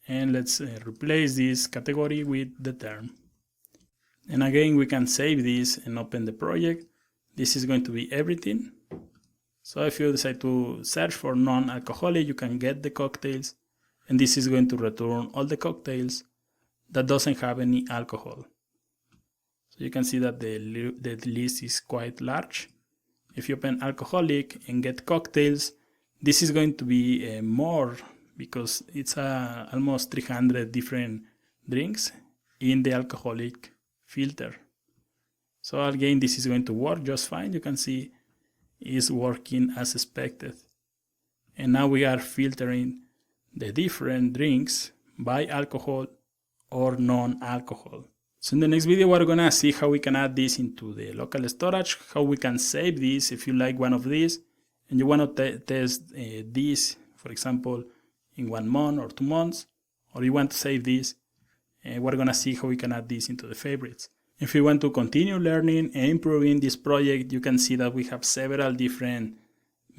And let's replace this category with the term. And again, we can save this and open the project. This is going to be everything. So if you decide to search for non-alcoholic, you can get the cocktails. And this is going to return all the cocktails that doesn't have any alcohol. So you can see that the list is quite large. If you open alcoholic and get cocktails, this is going to be more, because it's almost 300 different drinks in the alcoholic filter. So again, this is going to work just fine. You can see it's working as expected. And now we are filtering the different drinks by alcohol or non-alcohol. So in the next video, we're gonna see how we can add this into the local storage, how we can save this if you like one of these and you want to test this, for example, in 1 month or 2 months, or you want to save this, we're gonna see how we can add this into the favorites. If you want to continue learning and improving this project, you can see that we have several different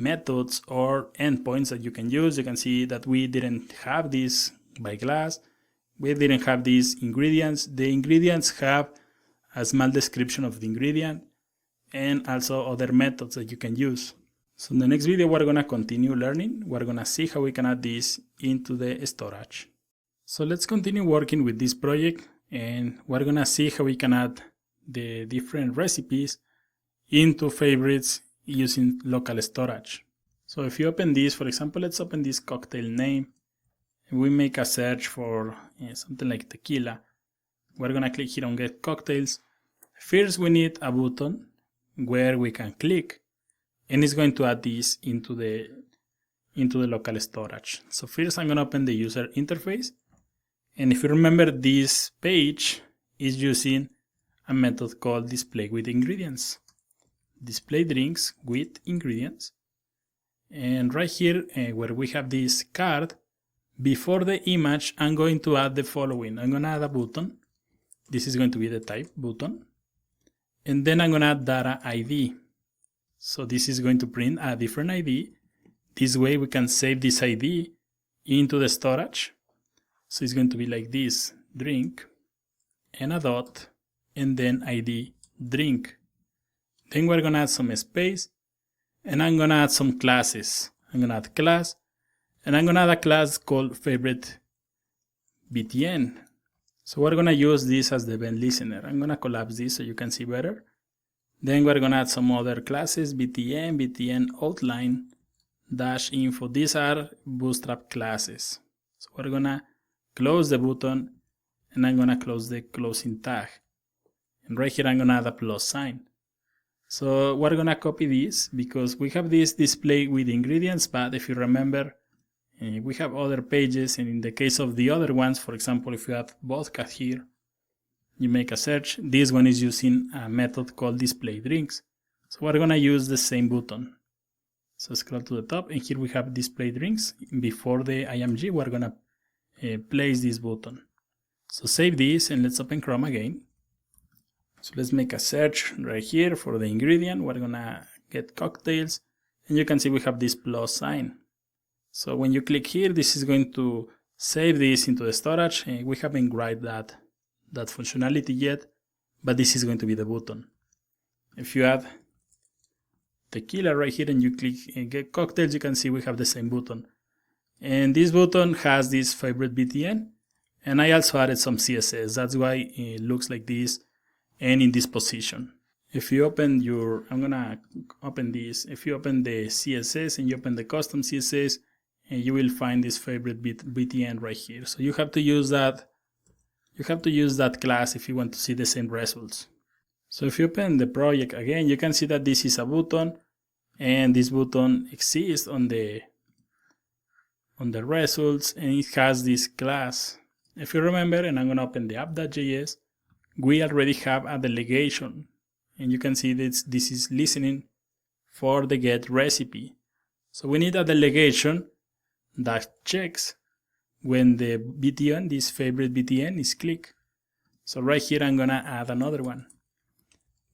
methods or endpoints that you can use. You can see that we didn't have this by class. We didn't have these ingredients. The ingredients have a small description of the ingredient and also other methods that you can use. So in the next video, we're gonna continue learning. We're gonna see how we can add this into the storage. So let's continue working with this project, and we're gonna see how we can add the different recipes into favorites using local storage. So if you open this, for example, let's open this cocktail name, and we make a search for something like tequila. We're gonna click here on get cocktails. First, we need a button where we can click, and it's going to add this into the local storage. So first, I'm gonna open the user interface. And if you remember, this page is using a method called display with ingredients. Display drinks with ingredients. And right here, where we have this card, before the image, I'm going to add the following. I'm going to add a button. This is going to be the type button. And then I'm going to add data ID. So this is going to print a different ID. This way we can save this ID into the storage. So it's going to be like this, drink, and a dot, and then ID drink. Then we're going to add some space, and I'm going to add some classes. I'm going to add class, and I'm going to add a class called favorite btn. So we're going to use this as the event listener. I'm going to collapse this so you can see better. Then we're going to add some other classes, btn outline, dash info. These are Bootstrap classes. So we're going to close the button, and I'm going to close the closing tag. And right here, I'm going to add a plus sign. So we're going to copy this because we have this display with ingredients, but if you remember, we have other pages, and in the case of the other ones, for example, if you have vodka here, you make a search. This one is using a method called display drinks. So we're going to use the same button. So scroll to the top, and here we have display drinks. Before the img, we're going to place this button. So save this, and let's open Chrome again. So let's make a search right here for the ingredient. We're gonna get cocktails, and you can see we have this plus sign. So when you click here, this is going to save this into the storage. We haven't write that functionality yet, but this is going to be the button. If you add tequila right here and you click get cocktails, you can see we have the same button. And this button has this favorite btn, and I also added some CSS. That's why it looks like this and in this position. If you open I'm gonna open this. If you open the CSS and you open the custom CSS, you will find this favorite btn right here. So you have to use that You have to use that class if you want to see the same results. So if you open the project again, you can see that this is a button, and this button exists on the results, and it has this class. If you remember, and I'm going to open the app.js, we already have a delegation, and you can see that this is listening for the get recipe. So we need a delegation that checks when the btn, this favorite btn, is clicked. So right here I'm gonna add another one.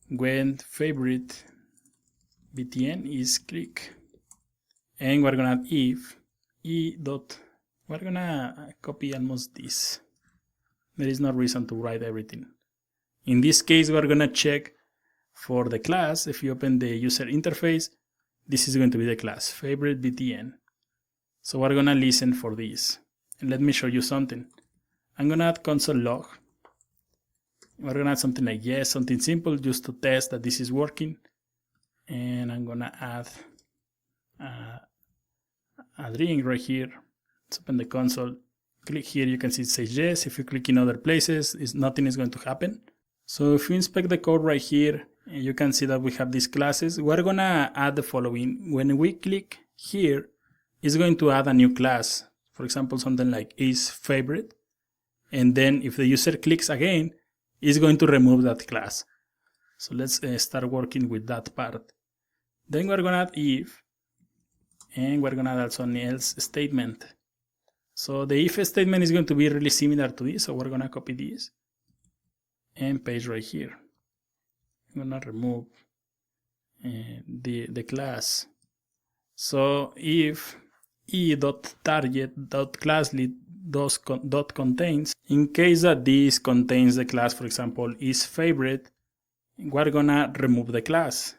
When favorite btn is clicked, and we're gonna add if e dot. We're gonna copy almost this. There is no reason to write everything. In this case, we're gonna check for the class. If you open the user interface, this is going to be the class favorite btn. So we're gonna listen for this. And let me show you something. I'm gonna add console log. We're gonna add something like yes, something simple just to test that this is working. And I'm gonna add a ring right here. Let's open the console. Click here, you can see it says yes. If you click in other places, nothing is going to happen. So if you inspect the code right here, you can see that we have these classes. We're gonna add the following. When we click here, it's going to add a new class. For example, something like is favorite. And then if the user clicks again, it's going to remove that class. So let's start working with that part. Then we're gonna add if, and we're gonna add also an else statement. So the if statement is going to be really similar to this. So we're gonna copy this and paste right here. I'm gonna remove the class. So if e.target.classList.contains, in case that this contains the class, for example, is favorite, we're gonna remove the class.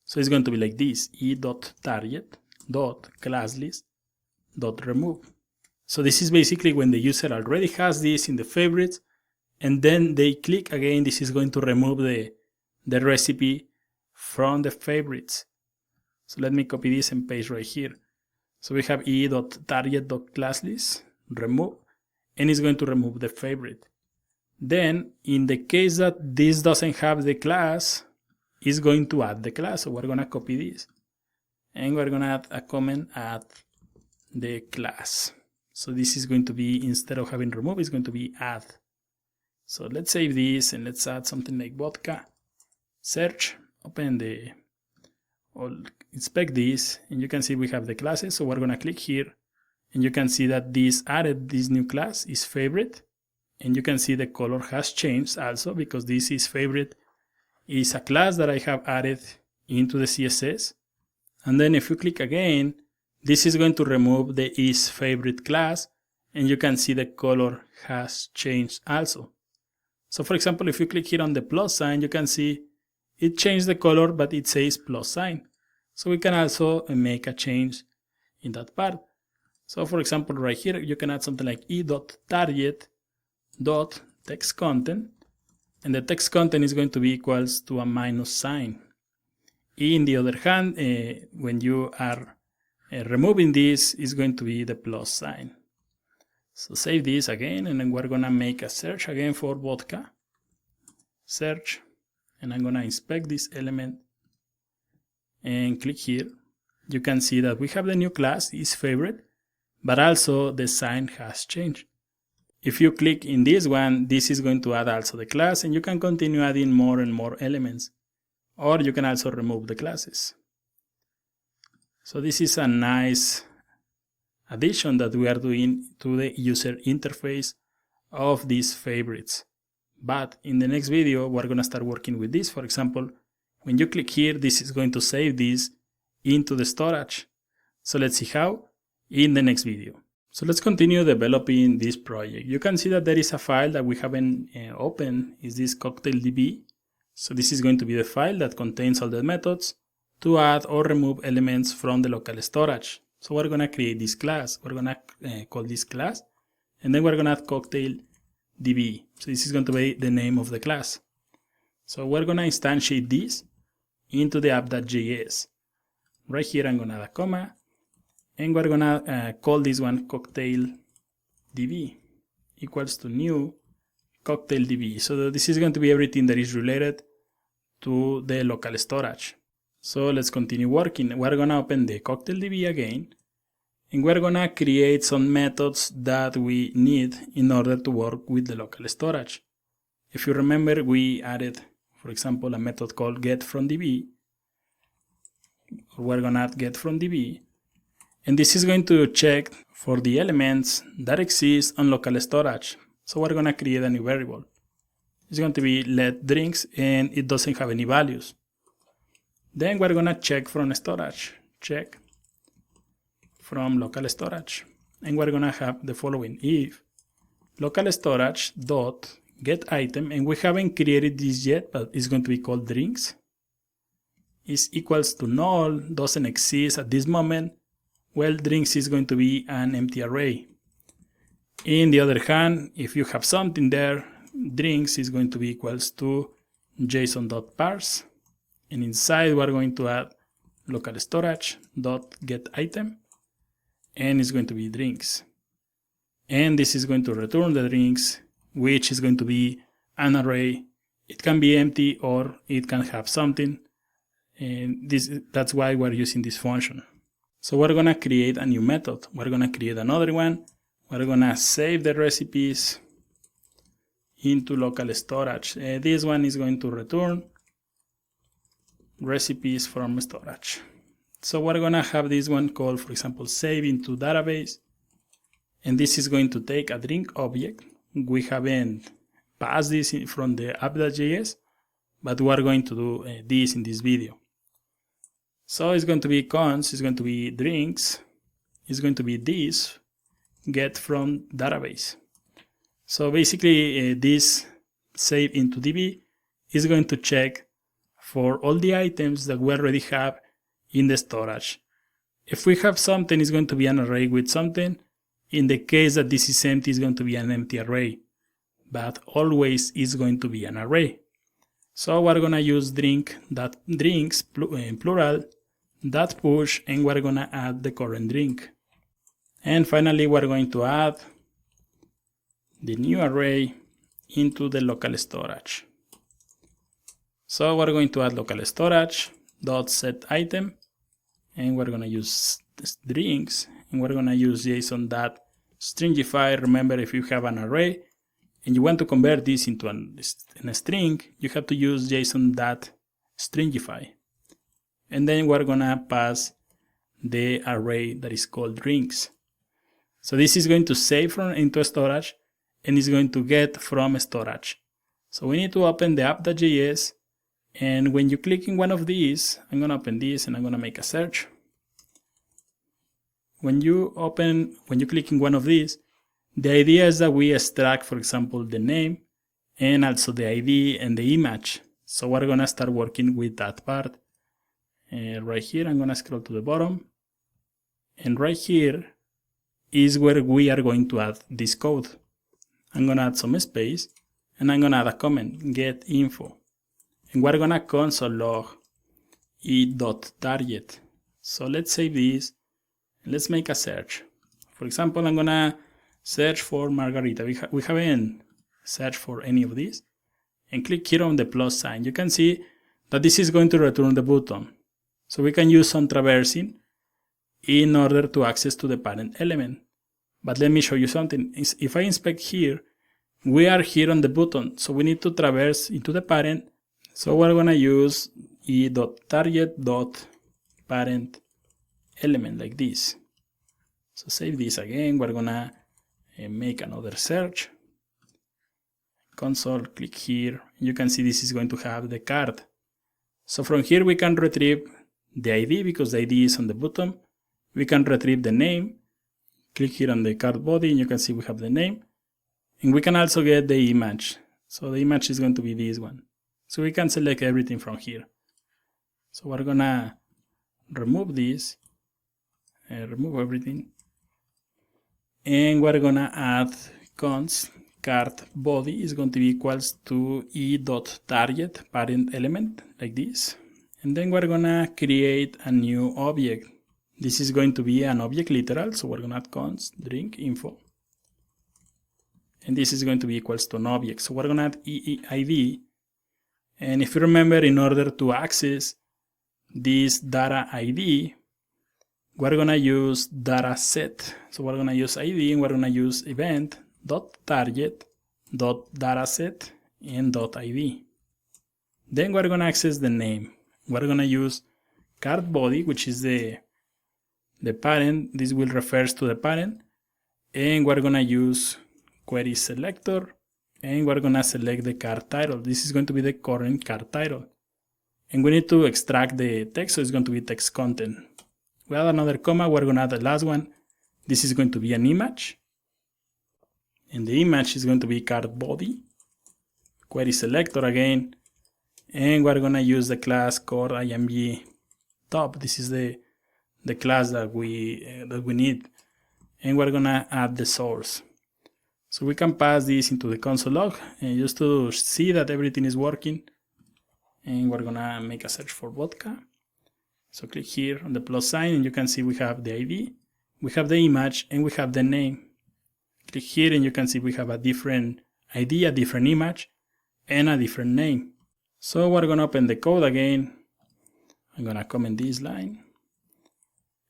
So it's going to be like this: e.target.classList.remove. So this is basically when the user already has this in the favorites, and then they click again, this is going to remove the recipe from the favorites. So let me copy this and paste right here. So we have e.target.classList remove, and it's going to remove the favorite. Then in the case that this doesn't have the class, it's going to add the class. So we're going to copy this, and we're going to add a comment at the class. So this is going to be, instead of having remove, it's going to be add. So let's save this and let's add something like vodka search. Open the, or inspect this, and you can see we have the classes. So we're going to click here, and you can see that this added this new class is favorite, and you can see the color has changed also because this is favorite is a class that I have added into the CSS. And then if you click again, this is going to remove the is favorite class, and you can see the color has changed also. So for example, if you click here on the plus sign, you can see it changed the color, but it says plus sign. So we can also make a change in that part. So for example, right here, you can add something like e.target.textContent, and the text content is going to be equals to a minus sign. In the other hand, when you are removing this, is going to be the plus sign. So save this again, and then we're gonna make a search again for vodka search, and I'm gonna inspect this element and click here. You can see that we have the new class is favorite, but also the sign has changed. If you click in this one, this is going to add also the class, and you can continue adding more and more elements, or you can also remove the classes. So this is a nice addition that we are doing to the user interface of these favorites. But in the next video, we're going to start working with this. For example, when you click here, this is going to save this into the storage. So let's see how in the next video. So let's continue developing this project. You can see that there is a file that we haven't opened, is this cocktail.db. So this is going to be the file that contains all the methods to add or remove elements from the local storage. So we're going to create this class. We're going to call this class, and then we're going to add cocktail.db. So this is going to be the name of the class. So we're going to instantiate this into the app.js. Right here, I'm going to add a comma, and we're going to call this one cocktail.db. equals to new cocktail DB. So this is going to be everything that is related to the local storage. So let's continue working. We're gonna open the cocktail DB again, and we're gonna create some methods that we need in order to work with the local storage. If you remember, we added, for example, a method called getFromDB. We're gonna add getFromDB, and this is going to check for the elements that exist on local storage. So we're gonna create a new variable. It's going to be let drinks, and it doesn't have any values. Then we're gonna check from storage, check from local storage, and we're gonna have the following: if local storage dot get item, and we haven't created this yet, but it's going to be called drinks, is equals to null, doesn't exist at this moment. Well, drinks is going to be an empty array. In the other hand, if you have something there, drinks is going to be equals to json.parse, and inside we're going to add local storage dot get item, and it's going to be drinks, and this is going to return the drinks, which is going to be an array. It can be empty or it can have something, and that's why we're using this function. So we're gonna create a new method. We're gonna create another one. We're gonna save the recipes into local storage. This one is going to return recipes from storage. So we're gonna have this one called, for example, save into database, and this is going to take a drink object. We haven't passed this from the app.js, but we're going to do this in this video. So it's going to be const, it's going to be drinks, it's going to be this get from database. So basically this save into DB is going to check for all the items that we already have in the storage. If we have something, it's going to be an array with something. In the case that this is empty, it's going to be an empty array, but always is going to be an array. So we're gonna use drinks plural that push, and we're gonna add the current drink. And finally, we're going to add the new array into the local storage. So we're going to add local storage dot set item, and we're gonna use this drinks, and we're gonna use JSON dot stringify. Remember, if you have an array and you want to convert this into a string, you have to use JSON dot stringify, and then we're gonna pass the array that is called drinks. So this is going to save from into storage, and is going to get from storage. So we need to open the app.js, and when you click in one of these, I'm gonna open this and I'm gonna make a search. When you click in one of these, the idea is that we extract, for example, the name and also the ID and the image. So we're gonna start working with that part. Right here, I'm gonna scroll to the bottom, and right here is where we are going to add this code. I'm gonna add some space, and I'm gonna add a comment, get info, and we're gonna console log e.target. So let's save this, and let's make a search. For example, I'm gonna search for Margarita. We haven't searched for any of these, and click here on the plus sign. You can see that this is going to return the button. So we can use some traversing in order to access to the parent element. But let me show you something. If I inspect here, we are here on the button, so we need to traverse into the parent. So we're gonna use e.target.parent element like this. So save this again. We're gonna make another search. Console, click here. You can see this is going to have the card. So from here we can retrieve the ID because the ID is on the bottom. We can retrieve the name. Click here on the card body, and you can see we have the name. And we can also get the image. So the image is going to be this one. So we can select everything from here. So we're gonna remove this, remove everything. And we're gonna add const card body is going to be equals to e.target parent element like this. And then we're gonna create a new object. This is going to be an object literal, so we're gonna add const drink info. and this is going to be equals to an object. So we're going to add EID, and if you remember, in order to access this data ID, we're going to use data set. So we're going to use ID, and we're going to use event.target.dataset and .id. Then we're going to access the name. We're going to use card body, which is the parent. This will refers to the parent, and we're going to use query selector, and we're going to select the card title. This is going to be the current card title, and we need to extract the text, so it's going to be text content. We add another comma. We're going to add the last one. This is going to be an image, and the image is going to be card body, query selector again, and we're going to use the class called img top. This is the class that we need, and we're going to add the source. So we can pass this into the console log, and just to see that everything is working, and we're going to make a search for Bootcamp. So click here on the plus sign, and you can see we have the ID, we have the image, and we have the name. Click here, and you can see we have a different ID, a different image, and a different name. So we're going to open the code again. I'm going to comment this line,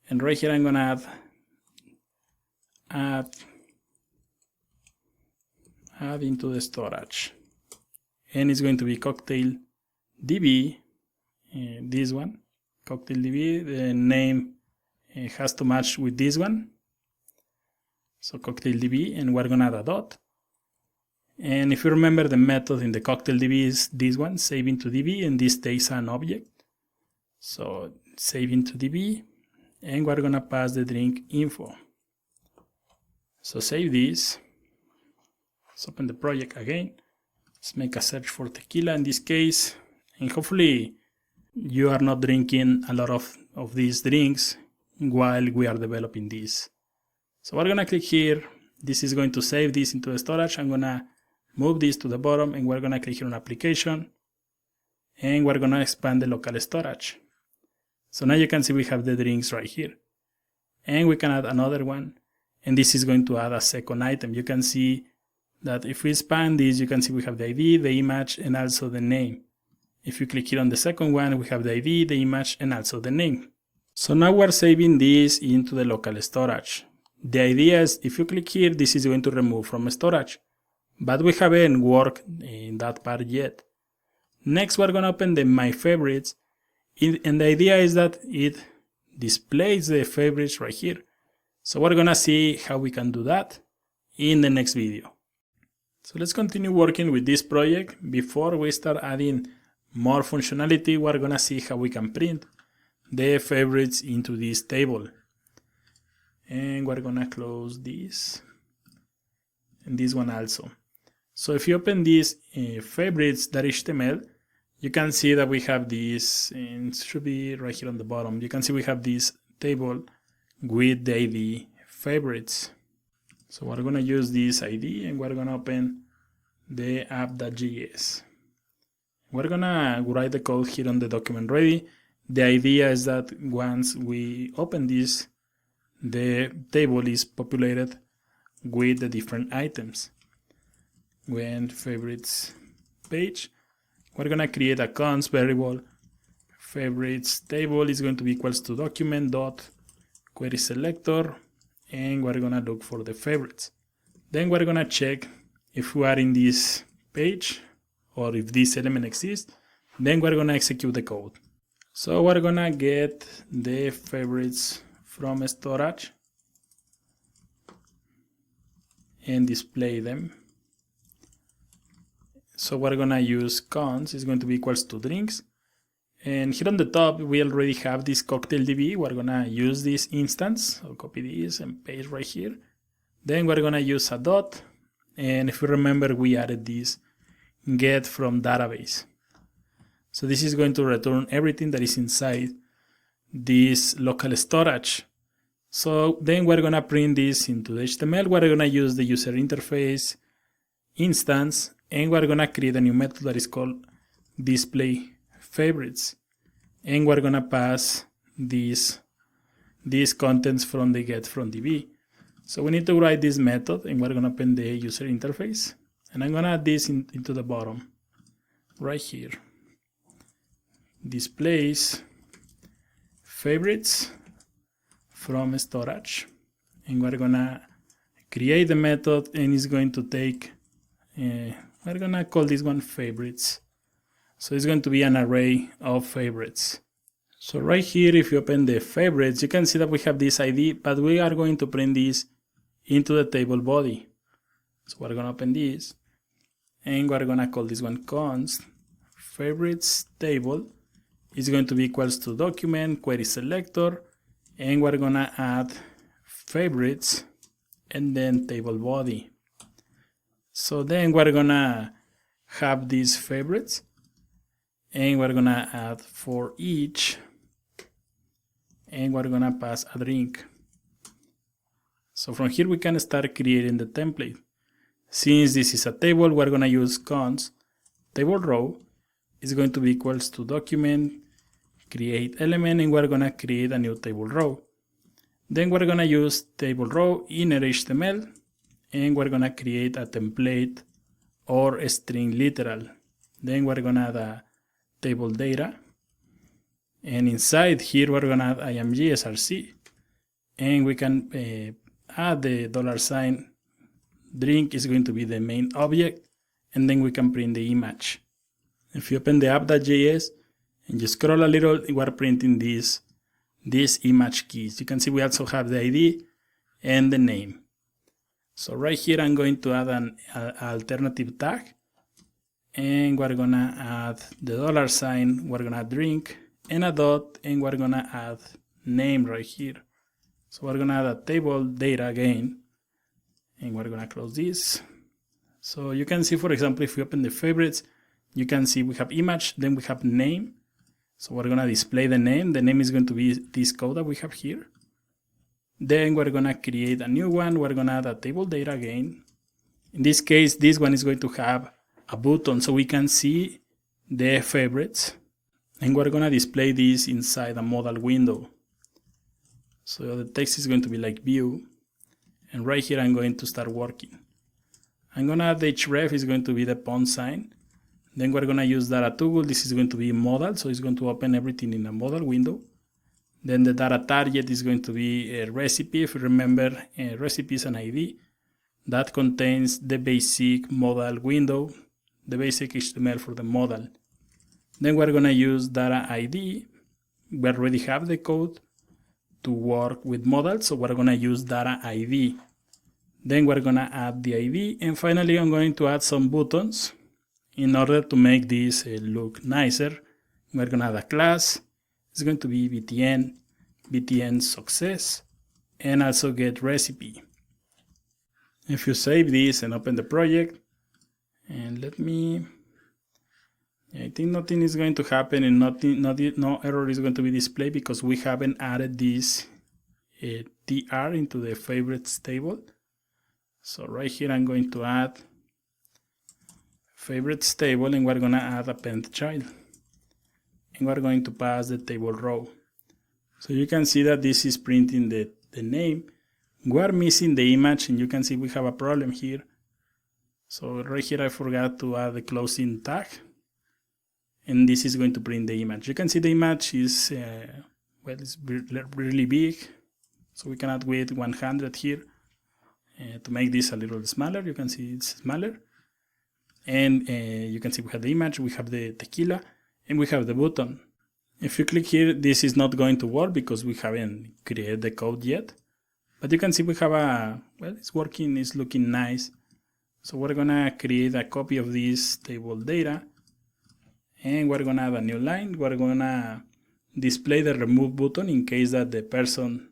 and right here I'm going to add into the storage, and it's going to be cocktail DB, this one, cocktail DB. The name has to match with this one, so cocktail DB, and we're going to add a dot. And if you remember, the method in the cocktail DB is this one, save into DB, and this takes an object. So save into DB, and we're going to pass the drink info. So save this. Let's open the project again. Let's make a search for tequila in this case, and hopefully you are not drinking a lot of these drinks while we are developing this. So we're going to click here. This is going to save this into the storage. I'm going to move this to the bottom, and we're going to click here on application, and we're going to expand the local storage. So now you can see we have the drinks right here, and we can add another one, and this is going to add a second item. You can see that if we expand this, you can see we have the ID, the image, and also the name. If you click here on the second one, we have the ID, the image, and also the name. So now we're saving this into the local storage. The idea is, if you click here, this is going to remove from storage, but we haven't worked in that part yet. Next, we're going to open the My Favorites, and the idea is that it displays the favorites right here. So we're going to see how we can do that in the next video. So let's continue working with this project. Before we start adding more functionality, we're going to see how we can print the favorites into this table. And we're going to close this, and this one also. So if you open this favorites.html, you can see that we have this, and it should be right here on the bottom. You can see we have this table with the ID favorites. So we're going to use this ID, and we're going to open the app.js. We're going to write the code here on the document ready. The idea is that once we open this, the table is populated with the different items. When favorites page, we're going to create a const variable. Favorites table is going to be equals to document dot query selector, and we're going to look for the favorites. Then we're going to check if we are in this page or if this element exists. Then we're going to execute the code. So we're going to get the favorites from storage and display them. So we're going to use const is going to be equals to drinks. And here on the top, we already have this cocktail DB. We're going to use this instance. So copy this and paste right here. Then we're going to use a dot. And if you remember, we added this get from database. So this is going to return everything that is inside this local storage. So then we're going to print this into the HTML. We're going to use the user interface instance, and we're going to create a new method that is called display favorites, and we're going to pass these contents from the get from DB. So we need to write this method, and we're going to append the user interface. And I'm going to add this into the bottom right here. Displays favorites from storage. And we're going to create the method, and it's going to take, we're going to call this one favorites. So it's going to be an array of favorites. So right here, if you open the favorites, you can see that we have this ID, but we are going to print this into the table body. So we're going to open this, and we're going to call this one const favorites table is going to be equals to document query selector, and we're going to add favorites and then table body. So then we're going to have these favorites, and we're going to add for each, and we're going to pass a drink. So from here we can start creating the template. Since this is a table, we're going to use const table row is going to be equals to document create element, and we're going to create a new table row. Then we're going to use table row inner HTML, and we're going to create a template or a string literal. Then we're going to add a table data, and inside here we're going to add img src, and we can add the $. Drink is going to be the main object, and then we can print the image. If you open the app.js and you scroll a little, we're printing these image keys. You can see we also have the ID and the name. So right here I'm going to add an alternative tag, and we're gonna add the $, we're gonna add drink and a dot, and we're gonna add name right here. So we're gonna add a table data again, and we're gonna close this. So you can see, for example, if we open the favorites, you can see we have image, then we have name. So we're gonna display the name. The name is going to be this code that we have here. Then we're gonna create a new one. We're gonna add a table data again. In this case, this one is going to have a button so we can see the favorites. And we're gonna display this inside a modal window. So the text is going to be like view. And right here I'm going to start working. I'm gonna add the href is going to be the pound sign. Then we're gonna use data toggle. This is going to be modal, so it's going to open everything in a modal window. Then the data target is going to be a recipe. If you remember, a recipe is an ID that contains the basic modal window, the basic HTML for the modal. Then we're gonna use data ID. We already have the code to work with modal, so we're gonna use data ID. Then we're gonna add the ID, and finally I'm going to add some buttons in order to make this look nicer. We're gonna add a class. It's going to be btn success, and also get recipe. If you save this and open the project, and I think nothing is going to happen, and no error is going to be displayed because we haven't added this tr into the favorites table. So right here I'm going to add favorites table, and we're gonna add append child, and we're going to pass the table row. So you can see that this is printing the name. We're missing the image, and you can see we have a problem here. So right here I forgot to add the closing tag, and this is going to print the image. You can see the image is well, it's really big, so we can add width 100 here to make this a little smaller. You can see it's smaller, and you can see we have the image, we have the tequila, and we have the button. If you click here, this is not going to work because we haven't created the code yet. But you can see we have it's working, it's looking nice. So we're gonna create a copy of this table data, and we're gonna add a new line. We're gonna display the remove button in case that the person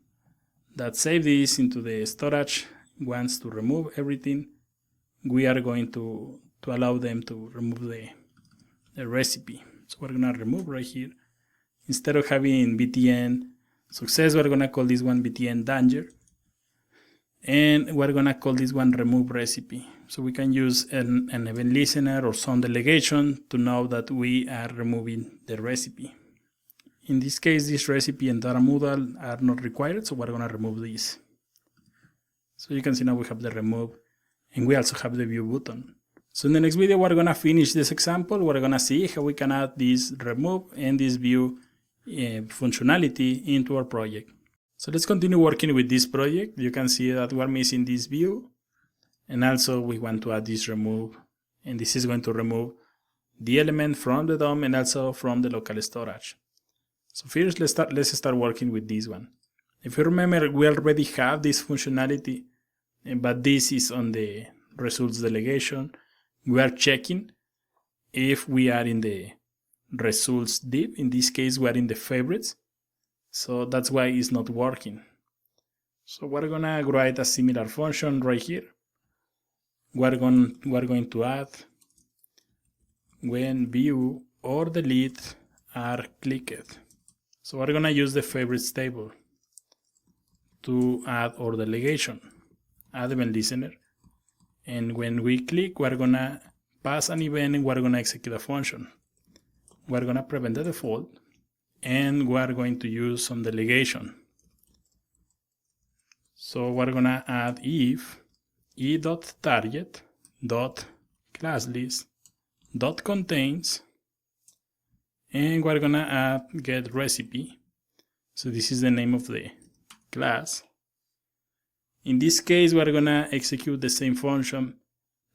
that saved this into the storage wants to remove everything. We are going to allow them to remove the recipe. So we're gonna remove right here. Instead of having btn success, we're gonna call this one btn danger, and we're gonna call this one remove recipe. So we can use an event listener or some delegation to know that we are removing the recipe. In this case, this recipe and data modal are not required, so we're gonna remove this. So you can see now we have the remove, and we also have the view button. So in the next video, we're gonna finish this example. We're gonna see how we can add this remove and this view functionality into our project. So let's continue working with this project. You can see that we're missing this view, and also we want to add this remove, and this is going to remove the element from the DOM and also from the local storage. So first, let's start working with this one. If you remember, we already have this functionality, but this is on the results delegation. We are checking if we are in the results div. In this case, we are in the favorites. So that's why it's not working. So we're gonna write a similar function right here. We're going to add when view or delete are clicked. So we're gonna use the favorites table to add our delegation, add event listener. And when we click, we're gonna pass an event and we're gonna execute a function. We're gonna prevent the default, and we're going to use some delegation. So we're gonna add if e.target.classlist.contains, and we're gonna add get recipe. So this is the name of the class. In this case, we're gonna execute the same function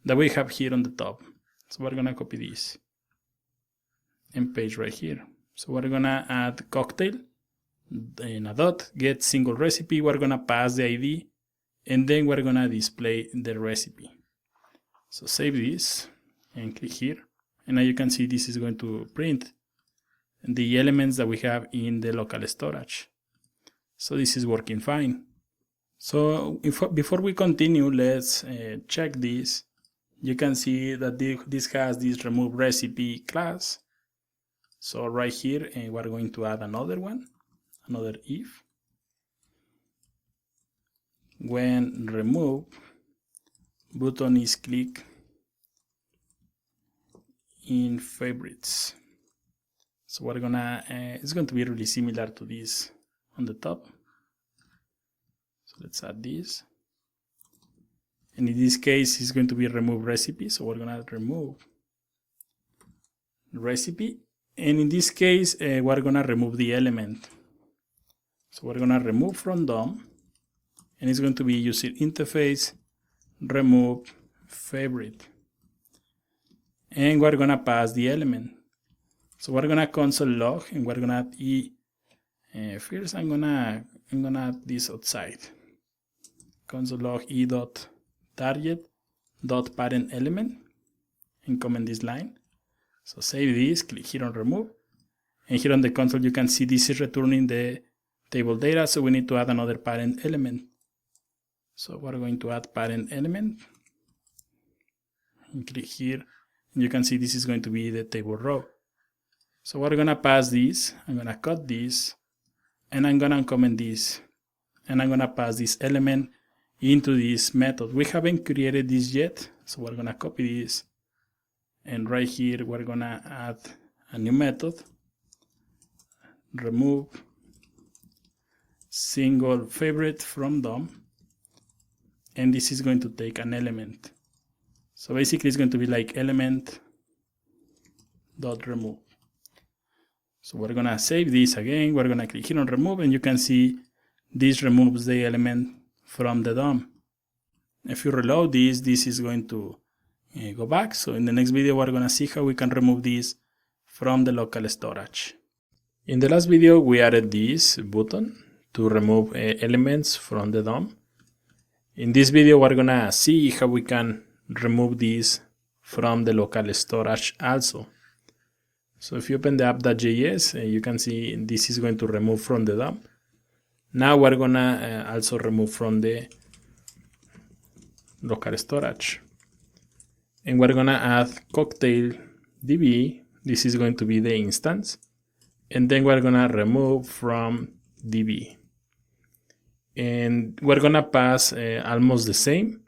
that we have here on the top. So we're gonna copy this and paste right here. So we're gonna add cocktail in a dot get single recipe. We're gonna pass the ID, and then we're gonna display the recipe. So save this and click here, and now you can see this is going to print the elements that we have in the local storage. So this is working fine. So before we continue, let's check this. You can see that this has this remove recipe class. So right here, we're going to add another one, another if. When remove button is clicked in favorites. So we're gonna, it's going to be really similar to this on the top. So let's add this. And in this case, it's going to be remove recipe. So we're gonna remove recipe. And in this case, we're gonna remove the element. So we're gonna remove from DOM, and it's going to be user interface remove favorite. And we're gonna pass the element. So we're gonna console log, and we're gonna add e. First, I'm gonna add this outside. Console log e dot target dot parent element, and comment this line. So save this, click here on remove, and here on the console you can see this is returning the table data, so we need to add another parent element. So we're going to add parent element, and click here, and you can see this is going to be the table row. So we're gonna pass this, I'm gonna cut this, and I'm gonna uncomment this, and I'm gonna pass this element into this method. We haven't created this yet, so we're gonna copy this, and right here we're gonna add a new method, remove single favorite from DOM, and this is going to take an element. So basically it's going to be like element dot remove. So we're gonna save this again, we're gonna click here on remove, and you can see this removes the element from the DOM. If you reload this, this is going to go back. So in the next video, we're gonna see how we can remove this from the local storage. In the last video, we added this button to remove elements from the DOM. In this video, we're gonna see how we can remove this from the local storage also. So if you open the app.js, you can see this is going to remove from the DOM. Now we're gonna also remove from the local storage. And we're gonna add cocktail db. This is going to be the instance. And then we're gonna remove from db. And we're gonna pass almost the same,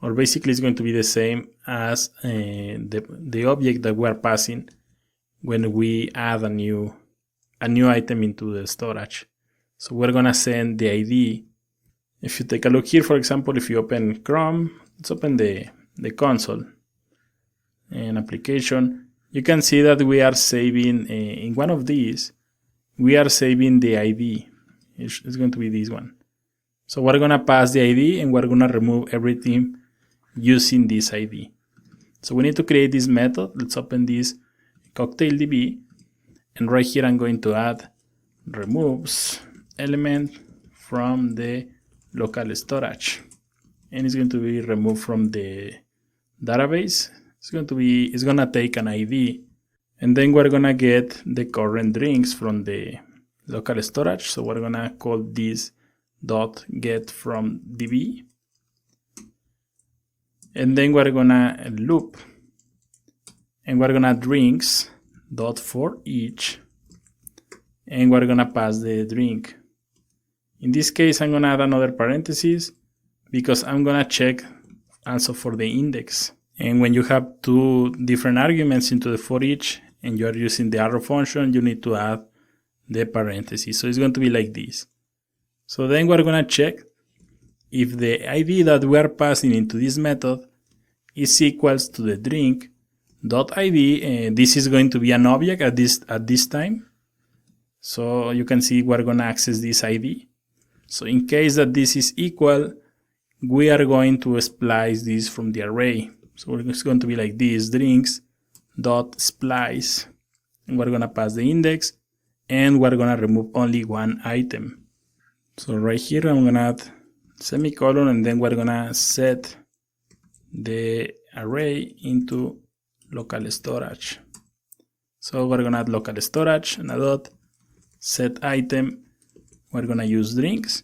or basically it's going to be the same as the object that we're passing when we add a new item into the storage. So we're gonna send the ID If you take a look here, for example, if you open Chrome, let's open the console and application, you can see that we are saving in one of these, we are saving the ID. It's going to be this one. So we're going to pass the ID and we're going to remove everything using this ID. So we need to create this method. Let's open this CocktailDB, and right here I'm going to add removes element from the local storage, and it's going to be removed from the database. It's going to take an ID, and then we're going to get the current drinks from the local storage. So we're going to call this .get from DB, and then we're going to loop, and we're going to drinks .for each, and we're going to pass the drink. In this case, I'm going to add another parenthesis because I'm going to check also for the index. And when you have two different arguments into the for each and you are using the arrow function, you need to add the parenthesis. So it's going to be like this. So then we're going to check if the ID that we are passing into this method is equals to the drink.id. This is going to be an object at this time. So you can see we're going to access this ID. So in case that this is equal, we are going to splice this from the array. So it's going to be like this, drinks.splice, and we're going to pass the index, and we're going to remove only one item. So right here I'm going to add semicolon, and then we're going to set the array into local storage. So we're going to add local storage and a dot set item. We're going to use drinks,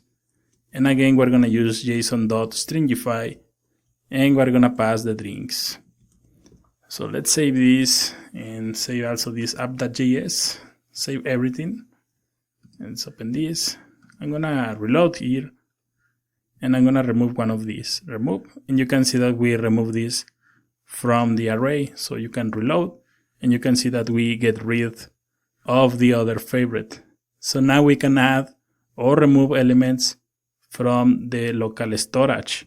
and again we're going to use json.stringify, and we're going to pass the drinks. So let's save this and save also this app.js, save everything, and let's open this. I'm going to reload here, and I'm going to remove one of these, remove, and you can see that we remove this from the array. So you can reload, and you can see that we get rid of the other favorite. So now we can add or remove elements from the local storage.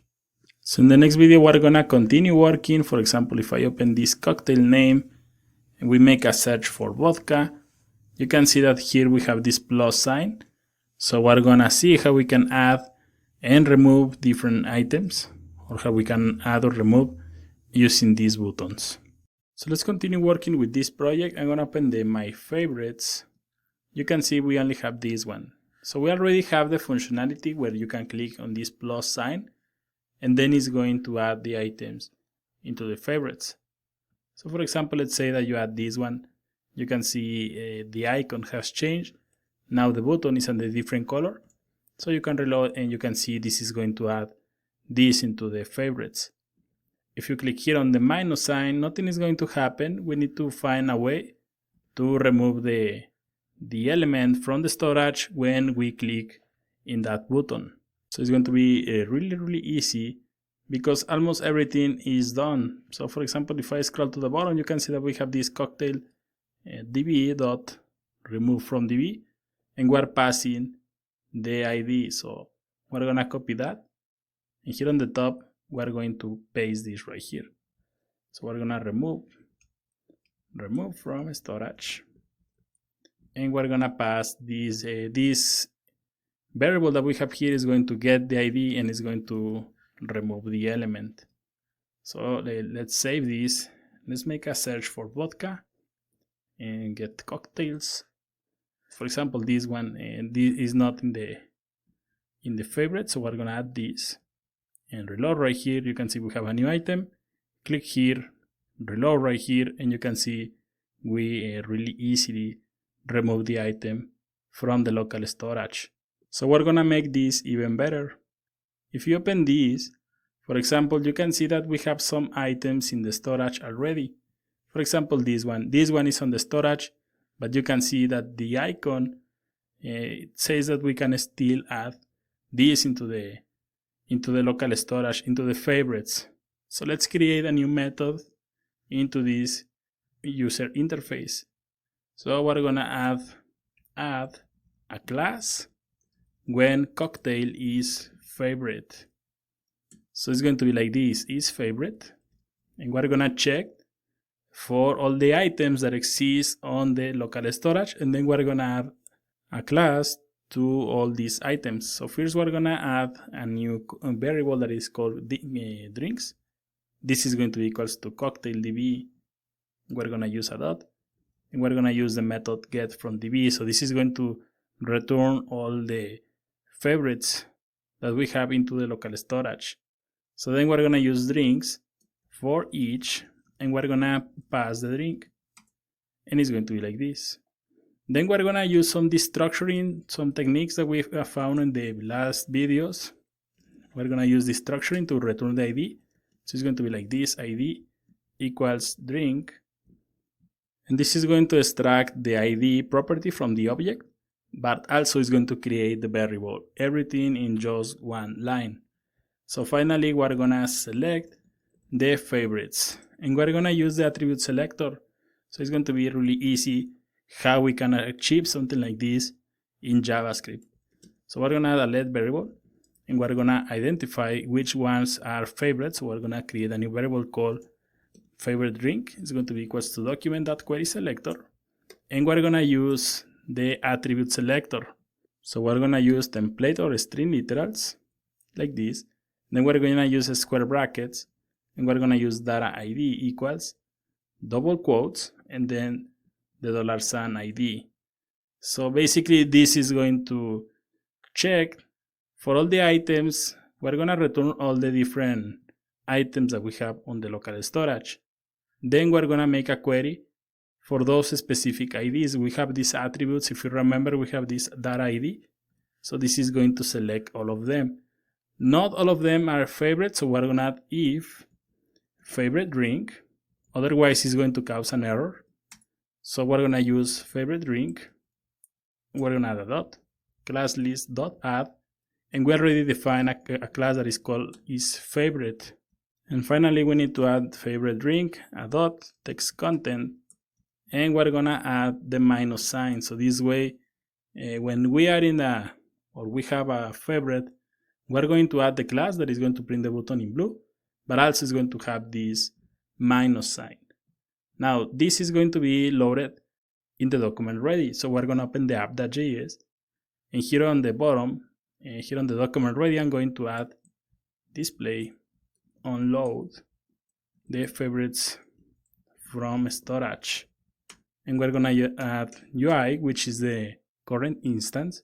So in the next video, we're going to continue working. For example, if I open this cocktail name and we make a search for vodka, you can see that here we have this plus sign. So we're going to see how we can add and remove different items, or how we can add or remove using these buttons. So let's continue working with this project. I'm going to open the my favorites. You can see we only have this one. So we already have the functionality where you can click on this plus sign, and then it's going to add the items into the favorites. So for example, let's say that you add this one. You can see the icon has changed. Now the button is in a different color. So you can reload, and you can see this is going to add this into the favorites. If you click here on the minus sign, nothing is going to happen. We need to find a way to remove the element from the storage when we click in that button. So it's going to be really easy because almost everything is done. So for example, if I scroll to the bottom, you can see that we have this cocktail db.remove from db, and we're passing the ID. So we're going to copy that, and here on the top we're going to paste this right here. So we're going to remove from storage, and we're going to pass this this variable that we have here is going to get the ID, and is going to remove the element. So let's save this. Let's make a search for vodka and get cocktails. For example, this one, and this is not in the favorite, so we're going to add this and reload right here. You can see we have a new item. Click here, reload right here, and you can see we really easily remove the item from the local storage. So we're going to make this even better. If you open this, for example, you can see that we have some items in the storage already. For example, this one is on the storage, but you can see that the icon it says that we can still add this into the local storage, into the favorites. So let's create a new method into this user interface. So we're gonna add a class when cocktail is favorite. So it's going to be like this, is favorite. And we're gonna check for all the items that exist on the local storage, and then we're gonna add a class to all these items. So first we're gonna add a new variable that is called drinks. This is going to be equals to cocktail db. We're gonna use a dot, and we're gonna use the method get from db. So this is going to return all the favorites that we have into the local storage. So then we're gonna use drinks for each, and we're gonna pass the drink, and it's going to be like this. Then we're gonna use some destructuring, some techniques that we have found in the last videos. We're gonna use destructuring to return the ID. So it's going to be like this, ID equals drink. And this is going to extract the ID property from the object, but also is going to create the variable, everything in just one line. So finally, we're gonna select the favorites, and we're gonna use the attribute selector. So it's going to be really easy how we can achieve something like this in JavaScript. So we're gonna add a let variable, and we're gonna identify which ones are favorites. So we're gonna create a new variable called favorite drink. It's going to be equals to document.querySelector, and we're gonna use the attribute selector. So we're gonna use template or string literals like this. Then we're gonna use square brackets, and we're gonna use data ID equals double quotes and then the $sign ID. So basically this is going to check for all the items. We're gonna return all the different items that we have on the local storage. Then we're gonna make a query for those specific IDs. We have these attributes. If you remember, we have this data ID. So this is going to select all of them. Not all of them are favorites, so we're gonna add if favorite drink. Otherwise it's going to cause an error. So we're gonna use favorite drink. We're gonna add a dot, class list dot add, and we already defined a class that is called isFavorite. And finally, we need to add favorite drink, a dot, text content, and we're gonna add the minus sign. So this way, when we are we have a favorite, we're going to add the class that is going to print the button in blue, but also is going to have this minus sign. Now, this is going to be loaded in the document ready. So we're going to open the app.js, and here on the bottom, here on the document ready, I'm going to add display unload the favorites from storage. And we're going to add UI, which is the current instance.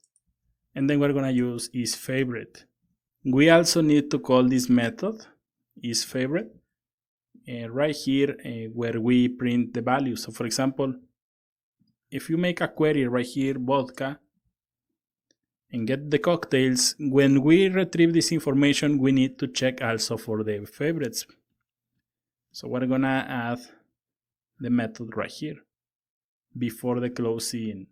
And then we're going to use isFavorite. We also need to call this method isFavorite right here where we print the value. So for example, if you make a query right here, vodka, and get the cocktails, when we retrieve this information, we need to check also for the favorites. So we're gonna add the method right here. Before the closing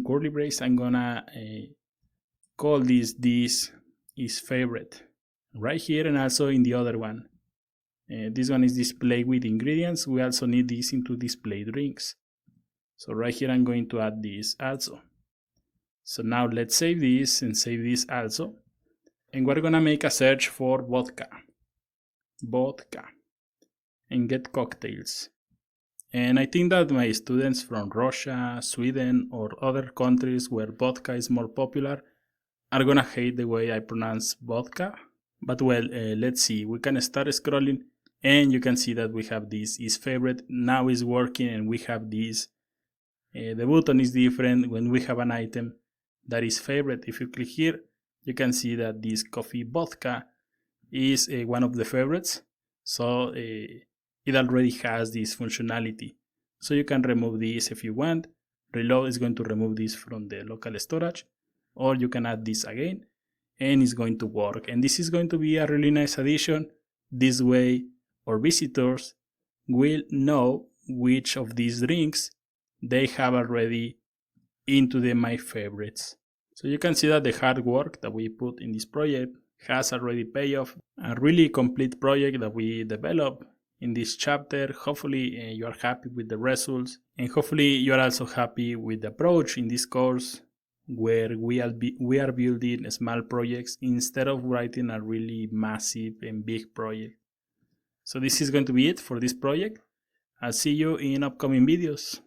curly brace, I'm gonna call this isFavorite right here, and also in the other one. This one is display with ingredients. We also need this into display drinks. So right here I'm going to add this also. So now let's save this and save this also. And we're gonna make a search for vodka, and get cocktails. And I think that my students from Russia, Sweden, or other countries where vodka is more popular are gonna hate the way I pronounce vodka. But well, let's see. We can start scrolling, and you can see that we have this isFavorite. Now is working, and we have this. The button is different when we have an item that is favorite. If you click here, you can see that this coffee vodka is one of the favorites. So it already has this functionality. So you can remove this if you want. Reload is going to remove this from the local storage, or you can add this again, and it's going to work. And this is going to be a really nice addition. This way our visitors will know which of these drinks they have already into the my favorites. So you can see that the hard work that we put in this project has already paid off. A really complete project that we developed in this chapter. Hopefully you are happy with the results, and hopefully you are also happy with the approach in this course. where we are building small projects instead of writing a really massive and big project. So this is going to be it for this project. I'll see you in upcoming videos.